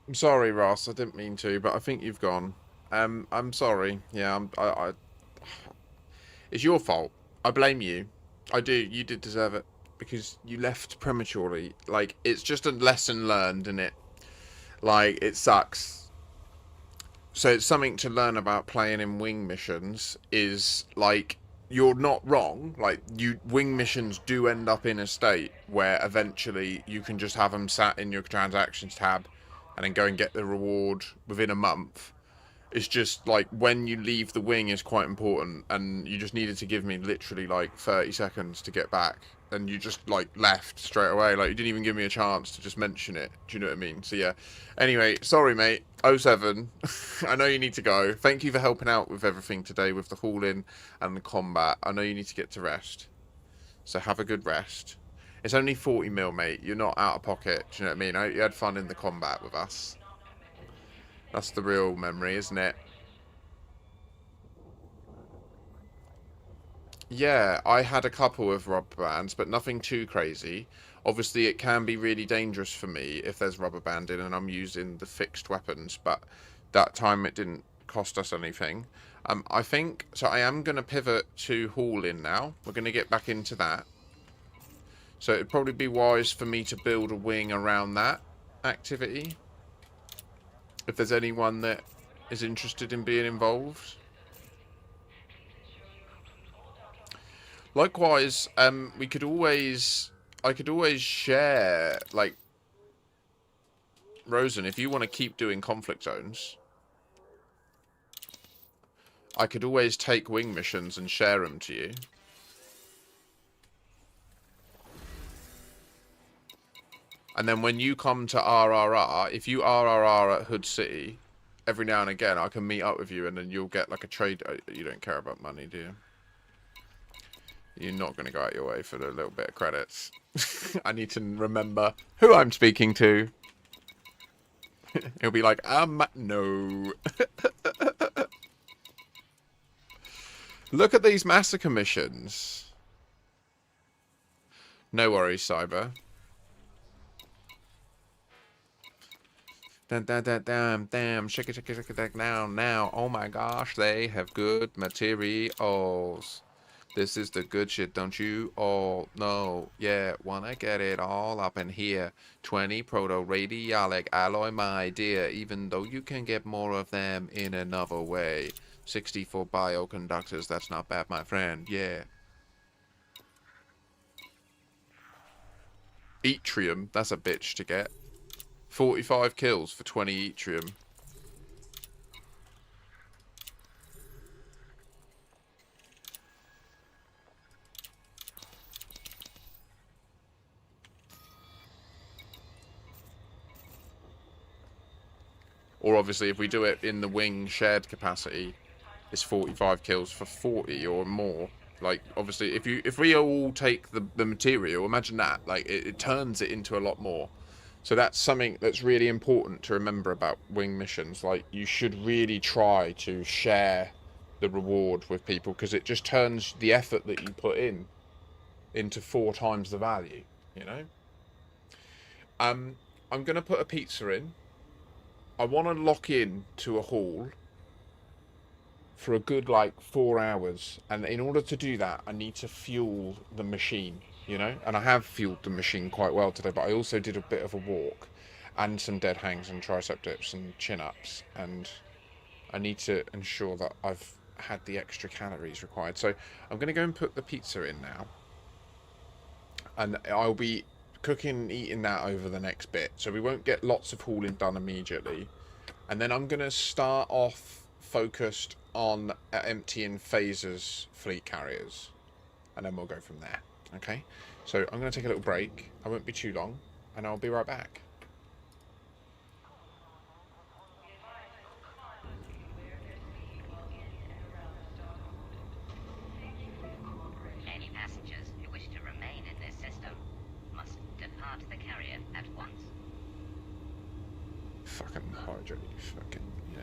I'm sorry, Ross. I didn't mean to, but I think you've gone. I'm sorry. Yeah, it's your fault. I blame you. I do. You did deserve it because you left prematurely. Like, it's just a lesson learned, isn't it? Like, it sucks. So it's something to learn about playing in wing missions is, like, you're not wrong. Like, wing missions do end up in a state where eventually you can just have them sat in your transactions tab and then go and get the reward within a month. It's just like when you leave the wing is quite important, and you just needed to give me literally like 30 seconds to get back, and you just like left straight away. Like you didn't even give me a chance to just mention it. Do you know what I mean? So yeah. Anyway, sorry mate. 07. I know you need to go. Thank you for helping out with everything today with the haul-in and the combat. I know you need to get to rest. So have a good rest. It's only 40 mil, mate. You're not out of pocket. Do you know what I mean? I hope you had fun in the combat with us. That's the real memory, isn't it? Yeah, I had a couple of rubber bands, but nothing too crazy. Obviously, it can be really dangerous for me if there's rubber banding and I'm using the fixed weapons, but that time it didn't cost us anything. I think, so I am going to pivot to haul-in now. We're going to get back into that. So it'd probably be wise for me to build a wing around that activity. If there's anyone that is interested in being involved. Likewise, I could always share, like, Rosen, if you want to keep doing conflict zones, I could always take wing missions and share them to you. And then when you come to RRR, if you RRR at Hood City, every now and again I can meet up with you and then you'll get like a trade. You don't care about money, do you? You're not going to go out your way for the little bit of credits. I need to remember who I'm speaking to. He'll be like, no. Look at these massacre missions. No worries, Cyber. Damn, shake it now. Oh my gosh, they have good materials. This is the good shit, don't you all know? Yeah, wanna get it all up in here. 20 proto-radiolic alloy, my dear, even though you can get more of them in another way. 64 bioconductors, that's not bad, my friend, yeah. Yttrium, that's a bitch to get. 45 kills for 20 yttrium. Or obviously if we do it in the wing shared capacity, it's 45 kills for 40 or more. Like obviously if we all take the material, imagine that, like it turns it into a lot more. So that's something that's really important to remember about wing missions. Like you should really try to share the reward with people because it just turns the effort that you put in into 4 times the value, you know? I'm going to put a pizza in. I want to lock in to a haul for a good like 4 hours, and in order to do that I need to fuel the machine, you know, and I have fueled the machine quite well today, but I also did a bit of a walk and some dead hangs and tricep dips and chin-ups, and I need to ensure that I've had the extra calories required. So I'm going to go and put the pizza in now, and I'll be cooking and eating that over the next bit, so we won't get lots of hauling done immediately. And then I'm going to start off focused on emptying phasers fleet carriers, and then we'll go from there. Okay, so I'm going to take a little break. I won't be too long, and I'll be right back. Any passengers who wish to remain in this system must depart the carrier at once. Fucking hydrate, fucking, yeah.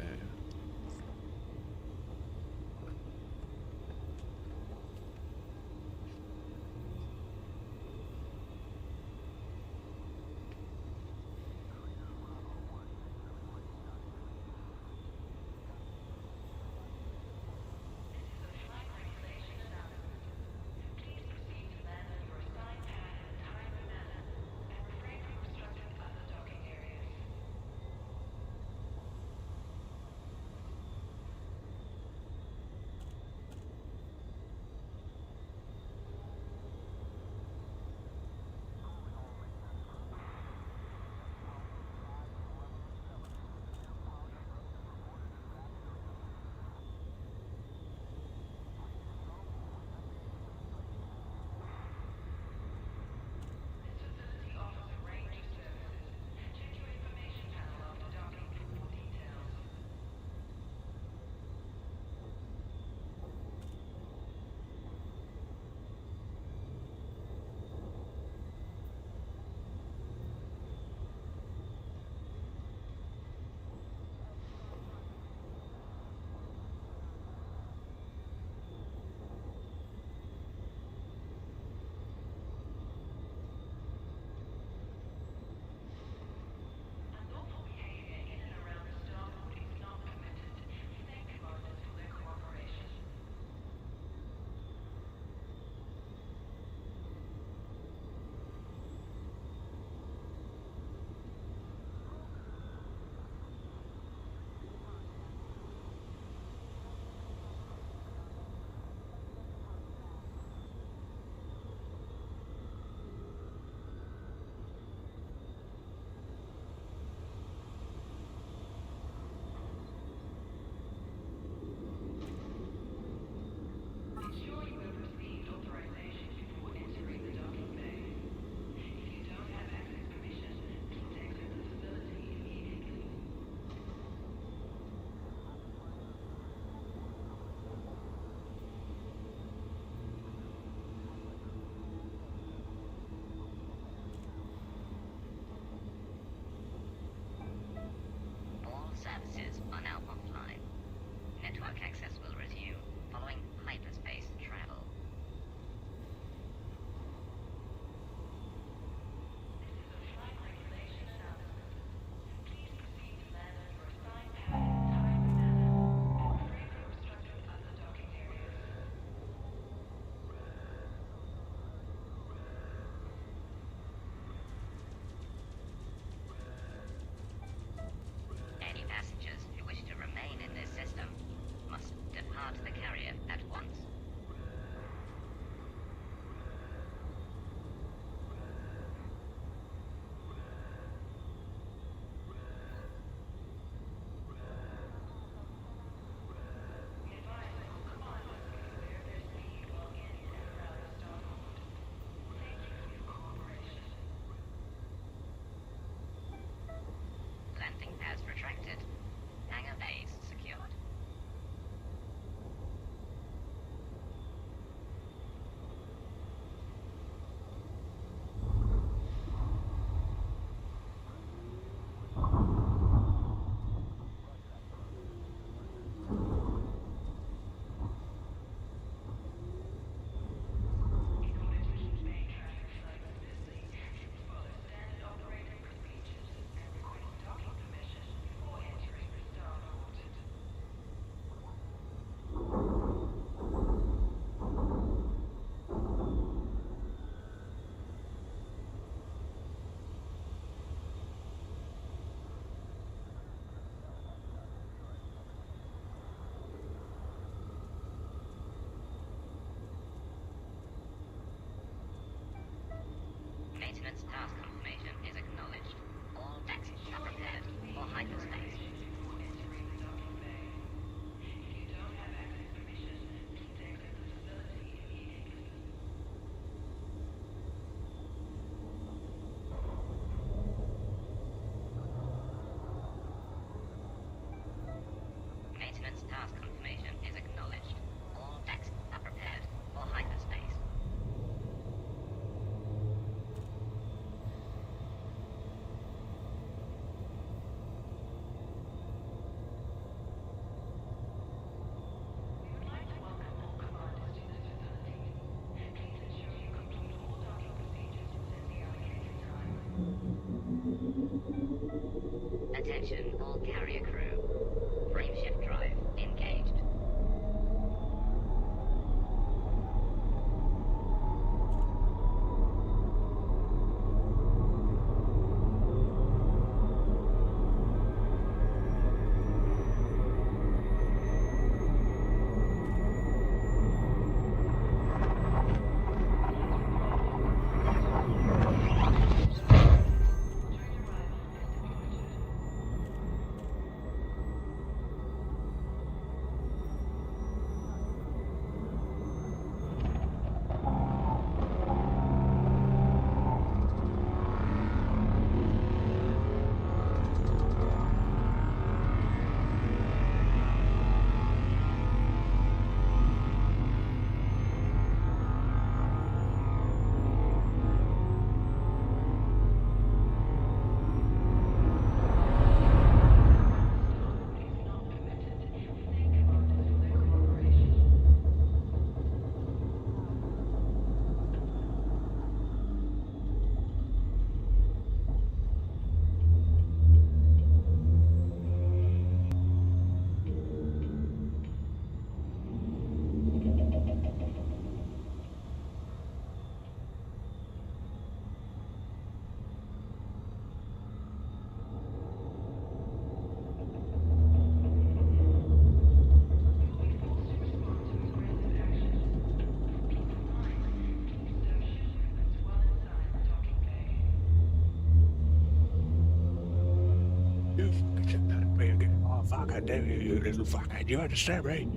fucking do, you little fucker. Do you understand me?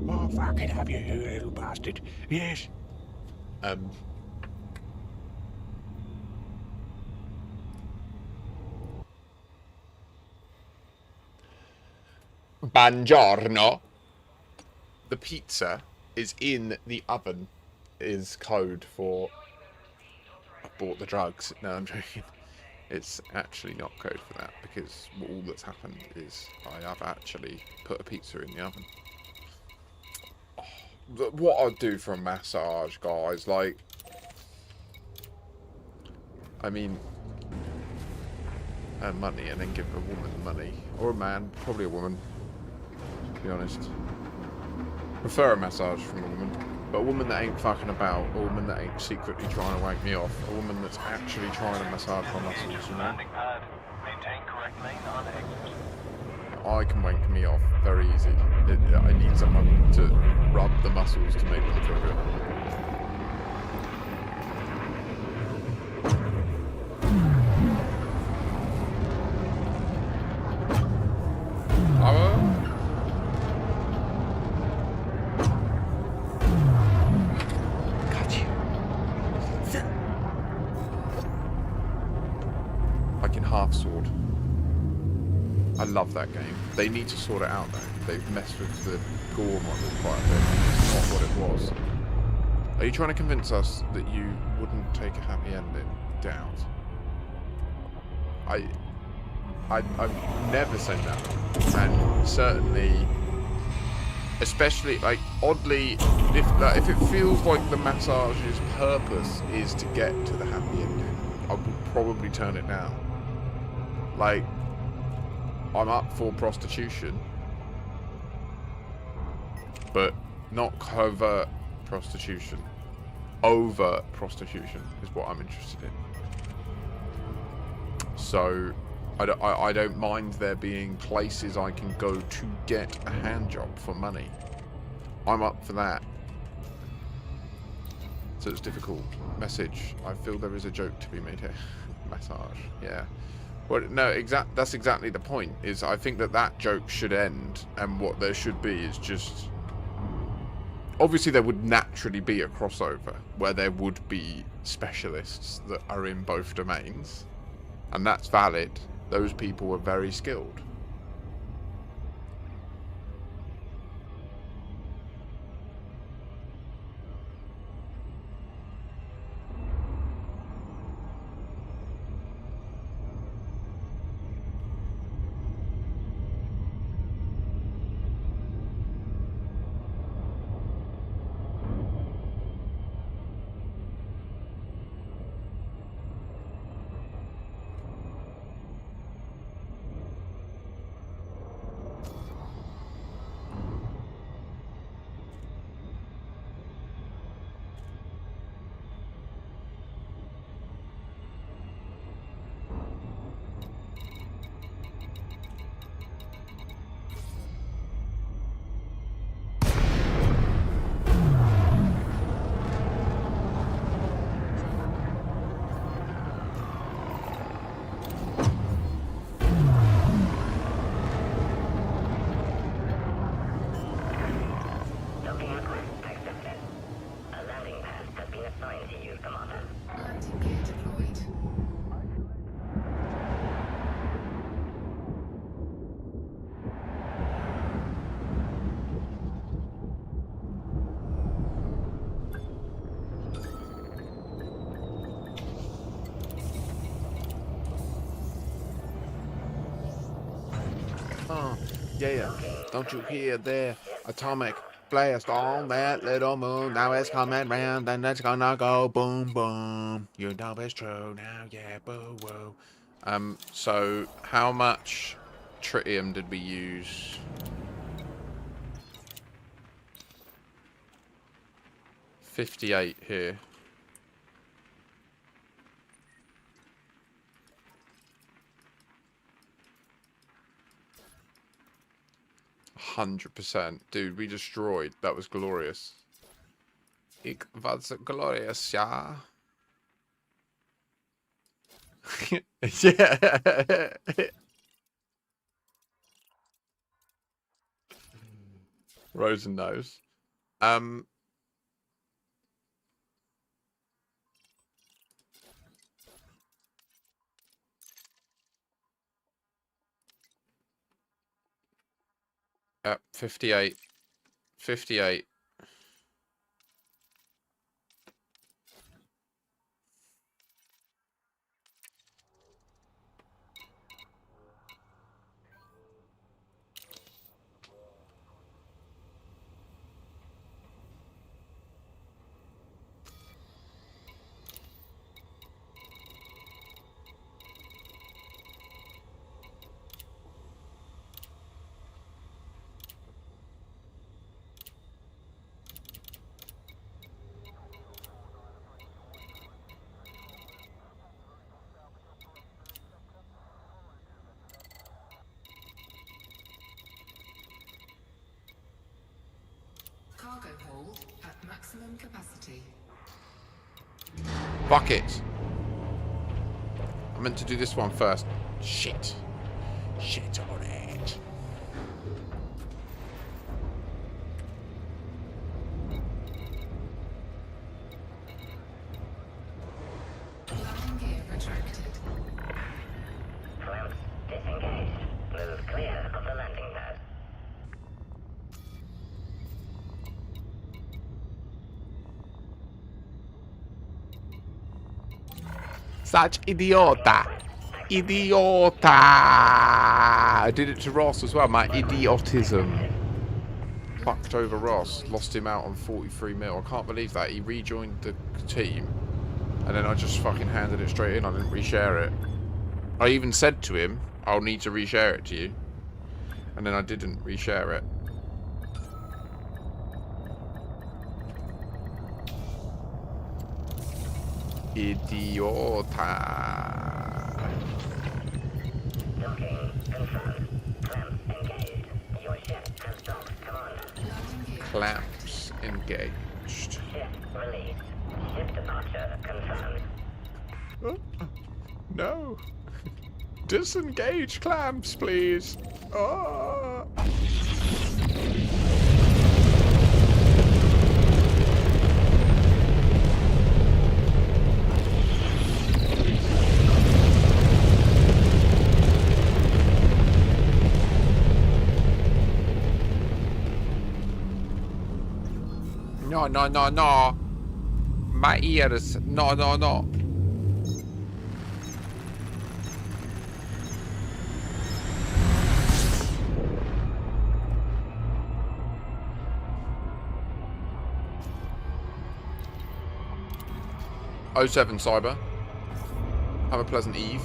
Oh, fucking have you, you little bastard. Yes. Buongiorno. The pizza is in the oven. Is code for I bought the drugs. No, I'm joking. It's actually not code for that because all that's happened is I have actually put a pizza in the oven. Oh, what I'd do for a massage, guys, like, I mean, earn money and then give a woman money. Or a man, probably a woman, to be honest. Prefer a massage from a woman. But a woman that ain't fucking about, a woman that ain't secretly trying to wank me off, a woman that's actually trying to massage my muscles, you know? Landing pad. Maintain correct lane on exit. I can wank me off very easy. I need someone to rub the muscles to make them feel good. Like in Half Sword. I love that game. They need to sort it out though. They've messed with the gore model quite a bit. It's not what it was. Are you trying to convince us that you wouldn't take a happy ending? Doubt. I've never said that. And certainly, especially, like, oddly, if it feels like the massage's purpose is to get to the happy ending, I would probably turn it down. Like, I'm up for prostitution, but not covert prostitution. Overt prostitution is what I'm interested in. So, I don't mind there being places I can go to get a hand job for money. I'm up for that. So it's difficult. Message. I feel there is a joke to be made here. Massage. Yeah. Well, no, that's exactly the point. Is I think that joke should end, and what there should be is just... Obviously, there would naturally be a crossover where there would be specialists that are in both domains, and that's valid. Those people were very skilled. Landing gear deployed. Yeah. Don't you hear their atomic blast on that little moon? Now it's coming round and it's gonna go boom boom. You know it's true now, yeah, boo woo. So how much tritium did we use? 58 here. %, dude. We destroyed. That was glorious. It was glorious, yeah. Yeah. Rosen knows. At 58. 58. Cargo hold at maximum capacity. Fuck it. I meant to do this one first. Shit. Shit on it. Landing gear retracted. Clamps disengaged. Move clear of the landing pad. Such idiota. Idiota. I did it to Ross as well. My idiotism. Fucked over Ross. Lost him out on 43 mil. I can't believe that. He rejoined the team. And then I just fucking handed it straight in. I didn't reshare it. I even said to him, I'll need to reshare it to you. And then I didn't reshare it. Idiota. Docking confirmed. Clamps engaged. Your ship has docked, Commander. Landing gear Clamps engaged. Ship released. Ship departure confirmed. No. Disengage clamps, please. Oh. No, no, no, no. My ears. No, no, no. '07 Cyber. Have a pleasant eve.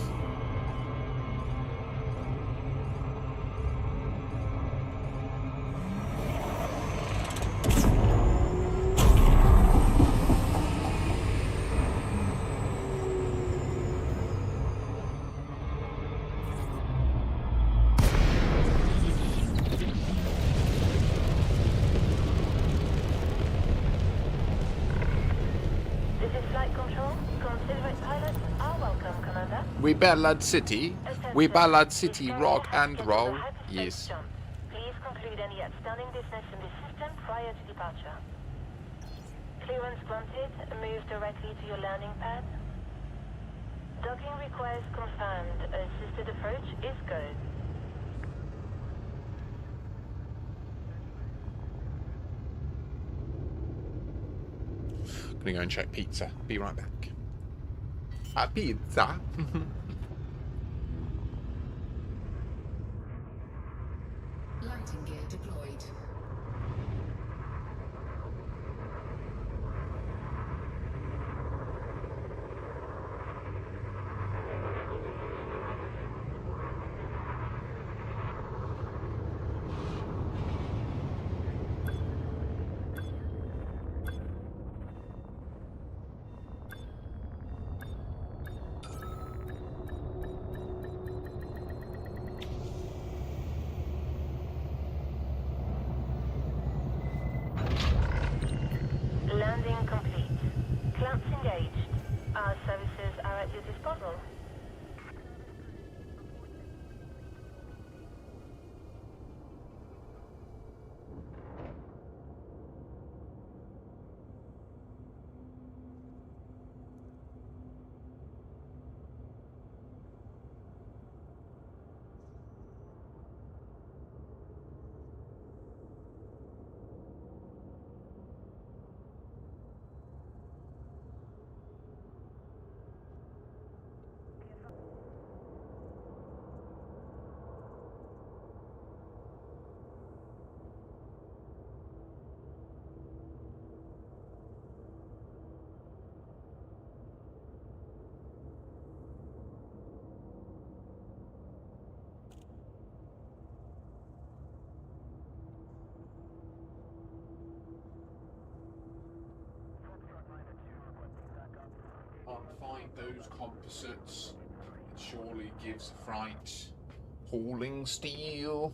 We Ballad City. We Ballad City, rock and roll. Yes. Please conclude any outstanding business in the system prior to departure. Clearance granted. Move directly to your landing pad. Docking request confirmed. Assisted approach is go. Gonna go and check pizza. Be right back. Pizza. landing gear deployed. Landing complete. Clamps engaged. Our services are at your disposal. those composites. It surely gives a fright. Hauling steel.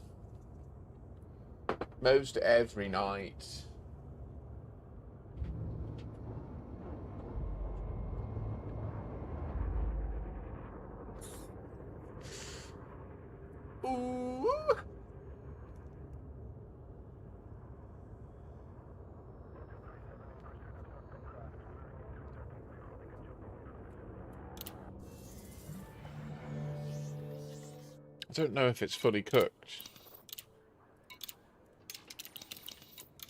Most every night. Ooh. I don't know if it's fully cooked.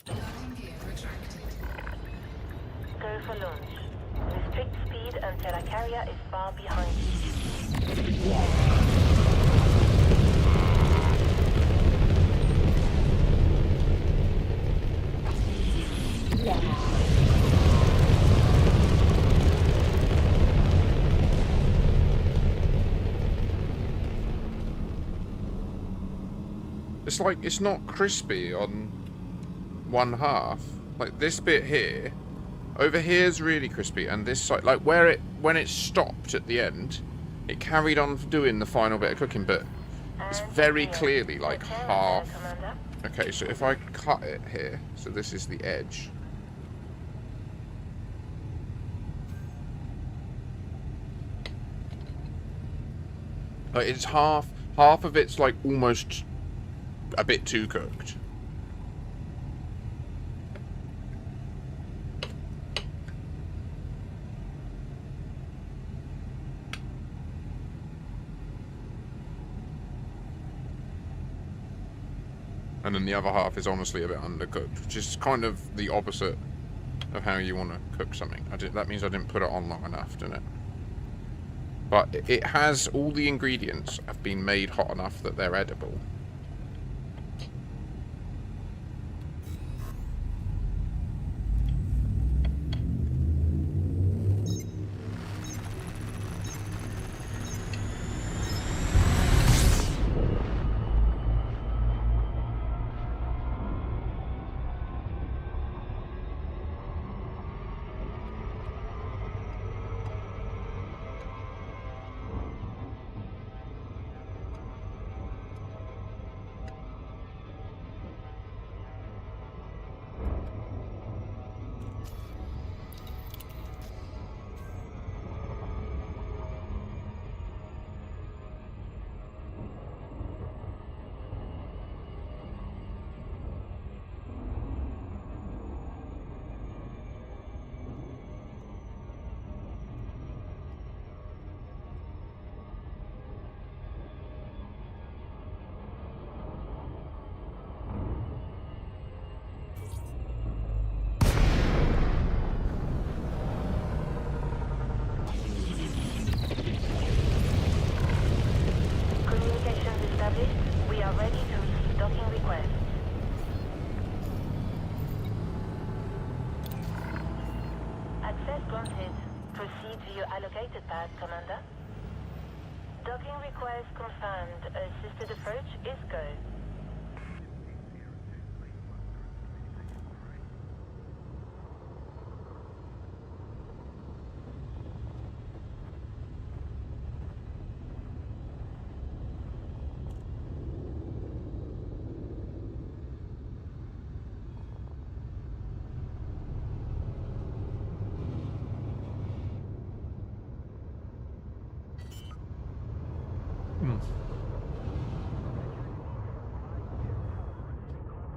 Landing gear retracted. Go for launch. Restrict speed until a carrier is far behind you. It's like it's not crispy on one half. Like this bit here, over here is really crispy, and this side, like when it stopped at the end, it carried on doing the final bit of cooking, but it's very clearly like half. Okay, so if I cut it here, so this is the edge. Like it's half of it's like almost a bit too cooked. And then the other half is honestly a bit undercooked, which is kind of the opposite of how you want to cook something. That means I didn't put it on long enough, didn't it? But it has all the ingredients have been made hot enough that they're edible. Communications established. We are ready to receive docking requests. Access granted. Proceed to your allocated pad, Commander. Docking request confirmed. Assisted approach is go.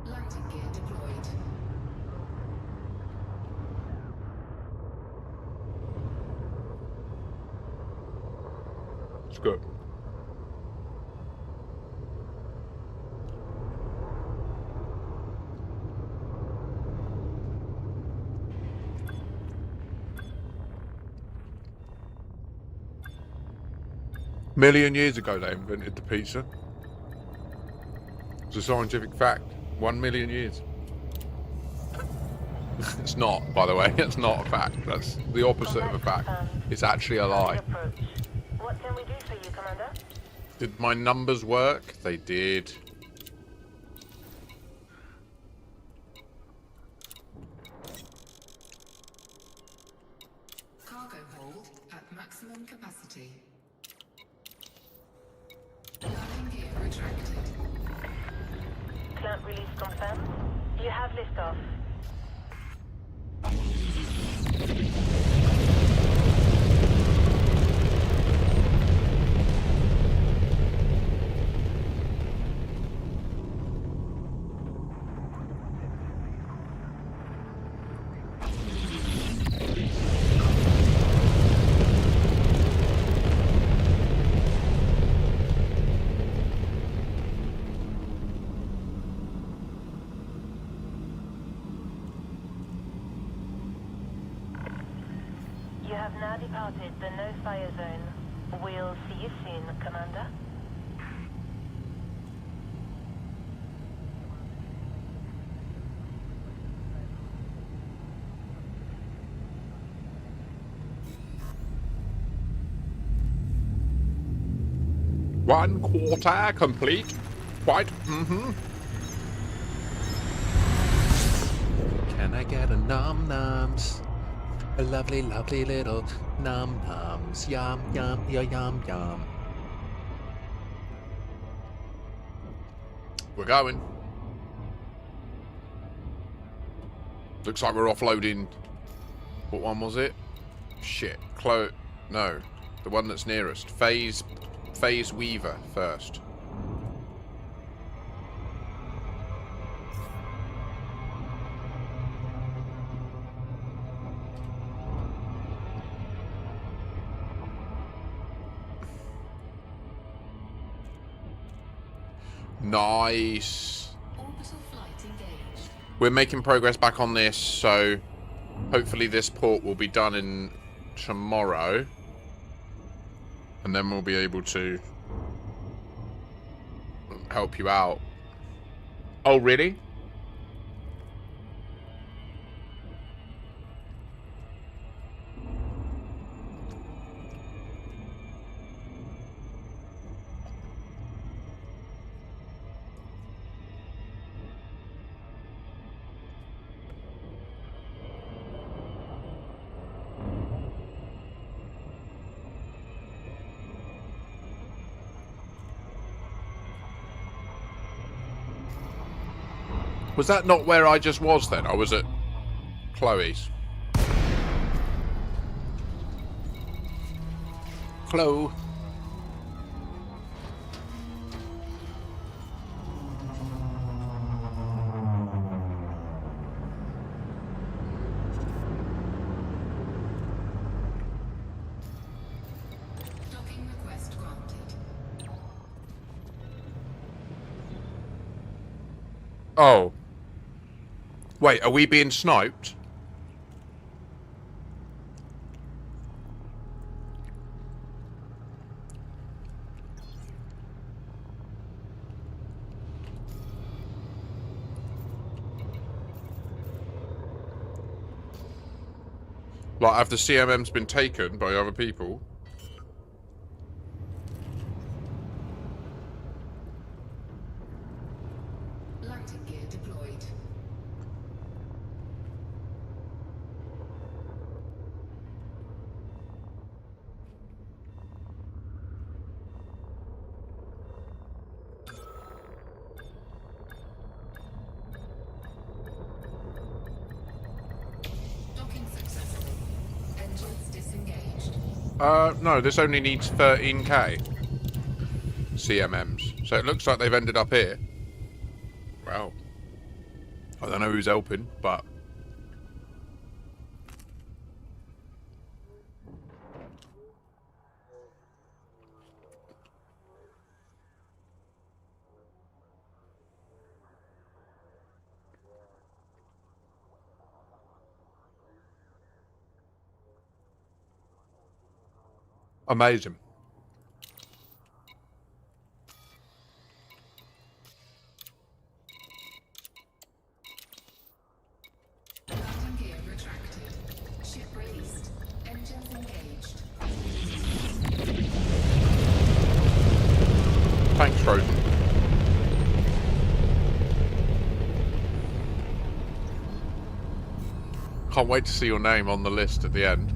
Landing gear deployed. It's good. Million years ago they invented the pizza. It's a scientific fact. 1 million years. It's not, by the way. It's not a fact. That's the opposite of a fact. It's actually a lie. Approach. What can we do for you, Commander? Did my numbers work? They did. Cargo hold at maximum capacity. Landing gear retracted. Clamp release confirmed. You have liftoff. You have now departed the no-fire zone. We'll see you soon, Commander. One quarter complete. Quite. Can I get a num-nums? A lovely, lovely little num-nums. Yum, yum, yum, yum. We're going. Looks like we're offloading. What one was it? Shit. No. The one that's nearest. Phase Weaver first. Nice. Orbital flight engaged. We're making progress back on this, so hopefully this port will be done in tomorrow. And then we'll be able to help you out. Oh, really? Was that not where I just was then? I was at Chloe's. Chloe. Docking request granted. Oh. Wait, are we being sniped? Like, have the CMMs been taken by other people? Landing gear deployed. Docking successful. Engines disengaged. No, this only needs 13k CMMs. So it looks like they've ended up here. Well, I don't know who's helping, but... Amazing. Landing gear retracted. Ship released. Engines engaged. Thanks, Frozen. Can't wait to see your name on the list at the end.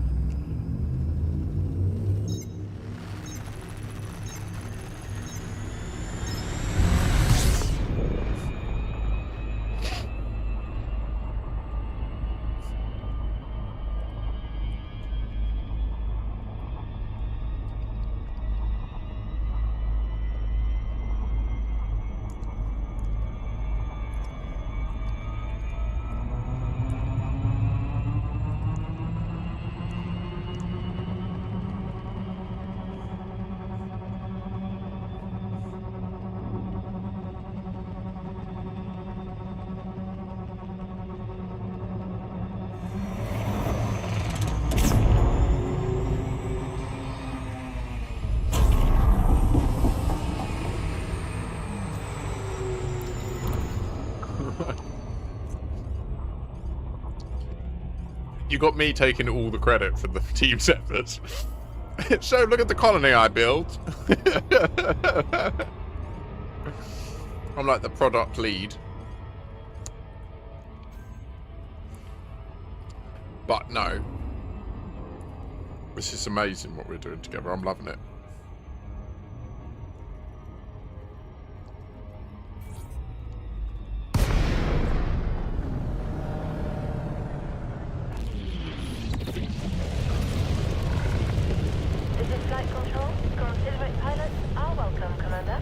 You got me taking all the credit for the team's efforts. So look at the colony I built. I'm like the product lead. But no. This is amazing what we're doing together. I'm loving it. This is Flight Control. Considerate pilots are welcome, Commander.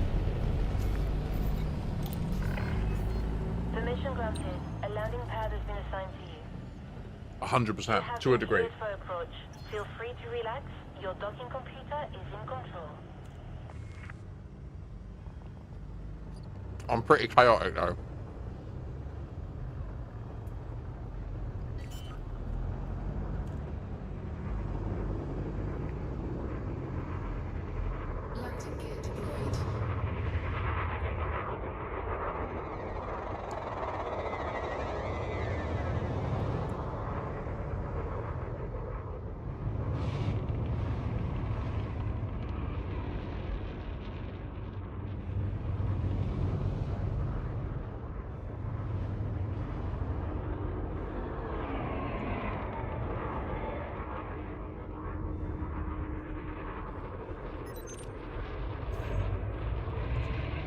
Permission granted. A landing pad has been assigned to you. 100%, to a degree. For approach. Feel free to relax. Your docking computer is in control. I'm pretty chaotic though. Landing gear deployed.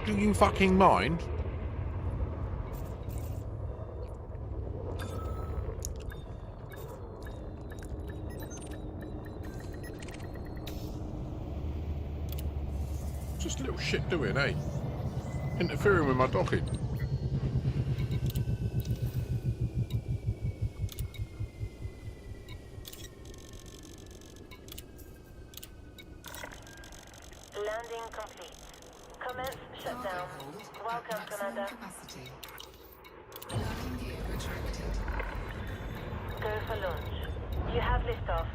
Do you fucking mind? Just a little shit doing, eh? Interfering with my docking. Landing complete. Commence shutdown. Cargo hold at Welcome, maximum Commander. capacity. Landing gear retracted. Go for launch. You have liftoff.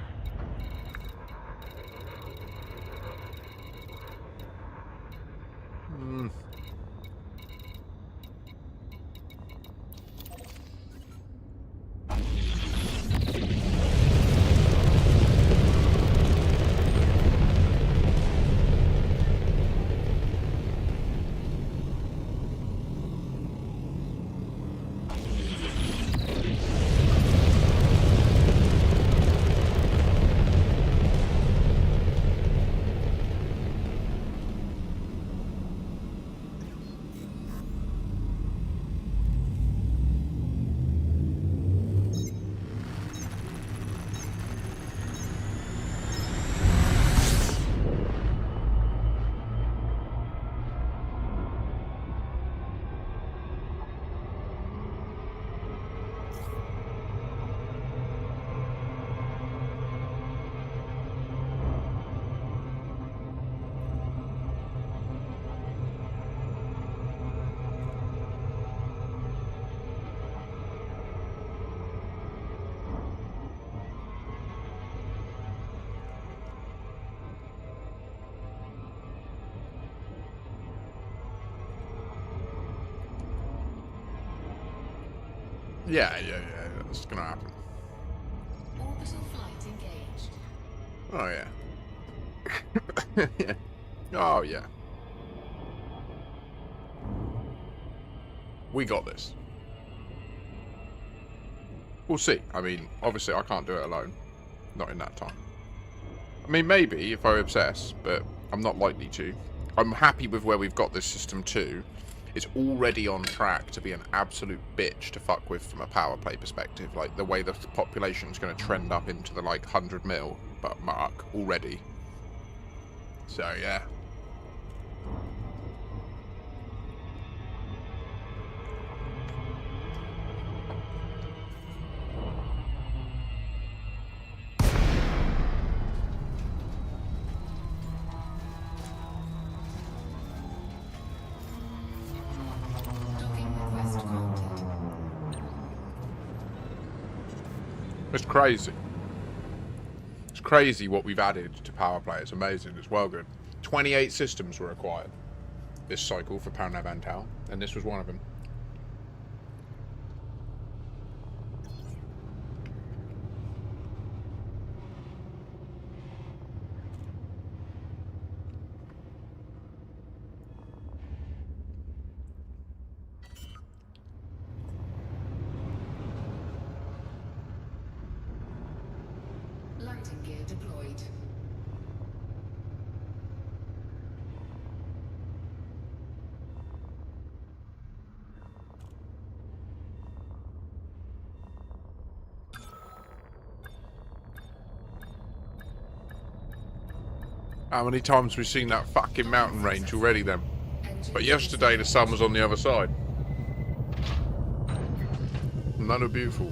Yeah, that's gonna happen. Orbital flight engaged. Oh yeah. Yeah. Oh yeah. We got this. We'll see. I mean, obviously I can't do it alone. Not in that time. I mean, maybe if I obsess, but I'm not likely to. I'm happy with where we've got this system too. It's already on track to be an absolute bitch to fuck with from a power play perspective. Like, the way the population's going to trend up into the, like, 100 mil mark already. So, yeah. Docking request granted. It's crazy. It's crazy what we've added to power play. It's amazing. It's well good. 28 systems were acquired this cycle for Paranav Antal, and this was one of them. Landing gear deployed. How many times we've seen that fucking mountain range already then? But yesterday the sun was on the other side. And that was beautiful.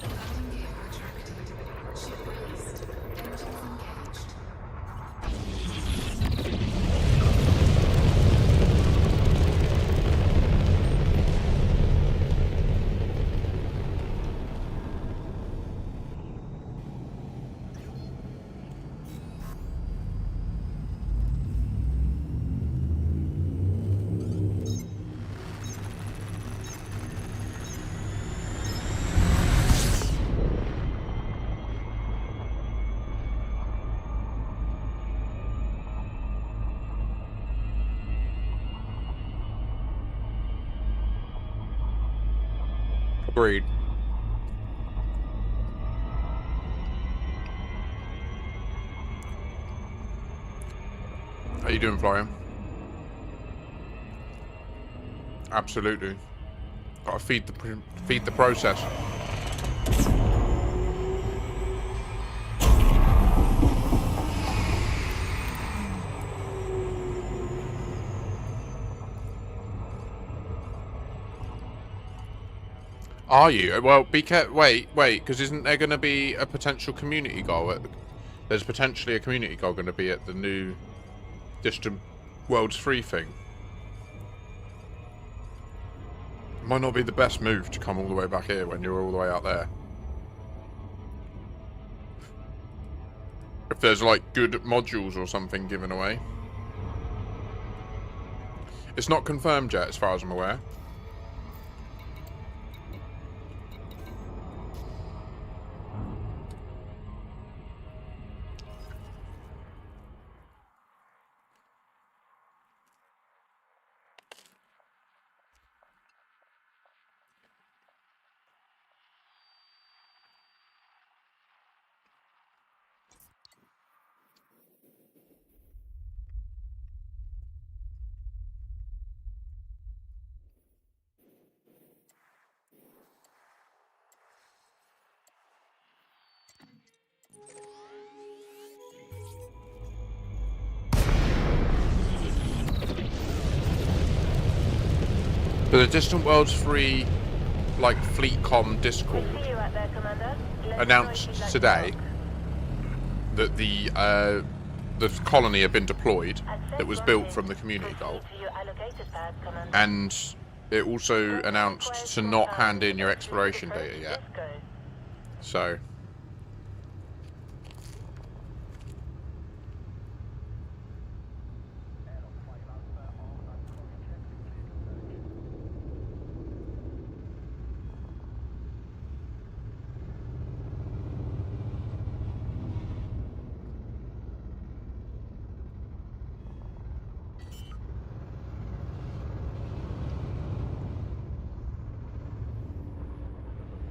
Landing gear retracted. Ship released. Engines engaged. Agreed. How you doing, Florian? Absolutely. Gotta feed the process. Are you? Well, be careful. Wait, because isn't there going to be a potential community goal? There's potentially a community goal going to be at the new Distant Worlds 3 thing. Might not be the best move to come all the way back here when you're all the way out there. If there's like good modules or something given away. It's not confirmed yet as far as I'm aware. But the Distant Worlds 3 like FleetCom Discord See you out there, Commander. Let's announced try to today lock. that the colony had been deployed that was built from the community goal, Proceed to your allocated pad, Commander. and it also announced to not hand in your exploration data yet. Let's go. So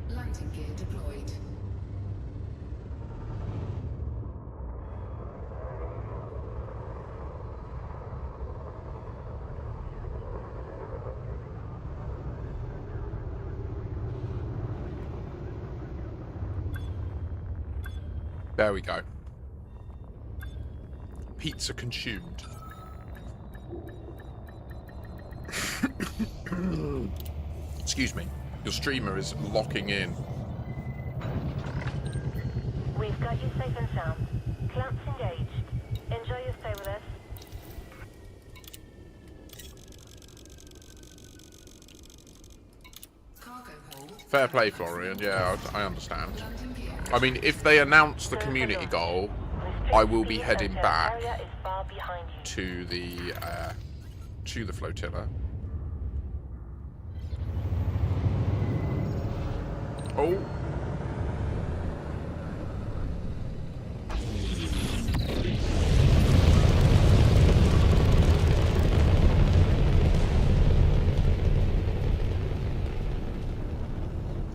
Landing gear deployed. there we go. Pizza consumed. Excuse me. Your streamer is locking in. We've got you safe and sound. Clamps engaged. Enjoy your stay with us. Cargo hold. Fair play, Florian. Yeah, I understand. Landing gear. I mean, if they announce the community goal, I will be heading back Area is far behind you. to the to the flotilla. Oh.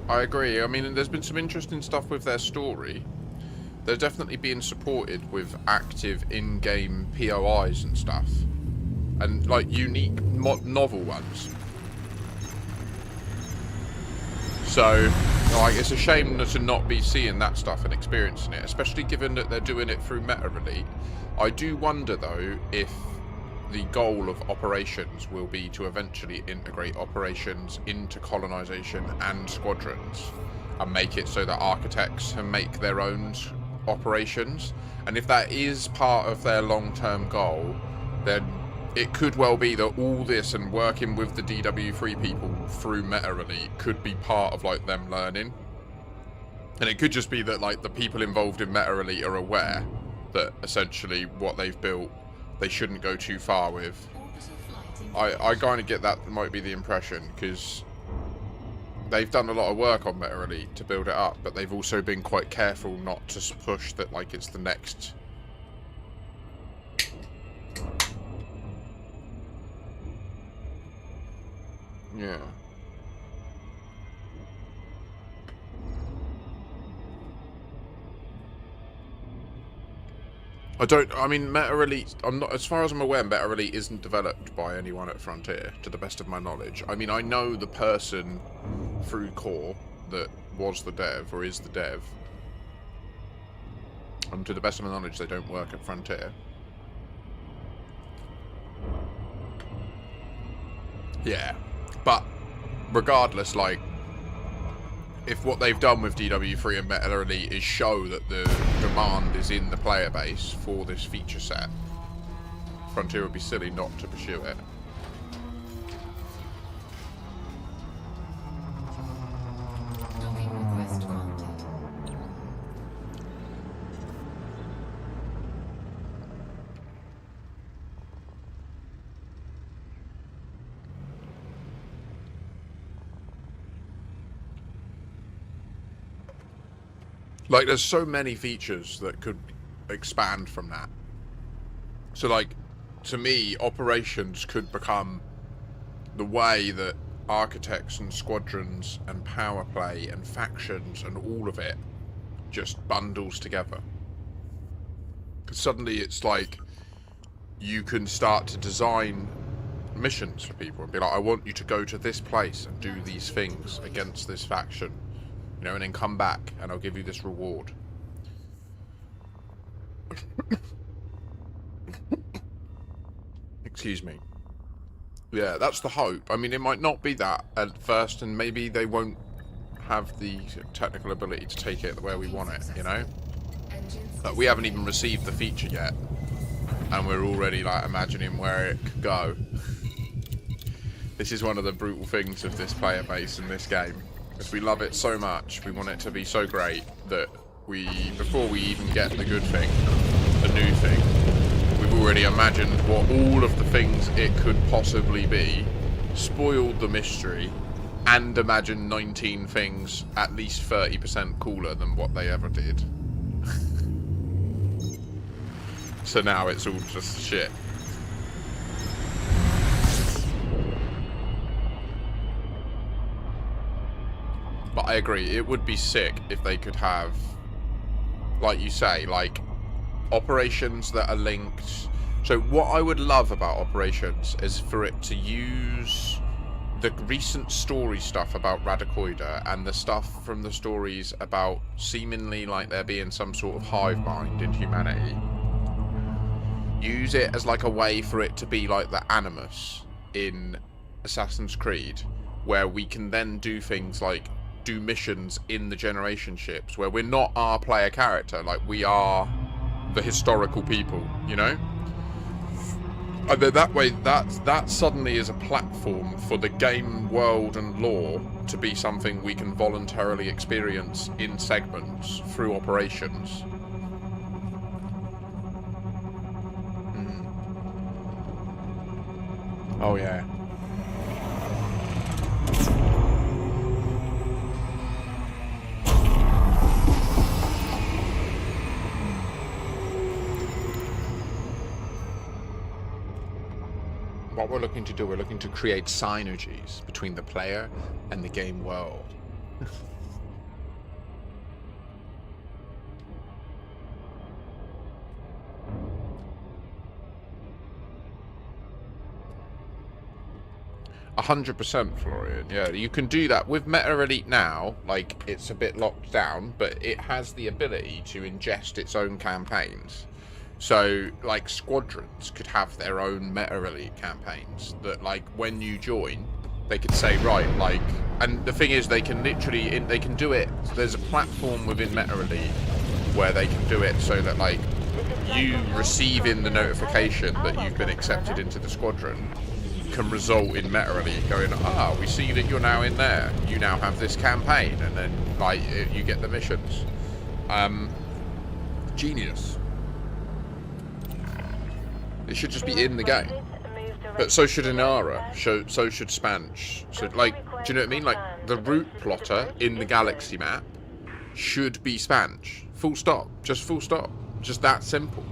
I agree. I mean, there's been some interesting stuff with their story. They're definitely being supported with active in-game POIs and stuff. And, like, unique novel ones. So, like, it's a shame to not be seeing that stuff and experiencing it, especially given that they're doing it through Meta Elite. I do wonder, though, if the goal of operations will be to eventually integrate operations into colonization and squadrons and make it so that architects can make their own operations. And if that is part of their long-term goal, then it could well be that all this and working with the DW3 people through Meta Elite could be part of, like, them learning. And it could just be that, like, the people involved in Meta Elite are aware that essentially what they've built they shouldn't go too far with. I kind of get that might be the impression, because they've done a lot of work on Meta Elite to build it up, but they've also been quite careful not to push that like it's the next. Yeah. I mean, Meta Elite, I'm not, as far as I'm aware, Meta Elite isn't developed by anyone at Frontier, to the best of my knowledge. I mean, I know the person through Core that was the dev, or is the dev. And to the best of my knowledge, they don't work at Frontier. Yeah. But, regardless, like, if what they've done with DW3 and Meta Elite is show that the demand is in the player base for this feature set, Frontier would be silly not to pursue it. Docking request granted. Like, there's so many features that could expand from that. So, like, to me, operations could become the way that architects and squadrons and power play and factions and all of it just bundles together. Because suddenly it's like you can start to design missions for people and be like, I want you to go to this place and do these things against this faction. You know, and then come back and I'll give you this reward. Excuse me. Yeah, that's the hope. I mean, it might not be that at first, and maybe they won't have the technical ability to take it where we want it, you know? But we haven't even received the feature yet, and we're already, like, imagining where it could go. This is one of the brutal things of this player base in this game. Because we love it so much, we want it to be so great that we, before we even get the good thing, the new thing, we've already imagined what all of the things it could possibly be, spoiled the mystery, and imagined 19 things at least 30% cooler than what they ever did. So now it's all just shit. But I agree, it would be sick if they could have, like you say, like, operations that are linked. So what I would love about operations is for it to use the recent story stuff about Radicoida and the stuff from the stories about seemingly like there being some sort of hive mind in humanity. Use it as like a way for it to be like the Animus in Assassin's Creed, where we can then do things like do missions in the generation ships where we're not our player character, like we are the historical people, you know? And then that way, that suddenly is a platform for the game world and lore to be something we can voluntarily experience in segments through operations. Oh yeah. What we're looking to do, we're looking to create synergies between the player and the game world. 100%, Florian. Yeah, you can do that with Meta Elite now. Like, it's a bit locked down, but it has the ability to ingest its own campaigns. So, like, squadrons could have their own Meta Elite campaigns that, like, when you join, they could say, right, like, and the thing is, they can literally, they can do it. There's a platform within Meta Elite where they can do it so that, like, you receiving the notification that you've been accepted into the squadron can result in Meta Elite going, we see that you're now in there. You now have this campaign, and then like you get the missions. Genius. It should just be in the game. But so should Inara. So should Spanch. So like, do you know what I mean? Like the route plotter in the galaxy map should be Spanch. Full stop. Just full stop. Just that simple.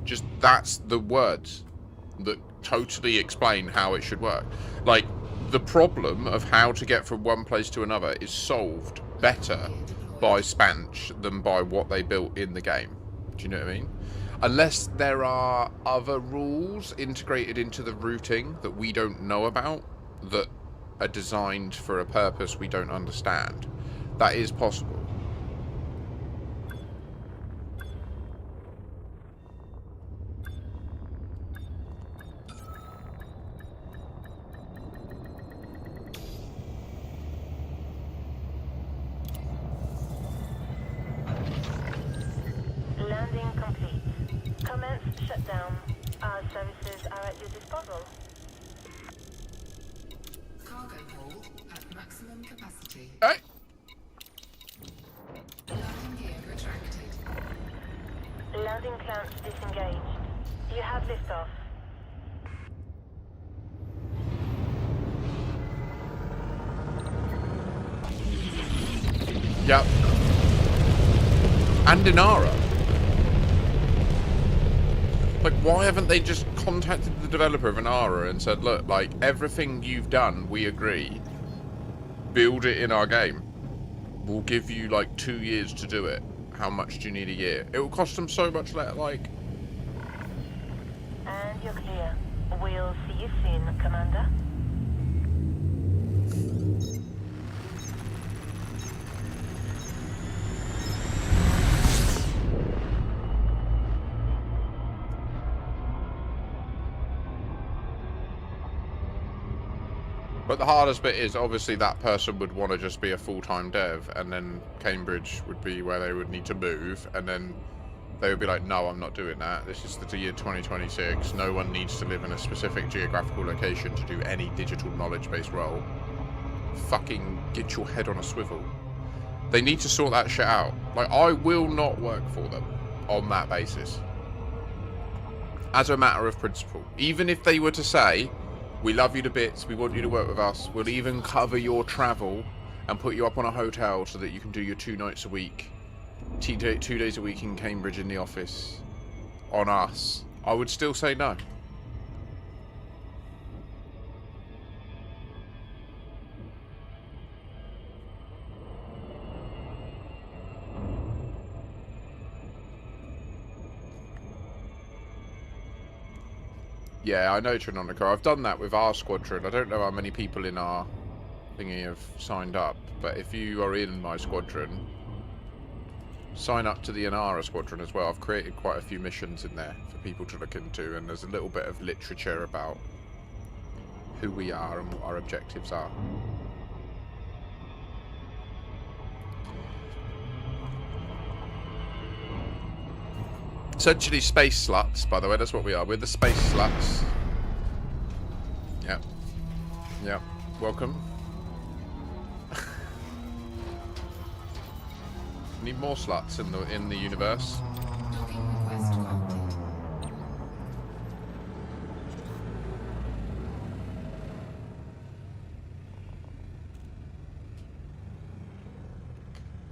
Just that's the words that totally explain how it should work. Like, the problem of how to get from one place to another is solved better by Spanch than by what they built in the game. Do you know what I mean? Unless there are other rules integrated into the routing that we don't know about, that are designed for a purpose we don't understand. That is possible. Landing complete. Commence shutdown. Our services are at your disposal. Cargo hold at maximum capacity. Hey. Landing gear retracted. Landing clamps disengaged. You have liftoff. Yep. And Inara. Like, why haven't they just contacted the developer of Inara and said, look, like, everything you've done, we agree. Build it in our game. We'll give you, like, 2 years to do it. How much do you need a year? It will cost them so much less, like... And you're clear. We'll see you soon, Commander. But the hardest bit is, obviously, that person would want to just be a full-time dev, and then Cambridge would be where they would need to move, and then they would be like, no, I'm not doing that. This is the year 2026. No one needs to live in a specific geographical location to do any digital knowledge-based role. Fucking get your head on a swivel. They need to sort that shit out. Like, I will not work for them on that basis. As a matter of principle. Even if they were to say, we love you to bits, we want you to work with us, we'll even cover your travel and put you up on a hotel so that you can do your 2 nights a week, 2 days a week in Cambridge in the office, on us, I would still say no. Yeah, I know, Trinonica. I've done that with our squadron. I don't know how many people in our thingy have signed up, but if you are in my squadron, sign up to the Inara squadron as well. I've created quite a few missions in there for people to look into, and there's a little bit of literature about who we are and what our objectives are. Essentially space sluts, by the way, that's what we are. We're the space sluts. Yep. Yep. Welcome. Need more sluts in the universe. Docking request granted.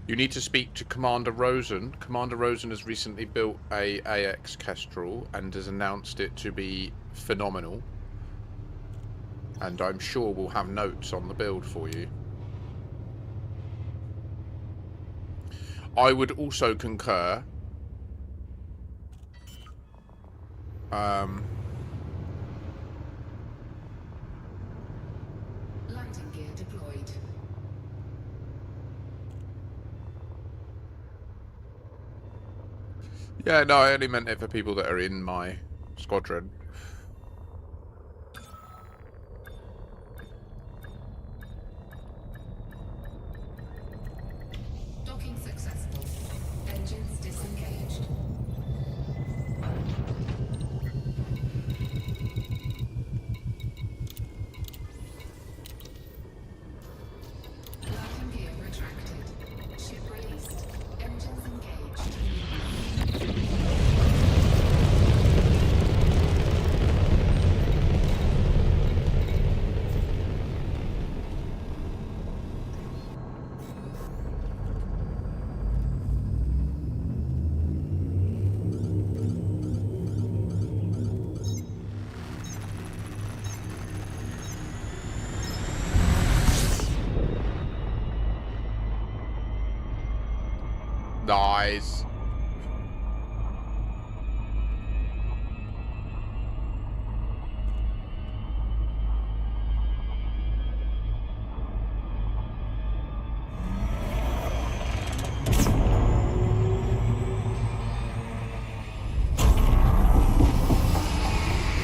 You need to speak to Commander Rosen. Commander Rosen has recently built a AX Kestrel and has announced it to be phenomenal. And I'm sure we'll have notes on the build for you. I would also concur. Landing gear deployed. Yeah, no, I only meant it for people that are in my squadron. Docking successful. Engines disengaged. Landing gear retracted. Ship released. Engines engaged. Nice.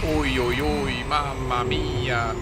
Oi, oi, oi, mamma mia.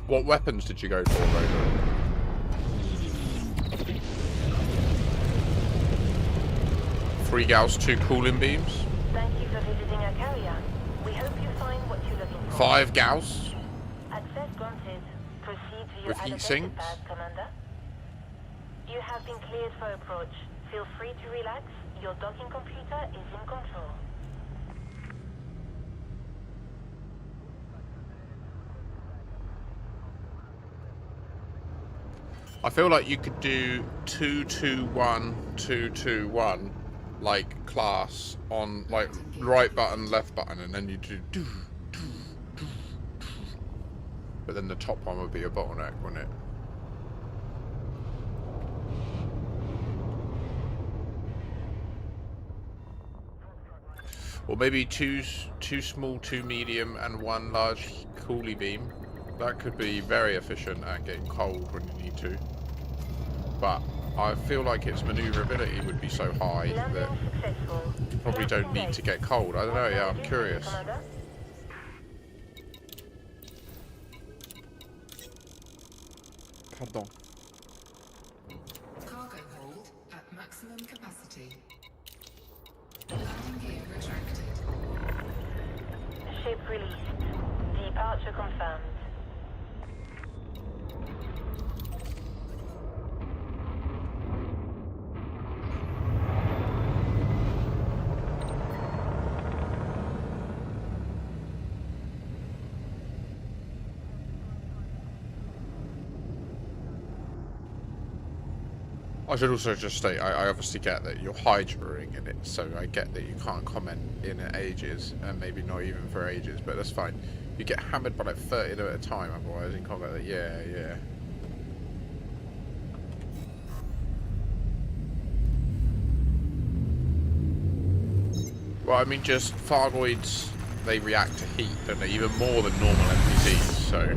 What weapons did you go for, Rover? 3 gauss, 2 cooling beams. Thank you for visiting our carrier. We hope you find what you're looking for. 5 gauss. Access granted. Proceed to your With heat allocated sinks? pad, Commander. You have been cleared for approach. Feel free to relax. Your docking computer is in control. I feel like you could do 221, 221, like class on like right button, left button, and then you do. But then the top one would be a bottleneck, wouldn't it? Or maybe two small, 2 medium, and 1 large coolie beam. That could be very efficient at getting cold when you need to. But I feel like its maneuverability would be so high that you probably don't need to get cold. I don't know, yeah, I'm curious. Pardon. Cargo hold at maximum capacity. Landing gear retracted. Ship released. Departure confirmed. I should also just state, I obviously get that you're hydroing in it, so I get that you can't comment in ages, and maybe not even for ages, but that's fine. You get hammered by like 30 at a time otherwise in combat, yeah. Well, I mean, just Fargoids, they react to heat, don't they? Even more than normal NPCs, so...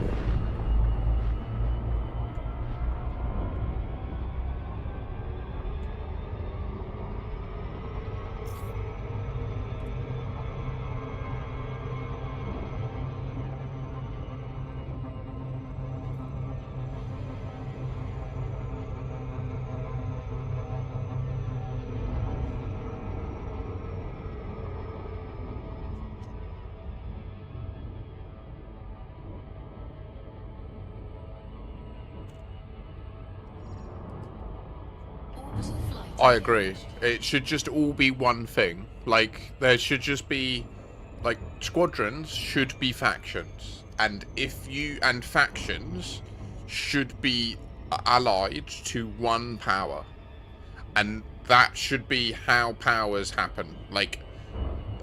Orbital flight. I agree. It should just all be one thing. Like, there should just be, like, squadrons should be factions, and factions should be allied to one power, and that should be how powers happen. Like,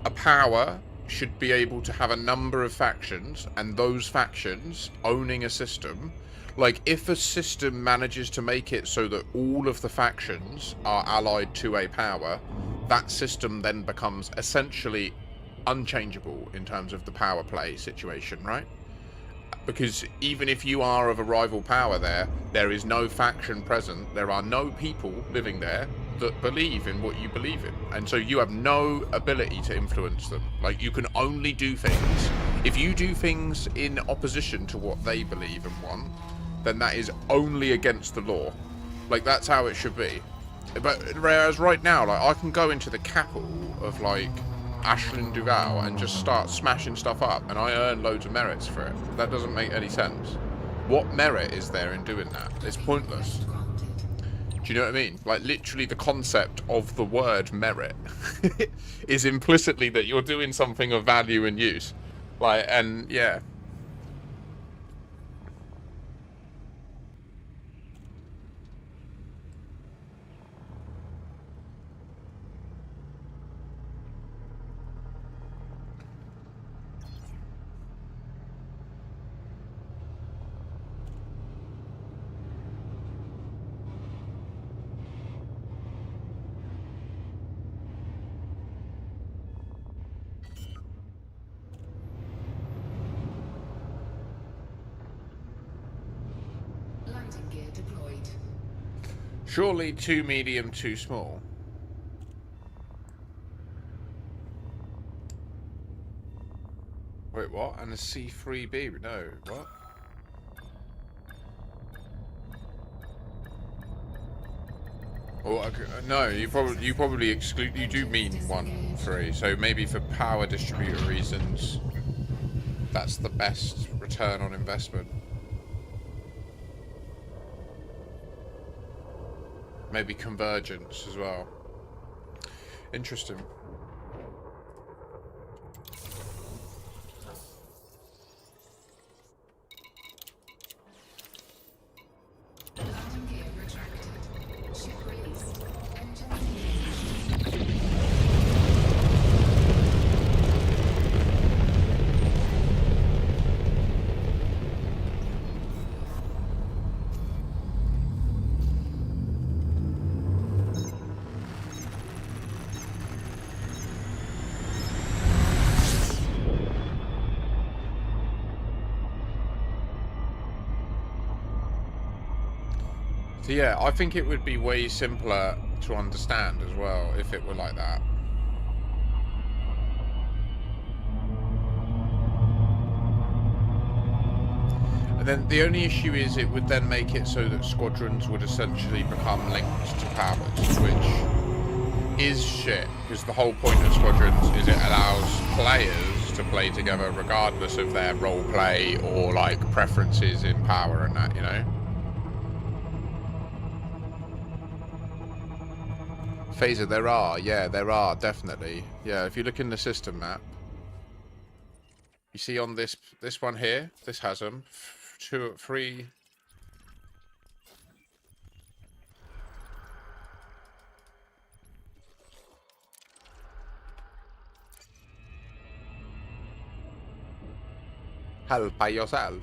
a power should be able to have a number of factions, and those factions owning a system. Like, if a system manages to make it so that all of the factions are allied to a power, that system then becomes essentially unchangeable in terms of the power play situation, right? Because even if you are of a rival power there is no faction present, there are no people living there that believe in what you believe in. And so you have no ability to influence them. Like, you can only do things. If you do things in opposition to what they believe and want, then that is only against the law. Like, that's how it should be. But whereas right now, like, I can go into the capital of, like, Ashland Duval and just start smashing stuff up, and I earn loads of merits for it. That doesn't make any sense. What merit is there in doing that? It's pointless. Do you know what I mean? Like, literally the concept of the word merit is implicitly that you're doing something of value and use. Like, and yeah. Landing gear deployed. Surely too medium, too small. Wait, what? And a C3B? No, what? Oh, okay. No, you probably exclude. You do mean 1-3. So maybe for power distributor reasons, that's the best return on investment. Maybe convergence as well. Interesting. Landing gear retracted. Ship released. Engines engaged. So yeah, I think it would be way simpler to understand as well if it were like that. And then the only issue is it would then make it so that squadrons would essentially become linked to powers, which is shit, because the whole point of squadrons is it allows players to play together regardless of their role play or like preferences in power and that, you know? Phaser, there are, definitely. Yeah, if you look in the system map, you see on this one here, this has them. 2, 3. Help by yourself.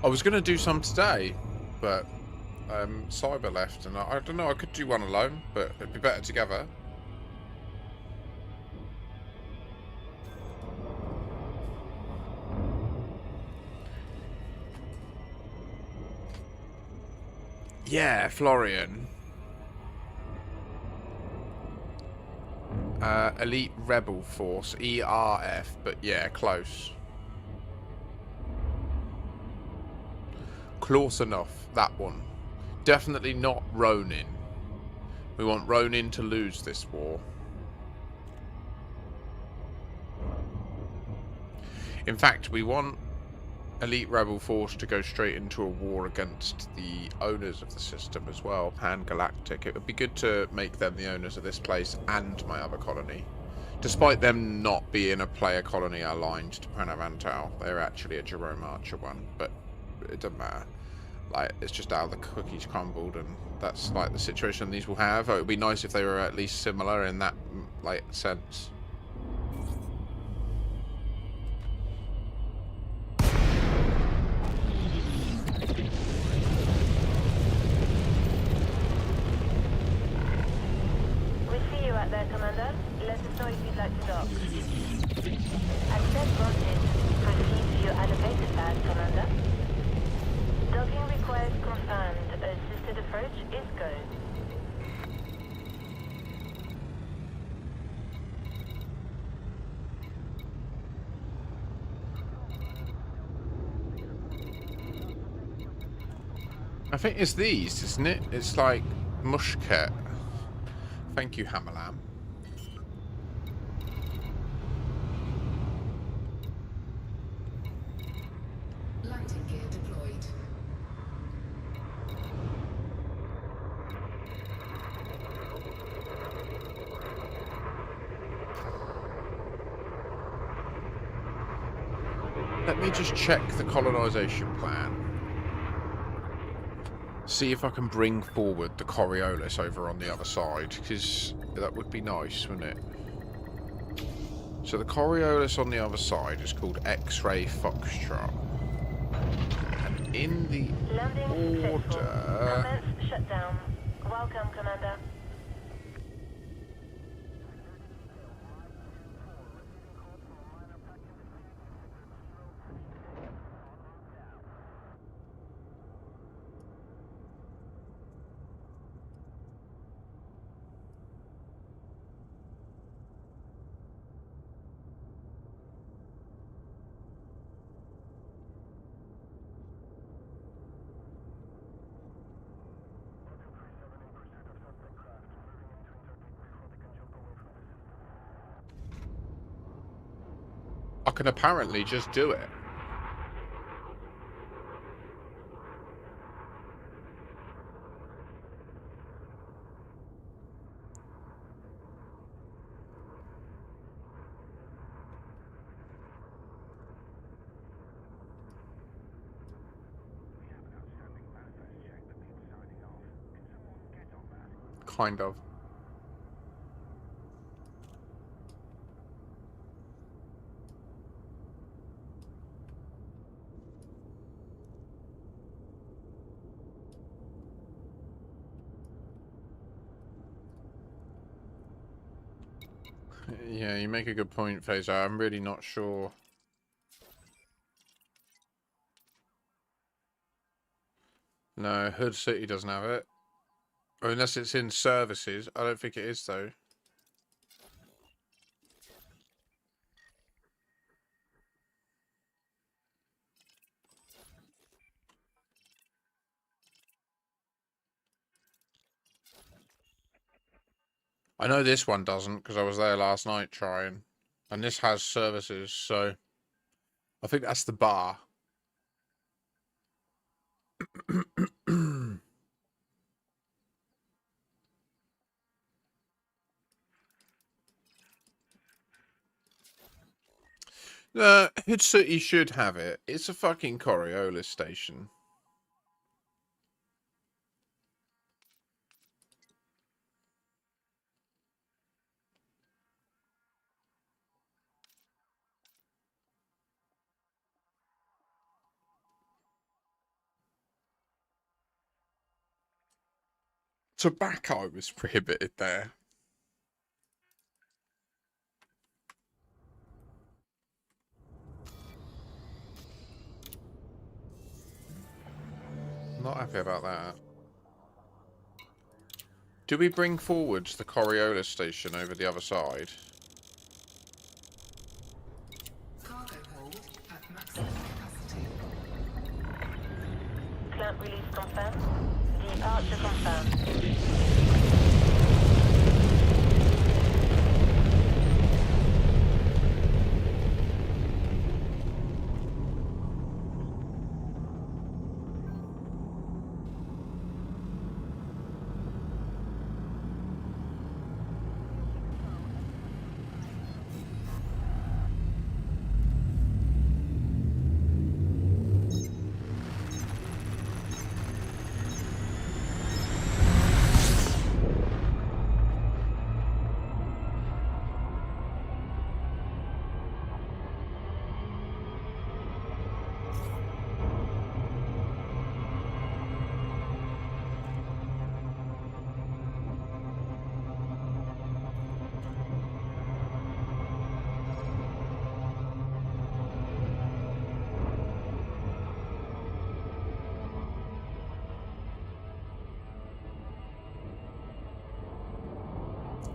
I was going to do some today, but Cyber left, and I don't know, I could do one alone, but it'd be better together. Yeah, Florian. Elite Rebel Force, ERF, but yeah, close. Close enough, that one. Definitely not Ronin. We want Ronin to lose this war. In fact, we want Elite Rebel Force to go straight into a war against the owners of the system as well, Pan-Galactic. It would be good to make them the owners of this place and my other colony. Despite them not being a player colony aligned to Panavantal, they're actually a Jerome Archer one, but it doesn't matter. Like, it's just how the cookies crumbled, and that's like the situation these will have. It would be nice if they were at least similar in that like sense. We see you out there, Commander. Let us know if you'd like to dock. Access granted. Proceed to your elevator pad, Commander. Docking request confirmed. Assisted approach is go. I think it's these, isn't it? It's like mushket. Thank you, Hammerlam. Landing gear deployed. Let me just check the colonisation plan. See if I can bring forward the Coriolis over on the other side, because that would be nice, wouldn't it? So the Coriolis on the other side is called X-Ray Foxtrot. And in the Landing successful. order... Commence shutdown. Welcome, Commander. I can apparently just do it. Kind of. Yeah, you make a good point, Fazer. I'm really not sure. No, Hood City doesn't have it. Or unless it's in services. I don't think it is, though. I know this one doesn't, because I was there last night trying. And this has services, so... I think that's the bar. Hood City should have it. It's a fucking Coriolis station. Tobacco was prohibited there. Not happy about that. Do we bring forwards the Coriolis station over the other side? Cargo hold at maximum capacity. Clamp release confirmed. Departure confirmed.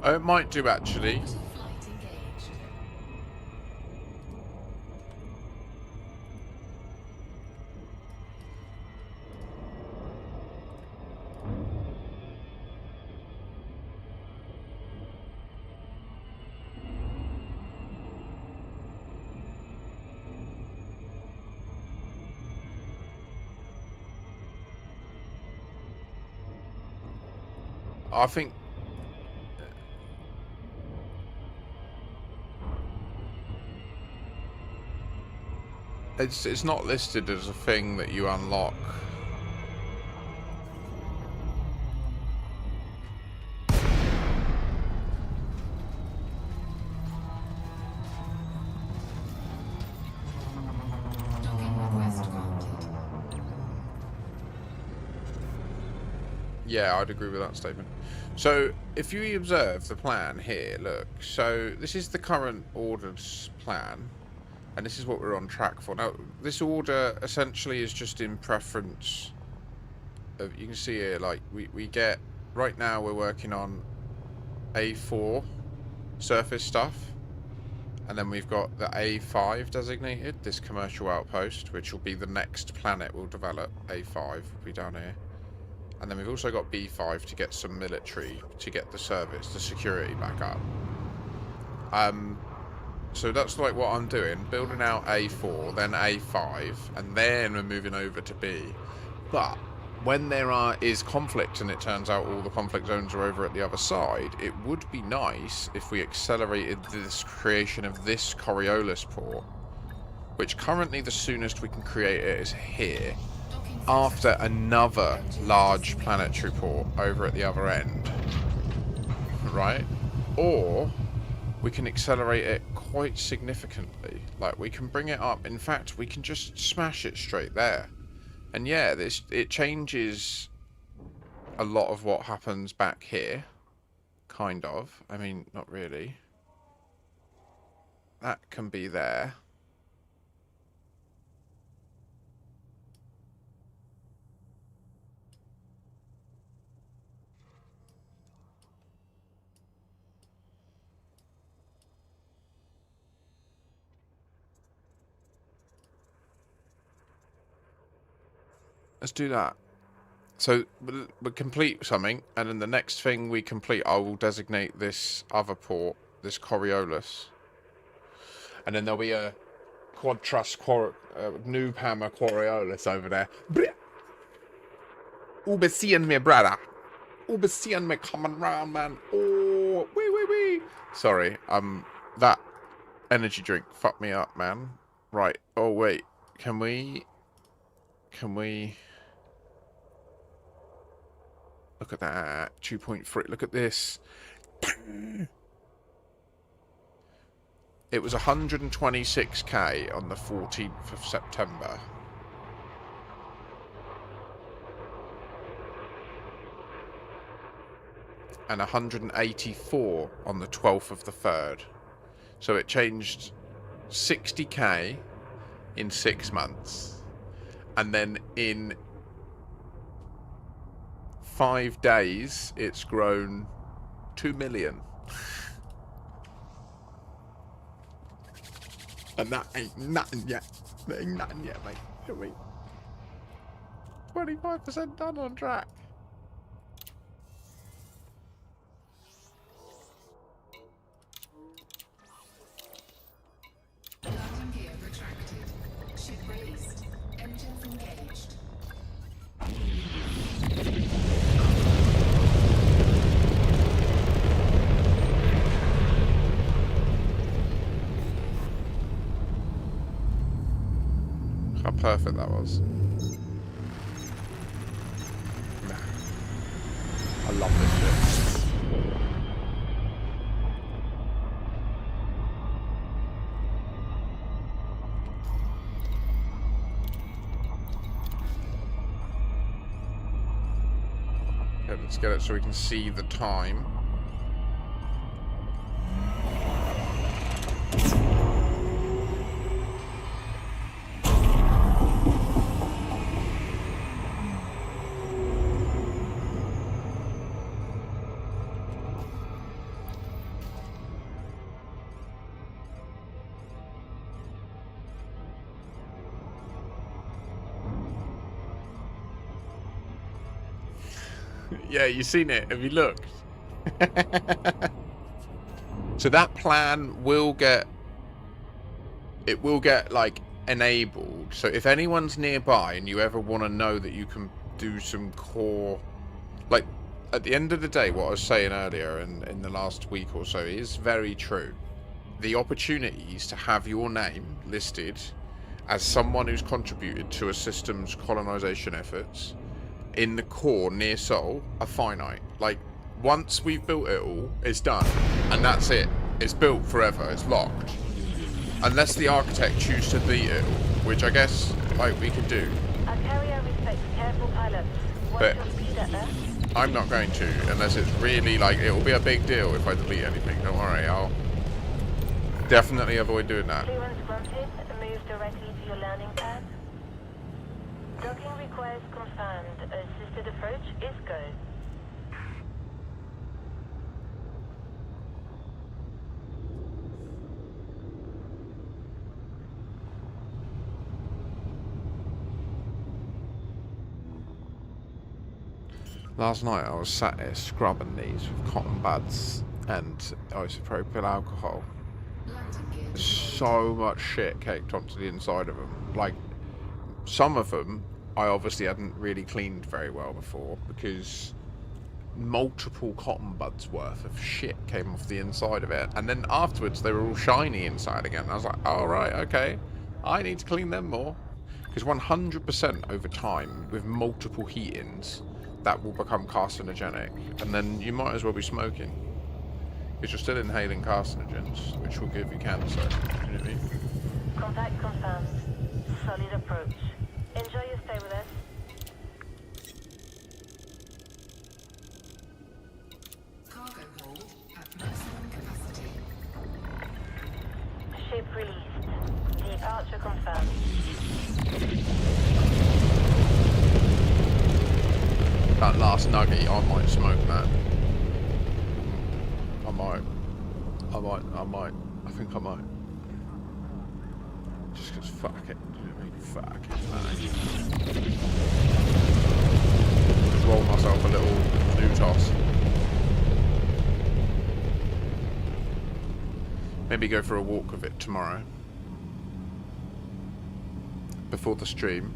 Oh, it might do actually. Auto flight engaged. I think it's not listed as a thing that you unlock. Docking request granted. Yeah, I'd agree with that statement. So, if you observe the plan here, look. So, this is the current ordered plan. And this is what we're on track for. Now, this order essentially is just in preference of, you can see here, like, we get, right now we're working on A4 surface stuff. And then we've got the A5 designated, this commercial outpost, which will be the next planet we'll develop. A5 will be down here. And then we've also got B5 to get some military, to get the service, the security back up. So that's like what I'm doing, building out A4, then A5, and then we're moving over to B. But when there is conflict, and it turns out all the conflict zones are over at the other side, it would be nice if we accelerated this creation of this Coriolis port, which currently the soonest we can create it is here, after another large planetary port over at the other end, right? Or we can accelerate it quite significantly. Like, we can bring it up. In fact, we can just smash it straight there. And yeah, it changes a lot of what happens back here. Kind of. I mean, not really. That can be there. Let's do that. So we'll complete something, and then the next thing we complete, I will designate this other port, this Coriolis. And then there'll be a quad truss noob hammer Coriolis over there. Seeing me, brother. Seeing me coming round, man. Oh, wee. Sorry, that energy drink fucked me up, man. Right. Oh wait, can we? Look at that, 2.3, look at this. It was 126k on the 14th of September. And 184 on the 12th of the 3rd. So it changed 60k in 6 months. And then in 5 days, it's grown 2 million. And that ain't nothing yet. That ain't nothing yet, mate. Should we? 25% done on track. Landing gear retracted. Ship released. Engines engaged. How perfect that was. Nah. I love this shit. Okay, let's get it so we can see the time. Yeah, you seen it. Have you looked? So that plan will get... It will get, like, enabled. So if anyone's nearby and you ever want to know that you can do some core... Like, at the end of the day, what I was saying earlier in the last week or so is very true. The opportunities to have your name listed as someone who's contributed to a system's colonization efforts in the core near Sol are finite. Like, once we've built it all, it's done. And that's it. It's built forever. It's locked. Unless the architect chooses to delete it all, which I guess, like, we can do. Our carrier respects careful pilots. But What's your speed at there? I'm not going to, unless it's really, like, it will be a big deal if I delete anything. Don't worry, I'll definitely avoid doing that. Clearance granted. Move directly to your landing pad. Docking requires confirmed. Assisted approach is go. Last night I was sat here scrubbing these with cotton buds and isopropyl alcohol. Landing gear deployed. So much shit caked onto the inside of them. Like, some of them I obviously hadn't really cleaned very well before because multiple cotton buds worth of shit came off the inside of it, and then afterwards they were all shiny inside again. I was like, oh right, okay, I need to clean them more, because 100% over time with multiple heat-ins that will become carcinogenic, and then you might as well be smoking because you're still inhaling carcinogens, which will give you cancer. You know what I mean? Contact confirmed. Solid approach. Enjoy your stay with us. Cargo hold at maximum capacity. Ship released. Departure confirmed. That last nugget, I might smoke that. I think I might. Just because fuck it. Do you know what I mean? Fuck it, man. Just roll myself a little new toss. Maybe go for a walk with it tomorrow. Before the stream.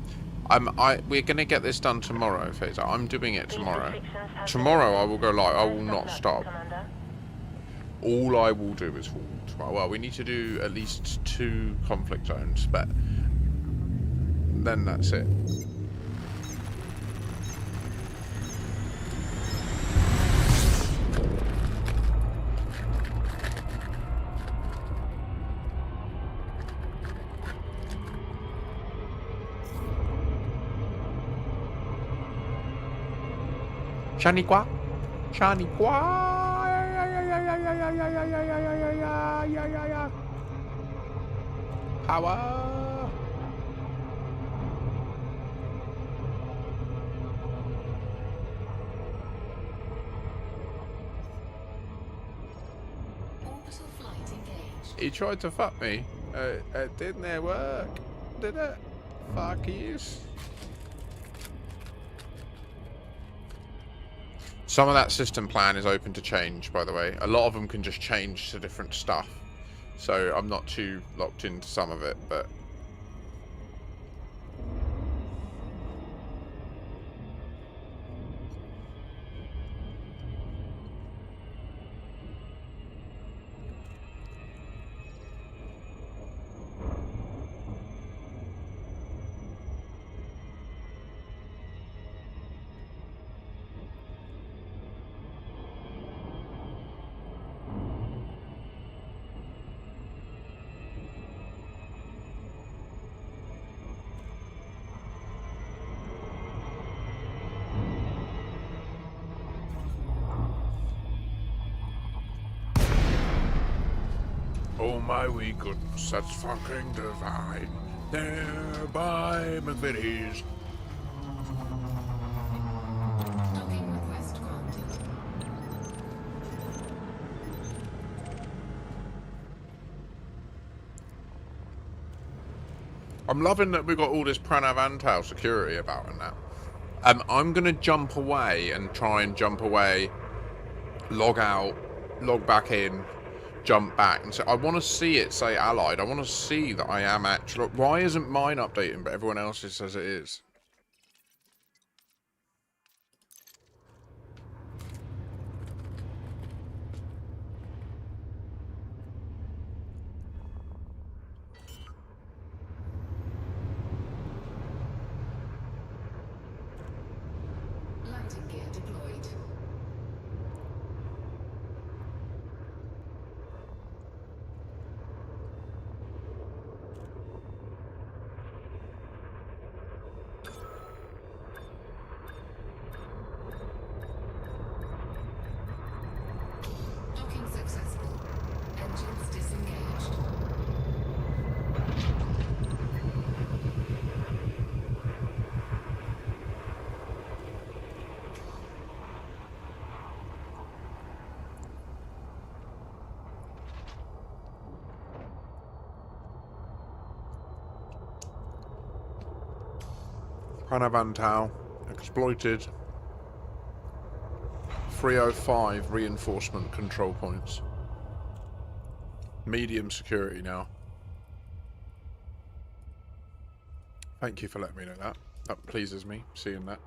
We're gonna get this done tomorrow, Fazer. I'm doing it tomorrow. Tomorrow I will go live. I will not stop. Commander. All I will do is fall tomorrow. Well, we need to do at least 2 conflict zones, but then that's it. Shaniqua, Shaniqua. Power. He tried to fuck me. Didn't it work? Did it? Fuck yous. Some of that system plan is open to change, by the way. A lot of them can just change to different stuff. So I'm not too locked into some of it, but... Oh my wee goodness, that's fucking divine. There by McVitie's. Docking request granted. I'm loving that we've got all this Pranav Antal security about and that. I'm going to jump away and try and jump away, log out, log back in, jump back. And so I want to see it say allied. I want to see that I am actually... Why isn't mine updating but everyone else's says it is? Landing gear deployed. Docking successful. Engines disengaged. Pranav Antal exploited. 305 reinforcement control points. Medium security now. Thank you for letting me know that. That pleases me, seeing that.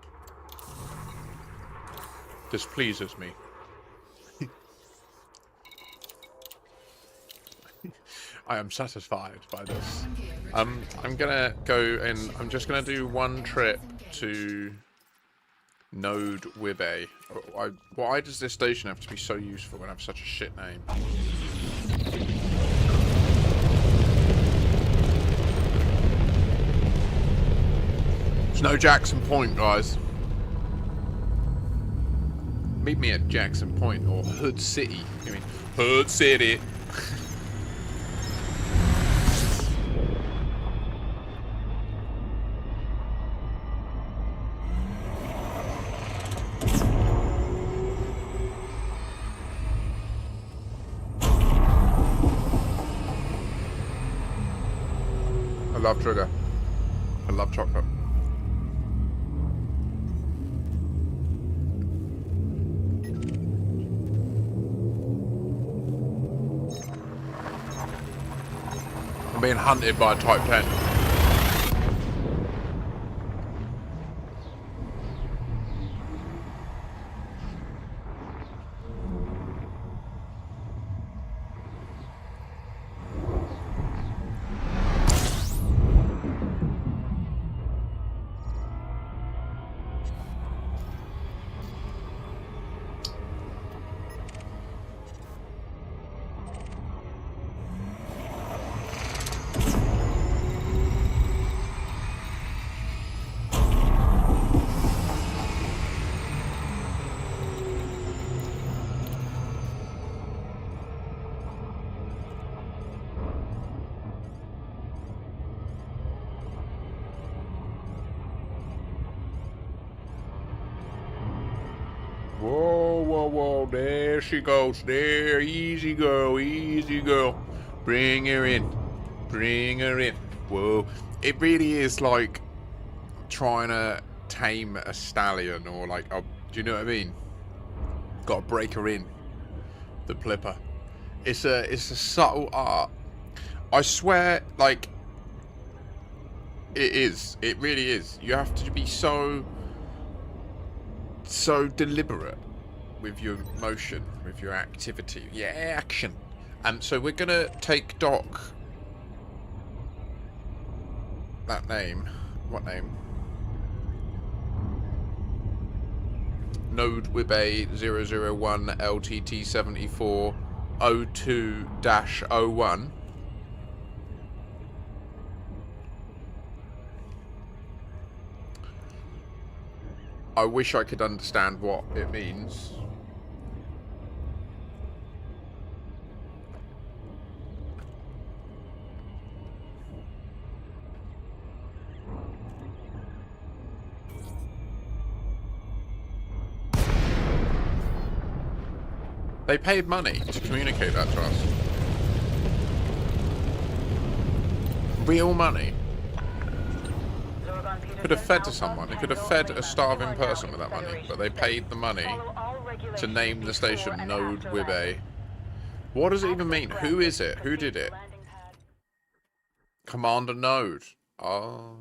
Displeases me. I am satisfied by this. I'm gonna go and I'm just gonna do one trip to Node Wibe. Why does this station have to be so useful when I have such a shit name? There's no Jackson Point, guys. Meet me at Jackson Point or Hood City. I mean, Hood City. I love sugar. I love chocolate. I'm being hunted by a Type 10. Whoa, whoa, whoa, there she goes, there, easy girl, Bring her in. Bring her in. Whoa. It really is like trying to tame a stallion or like, do you know what I mean? Got to break her in. The plipper. It's a subtle art. I swear, like, it is. It really is. You have to be so deliberate with your motion, with your activity. Yeah, action. So we're gonna take Doc. That name. What name? Node Wibe 001 LTT 74 02-01. I wish I could understand what it means. They paid money to communicate that to us. Real money. Could have fed to someone. They could have fed a starving person with that money, but they paid the money to name the station Node Wibe. What does it even mean? Who is it? Who did it? Commander Node. Oh.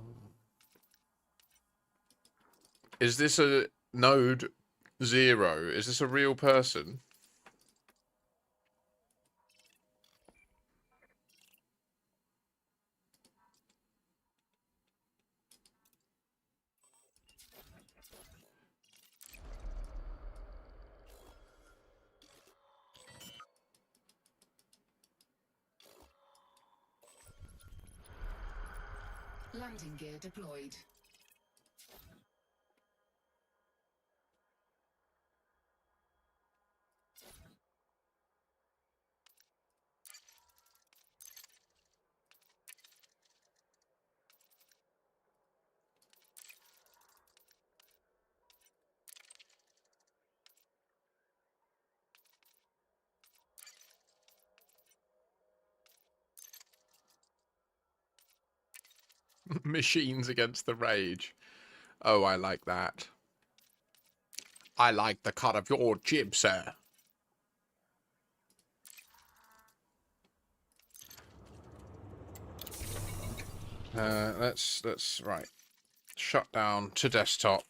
Is this a Node 0? Is this a real person? Landing gear deployed. Machines against the rage. Oh, I like that. I like the cut of your jib, sir. Let's right. Shut down to desktop.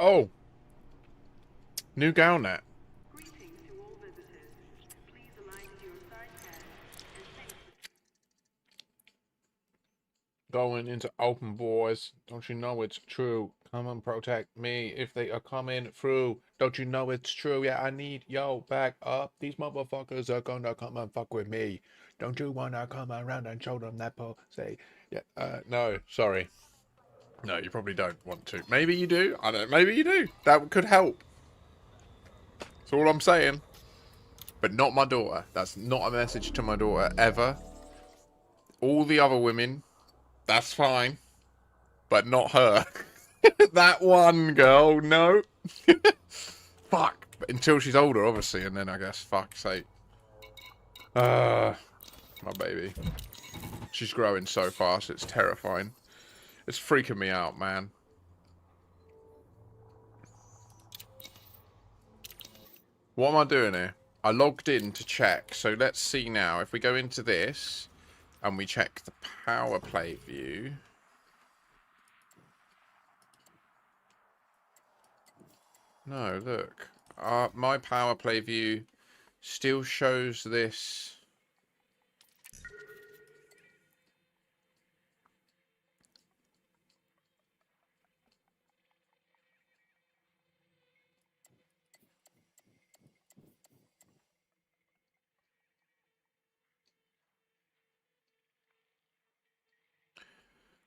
Oh, new Galnet. Going into open, boys. Don't you know it's true? Come and protect me if they are coming through. Don't you know it's true? Yeah, I need yo back up. These motherfuckers are gonna come and fuck with me. Don't you wanna come around and show them that say? Yeah. No, sorry. No, you probably don't want to. Maybe you do. I don't. Maybe you do. That could help. That's all I'm saying. But not my daughter. That's not a message to my daughter ever. All the other women, that's fine. But not her. That one girl, no. Fuck. But until she's older, obviously, and then I guess, fuck's sake. My baby. She's growing so fast, it's terrifying. It's freaking me out, man. What am I doing here? I logged in to check. So let's see now. If we go into this and we check the power play view. No, look. My power play view still shows this.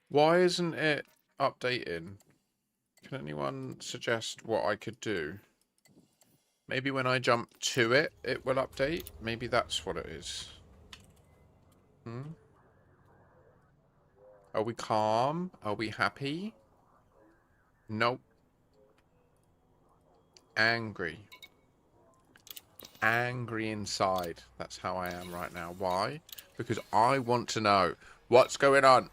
Why isn't it updating? Can anyone suggest what I could do? Maybe when I jump to it, it will update. Maybe that's what it is. Are we calm? Are we happy? Nope. Angry. Angry inside. That's how I am right now. Why? Because I want to know what's going on.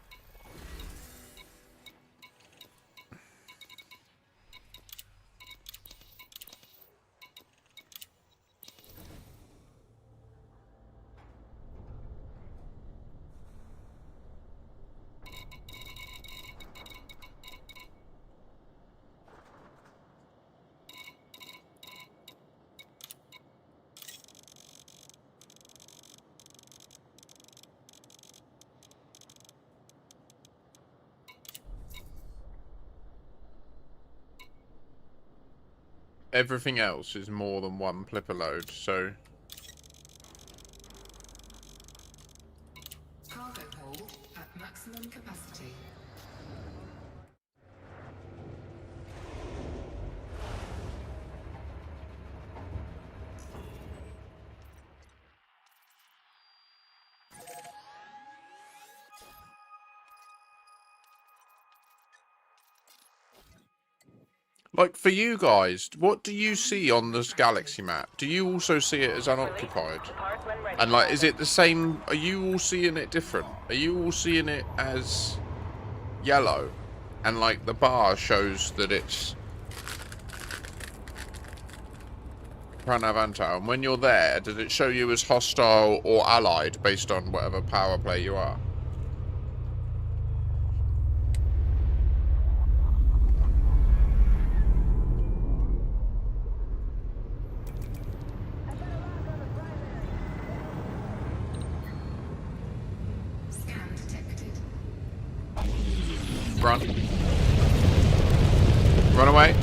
Everything else is more than one Plipper load, so... Cargo hold at maximum capacity. Like, for you guys, what do you see on this galaxy map? Do you also see it as unoccupied? And, like, is it the same? Are you all seeing it different? Are you all seeing it as yellow? And, like, the bar shows that it's Pranavantal. And when you're there, does it show you as hostile or allied based on whatever power play you are? Scan detected. Run. Run away.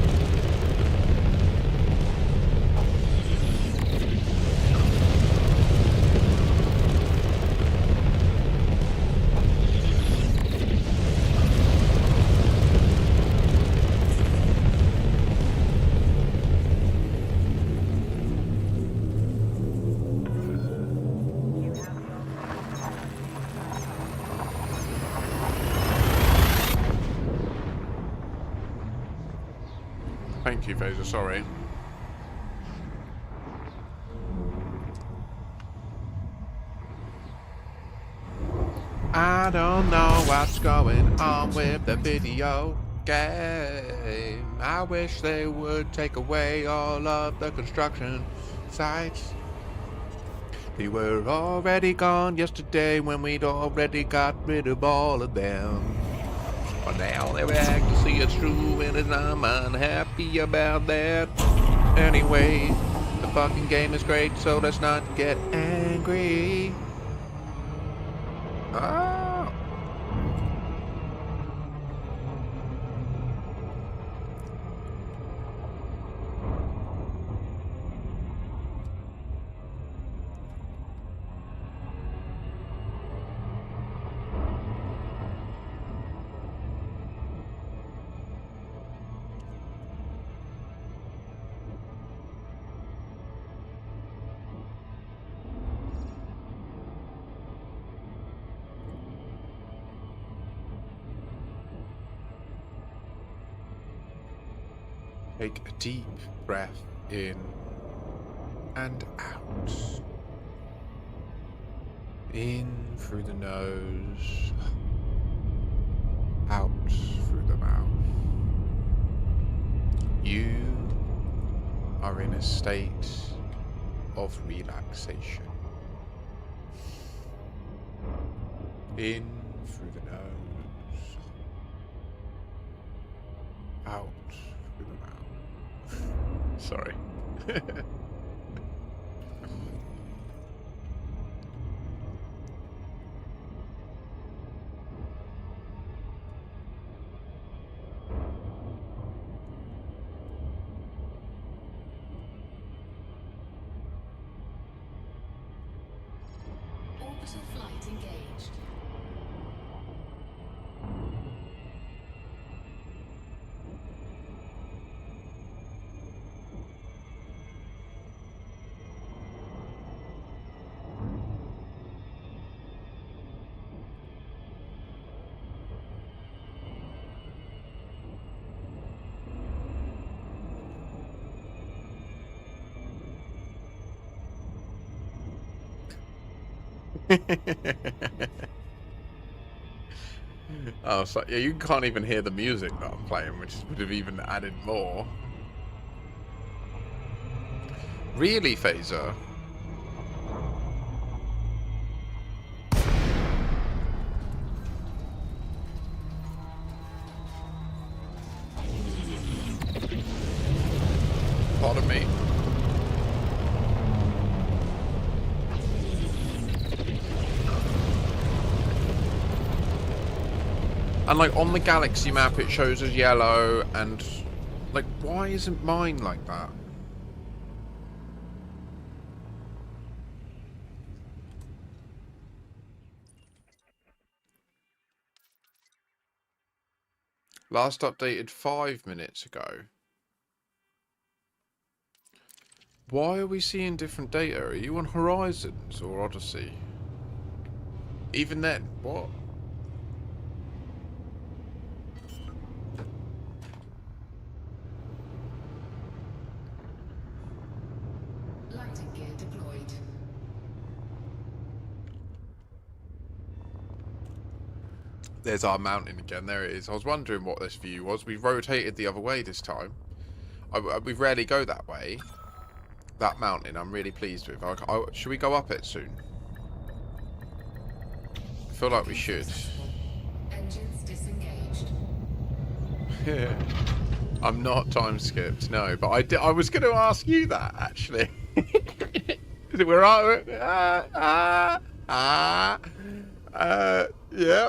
Thank you, Phaser, sorry. I don't know what's going on with the video game. I wish they would take away all of the construction sites. They were already gone yesterday when we'd already got rid of all of them. But now they're back to see it's true, and I'm unhappy about that. Anyway, the fucking game is great, so let's not get angry. Oh. Take a deep breath in and out. In through the nose, out through the mouth. You are in a state of relaxation. In through the nose, out through the mouth. Sorry. Orbital flight engaged. Oh, so yeah, you can't even hear the music that I'm playing, which would have even added more. Really, Phaser? Pardon me. And like on the galaxy map it shows as yellow, and like why isn't mine like that? Last updated 5 minutes ago. Why are we seeing different data? Are you on Horizons or Odyssey? Even then, what? Landing gear deployed. There's our mountain again. There it is. I was wondering what this view was. We rotated the other way this time. We rarely go that way. That mountain, I'm really pleased with. Should we go up it soon? I feel like we should. Engines disengaged. I'm not time skipped, no. But I was going to ask you that actually. We're yeah.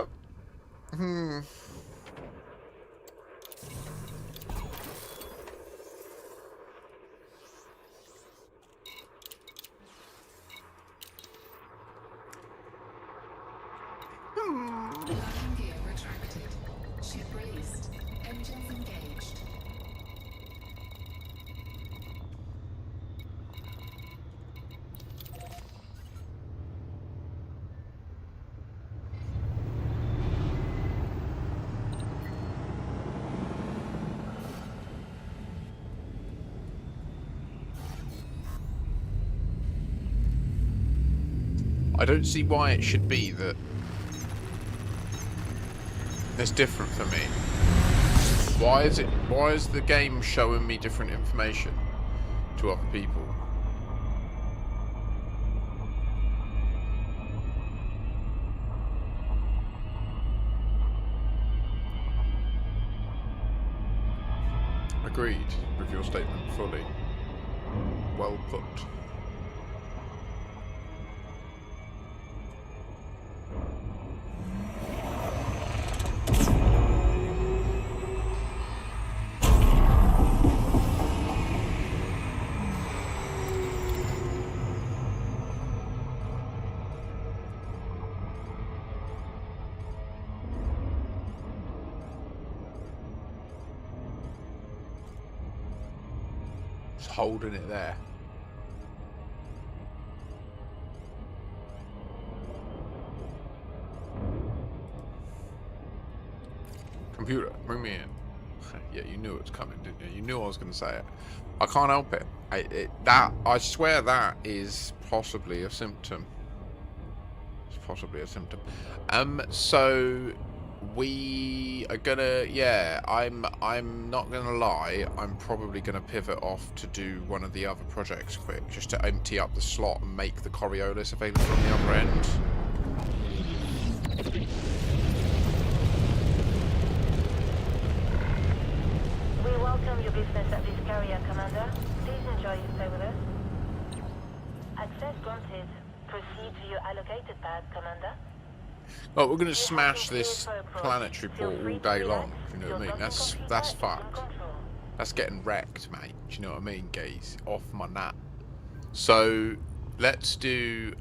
Landing gear retracted. Ship released. Engines engaged. I don't see why it should be that it's different for me. Why is the game showing me different information to other people? Agreed with your statement fully. Well put. Just holding it there. Computer, bring me in. Yeah, you knew it was coming, didn't you? You knew I was going to say it. I can't help it. I swear that is possibly a symptom. It's possibly a symptom. So we are gonna, yeah, I'm not gonna lie, I'm probably gonna pivot off to do one of the other projects quick, just to empty up the slot and make the Coriolis available on the other end. We welcome your business at this carrier, Commander. Please enjoy your stay with us. Access granted. Proceed to your allocated pad, Commander. Well, we're going to smash this planetary port all day long, you know what I mean? That's fucked. That's getting wrecked, mate. Do you know what I mean, geez? Off my nut. So, let's do,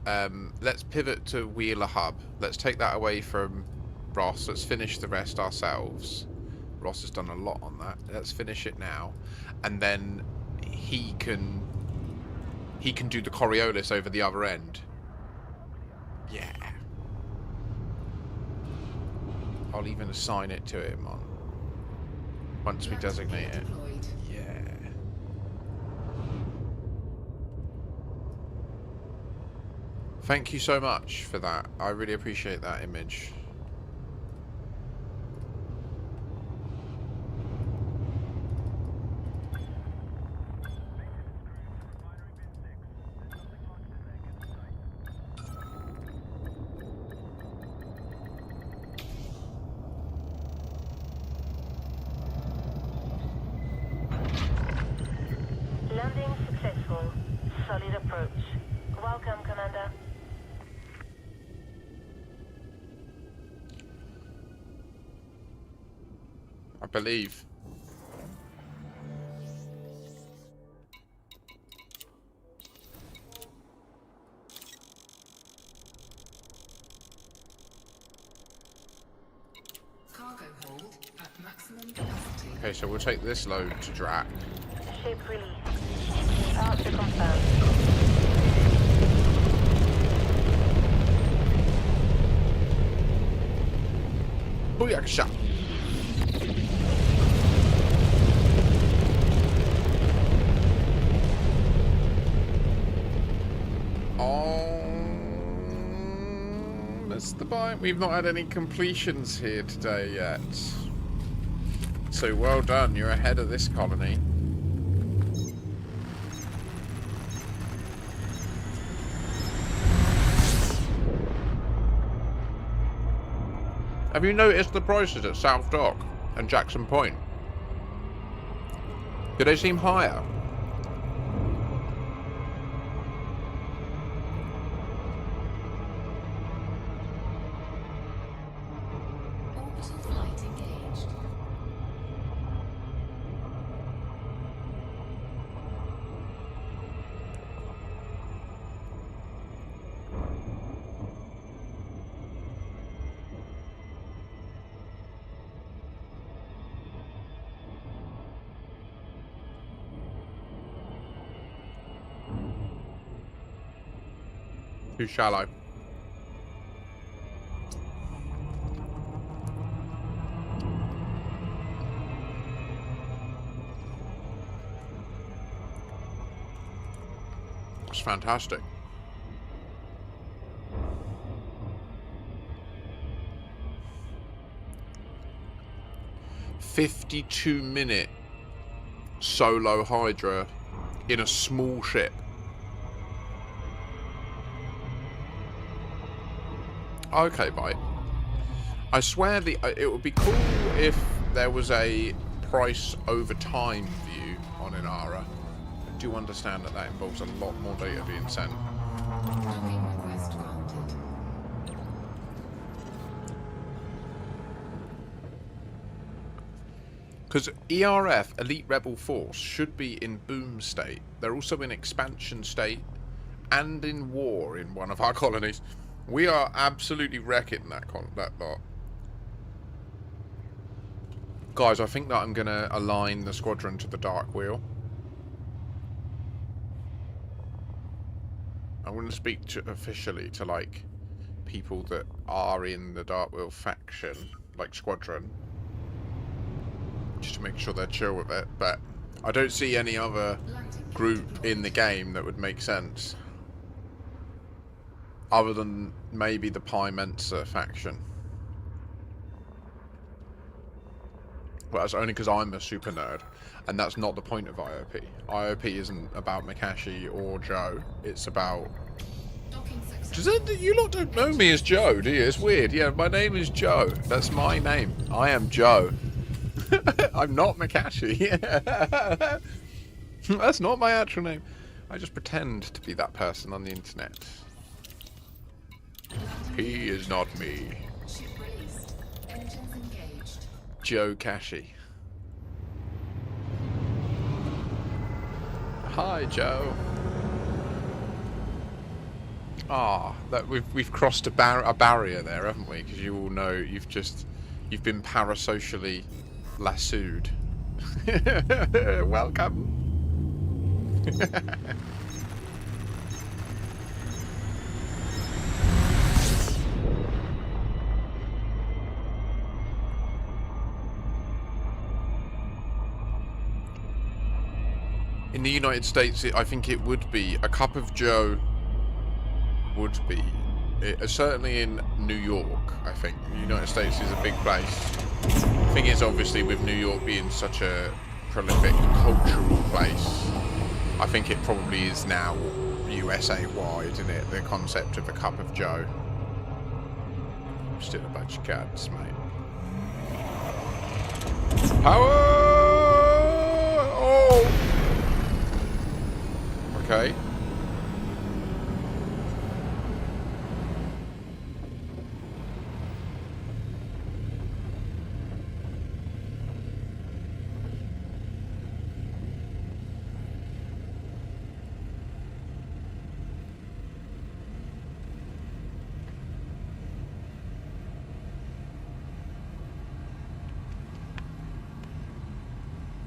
let's pivot to Wheeler Hub. Let's take that away from Ross. Let's finish the rest ourselves. Ross has done a lot on that. Let's finish it now. And then he can do the Coriolis over the other end. Yeah. I'll even assign it to him on once we designate it. Yeah. Thank you so much for that. I really appreciate that image. Landing successful. Solid approach. Welcome, Commander. I believe. Cargo hold at maximum capacity. Okay, so we'll take this load to Drac. Ship release. Departure confirmed. Booyakasha! Missed the bite. We've not had any completions here today yet. So well done, you're ahead of this colony. Have you noticed the prices at South Dock and Jackson Point? Do they seem higher? Orbital flight engaged. Too shallow. That's fantastic. "52-minute solo Hydra in a small ship." Okay, bye. I swear it would be cool if there was a price over time view on Inara. I do understand that that involves a lot more data being sent. Docking request granted. Because ERF, Elite Rebel Force, should be in boom state. They're also in expansion state and in war in one of our colonies. We are absolutely wrecking that lot. Guys, I think that I'm going to align the squadron to the Dark Wheel. I want to speak officially to, like, people that are in the Dark Wheel faction, like squadron. Just to make sure they're chill with it. But I don't see any other group in the game that would make sense. other than maybe the Pi Mensa faction. But that's only because I'm a super nerd, and that's not the point of IOP. IOP isn't about Makashi or Joe. It's about... Docking success. Does that, you lot don't know me as Joe, do you? It's weird. Yeah, my name is Joe. That's my name. I am Joe. I'm not Makashi. That's not my actual name. I just pretend to be that person on the internet. He is not me. Ship released. Engines engaged. Joe Kashi. Hi, Joe. Ah, that we've crossed a barrier there, haven't we? Because you all know you've been parasocially lassoed. Welcome. In the United States, I think it would be a cup of Joe. Would be certainly in New York. I think the United States is a big place. Thing is, obviously, with New York being such a prolific cultural place, I think it probably is now USA wide, isn't it? The concept of a cup of Joe. Still a bunch of cats, mate. Power! Oh! Okay.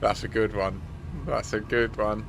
That's a good one. That's a good one.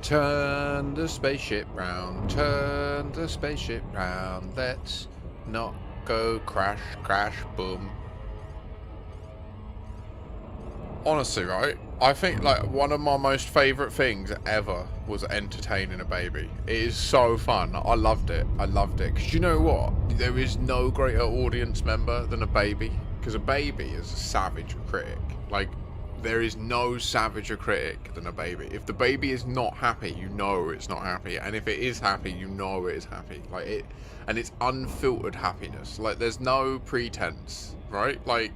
Turn the spaceship round, turn the spaceship round, let's not go crash, crash, boom. Honestly, right, I think like one of my most favourite things ever was entertaining a baby. It is so fun. I loved it. I loved it. Because you know what? There is no greater audience member than a baby. Because a baby is a savage critic. Like, there is no savager critic than a baby. If the baby is not happy, you know it's not happy, and if it is happy, you know it is happy. Like it, and it's unfiltered happiness. Like there's no pretense, right? Like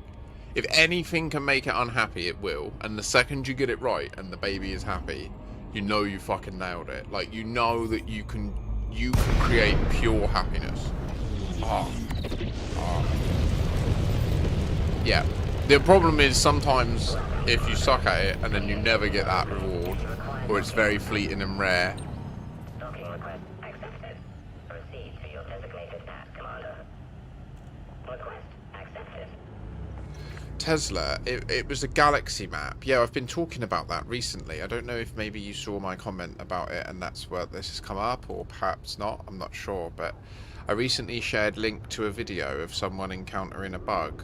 if anything can make it unhappy, it will. And the second you get it right, and the baby is happy, you know you fucking nailed it. Like you know that you can create pure happiness. Yeah. The problem is sometimes if you suck at it and then you never get that reward, or it's very fleeting and rare. Docking request accepted. Proceed to your designated path, Commander. Request accepted. Tesla, it was a galaxy map. Yeah, I've been talking about that recently. I don't know if maybe you saw my comment about it and that's where this has come up, or perhaps not. I'm not sure, but I recently shared link to a video of someone encountering a bug.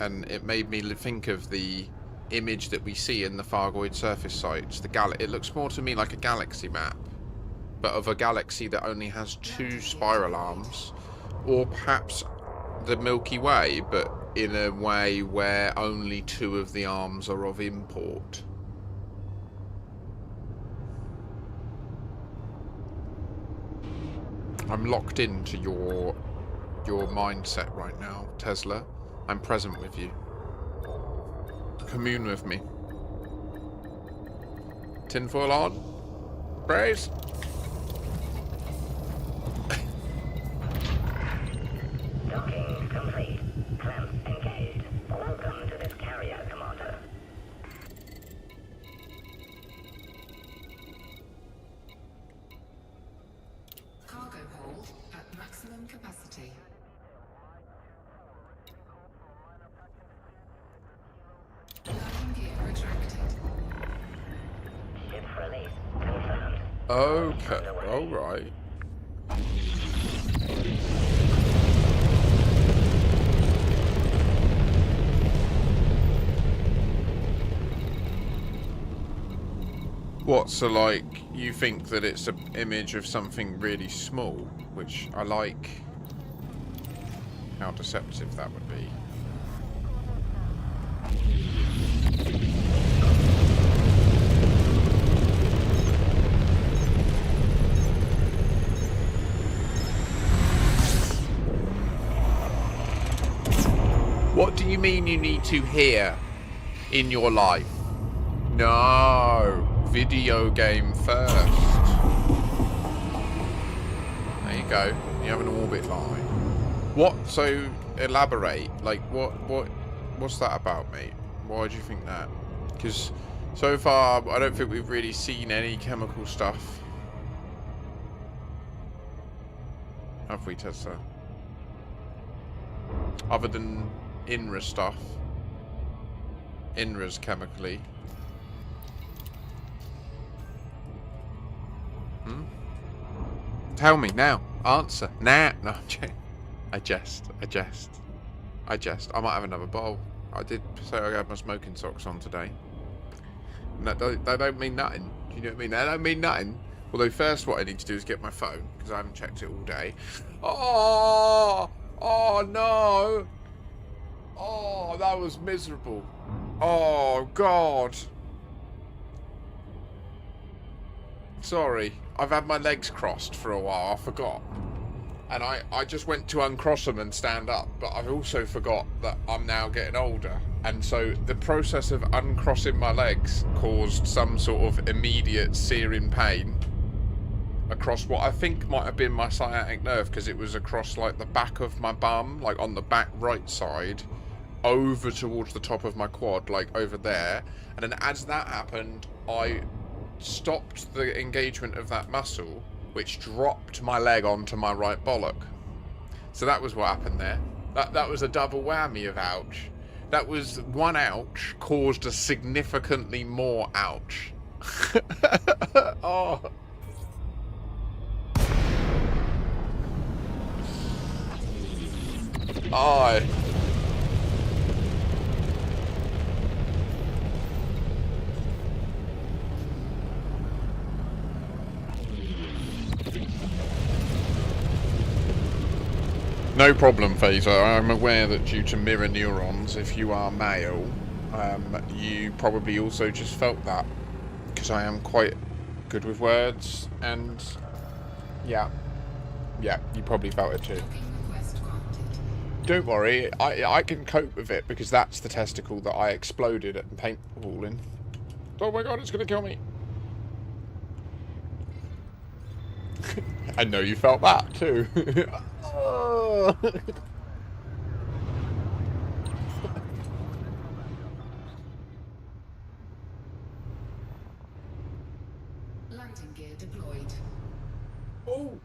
And it made me think of the image that we see in the Fargoid surface sites. It looks more to me like a galaxy map, but of a galaxy that only has 2 spiral arms, or perhaps the Milky Way, but in a way where only 2 of the arms are of import. I'm locked into your mindset right now, Tesla. I'm present with you. Commune with me. Tinfoil on. Brace. Docking complete. Clamps engaged. Welcome to this carrier, Commander. Maximum capacity. Landing gear retracted. Ship release confirmed. Okay, alright. What, so like, you think that it's an image of something really small, which I like how deceptive that would be. What do you mean you need to hear in your life? No, video game first. There you go. You have an orbit line. What? So elaborate. Like what's that about, mate? Why do you think that? Because so far I don't think we've really seen any chemical stuff. Have we, Tessa? Other than INRA stuff. INRA's chemically. Tell me now. Answer. Nah. No, I jest. I might have another bowl. I did say I had my smoking socks on today. And that don't mean nothing. Do you know what I mean? That don't mean nothing. Although first what I need to do is get my phone, because I haven't checked it all day. Oh no. Oh, that was miserable. Oh, God. Sorry. I've had my legs crossed for a while. I forgot. And I just went to uncross them and stand up. But I've also forgot that I'm now getting older. And so the process of uncrossing my legs caused some sort of immediate searing pain across what I think might have been my sciatic nerve, because it was across like the back of my bum, like on the back right side, over towards the top of my quad, like over there. And then as that happened, I stopped the engagement of that muscle, which dropped my leg onto my right bollock. So that was what happened there. That was a double whammy of ouch. That was one ouch caused a significantly more ouch. Oh. Oh. No problem, Phaser. I'm aware that due to mirror neurons, if you are male, you probably also just felt that. Because I am quite good with words, and yeah, you probably felt it too. Don't worry, I can cope with it, because that's the testicle that I exploded at paintballing. Oh my god, it's gonna kill me. I know you felt that too. Oh. Landing gear deployed. Oh.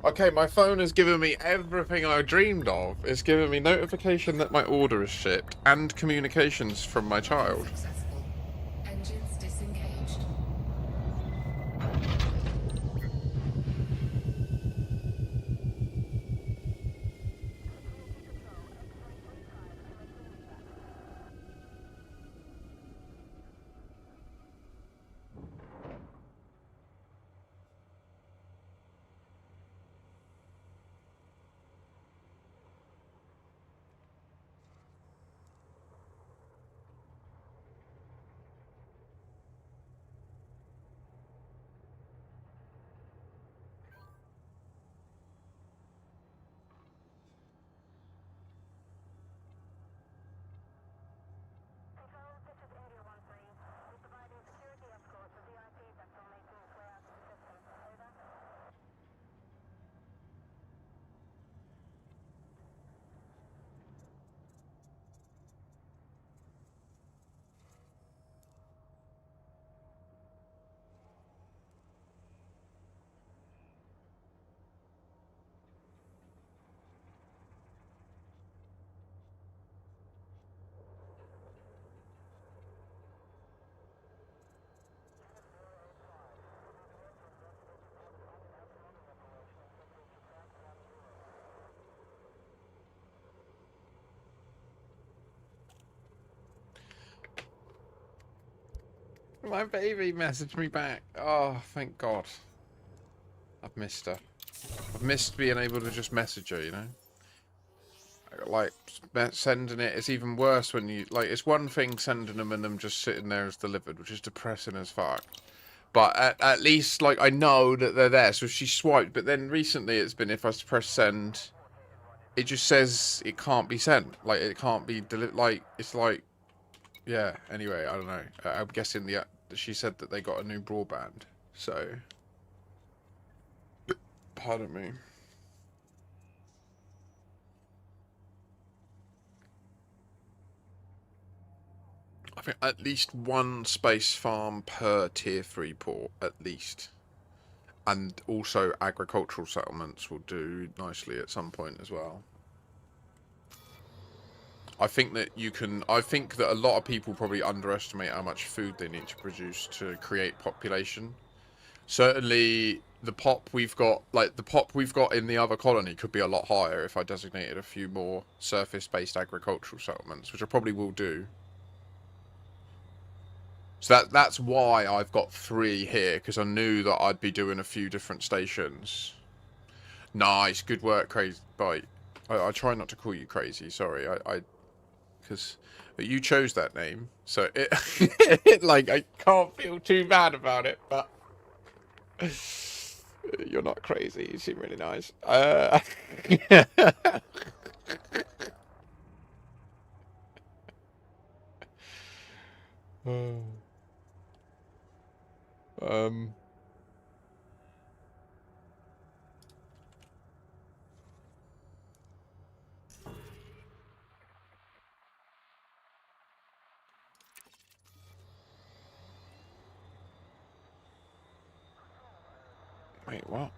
Okay, my phone has given me everything I dreamed of. It's given me notification that my order is shipped and communications from my child. Successful. Engines disengaged. My baby messaged me back. Oh, thank God. I've missed her. I've missed being able to just message her, you know? Like, sending it, it's even worse when you... Like, it's one thing sending them and them just sitting there as delivered, which is depressing as fuck. But at least, like, I know that they're there. So she swiped. But then recently it's been, if I press send, it just says it can't be sent. Like, it can't be delivered. Like, it's like... Yeah, anyway, I don't know. I'm guessing she said that they got a new broadband. So... Pardon me. I think at least one space farm per tier 3 port, at least. And also agricultural settlements will do nicely at some point as well. I think that I think that a lot of people probably underestimate how much food they need to produce to create population. Certainly the pop we've got, like the pop we've got in the other colony could be a lot higher if I designated a few more surface-based agricultural settlements, which I probably will do. So that's why I've got 3 here, because I knew that I'd be doing a few different stations. Nice, good work, Crazy Bite. I try not to call you Crazy, sorry. Because you chose that name, so it like I can't feel too bad about it, but you're not crazy. You seem really nice. Wait, what?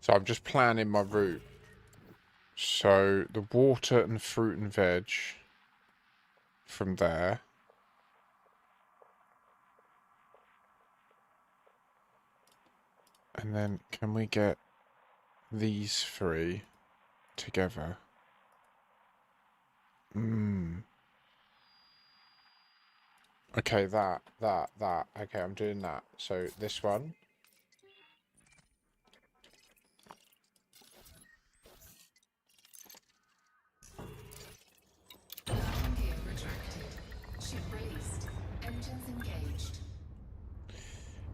So I'm just planning my route. So the water and fruit and veg from there. And then can we get these 3 together? Okay, that. Okay, I'm doing that. So this one. Gear retracted. Ship released. Engines engaged.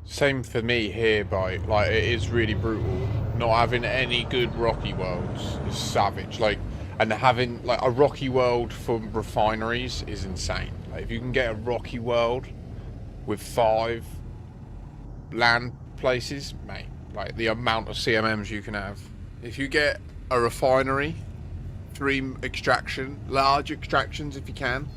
Same for me here, like it is really brutal. Not having any good rocky worlds is savage. Like, and having like a rocky world for refineries is insane. Like, if you can get a rocky world with 5 land places, mate, like the amount of CMMs you can have. If you get a refinery, 3 extraction, large extractions if you can,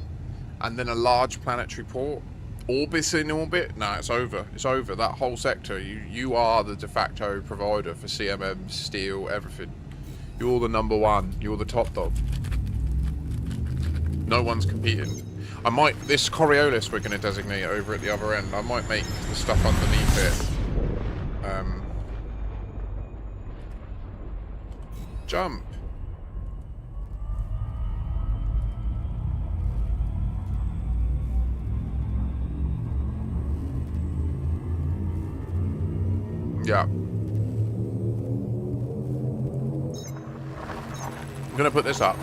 and then a large planetary port. Orbis in orbit? No, it's over. It's over. That whole sector, you are the de facto provider for CMM, steel, everything. You're the number 1. You're the top dog. No one's competing. This Coriolis we're going to designate over at the other end, I might make the stuff underneath it. Jump. Yeah. I'm gonna put this up.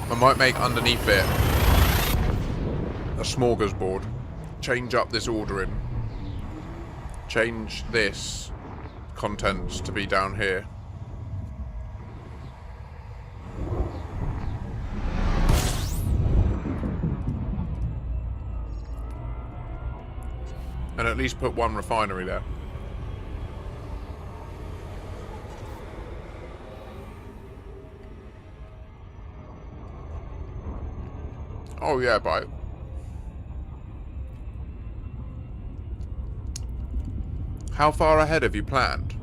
I might make underneath it a smorgasbord. Change up this ordering. Change this contents to be down here. at least put one refinery there. Oh yeah, but how far ahead have you planned?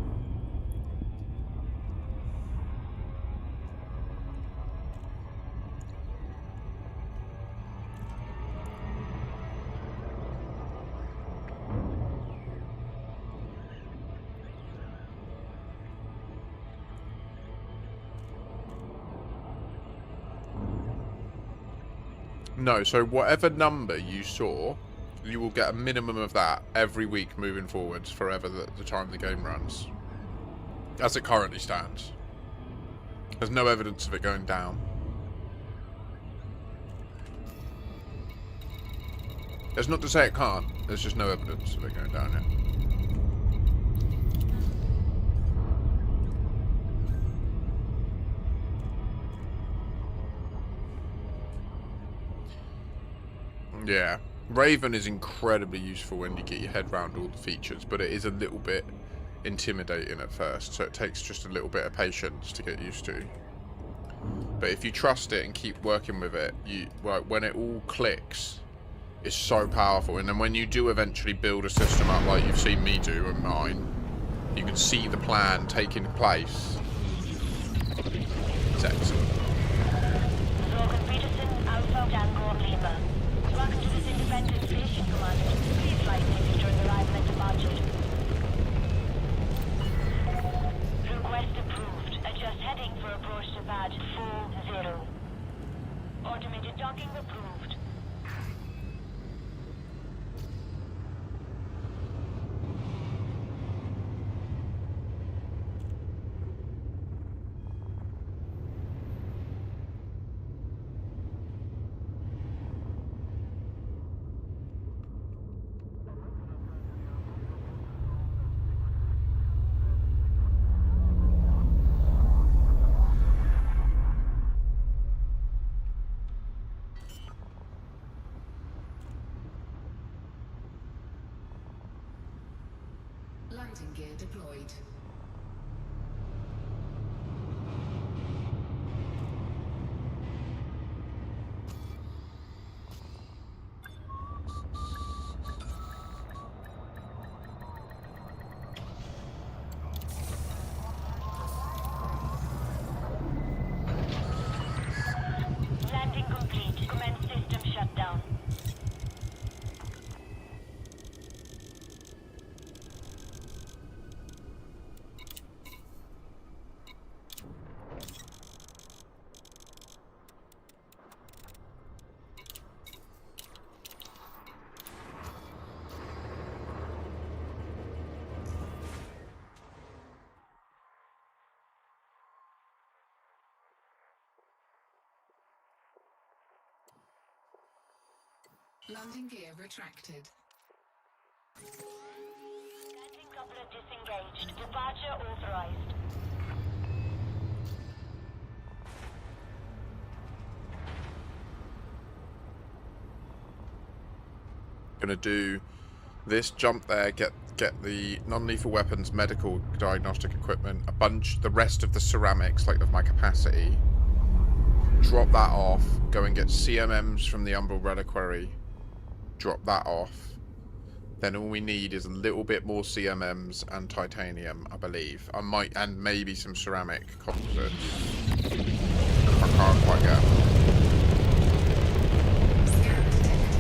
No, so whatever number you saw, you will get a minimum of that every week moving forwards forever the time the game runs. As it currently stands. There's no evidence of it going down. That's not to say it can't, there's just no evidence of it going down yet. Yeah, Raven is incredibly useful when you get your head around all the features, but it is a little bit intimidating at first, so it takes just a little bit of patience to get used to. But if you trust it and keep working with it, when it all clicks, it's so powerful. And then when you do eventually build a system up like you've seen me do and mine, you can see the plan taking place. It's excellent. Welcome to this independent station, Commander. Please flight safely during arrival and departure. Request approved. Adjust heading for approach to pad 40. Automated docking approved. Landing gear deployed. Landing complete. Commence system shutdown. Landing gear retracted. Landing coupler disengaged. Departure authorized. Gonna do this, jump there, get the non-lethal weapons, medical, diagnostic equipment, the rest of the ceramics, like of my capacity. Drop that off, go and get CMMs from the Umbral Reliquary. Drop that off. Then all we need is a little bit more CMMs and titanium, I believe. And maybe some ceramic composites. I can't quite get. Scan detected.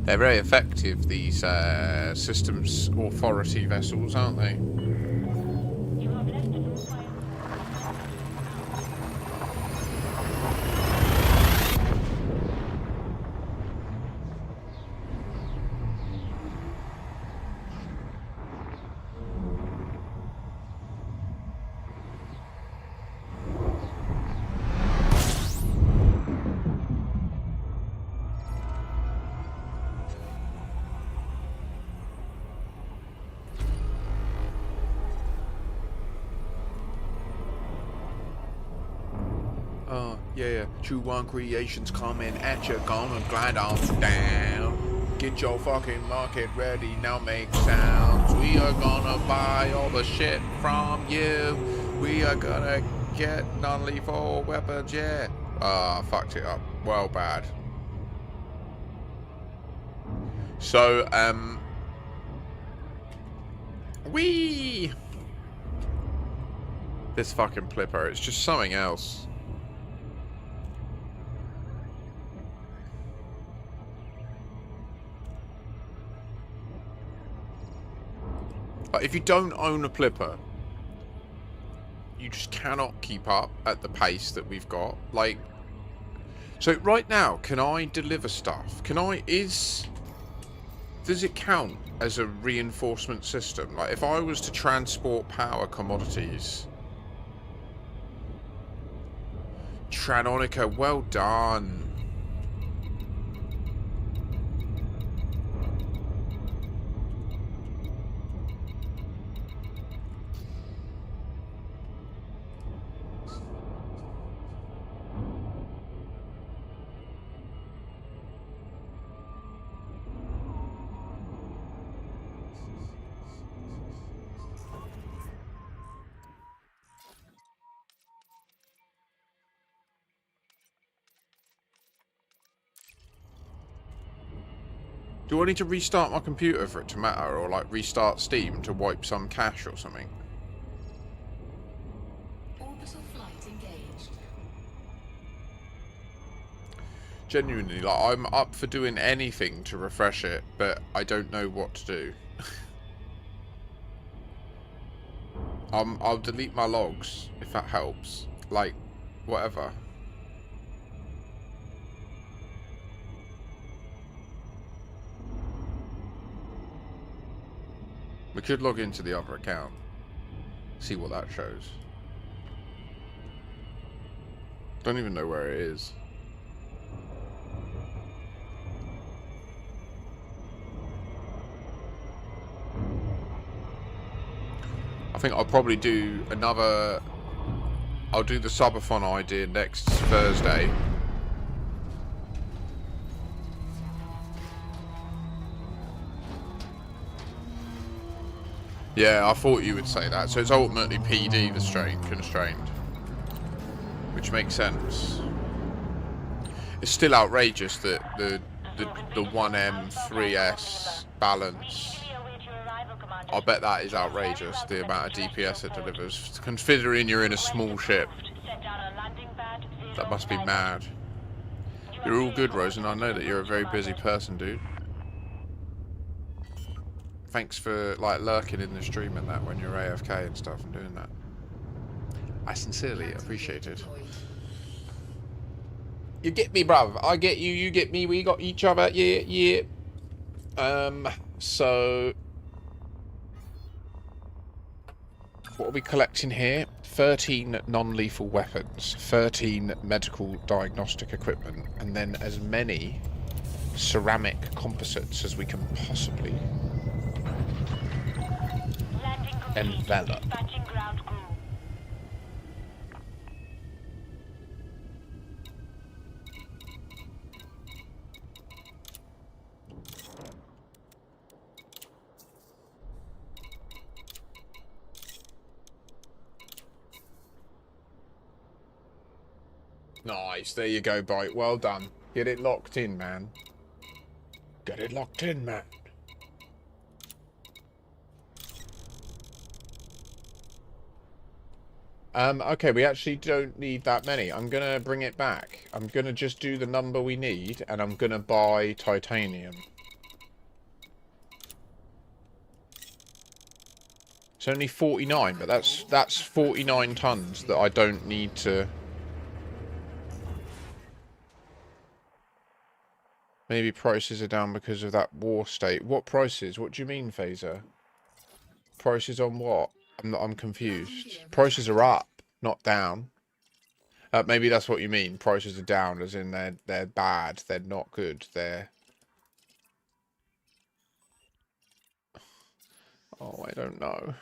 They're very effective, these systems authority vessels, aren't they? You have left the profile. Yeah, True One Creations coming at you, gonna glide on down. Get your fucking market ready, now make sounds. We are gonna buy all the shit from you. We are gonna get non-lethal weapons, yeah. Ah, fucked it up. Well, bad. So, this fucking Plipper, it's just something else. Like, if you don't own a Plipper, you just cannot keep up at the pace that we've got. Like, so right now, can I deliver stuff? Does it count as a reinforcement system? Like, if I was to transport power commodities... Tranonica, well done. Do I need to restart my computer for it to matter, or like restart Steam to wipe some cache or something? Orbital flight engaged. Genuinely, like, I'm up for doing anything to refresh it, but I don't know what to do. I'll delete my logs if that helps. Like, whatever. We could log into the other account, see what that shows. Don't even know where it is. I think I'll probably do another... I'll do the subathon idea next Thursday. Yeah, I thought you would say that. So it's ultimately PD, the constrained. Which makes sense. It's still outrageous that the 1M 3S balance... I bet that is outrageous, the amount of DPS it delivers. Considering you're in a small ship. That must be mad. You're all good, Rose, and I know that you're a very busy person, dude. Thanks for, like, lurking in the stream and that when you're AFK and stuff and doing that. I sincerely appreciate it. You get me, bruv. I get you, you get me, we got each other, yeah, yeah. So... what are we collecting here? 13 non-lethal weapons, 13 medical diagnostic equipment, and then as many ceramic composites as we can possibly envelop. Nice, there you go, Bite. Well done. Get it locked in, man. Get it locked in, man. Okay, we actually don't need that many. I'm gonna bring it back. I'm gonna just do the number we need, and I'm gonna buy titanium. It's only 49, but that's 49 tons that I don't need to... Maybe prices are down because of that war state. What prices? What do you mean, Phaser? Prices on what? I'm confused. Prices are up, not down. Maybe that's what you mean. Prices are down, as in they're bad. They're not good. They're... Oh, I don't know.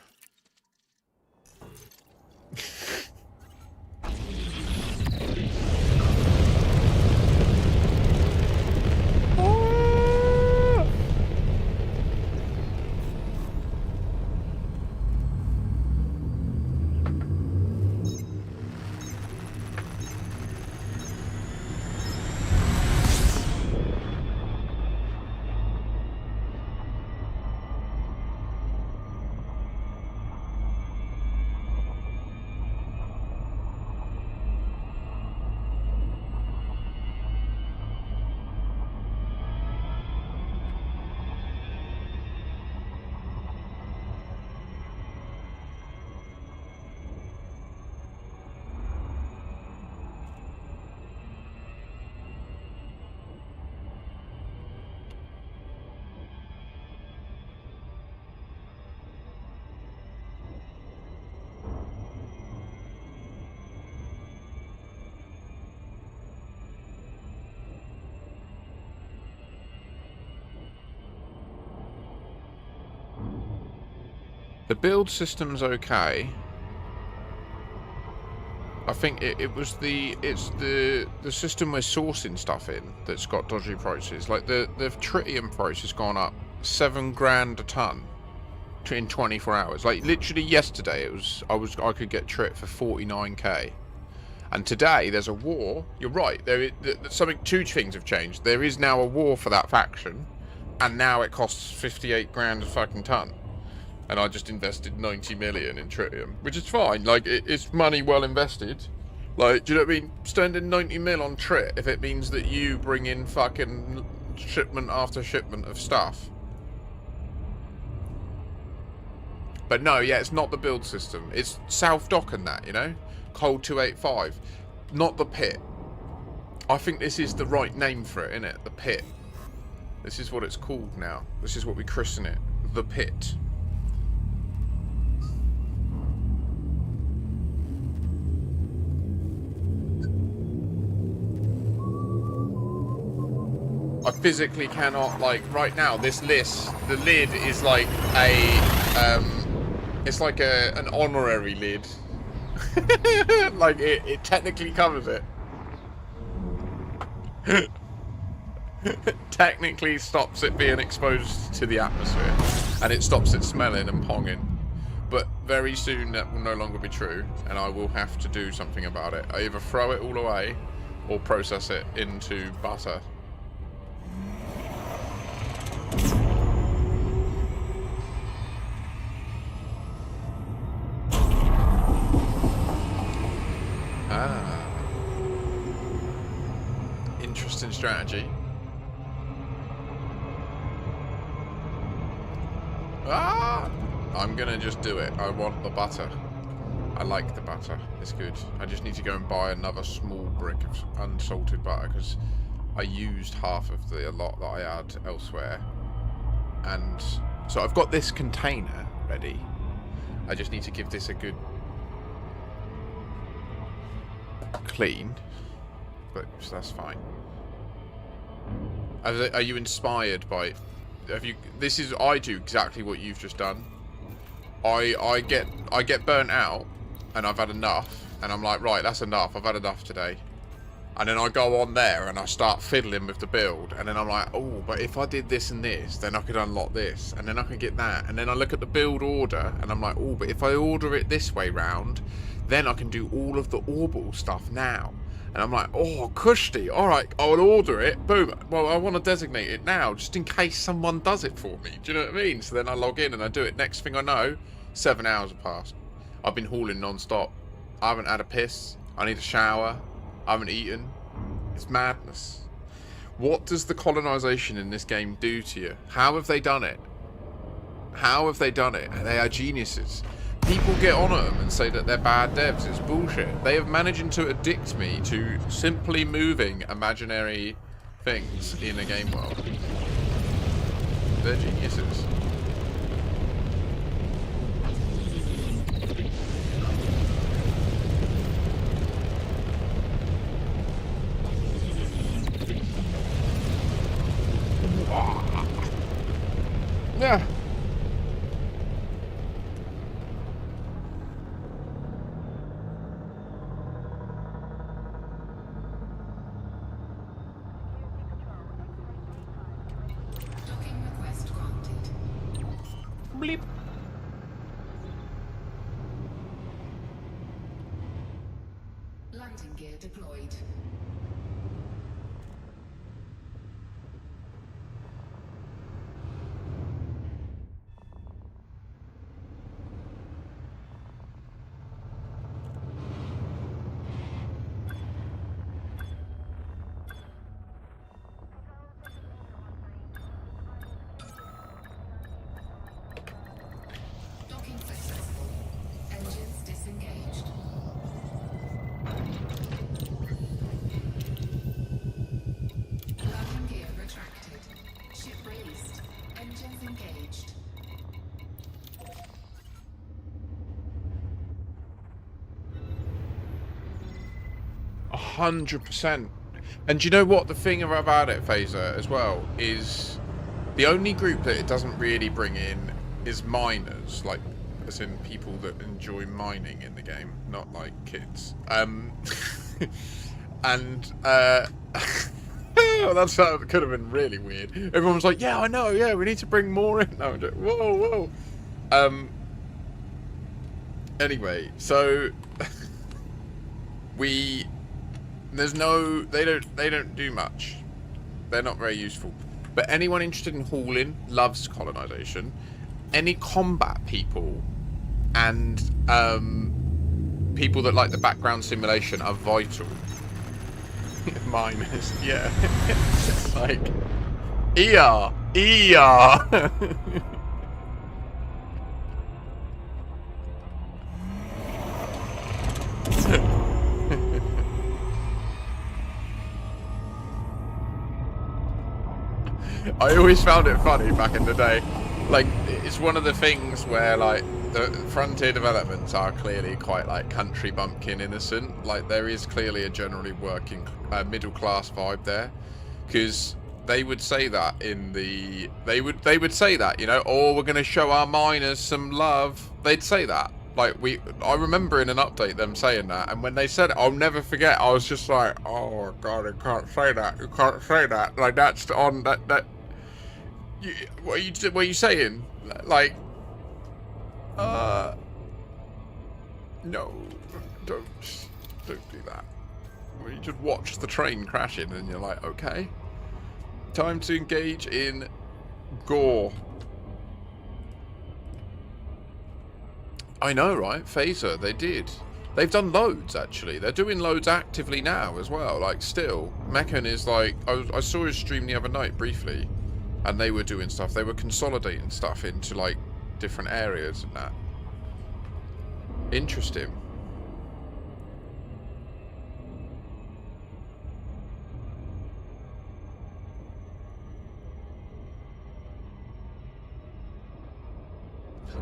The build system's okay. I think it's the system we're sourcing stuff in that's got dodgy prices. Like the tritium price has gone up $7,000 a ton in 24 hours. Like literally yesterday, I could get trit for 49k, and today there's a war. You're right. Two things have changed. There is now a war for that faction, and now it costs 58,000 a fucking ton. And I just invested 90 million in tritium, which is fine. Like, it's money well invested. Like, do you know what I mean? Spending 90 mil on trit if it means that you bring in fucking shipment after shipment of stuff. But no, yeah, it's not the build system. It's South Dock and that, you know? Cold 285. Not the pit. I think this is the right name for it, innit? The pit. This is what it's called now. This is what we christen it. The pit. I physically cannot, like, right now, this list, the lid is like it's like an honorary lid. Like, it technically covers it. Technically stops it being exposed to the atmosphere. And it stops it smelling and ponging. But very soon that will no longer be true, and I will have to do something about it. I either throw it all away, or process it into butter. Interesting strategy. I'm gonna just do it. I want the butter. I like the butter. It's good. I just need to go and buy another small brick of unsalted butter because I used half of the lot that I had elsewhere. And so I've got this container ready. I just need to give this a good clean. But so that's fine. Are you inspired by? Have you? I do exactly what you've just done. I get burnt out, and I've had enough, and I'm like, right, that's enough. I've had enough today, and then I go on there and I start fiddling with the build, and then I'm like, oh, but if I did this and this, then I could unlock this, and then I could get that, and then I look at the build order, and I'm like, oh, but if I order it this way round, then I can do all of the orbital stuff now. And I'm like, oh, cushy. All right, I'll order it. Boom. Well, I want to designate it now, just in case someone does it for me. Do you know what I mean? So then I log in and I do it. Next thing I know, 7 hours have passed. I've been hauling non-stop. I haven't had a piss. I need a shower. I haven't eaten. It's madness. What does the colonisation in this game do to you? How have they done it? How have they done it? They are geniuses. People get on at them and say that they're bad devs. It's bullshit. They have managed to addict me to simply moving imaginary things in a game world. They're geniuses. Yeah. Bleep. Landing gear deployed. Docking successful. Engines disengaged. Landing gear retracted. Ship released. Engines engaged. 100%. And do you know what the thing about it, Phaser, as well, is the only group that it doesn't really bring in is miners. Like, as in people that enjoy mining in the game, not like kids. And that could have been really weird. Everyone was like, "Yeah, I know. Yeah, we need to bring more in." No, whoa. Anyway, so they don't do much. They're not very useful. But anyone interested in hauling loves colonisation. Any combat people and people that like the background simulation are vital. Miners, yeah. It's like ER. I always found it funny back in the day. Like, it's one of the things where, like, the Frontier developments are clearly quite, like, country bumpkin innocent. Like, there is clearly a generally working middle class vibe there, because they would say that in the they would say that, you know, oh, we're gonna show our miners some love. They'd say that. Like, I remember in an update them saying that, and when they said it, I'll never forget. I was just like, oh god, you can't say that. You can't say that. Like, that's on that. What are you saying? Like, no, don't do that. Well, you just watch the train crashing, and you're like, okay, time to engage in gore. I know, right? Phaser, they did. They've done loads, actually. They're doing loads actively now as well. Like, still, Mechan is like, I saw his stream the other night briefly, and they were doing stuff. They were consolidating stuff into, like, different areas and that. Interesting.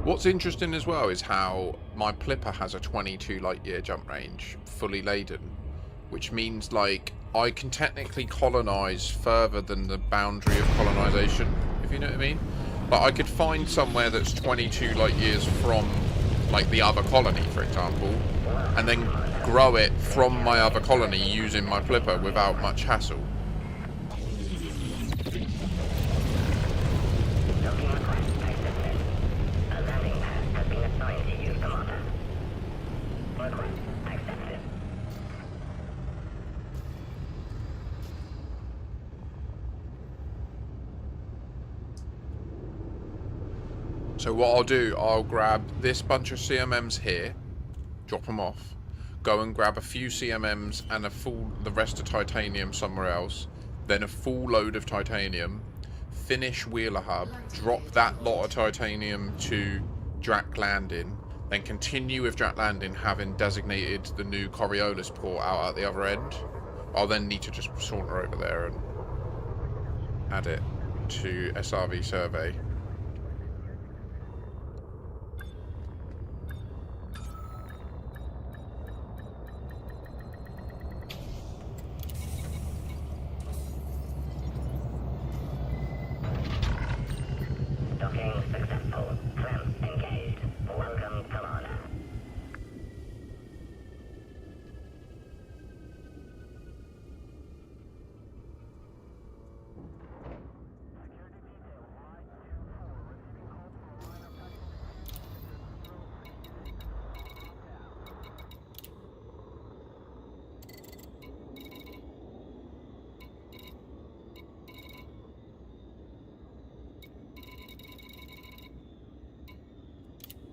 What's interesting as well is how my Plipper has a 22 light year jump range, fully laden, which means, like, I can technically colonize further than the boundary of colonization, if you know what I mean. Like, I could find somewhere that's 22 light years from, like, the other colony, for example, and then grow it from my other colony using my Plipper without much hassle. So what I'll do, I'll grab this bunch of CMMs here, drop them off, go and grab a few CMMs and the rest of titanium somewhere else, then a full load of titanium, finish Wheeler Hub, drop that lot of titanium to Drac Landing, then continue with Drac Landing having designated the new Coriolis port out at the other end. I'll then need to just saunter over there and add it to SRV survey. Docking successful. Clamp engaged. Welcome, Commander.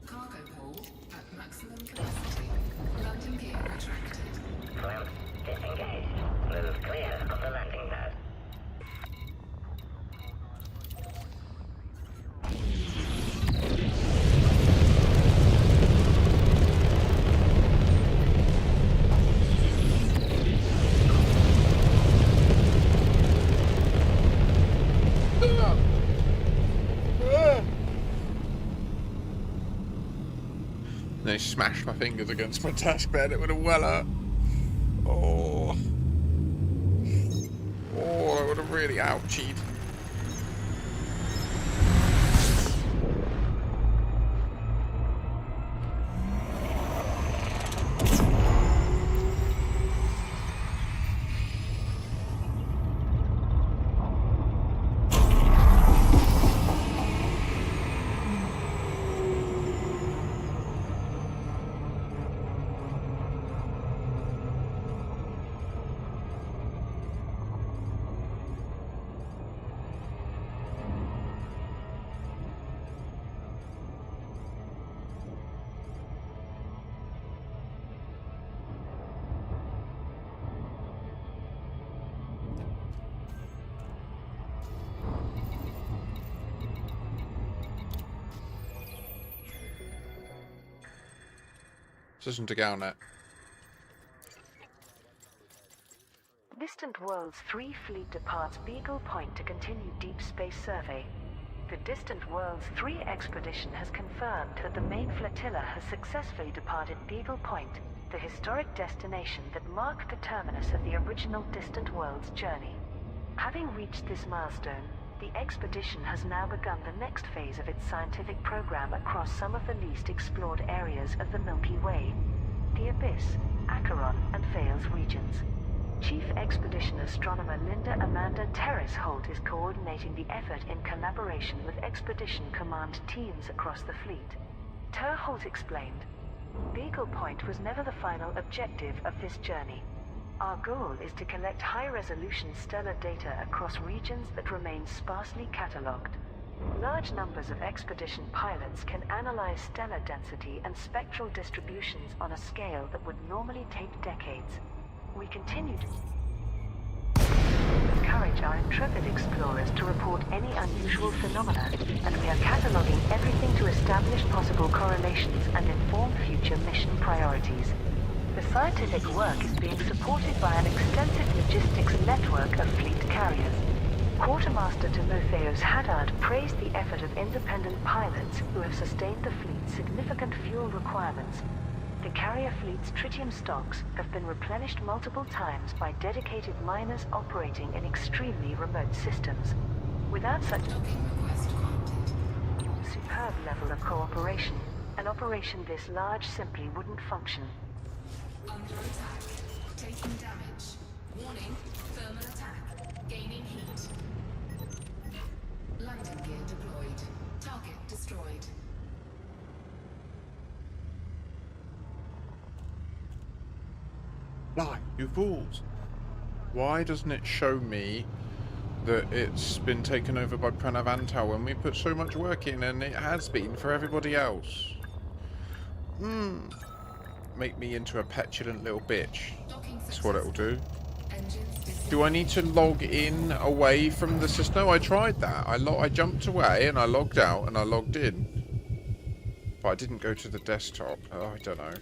Cargo hold at maximum capacity. Landing gear retracted. Clamp disengaged. Move clear of the landing pad. They smashed my fingers against my taskbed. It would have well hurt. Oh, that would have really ouchied. Position to Galnet. Distant Worlds 3 fleet departs Beagle Point to continue deep space survey. The Distant Worlds 3 expedition has confirmed that the main flotilla has successfully departed Beagle Point, the historic destination that marked the terminus of the original Distant Worlds journey. Having reached this milestone, the expedition has now begun the next phase of its scientific program across some of the least explored areas of the Milky Way, the Abyss, Acheron, and Vales regions. Chief Expedition Astronomer Linda Amanda Terrace-Holt is coordinating the effort in collaboration with Expedition Command teams across the fleet. Terre-Holt explained, "Beagle Point was never the final objective of this journey. Our goal is to collect high-resolution stellar data across regions that remain sparsely catalogued. Large numbers of expedition pilots can analyze stellar density and spectral distributions on a scale that would normally take decades. We continue to encourage our intrepid explorers to report any unusual phenomena, and we are cataloging everything to establish possible correlations and inform future mission priorities. The scientific work is being supported by an extensive logistics network of fleet carriers. Quartermaster Timotheos Haddad praised the effort of independent pilots who have sustained the fleet's significant fuel requirements. The carrier fleet's tritium stocks have been replenished multiple times by dedicated miners operating in extremely remote systems. Without such superb level of cooperation, an operation this large simply wouldn't function." Under attack. Taking damage. Warning. Thermal attack. Gaining heat. Landing gear deployed. Target destroyed. Lie, you fools! Why doesn't it show me that it's been taken over by Pranav Antal when we put so much work in, and it has been for everybody else? Make me into a petulant little bitch. That's what it'll do. Do I need to log in away from the system? No, I tried that. I jumped away and I logged out and I logged in. But I didn't go to the desktop. Oh, I don't know.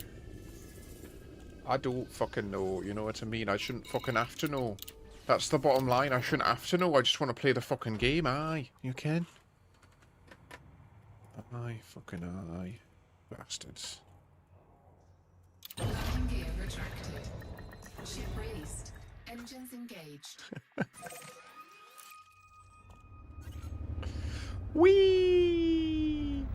I don't fucking know, you know what I mean? I shouldn't fucking have to know. That's the bottom line. I shouldn't have to know. I just want to play the fucking game. Aye, you can. Aye, fucking aye. Bastards. Landing gear retracted. Ship released. Engines engaged. Whee!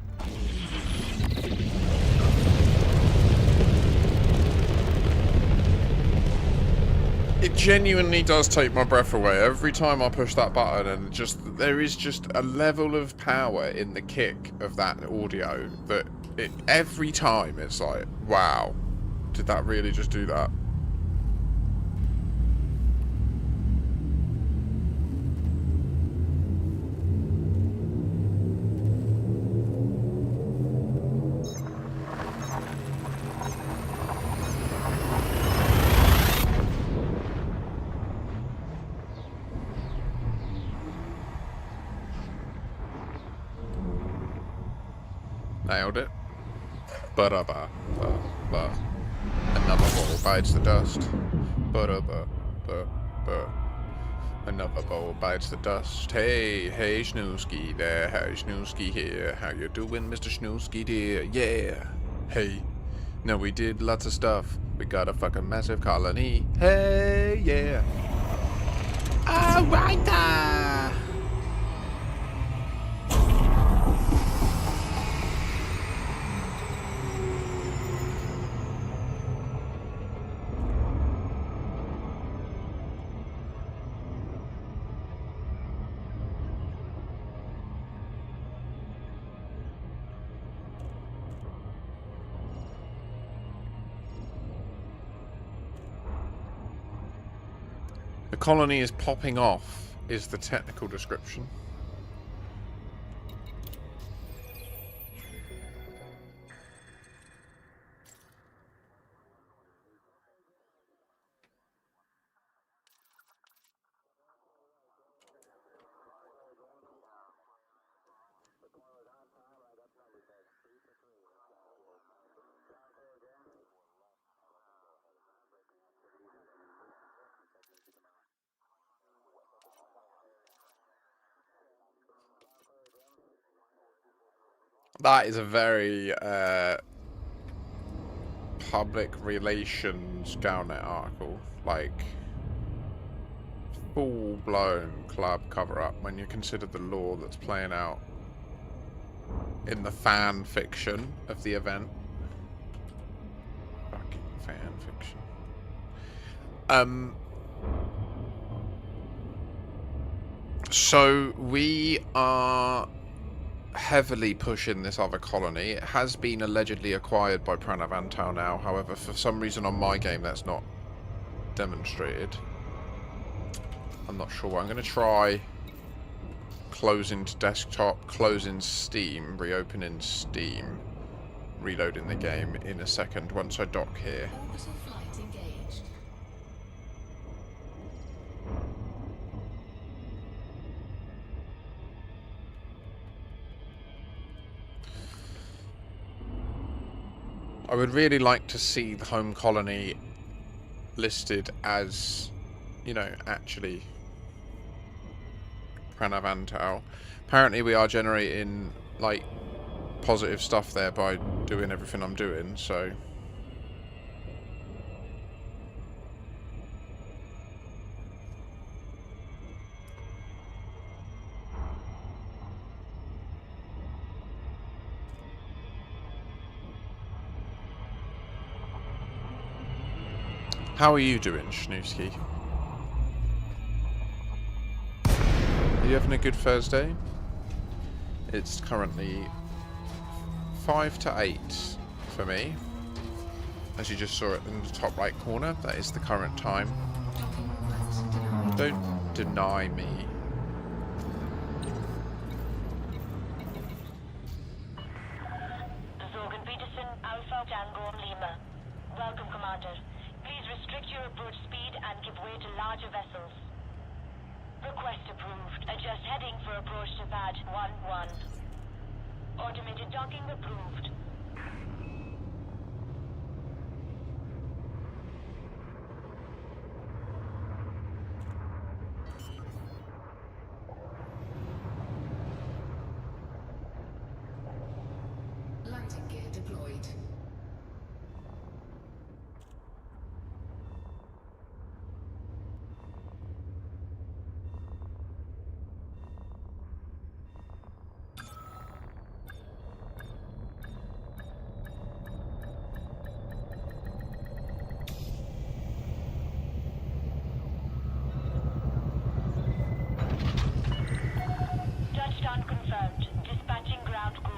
It genuinely does take my breath away every time I push that button, and there is just a level of power in the kick of that audio that every time it's like, wow, did that really just do that? Nailed it. Ba-da-ba. Ba-ba. Another ball bites the dust. Ba-da-ba. Ba-ba. Another ball bites the dust. Hey, hey, Snooski there. Hey, Snooski here. How you doing, Mr. Snooski dear? Yeah. Hey. No, we did lots of stuff. We got a fucking massive colony. Hey, yeah. Alright. The colony is popping off, is the technical description. That is a very public relations Galnet article. Like, full-blown club cover-up when you consider the lore that's playing out in the fan fiction of the event. Fucking fan fiction. So we are heavily pushing this other colony. It has been allegedly acquired by Pranavantal now. However, for some reason on my game that's not demonstrated. I'm not sure. I'm going to try closing to desktop, closing Steam, reopening Steam, reloading the game in a second once I dock here. Orbital flight engaged. I would really like to see the home colony listed as, you know, actually Pranavantal. Apparently we are generating, like, positive stuff there by doing everything I'm doing, so... How are you doing, Schnooski? Are you having a good Thursday? It's currently 5 to 8 for me. As you just saw it in the top right corner, that is the current time. Docking request denied. Don't deny me. Zorgan Peterson, Alpha Tango Lima. Welcome, Commander. Please restrict your approach speed and give way to larger vessels. Request approved. Adjust heading for approach to pad 1-1. Automated docking approved. Landing gear deployed. Touchdown confirmed. Dispatching ground crew.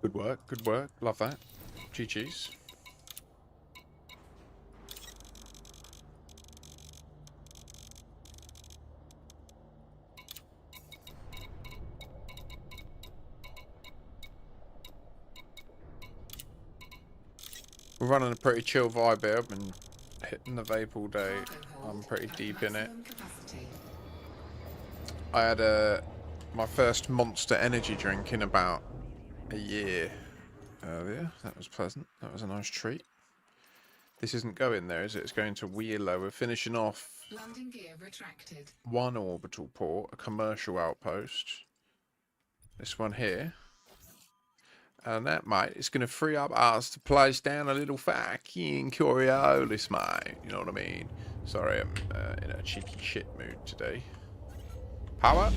Good work, good work. Love that. GG's. We're running a pretty chill vibe here. I've been hitting the vape all day. I'm pretty deep in it. Maximum capacity. I had my first Monster energy drink in about a year earlier. That was pleasant. That was a nice treat. This isn't going there, is it? It's going to Wheeler. We're finishing off Landing gear retracted. one orbital port, a commercial outpost. This one here. And that, mate, is going to free up us to place down a little fucking Coriolis, mate. You know what I mean? Sorry, I'm in a cheeky shit mood today. Power.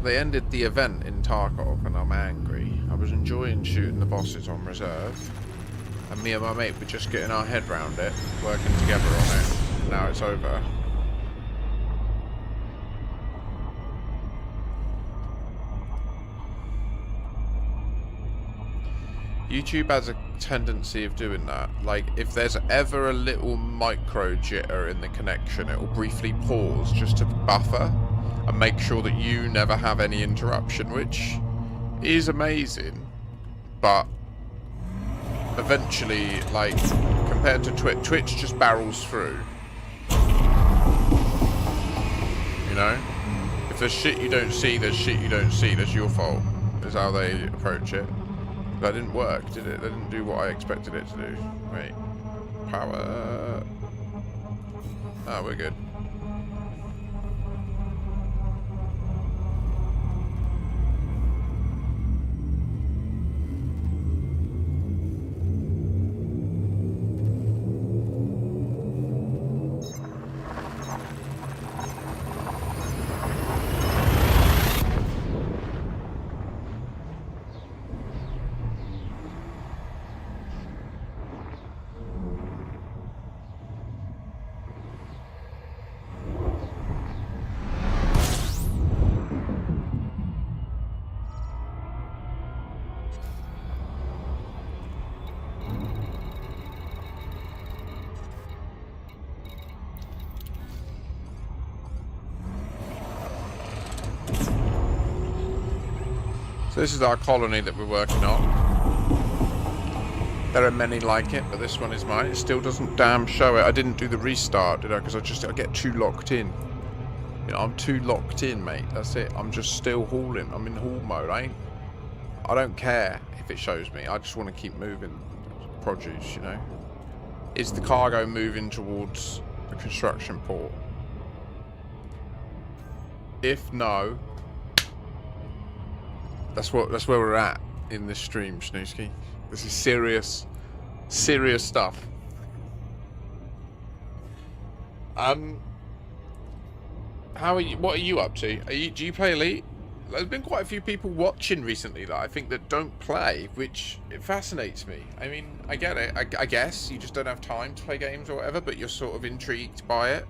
They ended the event in Tarkov and I'm angry. I was enjoying shooting the bosses on reserve. And me and my mate were just getting our head round it, working together on it. Now it's over. YouTube has a tendency of doing that. Like, if there's ever a little micro jitter in the connection, it will briefly pause just to buffer. and make sure that you never have any interruption, which is amazing, but eventually, like, compared to Twitch just barrels through. You know? If there's shit you don't see, there's shit you don't see. That's your fault, is how they approach it. That didn't work, did it? That didn't do what I expected it to do. Wait. Power. Oh, we're good. So this is our colony that we're working on. There are many like it, but this one is mine. It still doesn't damn show it. I didn't do the restart, did I? Because I get too locked in. You know, I'm too locked in, mate. That's it. I'm just still hauling. I'm in haul mode. I don't care if it shows me. I just want to keep moving produce, you know. Is the cargo moving towards the construction port? If no, that's where we're at in this stream, Snooski. This is serious stuff. How are you? What are you up to? Do you play Elite? There's been quite a few people watching recently that I think that don't play, which it fascinates me. I mean, I get it. I guess you just don't have time to play games or whatever, but you're sort of intrigued by it.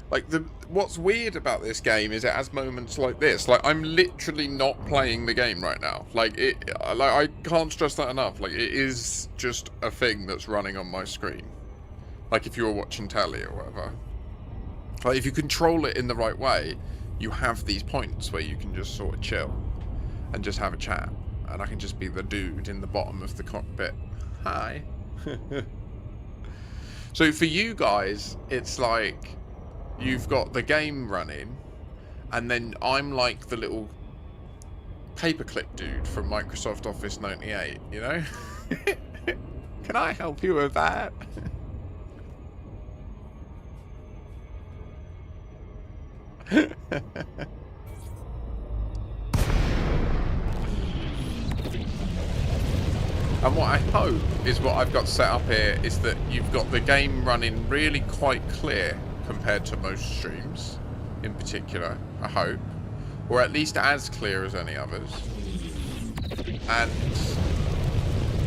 Like, what's weird about this game is it has moments like this. Like, I'm literally not playing the game right now. Like, I can't stress that enough. Like, it is just a thing that's running on my screen. Like, if you were watching telly or whatever. Like, if you control it in the right way, you have these points where you can just sort of chill and just have a chat. And I can just be the dude in the bottom of the cockpit. Hi. So for you guys, it's like you've got the game running, and then I'm like the little paperclip dude from Microsoft Office 98, you know? Can I help you with that? And what I hope is what I've got set up here is that you've got the game running really quite clear compared to most streams in particular, I hope, or at least as clear as any others, and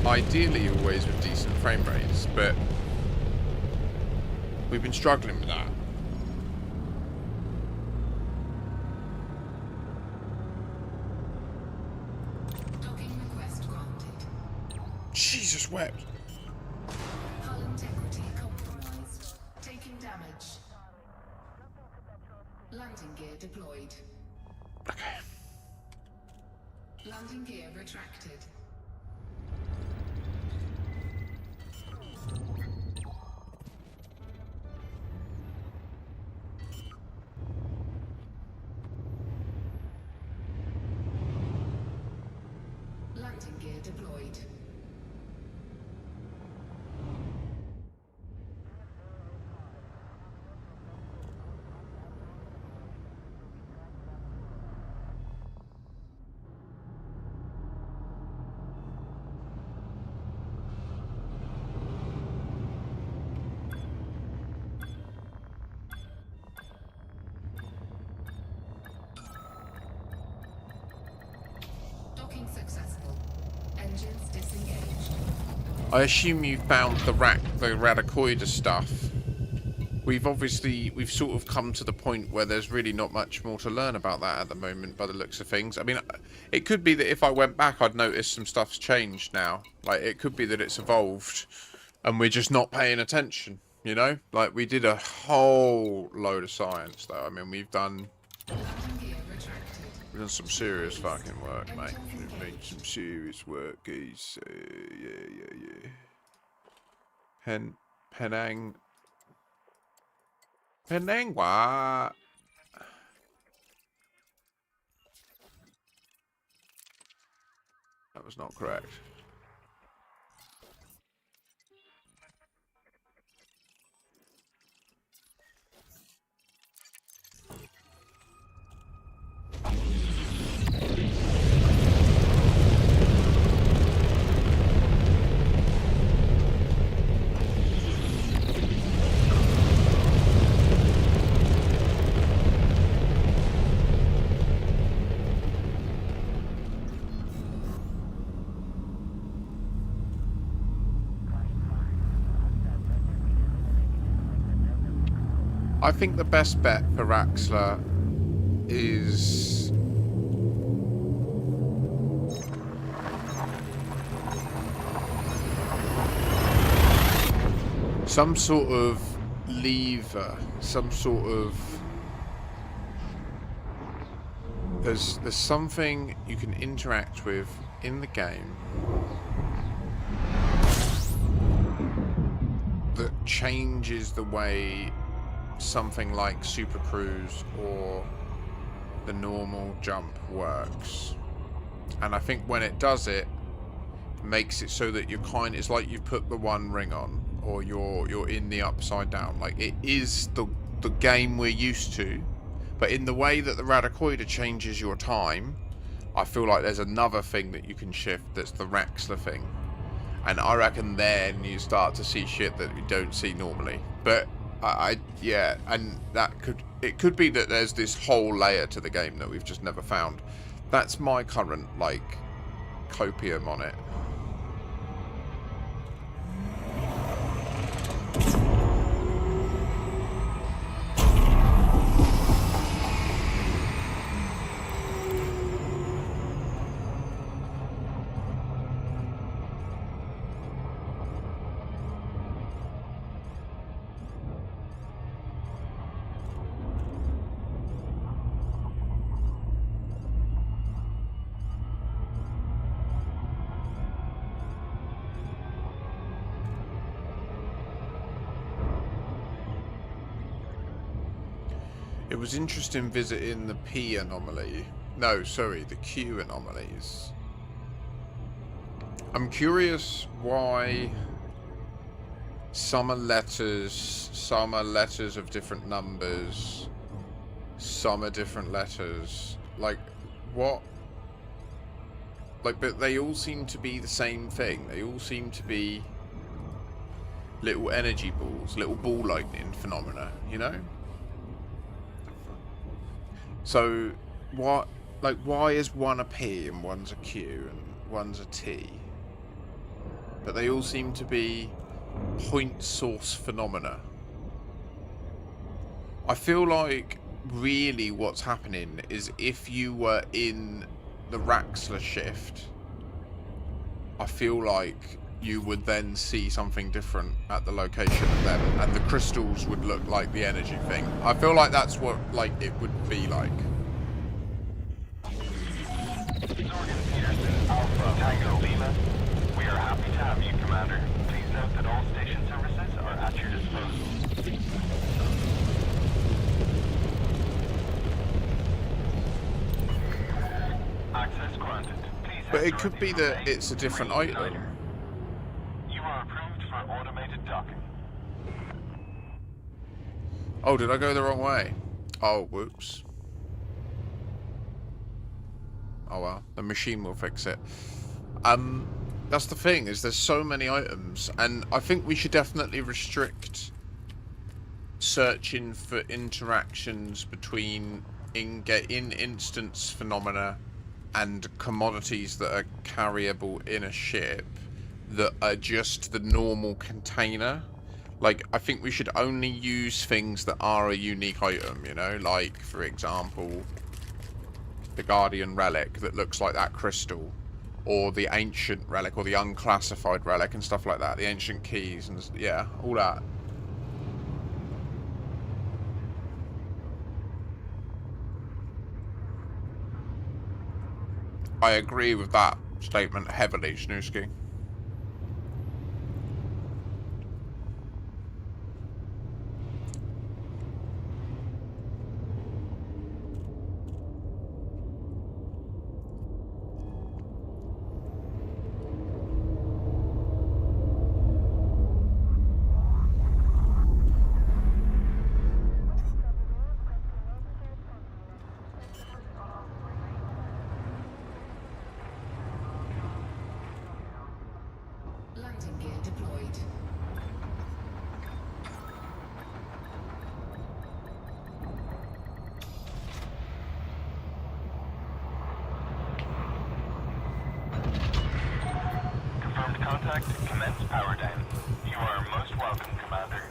ideally always with decent frame rates, but we've been struggling with that. Docking request granted. Jesus wept. Hull integrity compromised. Taking damage. Landing gear deployed. Okay. Landing gear retracted. Landing gear deployed. Docking successful. Engines disengaged. I assume you found the Radacoida stuff. We've sort of come to the point where there's really not much more to learn about that at the moment by the looks of things. I mean, it could be that if I went back I'd notice some stuff's changed now. Like, it could be that it's evolved and we're just not paying attention. You know, like we did a whole load of science though. I mean, we've done some serious fucking work, mate. We've made some serious work, guys. Yeah. Penang, what? That was not correct. I think the best bet for Raxler is some sort of lever, some sort of... There's something you can interact with in the game that changes the way something like Super Cruise or the normal jump works. And I think when it does it, makes it so that you're kind, it's like you've put the One Ring on, or you're in the Upside Down. Like, it is the game we're used to, but in the way that the Radicoider changes your time, I feel like there's another thing that you can shift that's the Raxler thing. And I reckon then you start to see shit that you don't see normally. But yeah, and it could be that there's this whole layer to the game that we've just never found. That's my current, like, copium on it. It was interesting visiting the P anomaly. No, sorry, the Q anomalies. I'm curious why some are letters of different numbers, some are different letters. Like, what? Like, but they all seem to be the same thing. They all seem to be little energy balls, little ball lightning phenomena, you know? So, what, like, why is one a P and one's a Q and one's a T? But they all seem to be point source phenomena. I feel like really what's happening is if you were in the Raxler shift, I feel like you would then see something different at the location of them, and the crystals would look like the energy thing. I feel like that's what, like, it would be like. Zorgan Peterson, Alpha Tango Lima. We are happy to have you, Commander. Please note that all station services are at your disposal. Access granted. Please. But it could be that it's a different item. You are approved for automated docking. Oh, did I go the wrong way? Oh, whoops. Oh well, the machine will fix it. That's the thing, is there's so many items, and I think we should definitely restrict searching for interactions between in-instance phenomena and commodities that are carryable in a ship that are just the normal container. Like, I think we should only use things that are a unique item, you know? Like, for example, the Guardian Relic that looks like that crystal, or the Ancient Relic, or the Unclassified Relic and stuff like that, the Ancient Keys, and yeah, all that. I agree with that statement heavily, Snooski. Landing gear deployed. Confirmed contact. Commence power down. You are most welcome, Commander.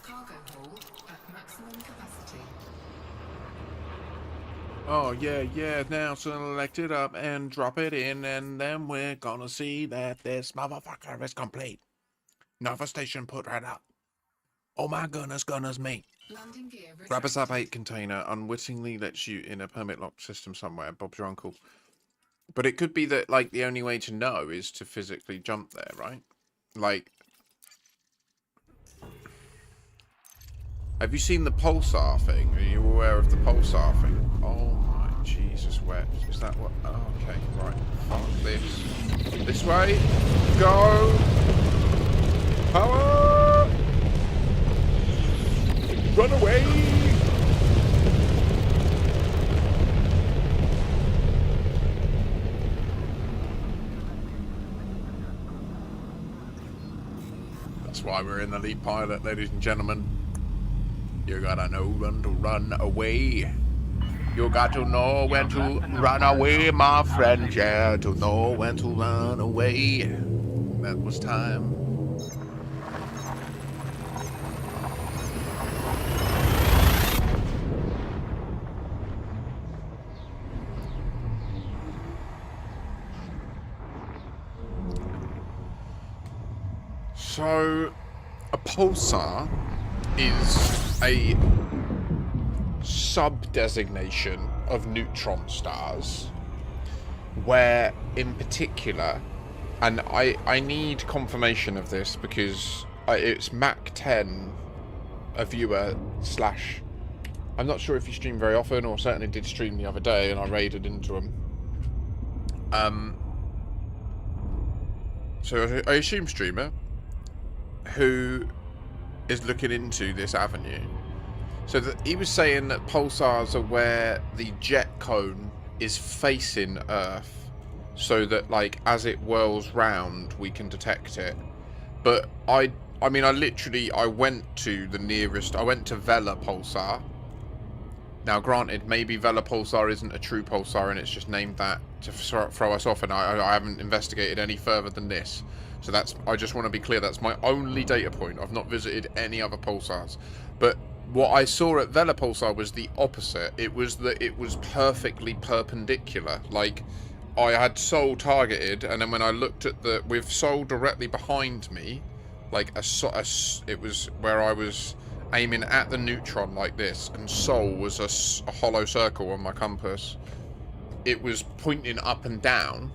Cargo hold at maximum capacity. Oh, yeah, now select it up and drop it in, and then we're gonna see that this motherfucker is complete. Nova station put right up. Oh my goodness me. Landing gear Grab a retracted. Sub 8 container unwittingly lets you in a permit locked system somewhere. Bob's your uncle. But it could be that, like, the only way to know is to physically jump there, right? Like, have you seen the pulsar thing? Are you aware of the pulsar thing? Oh my Jesus wept. Is that what? Oh, okay, right. Fuck this. This way. Go. Power. Run away. That's why we're in the lead pilot, ladies and gentlemen. You gotta know when to run away. You got to know when to run away, my friend. Yeah, to know when to run away. That was time. So, a pulsar is a sub-designation of neutron stars, where, in particular, and I need confirmation of this because it's Mac 10, a viewer slash, I'm not sure if you stream very often, or certainly did stream the other day, and I raided into him. So I assume streamer who is looking into this avenue. So that he was saying that pulsars are where the jet cone is facing Earth, so that, like, as it whirls round, we can detect it. But I mean, I went to the nearest. I went to Vela Pulsar. Now, granted, maybe Vela Pulsar isn't a true pulsar, and it's just named that to throw us off. And I haven't investigated any further than this. So that's. I just want to be clear. That's my only data point. I've not visited any other pulsars. But what I saw at Vela Pulsar was the opposite. It was that it was perfectly perpendicular. Like, I had Sol targeted, and then when I looked at with Sol directly behind me, like it was where I was aiming at the neutron like this, and Sol was a hollow circle on my compass. It was pointing up and down.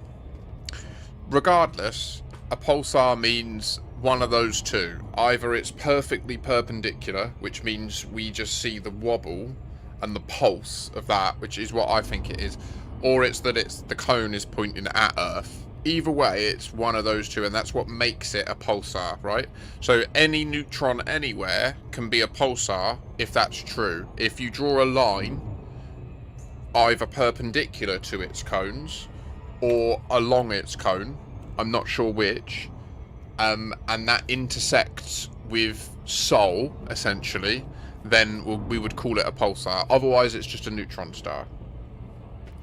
Regardless, a pulsar means one of those two. Either it's perfectly perpendicular, which means we just see the wobble and the pulse of that, which is what I think it is, or it's that the cone is pointing at Earth. Either way, it's one of those two, and that's what makes it a pulsar, right? So any neutron anywhere can be a pulsar if that's true. If you draw a line either perpendicular to its cones or along its cone, I'm not sure which, and that intersects with Sol, essentially, then we would call it a pulsar. Otherwise, it's just a neutron star.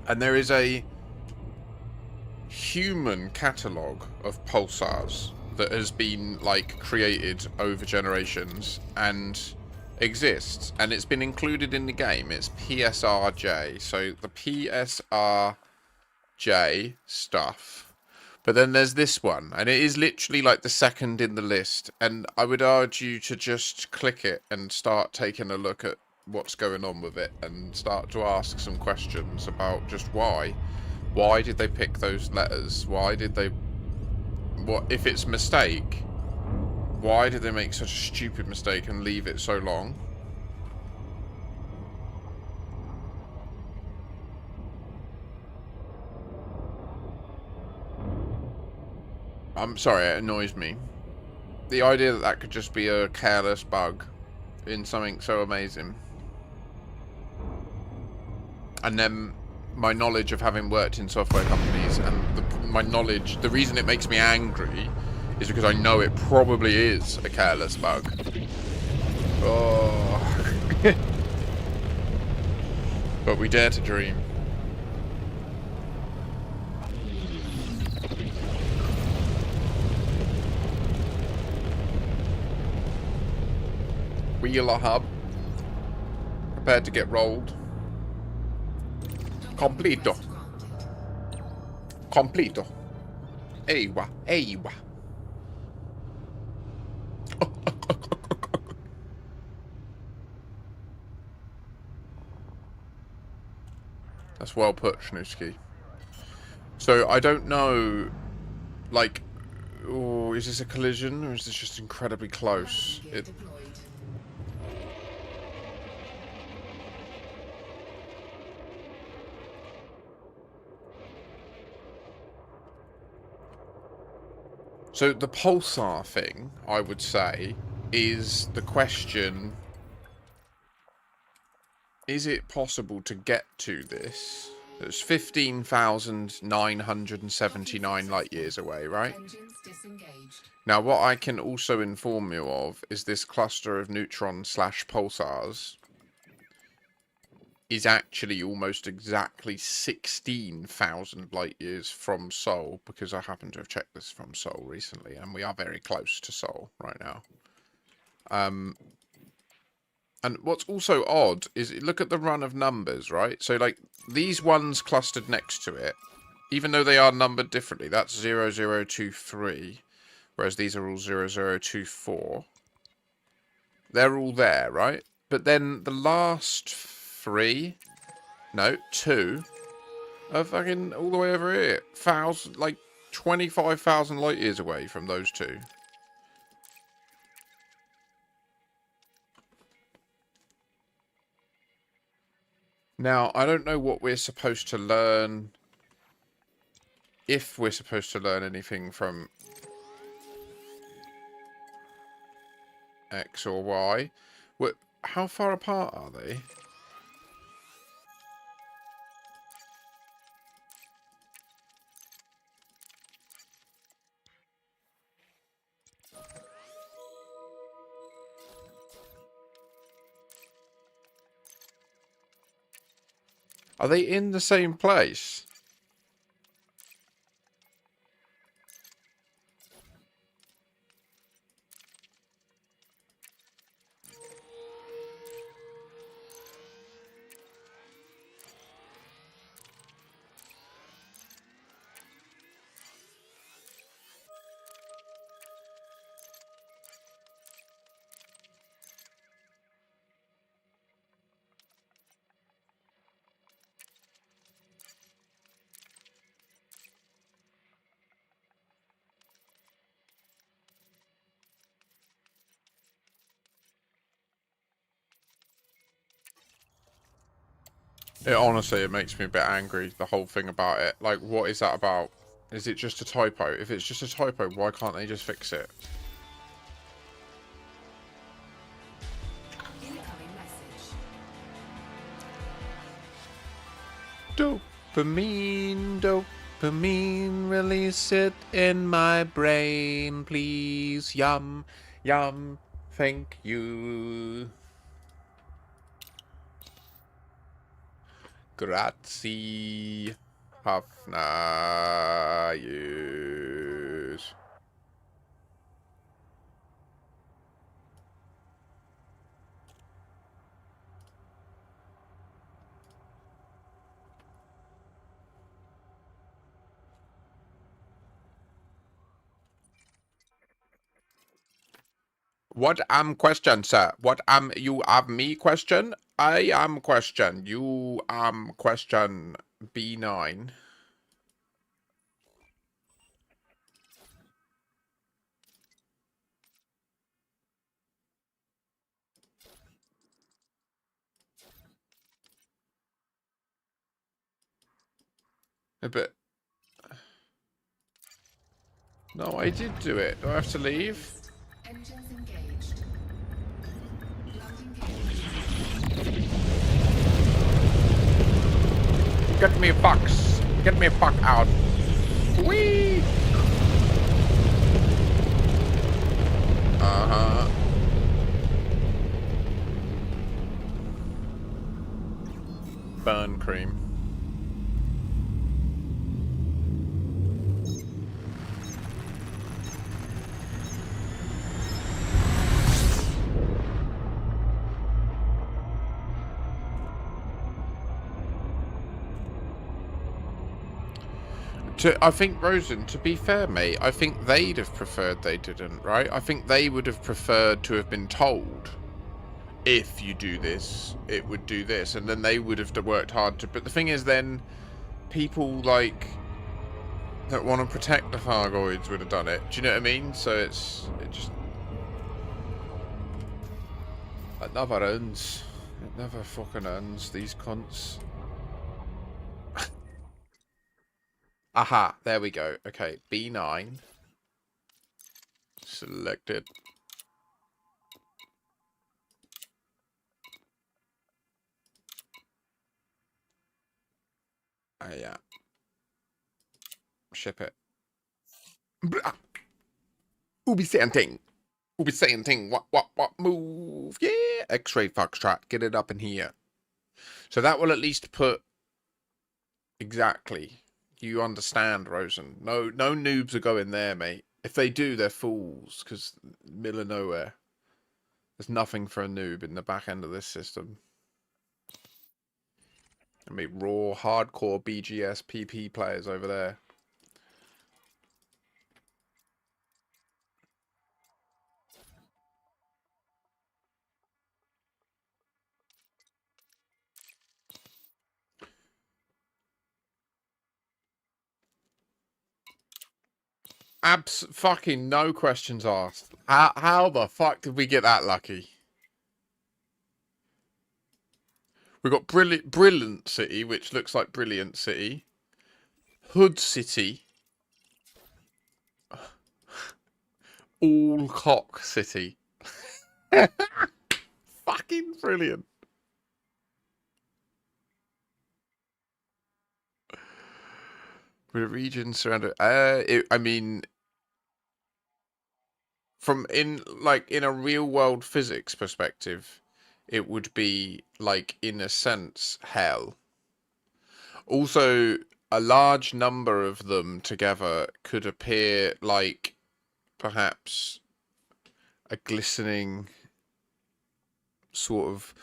And there is a human catalogue of pulsars that has been, like, created over generations and exists, and it's been included in the game. It's PSRJ. So the PSRJ stuff But then there's this one, and it is literally like the second in the list. And I would urge you to just click it and start taking a look at what's going on with it and start to ask some questions about just why. Why did they pick those letters? Why did they... What if it's a mistake? Why did they make such a stupid mistake and leave it so long? I'm sorry, it annoys me. The idea that that could just be a careless bug in something so amazing. And then my knowledge of having worked in software companies and my knowledge, the reason it makes me angry is because I know it probably is a careless bug. Oh. But we dare to dream. Wheeler hub. Prepared to get rolled. Completo. Completo. Ewa. Ewa. That's well put, Schnooski. So, I don't know, like, oh, is this a collision or is this just incredibly close? So the pulsar thing, I would say, is the question, is it possible to get to this? It's 15,979 light years away, right? Now, what I can also inform you of is this cluster of neutrons / pulsars is actually almost exactly 16,000 light years from Sol, because I happen to have checked this from Sol recently, and we are very close to Sol right now. And what's also odd is look at the run of numbers, right? So, like, these ones clustered next to it, even though they are numbered differently, that's 0023, whereas these are all 0024. They're all there, right? But then the last three, no, two, are fucking all the way over here. 25,000 light years away from those two. Now, I don't know what we're supposed to learn, if we're supposed to learn anything from X or Y. How far apart are they? Are they in the same place? Honestly, it makes me a bit angry, the whole thing about it. Like, what is that about? Is it just a typo? If it's just a typo, why can't they just fix it? Dopamine, dopamine, release it in my brain, please. Yum, yum, thank you. Grazie. Hafna, yes. What am question, sir? What am you have me question? I am question. You am question B9. But no, I did do it. Do I have to leave? Engines engaged. Landing gear. Get me fucks. Get me fuck out. Whee! Uh-huh. Burn cream. I think, Rosen, to be fair, mate, I think they'd have preferred they didn't, right? I think they would have preferred to have been told, if you do this, it would do this, and then they would have worked hard to... But the thing is, then, people, like, that want to protect the Thargoids would have done it. Do you know what I mean? So it just... It never ends. It never fucking ends, these cunts. Aha, there we go. Okay, B9. Selected. Yeah. Ship it. Ubi saying thing. Ubi saying thing. What, move. Yeah. X-ray foxtrot. Get it up in here. So that will at least put... Exactly. You understand, Rosen. No noobs are going there, mate. If they do, they're fools, because middle of nowhere. There's nothing for a noob in the back end of this system. I mean, raw, hardcore BGS PP players over there. Fucking no questions asked. How the fuck did we get that lucky? We got Brilliant City, which looks like Brilliant City. Hood City. All Cock City. Fucking brilliant. With a region surrounded... I mean... From in a real world physics perspective, it would be like, in a sense, hell. Also, a large number of them together could appear like perhaps a glistening sort of...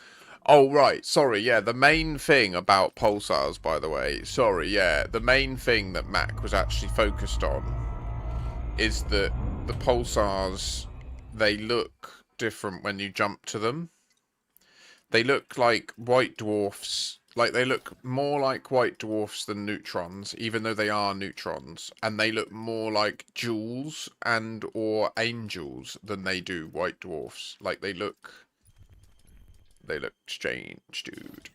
Oh, right. Sorry. Yeah. The main thing about pulsars, by the way. Sorry. Yeah. The main thing that Mac was actually focused on is that the pulsars, they look different when you jump to them. They look like white dwarfs. Like, they look more like white dwarfs than neutrons, even though they are neutrons. And they look more like jewels and or angels than they do white dwarfs. Like, they look strange, dude.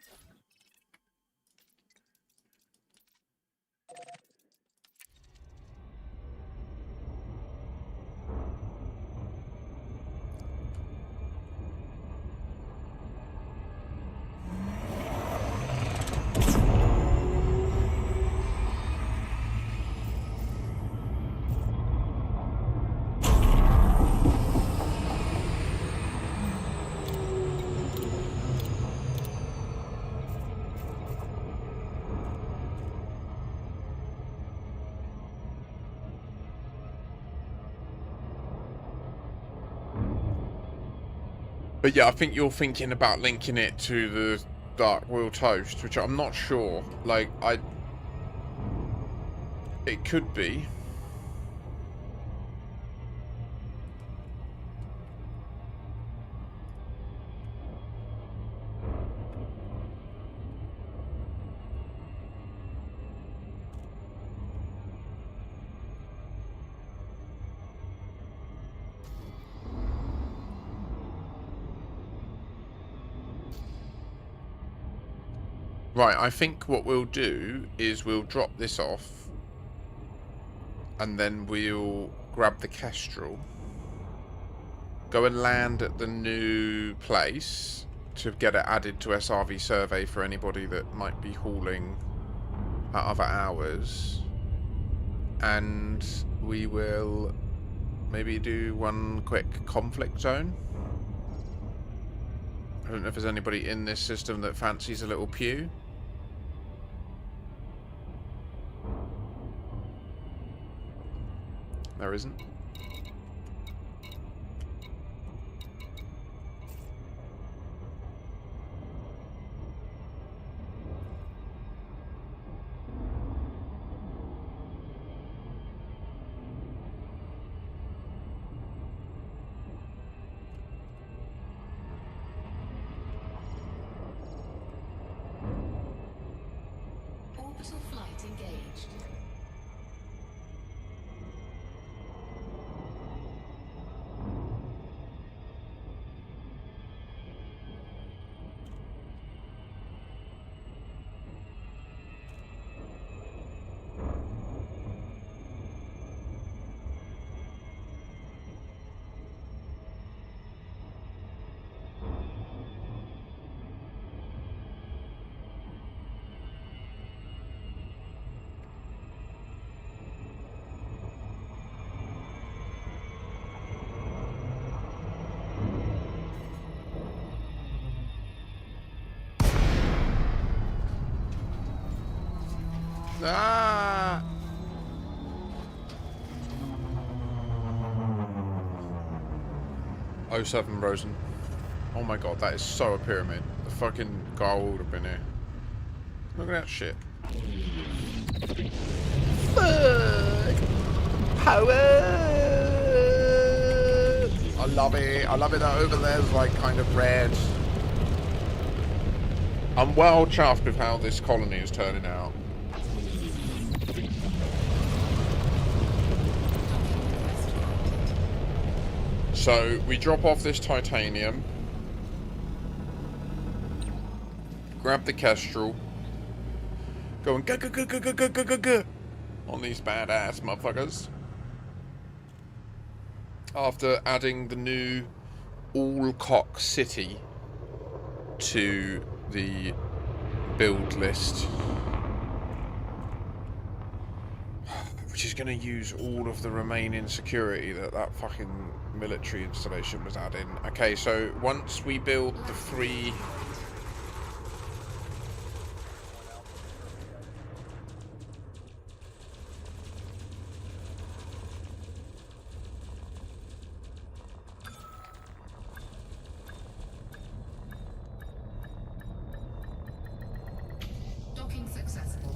But yeah, I think you're thinking about linking it to the Dark Wheel Toast, which I'm not sure. Like, it could be. Right, I think what we'll do is we'll drop this off and then we'll grab the Kestrel, go and land at the new place to get it added to SRV survey for anybody that might be hauling at other hours, and we will maybe do one quick conflict zone. I don't know if there's anybody in this system that fancies a little pew. There isn't. Orbital flight engaged. Ah! Oh, 07 Rosen. Oh my god, that is so a pyramid. The fucking gold would have been here. Look at that shit. Fuck! Power! I love it. I love it that over there's like kind of red. I'm well chuffed with how this colony is turning out. So we drop off this titanium, grab the Kestrel, go and go on these badass motherfuckers. After adding the new Allcock City to the build list, which is going to use all of the remaining security that that fucking military installation was adding. Okay, so once we build the 3... Docking successful.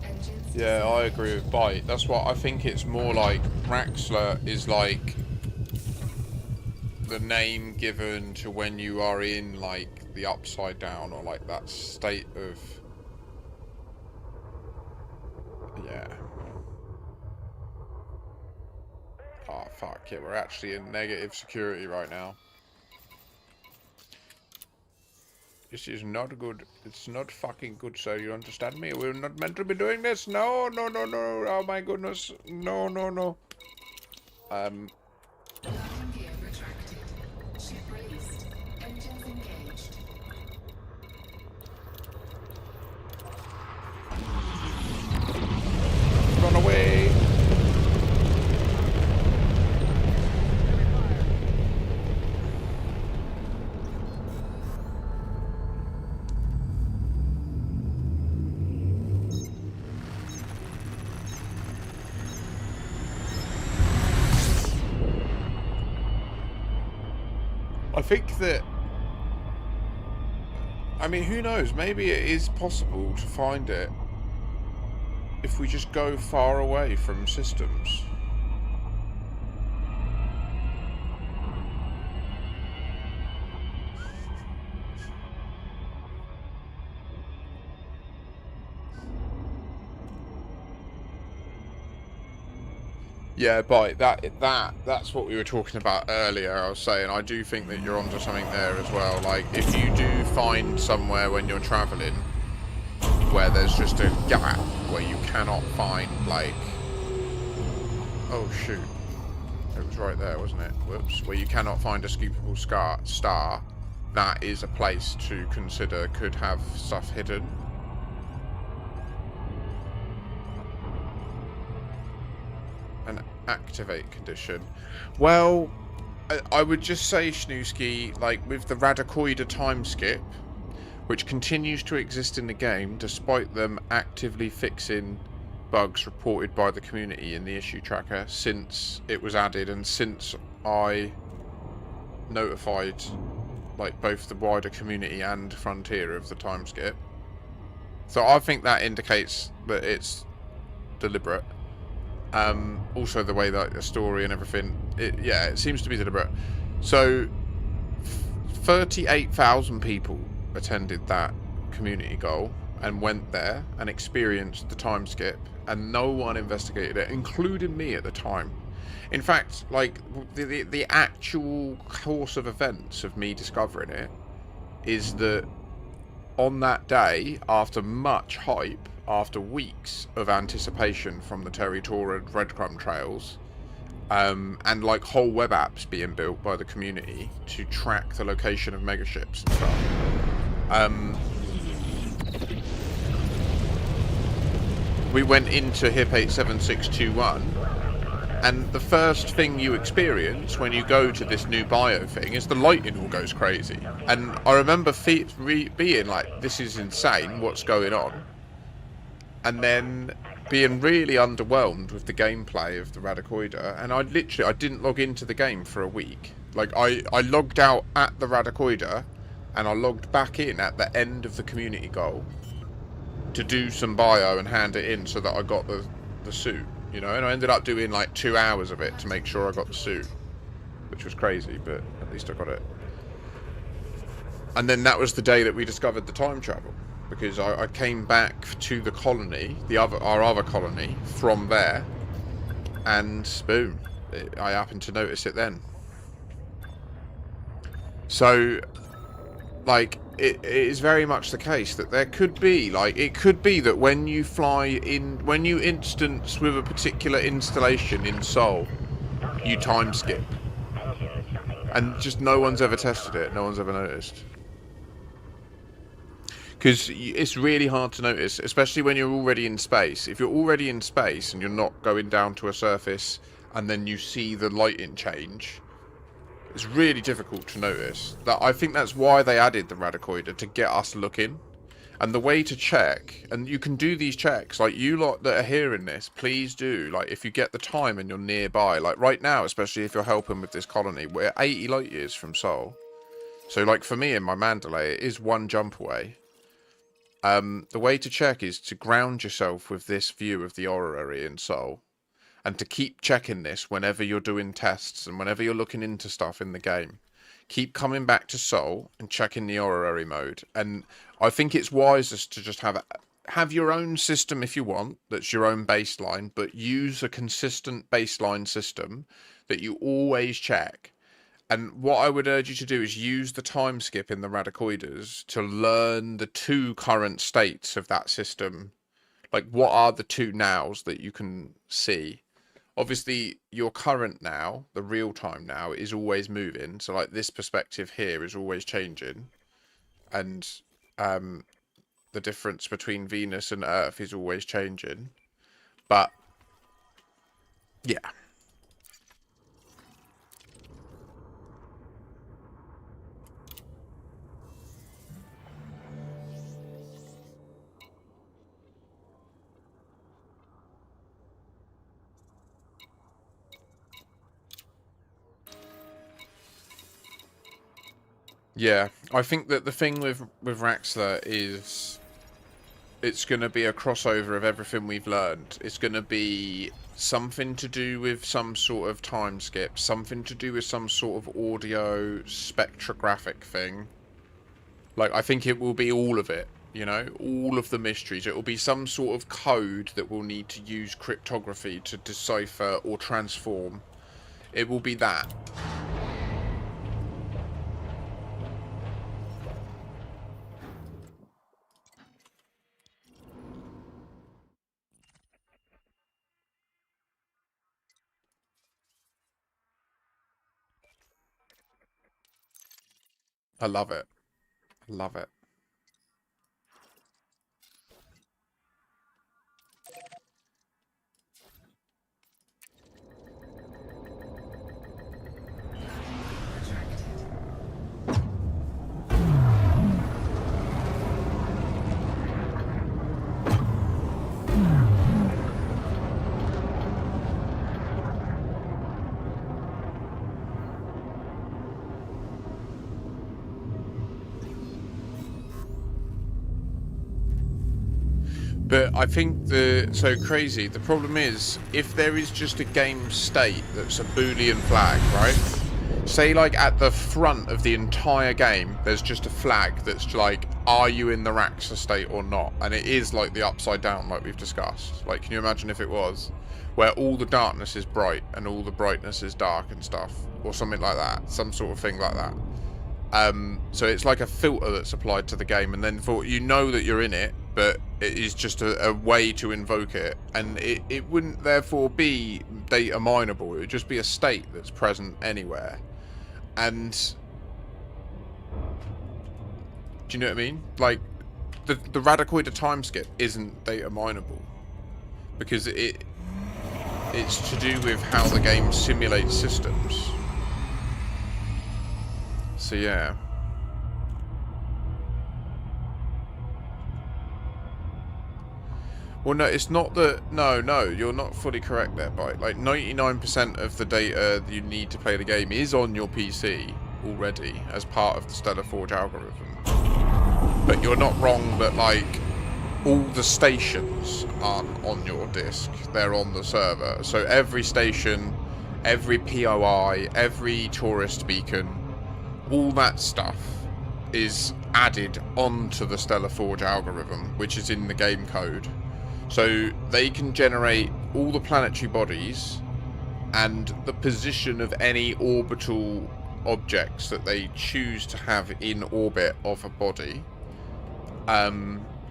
Engines. Yeah, I agree with Byte. That's what I think. It's more like Raxler is like the name given to when you are in like the upside down or like that state of, yeah. Oh fuck yeah, we're actually in negative security right now. This is not good. It's not fucking good, sir. You understand me? We're not meant to be doing this. No, no, no, no. Oh my goodness. No, no, no. Landing gear retracted. Ship released. Engines engaged. Run away. I think that, I mean, who knows? Maybe it is possible to find it if we just go far away from systems. Yeah, but that's what we were talking about earlier. I was saying I do think that you're onto something there as well. Like if you do find somewhere when you're traveling where there's just a gap where you cannot find, like... Oh, shoot. It was right there, wasn't it? Whoops. Where you cannot find a scoopable star, that is a place to consider could have stuff hidden. An activate condition. Well, I would just say, Snooski, like with the Radicoida time skip, which continues to exist in the game despite them actively fixing bugs reported by the community in the issue tracker since it was added and since I notified like both the wider community and Frontier of the time skip. So I think that indicates that it's deliberate. Also the way that the story and everything, it seems to be deliberate. So 38,000 people attended that community goal and went there and experienced the time skip, and no one investigated it, including me at the time. In fact, like the actual course of events of me discovering it is that on that day, after much hype, after weeks of anticipation from the Territorial breadcrumb trails, and like whole web apps being built by the community to track the location of megaships and stuff. We went into HIP 87621, and the first thing you experience when you go to this new bio thing is the lighting all goes crazy. And I remember being like, this is insane, what's going on? And then being really underwhelmed with the gameplay of the Radicoida, and I didn't log into the game for a week. Like, I logged out at the Radicoida, and I logged back in at the end of the community goal to do some bio and hand it in so that I got the suit, you know, and I ended up doing like 2 hours of it to make sure I got the suit, which was crazy, but at least I got it. And then that was the day that we discovered the time travel, because I came back to the colony, our other colony, from there, and boom, I happened to notice it then. So, like, it is very much the case that there could be, like, it could be that when you fly in, when you instance with a particular installation in Sol, you time skip. And just no one's ever tested it, no one's ever noticed. Because it's really hard to notice, especially when you're already in space. If you're already in space and you're not going down to a surface and then you see the lighting change, it's really difficult to notice. I think that's why they added the Radicoida, to get us looking. And the way to check, and you can do these checks, like you lot that are hearing this, please do. Like, if you get the time and you're nearby, like right now, especially if you're helping with this colony, we're 80 light years from Sol. So like for me in my Mandalay, it is one jump away. The way to check is to ground yourself with this view of the orrery in Sol. And to keep checking this whenever you're doing tests and whenever you're looking into stuff in the game. Keep coming back to Sol and checking the orrery mode. And I think it's wisest to just have your own system if you want, that's your own baseline, but use a consistent baseline system that you always check. And what I would urge you to do is use the time skip in the Radicoidas to learn the 2 current states of that system. Like, what are the 2 nows that you can see? Obviously, your current now, the real time now, is always moving. So, like, this perspective here is always changing. And the difference between Venus and Earth is always changing. But, yeah. Yeah, I think that the thing with Raxler is it's going to be a crossover of everything we've learned. It's going to be something to do with some sort of time skip, something to do with some sort of audio spectrographic thing. Like, I think it will be all of it, you know, all of the mysteries. It will be some sort of code that we'll need to use cryptography to decipher or transform. It will be that. I love it. I love it. But I think so crazy. The problem is, if there is just a game state that's a Boolean flag, right? Say like at the front of the entire game, there's just a flag that's like, are you in the Raxa state or not? And it is like the upside down, like we've discussed. Like, can you imagine if it was, where all the darkness is bright and all the brightness is dark and stuff, or something like that, some sort of thing like that. So it's like a filter that's applied to the game, and then you know that you're in it, but it is just a way to invoke it, and it wouldn't therefore be data mineable. It would just be a state that's present anywhere. And do you know what I mean? Like the radicoid time skip isn't data mineable because it's to do with how the game simulates systems. So yeah. Well, no, it's not that. No, you're not fully correct there, Byte. Like 99% of the data you need to play the game is on your PC already as part of the Stellar Forge algorithm. But you're not wrong that like all the stations aren't on your disk; they're on the server. So every station, every POI, every tourist beacon, all that stuff is added onto the Stellar Forge algorithm, which is in the game code. So they can generate all the planetary bodies and the position of any orbital objects that they choose to have in orbit of a body.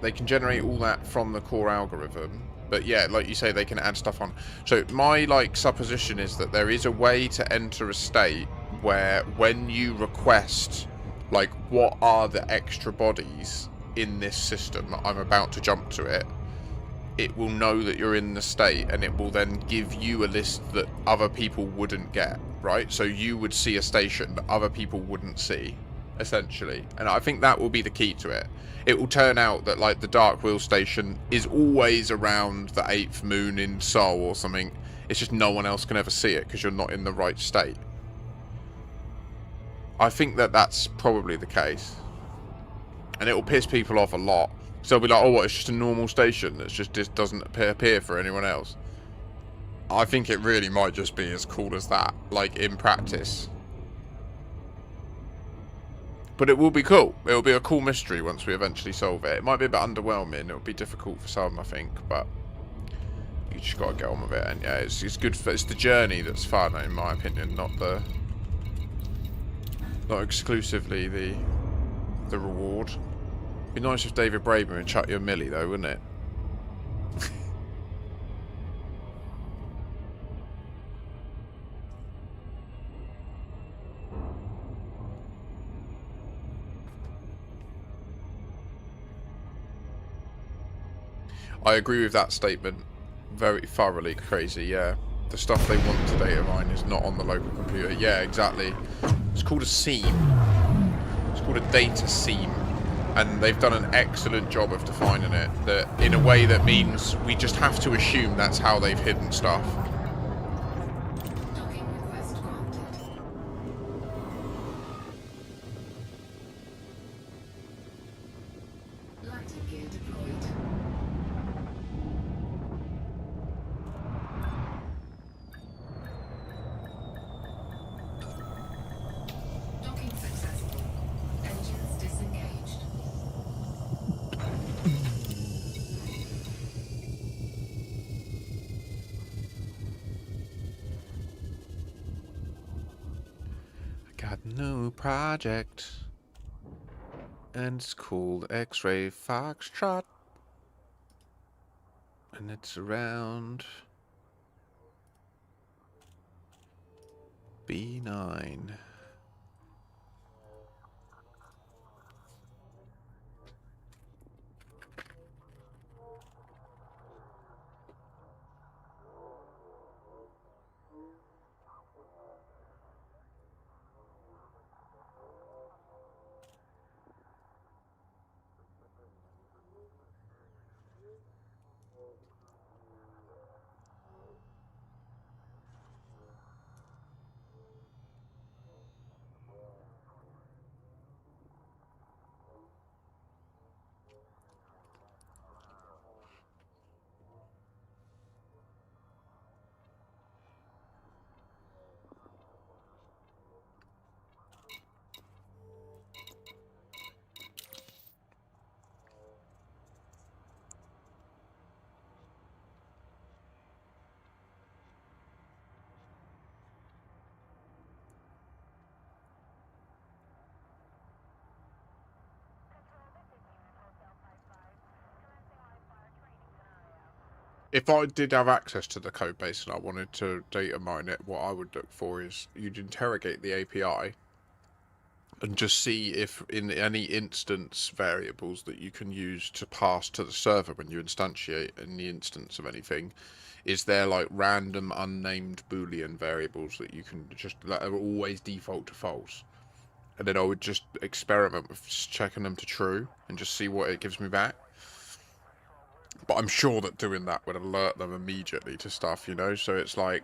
They can generate all that from the core algorithm. But yeah, like you say, they can add stuff on. So my like supposition is that there is a way to enter a state where when you request like what are the extra bodies in this system, I'm about to jump to it, it will know that you're in the state, and it will then give you a list that other people wouldn't get, right? So you would see a station that other people wouldn't see, essentially. And I think that will be the key to it. It will turn out that like the Dark Wheel station is always around the 8th moon in Sol or something. It's just no one else can ever see it because you're not in the right state. I think that that's probably the case. And it will piss people off a lot. So they'll be like, oh, what, it's just a normal station that's just doesn't appear for anyone else. I think it really might just be as cool as that, like in practice. But it will be cool. It will be a cool mystery once we eventually solve it. It might be a bit underwhelming. It will be difficult for some, I think, but you just got to get on with it. And yeah, it's good. It's the journey that's fun, in my opinion, not exclusively the reward. Be nice if David Braben would chuck you a milli, though, wouldn't it? I agree with that statement. Very thoroughly crazy, yeah. The stuff they want to data mine is not on the local computer. Yeah, exactly. It's called a seam. It's called a data seam. And they've done an excellent job of defining it, that in a way that means we just have to assume that's how they've hidden stuff. Docking request granted. Lighting gear deployed. Docking successful. Engines disengaged. I got a new project, and it's called X-Ray Foxtrot, and it's around B9. If I did have access to the code base and I wanted to data mine it, what I would look for is you'd interrogate the API and just see if in any instance variables that you can use to pass to the server when you instantiate in the instance of anything, is there like random unnamed Boolean variables that you can just that are always default to false. And then I would just experiment with checking them to true and just see what it gives me back. But I'm sure that doing that would alert them immediately to stuff, you know? So it's like...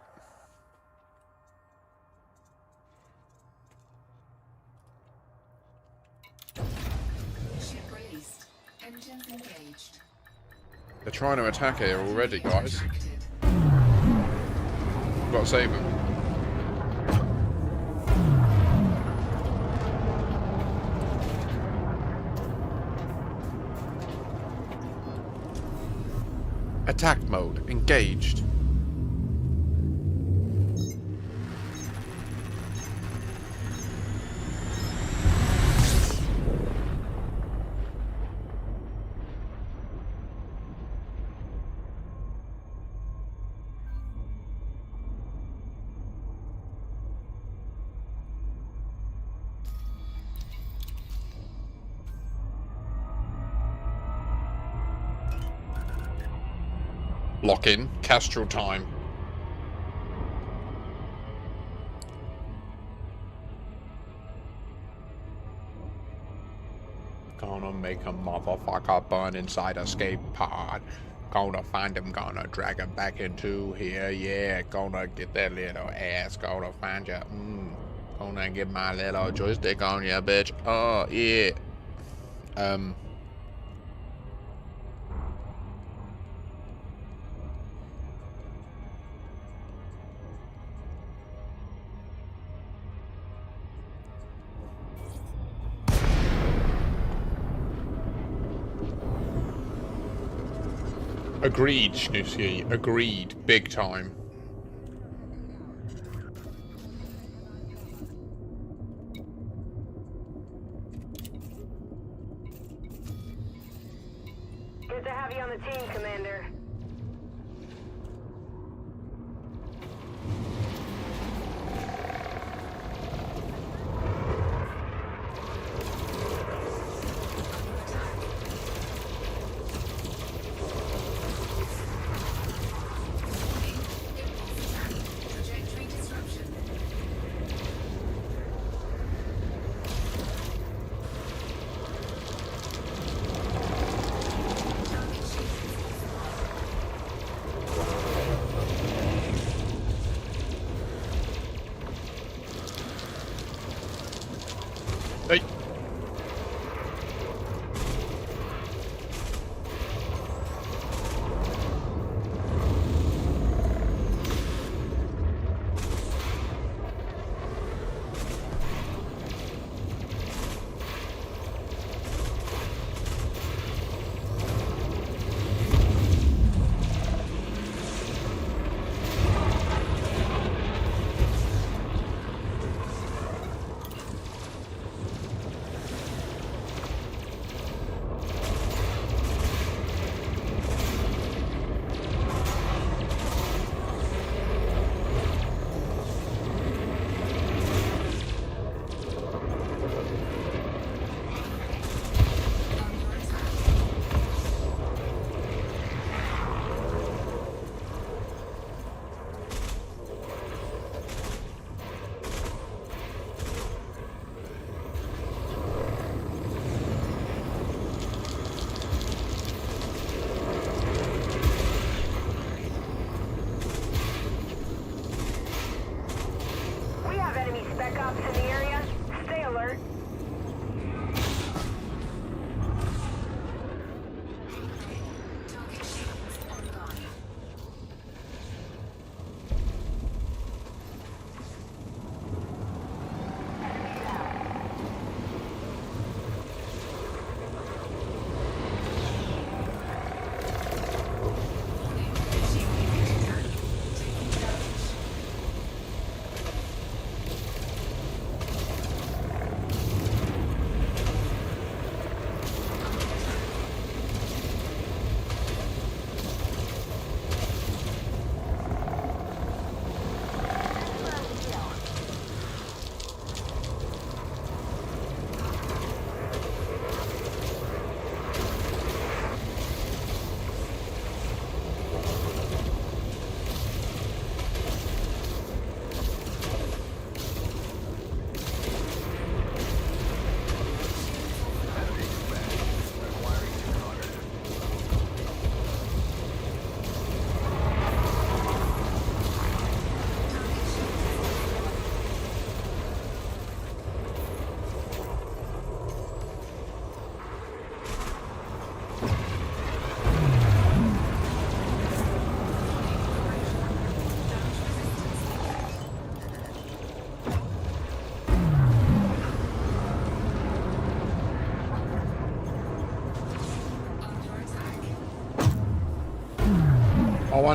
Ship released. Engines engaged. They're trying to attack here already, guys. Retracted. We've got to save them. Attack mode engaged. Lock in. Castrol time. Gonna make a motherfucker burn inside escape pod. Gonna find him, gonna drag him back into here, yeah. Gonna get that little ass, gonna find you. Gonna get my little joystick on ya, bitch. Oh, yeah. Agreed, Schnoozy. Agreed. Big time. Good to have you on the team, Commander. Trajectory disruption. Target shield.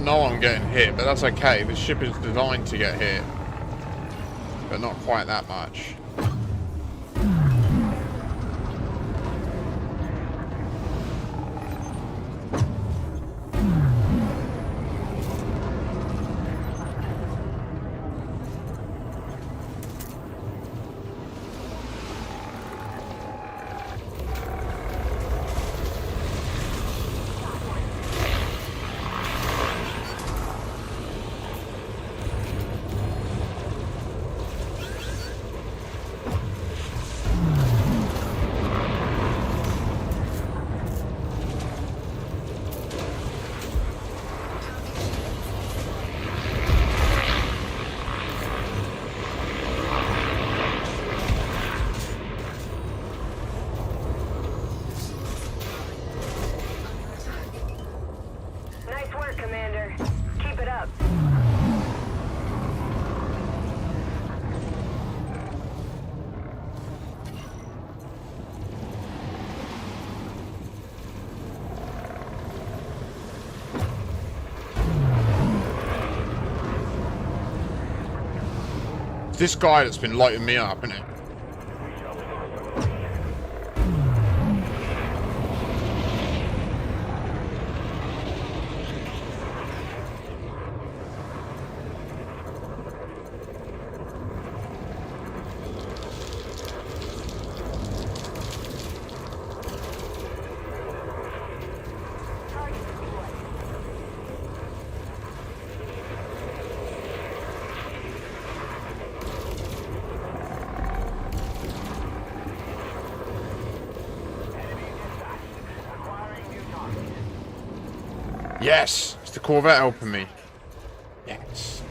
know I'm getting hit, but that's okay. The ship is designed to get hit. But not quite that much. Nice work, Commander. Keep it up. It's this guy that's been lighting me up, isn't it? Yes! It's the Corvette helping me. Yes.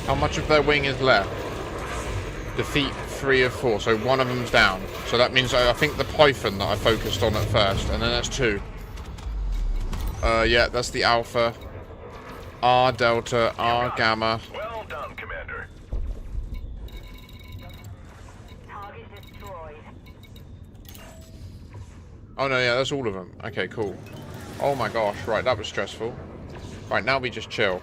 How much of their wing is left? Defeat 3 of 4, so one of them's down. So that means I think the Python that I focused on at first, and then that's 2. Yeah, that's the Alpha. R Delta, R Gamma. Well done, Commander. Target destroyed. Oh no, yeah, that's all of them. Okay, cool. Oh my gosh, right, that was stressful. Right, now we just chill.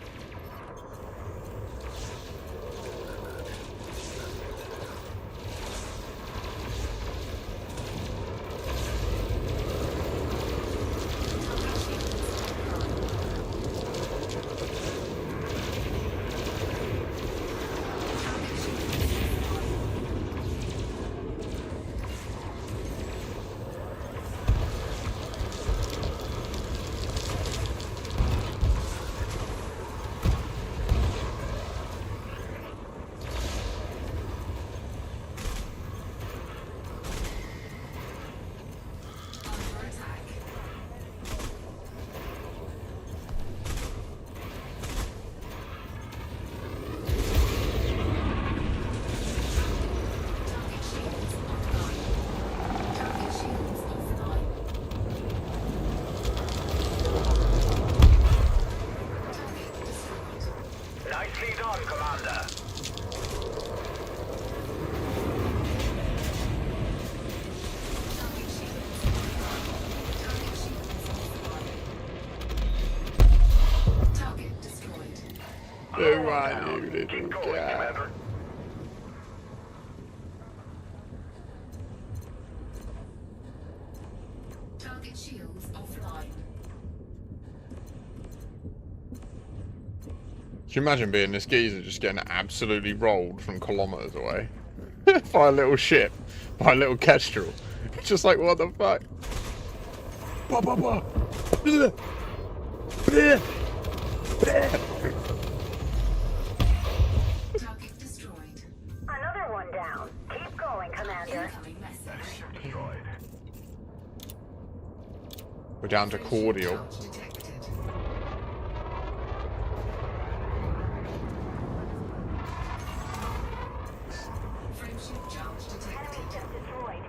Nicely done, Commander. Target destroyed. Oh, I knew it. Keep going, Commander. Target shields offline. you imagine being this geezer just getting absolutely rolled from kilometers away by a little ship, by a little kestrel? It's just like, what the fuck? Target destroyed. Another one down. Keep going, Commander. Incoming message. Destroyed. We're down to cordial. Charge detected. Frameship charge detected. Just destroyed.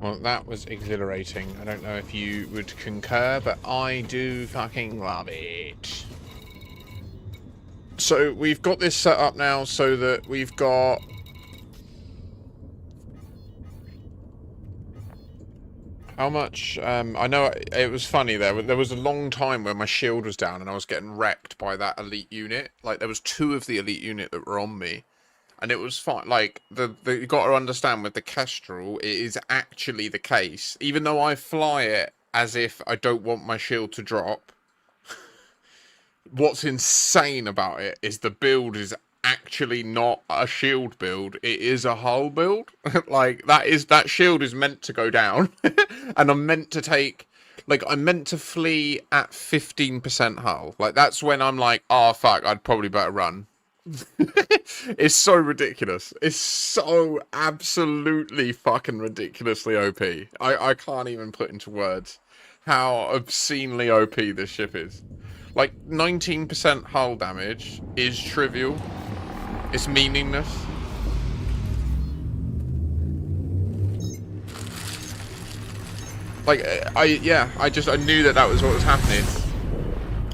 Well, that was exhilarating. I don't know if you would concur, but I do fucking love it. So we've got this set up now so that we've got... How much... I know it was funny there. There was a long time where my shield was down and I was getting wrecked by that elite unit. Like, there was 2 of the elite unit that were on me. And it was fine. Like, you got to understand with the Kestrel, it is actually the case. Even though I fly it as if I don't want my shield to drop, what's insane about it is the build is actually not a shield build. It is a hull build. Like, that shield is meant to go down. And I'm meant to take... Like, I'm meant to flee at 15% hull. Like, that's when I'm like, oh, fuck, I'd probably better run. It's so ridiculous. It's so absolutely fucking ridiculously OP. I can't even put into words how obscenely OP this ship is. Like, 19% hull damage is trivial. It's meaningless. Like, I knew that was what was happening.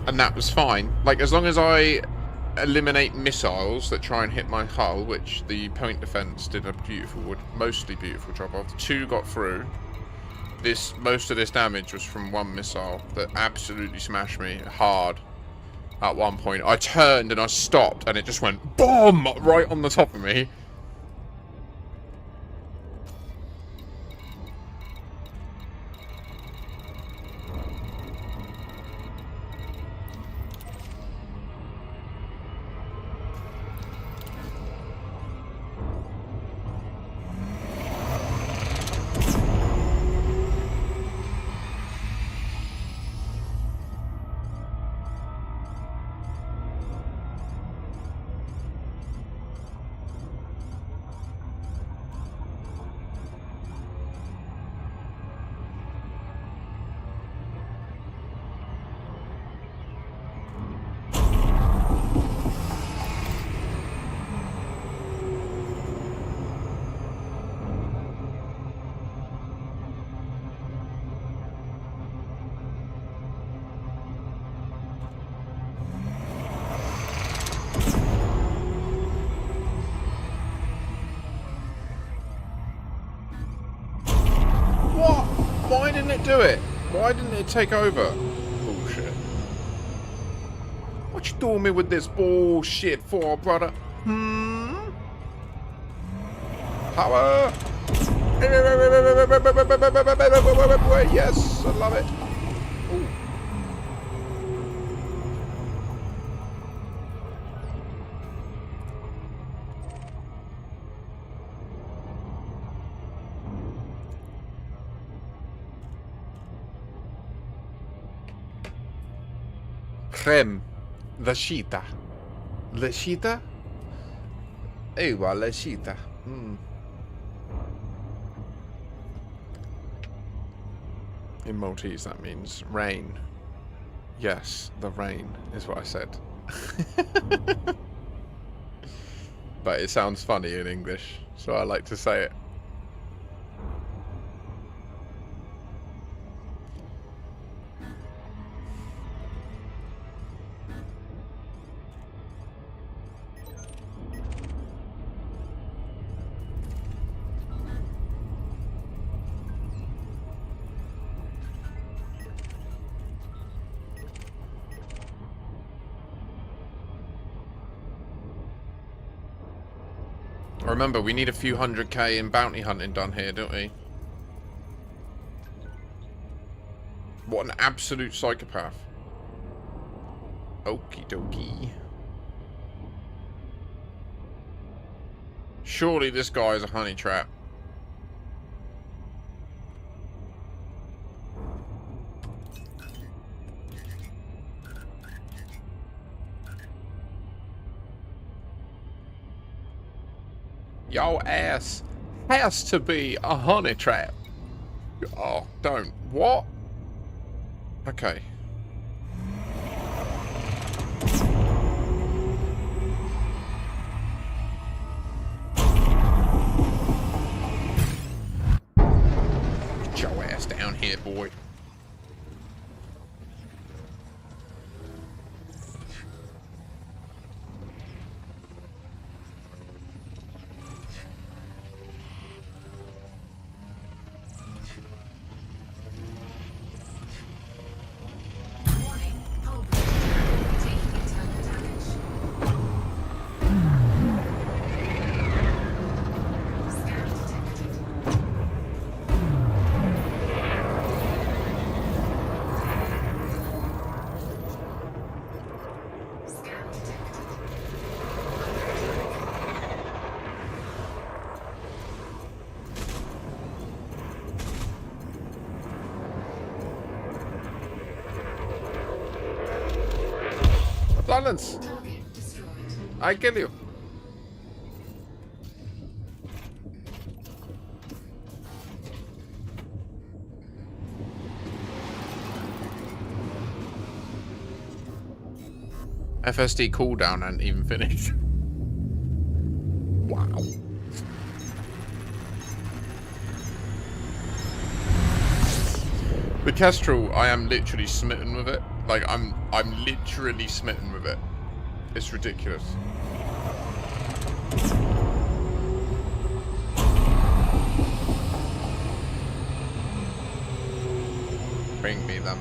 And that was fine. Like, as long as I eliminate missiles that try and hit my hull, which the point defense did a mostly beautiful job of. 2 got through. Most of this damage was from 1 missile that absolutely smashed me hard at one point. I turned and I stopped and it just went BOOM! Right on the top of me. Why didn't it do it? Why didn't it take over? Bullshit. What you doing me with this bullshit for, brother? Power! Yes, I love it. Ooh. Creme. Lashita. Lashita? Ewa, Lashita. In Maltese, that means rain. Yes, the rain is what I said. But it sounds funny in English, so I like to say it. Remember, we need a few 100k in bounty hunting done here, don't we? What an absolute psychopath. Okie dokie. Surely this guy is a honey trap. Your ass has to be a honey trap. Oh, don't. What? Okay. Get your ass down here, boy. Warning, hull breach. Taking internal damage. Scan detected. Scan detected. Silence! Target destroyed. I kill you. FSD cooldown ain't even finished. Wow. The Kestrel, I am literally smitten with it. Like I'm literally smitten with it. It's ridiculous. Bring me them.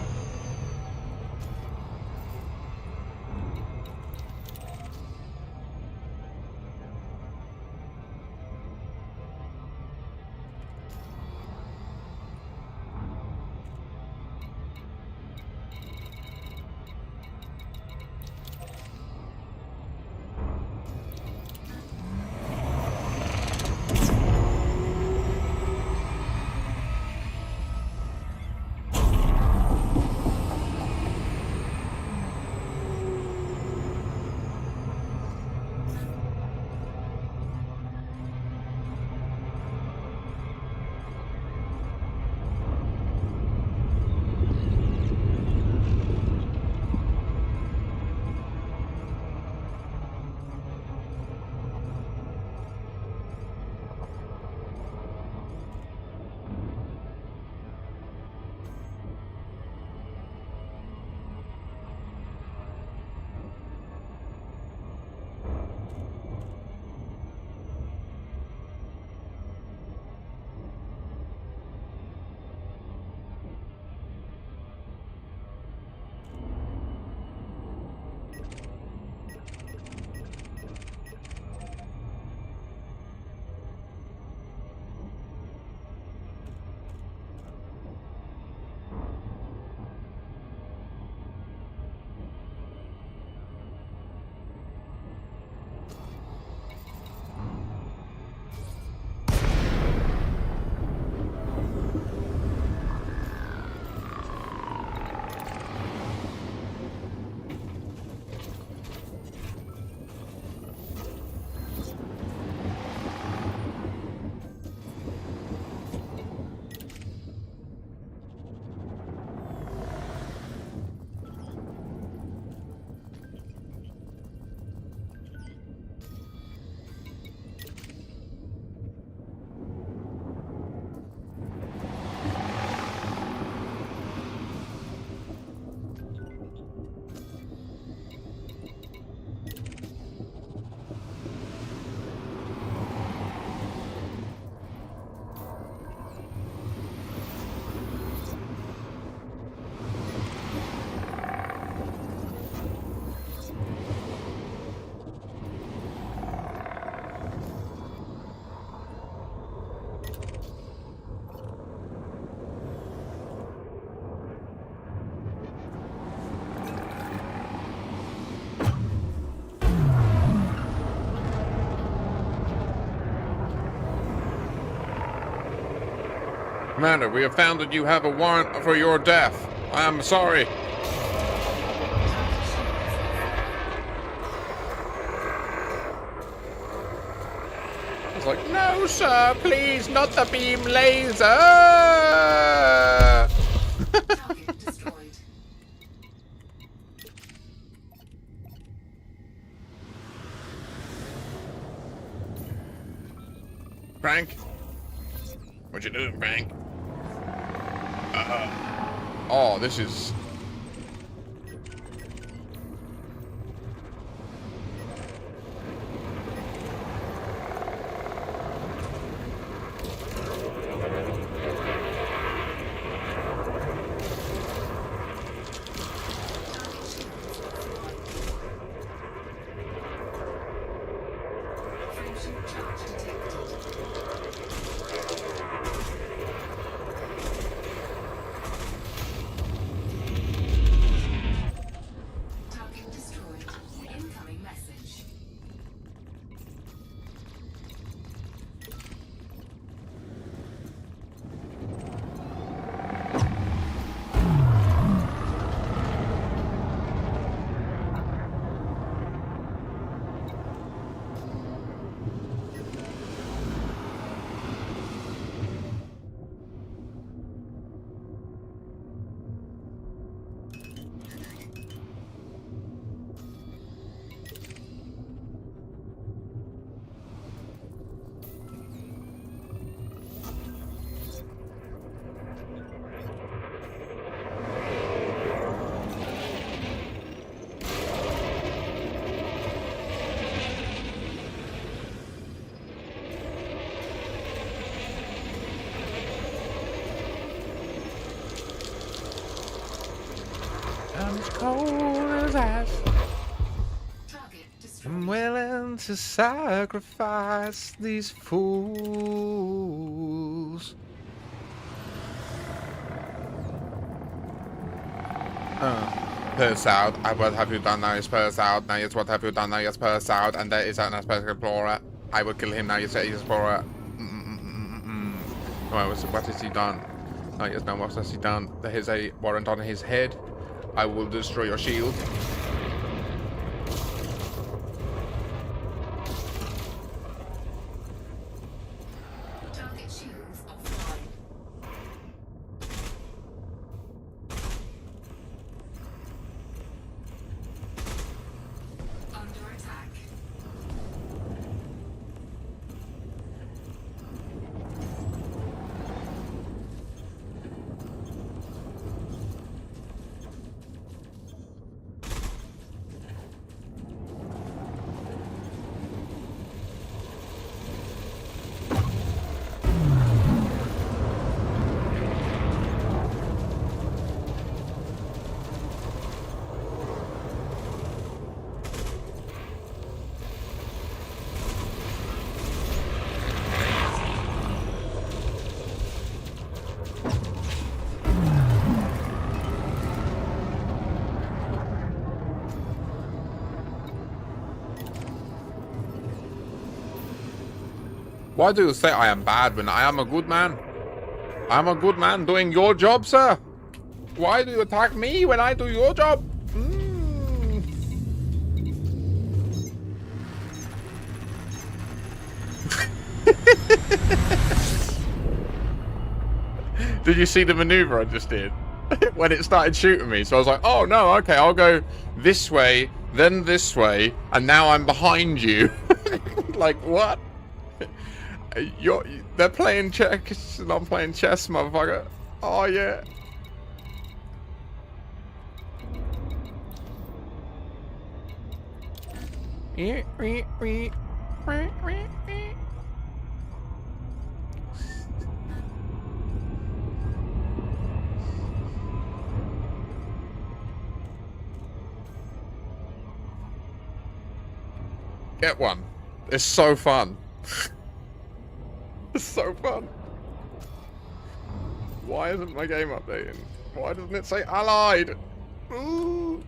Commander, we have found that you have a warrant for your death. I am sorry. It's like, no, sir, please, not the beam laser. Target destroyed. Frank? What you doing, Frank? Oh, this is... Fusion charge detected. Target destroyed. Incoming message. I'm as cold as ice. Target destroyed. I'm willing to sacrifice these fools. Purse out. What have you done now? Yes, purse out. Now, yes, what have you done now? Yes, purse out. And there is an aspect explorer. I will kill him now. Yes, explorer. Oh, what has he done? Oh, yes, now what has he done? There is a warrant on his head. I will destroy your shield. Target shields offline. Under attack. Why do you say I am bad when I am a good man? I am a good man doing your job, sir. Why do you attack me when I do your job? Did you see the maneuver I just did? When it started shooting me, so I was like, oh no, okay, I'll go this way, then this way, and now I'm behind you. Like, what? They're playing chess and I'm playing chess, motherfucker. Oh yeah. Get one. It's so fun. It's so fun. Why isn't my game updating? Why doesn't it say Allied? Ooh.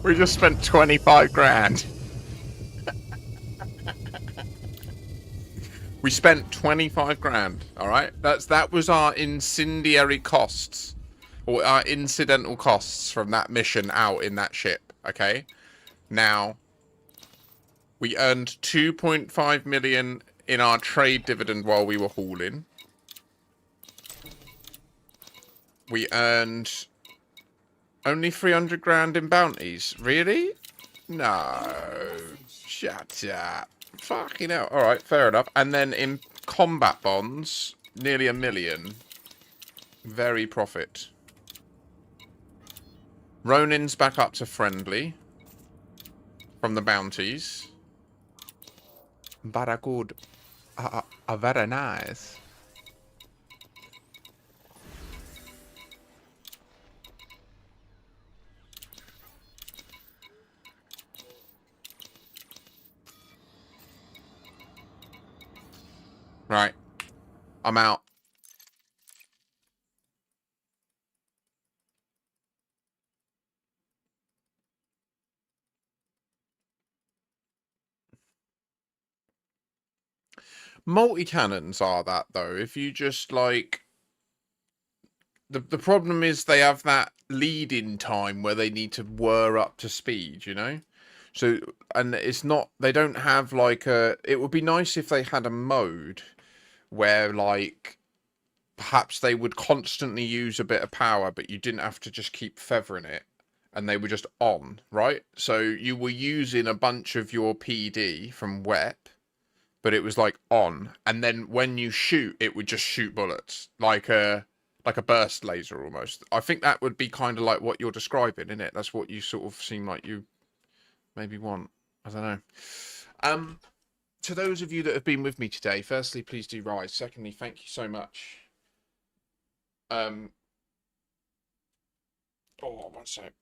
We just spent 25 grand. We spent 25 grand, alright? That was our incendiary costs. Or our incidental costs from that mission out in that ship, okay? Now, we earned 2.5 million in our trade dividend while we were hauling. We earned only 300 grand in bounties. Really? No. Shut up. Fucking hell. Alright, fair enough. And then in combat bonds, nearly 1 million. Very profit. Ronin's back up to friendly. From the bounties. Very good. Very nice. Right. I'm out. Multi-cannons are that, though. If you just, like... The problem is they have that lead-in time where they need to whir up to speed, you know? So, and it's not... They don't have, like, a... It would be nice if they had a mode where, like... Perhaps they would constantly use a bit of power, but you didn't have to just keep feathering it. And they were just on, right? So you were using a bunch of your PD from WEP, but it was like on. And then when you shoot, it would just shoot bullets. Like a burst laser almost. I think that would be kind of like what you're describing, isn't it? That's what you sort of seem like you maybe want. I don't know. To those of you that have been with me today, firstly, please do rise. Secondly, thank you so much. Oh, one sec.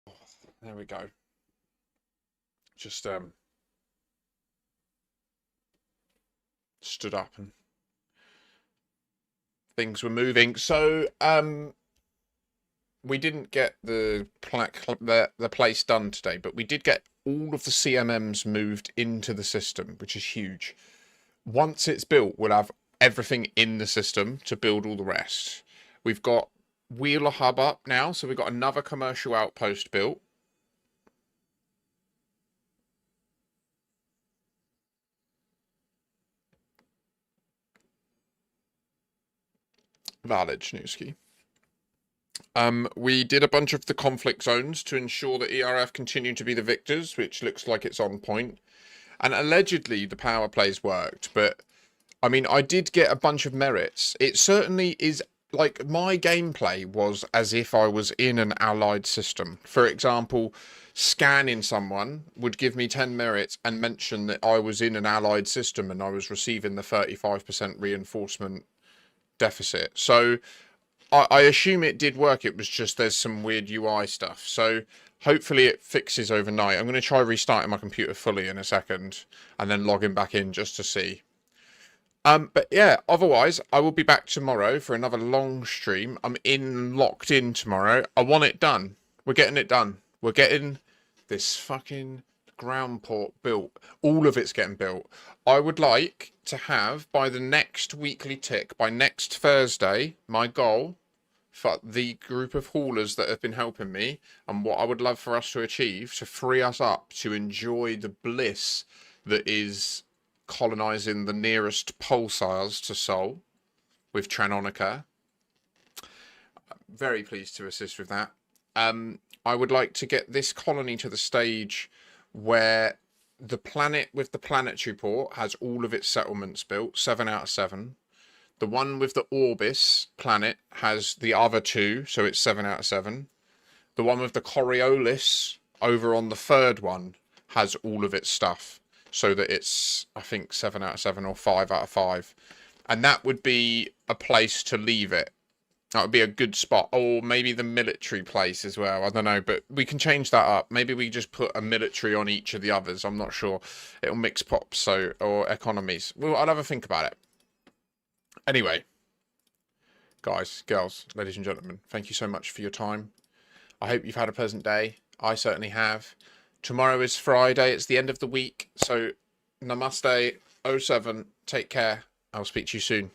Oh, there we go. Just stood up and things were moving. So we didn't get the place done today, but we did get all of the CMMs moved into the system, which is huge. Once it's built, we'll have everything in the system to build all the rest. We've got Wheeler Hub up now, so we've got another commercial outpost built. Valid, Schnooski. We did a bunch of the conflict zones to ensure that ERF continue to be the victors, which looks like it's on point. And allegedly the power plays worked, but I mean, I did get a bunch of merits. It certainly is, like, my gameplay was as if I was in an allied system. For example, scanning someone would give me 10 merits and mention that I was in an allied system and I was receiving the 35% reinforcement deficit. So I assume it did work. It was just there's some weird UI stuff. So hopefully it fixes overnight. I'm going to try restarting my computer fully in a second and then logging back in just to see. But yeah, otherwise, I will be back tomorrow for another long stream. I'm locked in tomorrow. I want it done. We're getting it done. We're getting this fucking ground port built. All of it's getting built. I would like to have, by the next weekly tick, by next Thursday, my goal for the group of haulers that have been helping me, and what I would love for us to achieve, to free us up to enjoy the bliss that is colonizing the nearest pulsars to Sol with Tranonica. Very pleased to assist with that. I would like to get this colony to the stage where the planet with the planetary port has all of its settlements built, 7 out of 7. The one with the Orbis planet has the other 2, so it's 7 out of 7. The one with the Coriolis over on the 3rd one has all of its stuff, so that it's, I think, 7 out of 7 or 5 out of 5. And that would be a place to leave it. That would be a good spot. Or maybe the military place as well. I don't know, but we can change that up. Maybe we just put a military on each of the others. I'm not sure. It'll mix pops, so, or economies. Well, I'll have a think about it. Anyway, guys, girls, ladies and gentlemen, thank you so much for your time. I hope you've had a pleasant day. I certainly have. Tomorrow is Friday. It's the end of the week. So namaste 07. Take care. I'll speak to you soon.